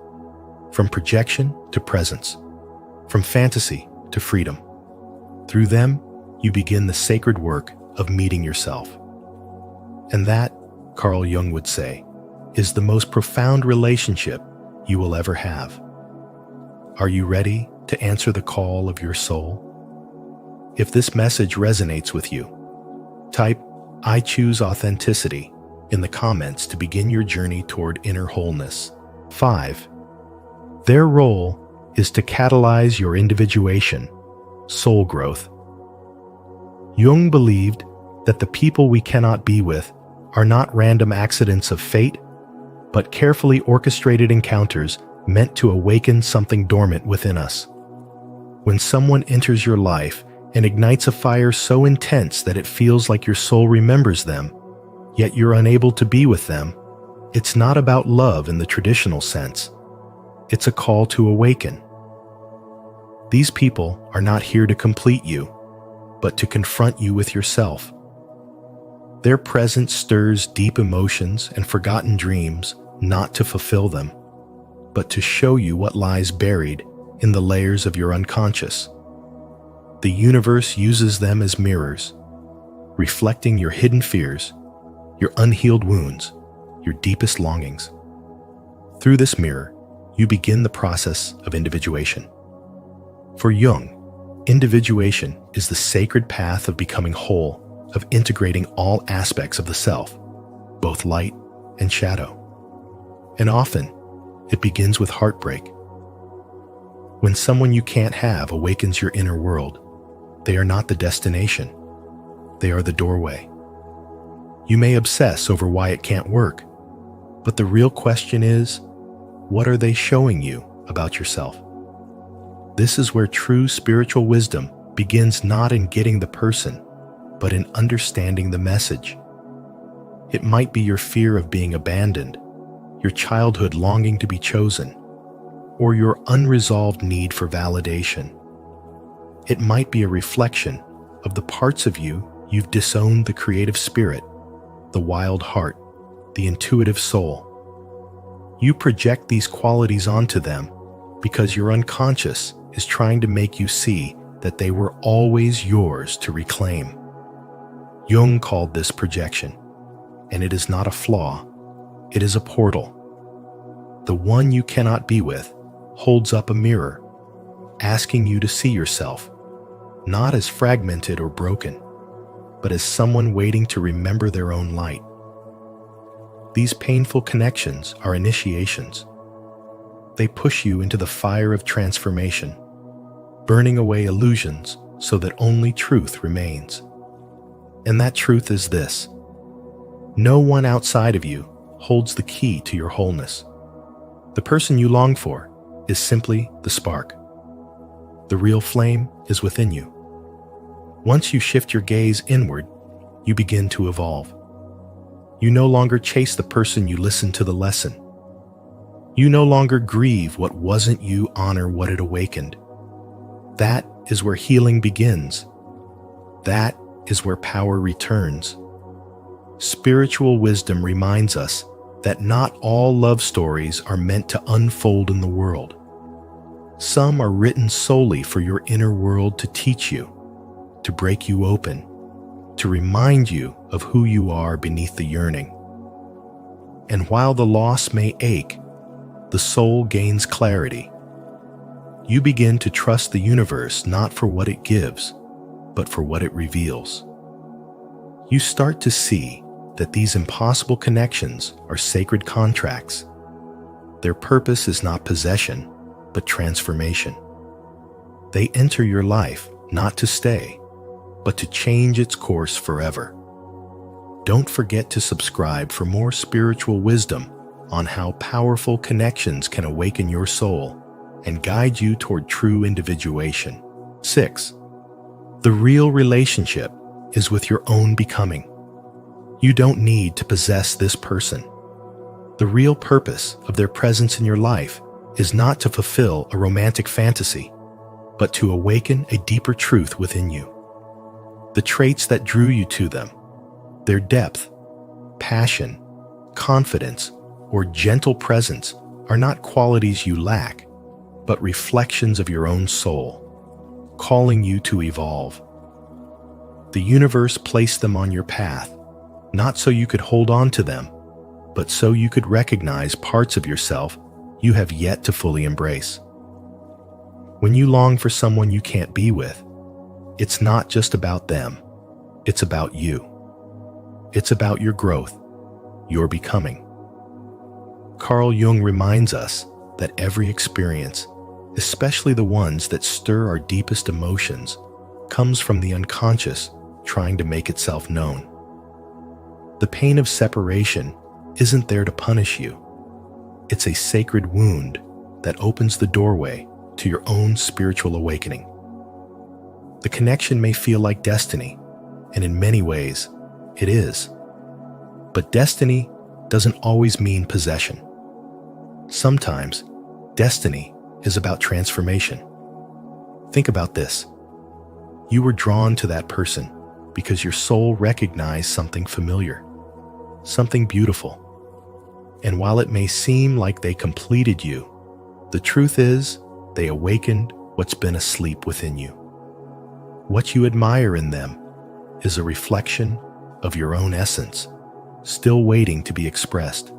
from projection to presence, from fantasy to freedom. Through them, you begin the sacred work of meeting yourself. And that, Carl Jung would say, is the most profound relationship you will ever have. Are you ready to answer the call of your soul? If this message resonates with you, type "I choose authenticity" in the comments to begin your journey toward inner wholeness. 5. Their role is to catalyze your individuation, soul growth. Jung believed that the people we cannot be with are not random accidents of fate, but carefully orchestrated encounters meant to awaken something dormant within us. When someone enters your life and ignites a fire so intense that it feels like your soul remembers them, yet you're unable to be with them, it's not about love in the traditional sense. It's a call to awaken. These people are not here to complete you, but to confront you with yourself. Their presence stirs deep emotions and forgotten dreams, not to fulfill them, but to show you what lies buried in the layers of your unconscious. The universe uses them as mirrors, reflecting your hidden fears, your unhealed wounds, your deepest longings. Through this mirror, you begin the process of individuation. For Jung, individuation is the sacred path of becoming whole, of integrating all aspects of the self, both light and shadow. And often, it begins with heartbreak. When someone you can't have awakens your inner world, they are not the destination. They are the doorway. You may obsess over why it can't work, but the real question is, what are they showing you about yourself? This is where true spiritual wisdom begins, not in getting the person, but in understanding the message. It might be your fear of being abandoned, your childhood longing to be chosen, or your unresolved need for validation. It might be a reflection of the parts of you you've disowned: the creative spirit, the wild heart, the intuitive soul. You project these qualities onto them because your unconscious is trying to make you see that they were always yours to reclaim. Jung called this projection, and it is not a flaw, it is a portal. The one you cannot be with holds up a mirror, asking you to see yourself, not as fragmented or broken, but as someone waiting to remember their own light. These painful connections are initiations. They push you into the fire of transformation, burning away illusions so that only truth remains. And that truth is this: no one outside of you holds the key to your wholeness. The person you long for is simply the spark. The real flame is within you. Once you shift your gaze inward, you begin to evolve. You no longer chase the person you listen to the lesson. You no longer grieve what wasn't you, honor what it awakened. That is where healing begins. That is where power returns. Spiritual wisdom reminds us that not all love stories are meant to unfold in the world. Some are written solely for your inner world to teach you, to break you open, to remind you of who you are beneath the yearning. And while the loss may ache, the soul gains clarity. You begin to trust the universe not for what it gives, but for what it reveals. You start to see that these impossible connections are sacred contracts. Their purpose is not possession, but transformation. They enter your life not to stay, but to change its course forever. Don't forget to subscribe for more spiritual wisdom on how powerful connections can awaken your soul and guide you toward true individuation. 6. The real relationship is with your own becoming. You don't need to possess this person. The real purpose of their presence in your life is not to fulfill a romantic fantasy, but to awaken a deeper truth within you. The traits that drew you to them, their depth, passion, confidence, or gentle presence are not qualities you lack, but reflections of your own soul, calling you to evolve. The universe placed them on your path, not so you could hold on to them, but so you could recognize parts of yourself you have yet to fully embrace. When you long for someone you can't be with, it's not just about them, it's about you. It's about your growth, your becoming. Carl Jung reminds us that every experience, especially the ones that stir our deepest emotions, comes from the unconscious trying to make itself known. The pain of separation isn't there to punish you. It's a sacred wound that opens the doorway to your own spiritual awakening. The connection may feel like destiny, and in many ways, it is. But destiny doesn't always mean possession. Sometimes, destiny is about transformation. Think about this. You were drawn to that person because your soul recognized something familiar, something beautiful. And while it may seem like they completed you, the truth is they awakened what's been asleep within you. What you admire in them is a reflection of your own essence, still waiting to be expressed.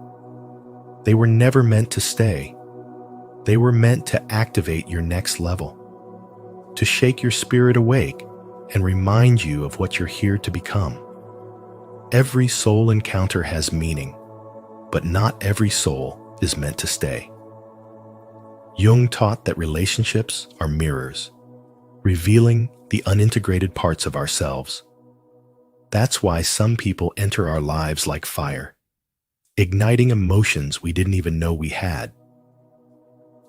They were never meant to stay. They were meant to activate your next level, to shake your spirit awake and remind you of what you're here to become. Every soul encounter has meaning, but not every soul is meant to stay. Jung taught that relationships are mirrors, revealing the unintegrated parts of ourselves. That's why some people enter our lives like fire, igniting emotions we didn't even know we had.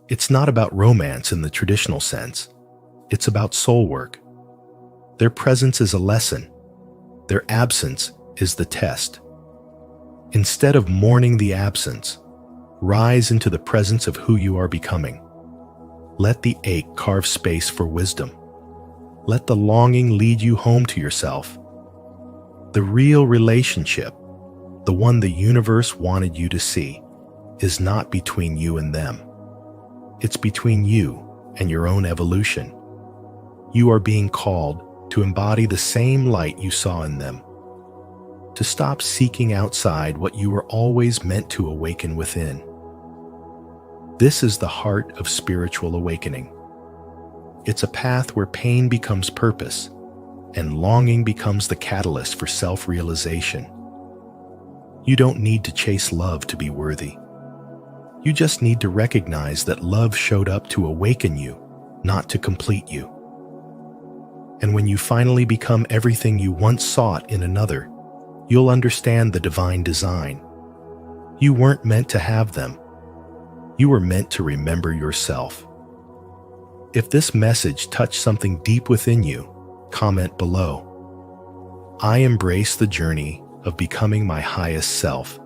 It's not about romance in the traditional sense. It's about soul work. Their presence is a lesson. Their absence is the test. Instead of mourning the absence, rise into the presence of who you are becoming. Let the ache carve space for wisdom. Let the longing lead you home to yourself. The real relationship, the one the universe wanted you to see, is not between you and them. It's between you and your own evolution. You are being called to embody the same light you saw in them, to stop seeking outside what you were always meant to awaken within. This is the heart of spiritual awakening. It's a path where pain becomes purpose, and longing becomes the catalyst for self-realization. You don't need to chase love to be worthy. You just need to recognize that love showed up to awaken you, not to complete you. And when you finally become everything you once sought in another, you'll understand the divine design. You weren't meant to have them. You were meant to remember yourself. If this message touched something deep within you, comment below. I embrace the journey of becoming my highest self.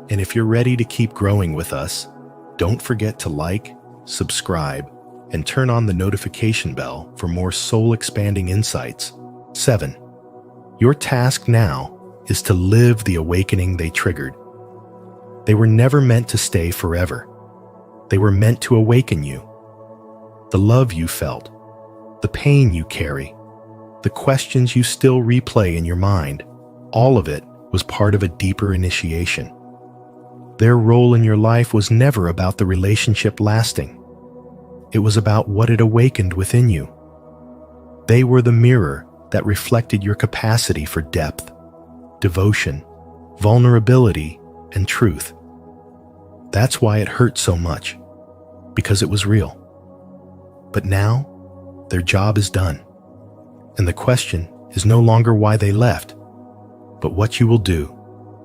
And if you're ready to keep growing with us, don't forget to like, subscribe, and turn on the notification bell for more soul-expanding insights. 7. Your task now is to live the awakening they triggered. They were never meant to stay forever. They were meant to awaken you. The love you felt, the pain you carry, the questions you still replay in your mind, all of it was part of a deeper initiation. Their role in your life was never about the relationship lasting. It was about what it awakened within you. They were the mirror that reflected your capacity for depth, devotion, vulnerability, and truth. That's why it hurt so much, because it was real. But now, their job is done. And the question is no longer why they left, but what you will do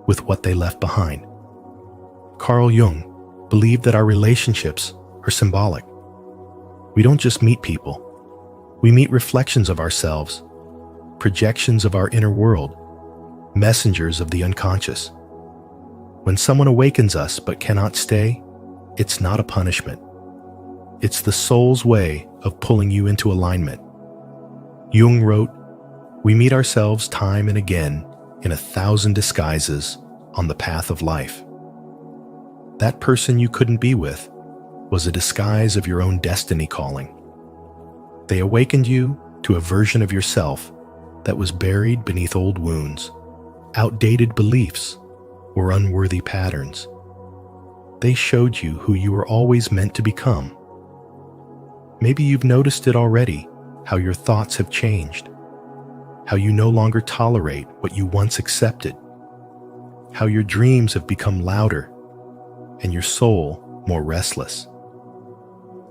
with what they left behind. Carl Jung believed that our relationships are symbolic. We don't just meet people. We meet reflections of ourselves, projections of our inner world, messengers of the unconscious. When someone awakens us but cannot stay, it's not a punishment. It's the soul's way of pulling you into alignment. Jung wrote, "We meet ourselves time and again in 1,000 disguises on the path of life." That person you couldn't be with was a disguise of your own destiny calling. They awakened you to a version of yourself that was buried beneath old wounds, outdated beliefs, or unworthy patterns. They showed you who you were always meant to become. Maybe you've noticed it already, how your thoughts have changed, how you no longer tolerate what you once accepted, how your dreams have become louder and your soul more restless.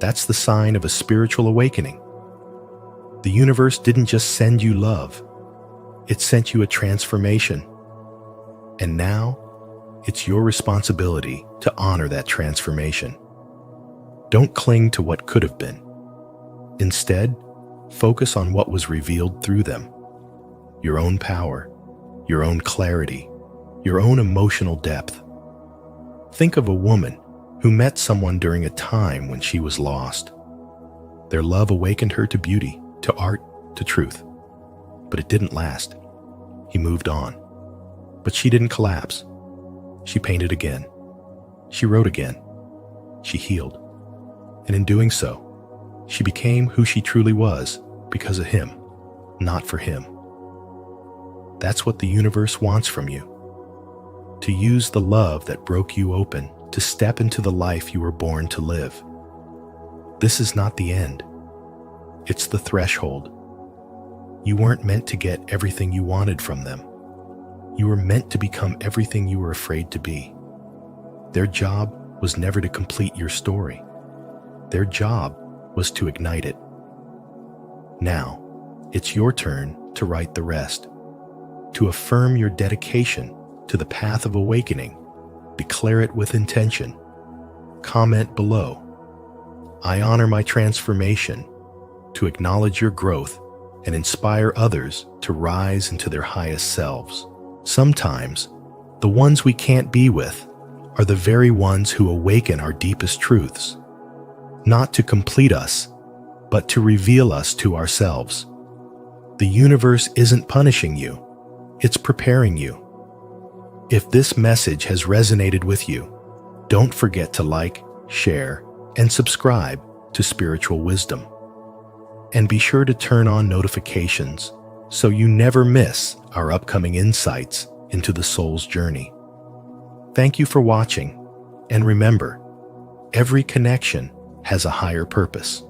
That's the sign of a spiritual awakening. The universe didn't just send you love, it sent you a transformation. And now, it's your responsibility to honor that transformation. Don't cling to what could have been. Instead, focus on what was revealed through them. Your own power, your own clarity, your own emotional depth. Think of a woman who met someone during a time when she was lost. Their love awakened her to beauty, to art, to truth. But it didn't last. He moved on. But she didn't collapse. She painted again. She wrote again. She healed. And in doing so, she became who she truly was because of him, not for him. That's what the universe wants from you. To use the love that broke you open to step into the life you were born to live. This is not the end. It's the threshold. You weren't meant to get everything you wanted from them. You were meant to become everything you were afraid to be. Their job was never to complete your story. Their job was to ignite it. Now, it's your turn to write the rest. To affirm your dedication to the path of awakening, declare it with intention. Comment below. I honor my transformation, to acknowledge your growth and inspire others to rise into their highest selves. Sometimes, the ones we can't be with are the very ones who awaken our deepest truths, not to complete us, but to reveal us to ourselves. The universe isn't punishing you, it's preparing you. If this message has resonated with you, don't forget to like, share, and subscribe to Spiritual Wisdom. And be sure to turn on notifications so you never miss our upcoming insights into the soul's journey. Thank you for watching, and remember, every connection has a higher purpose.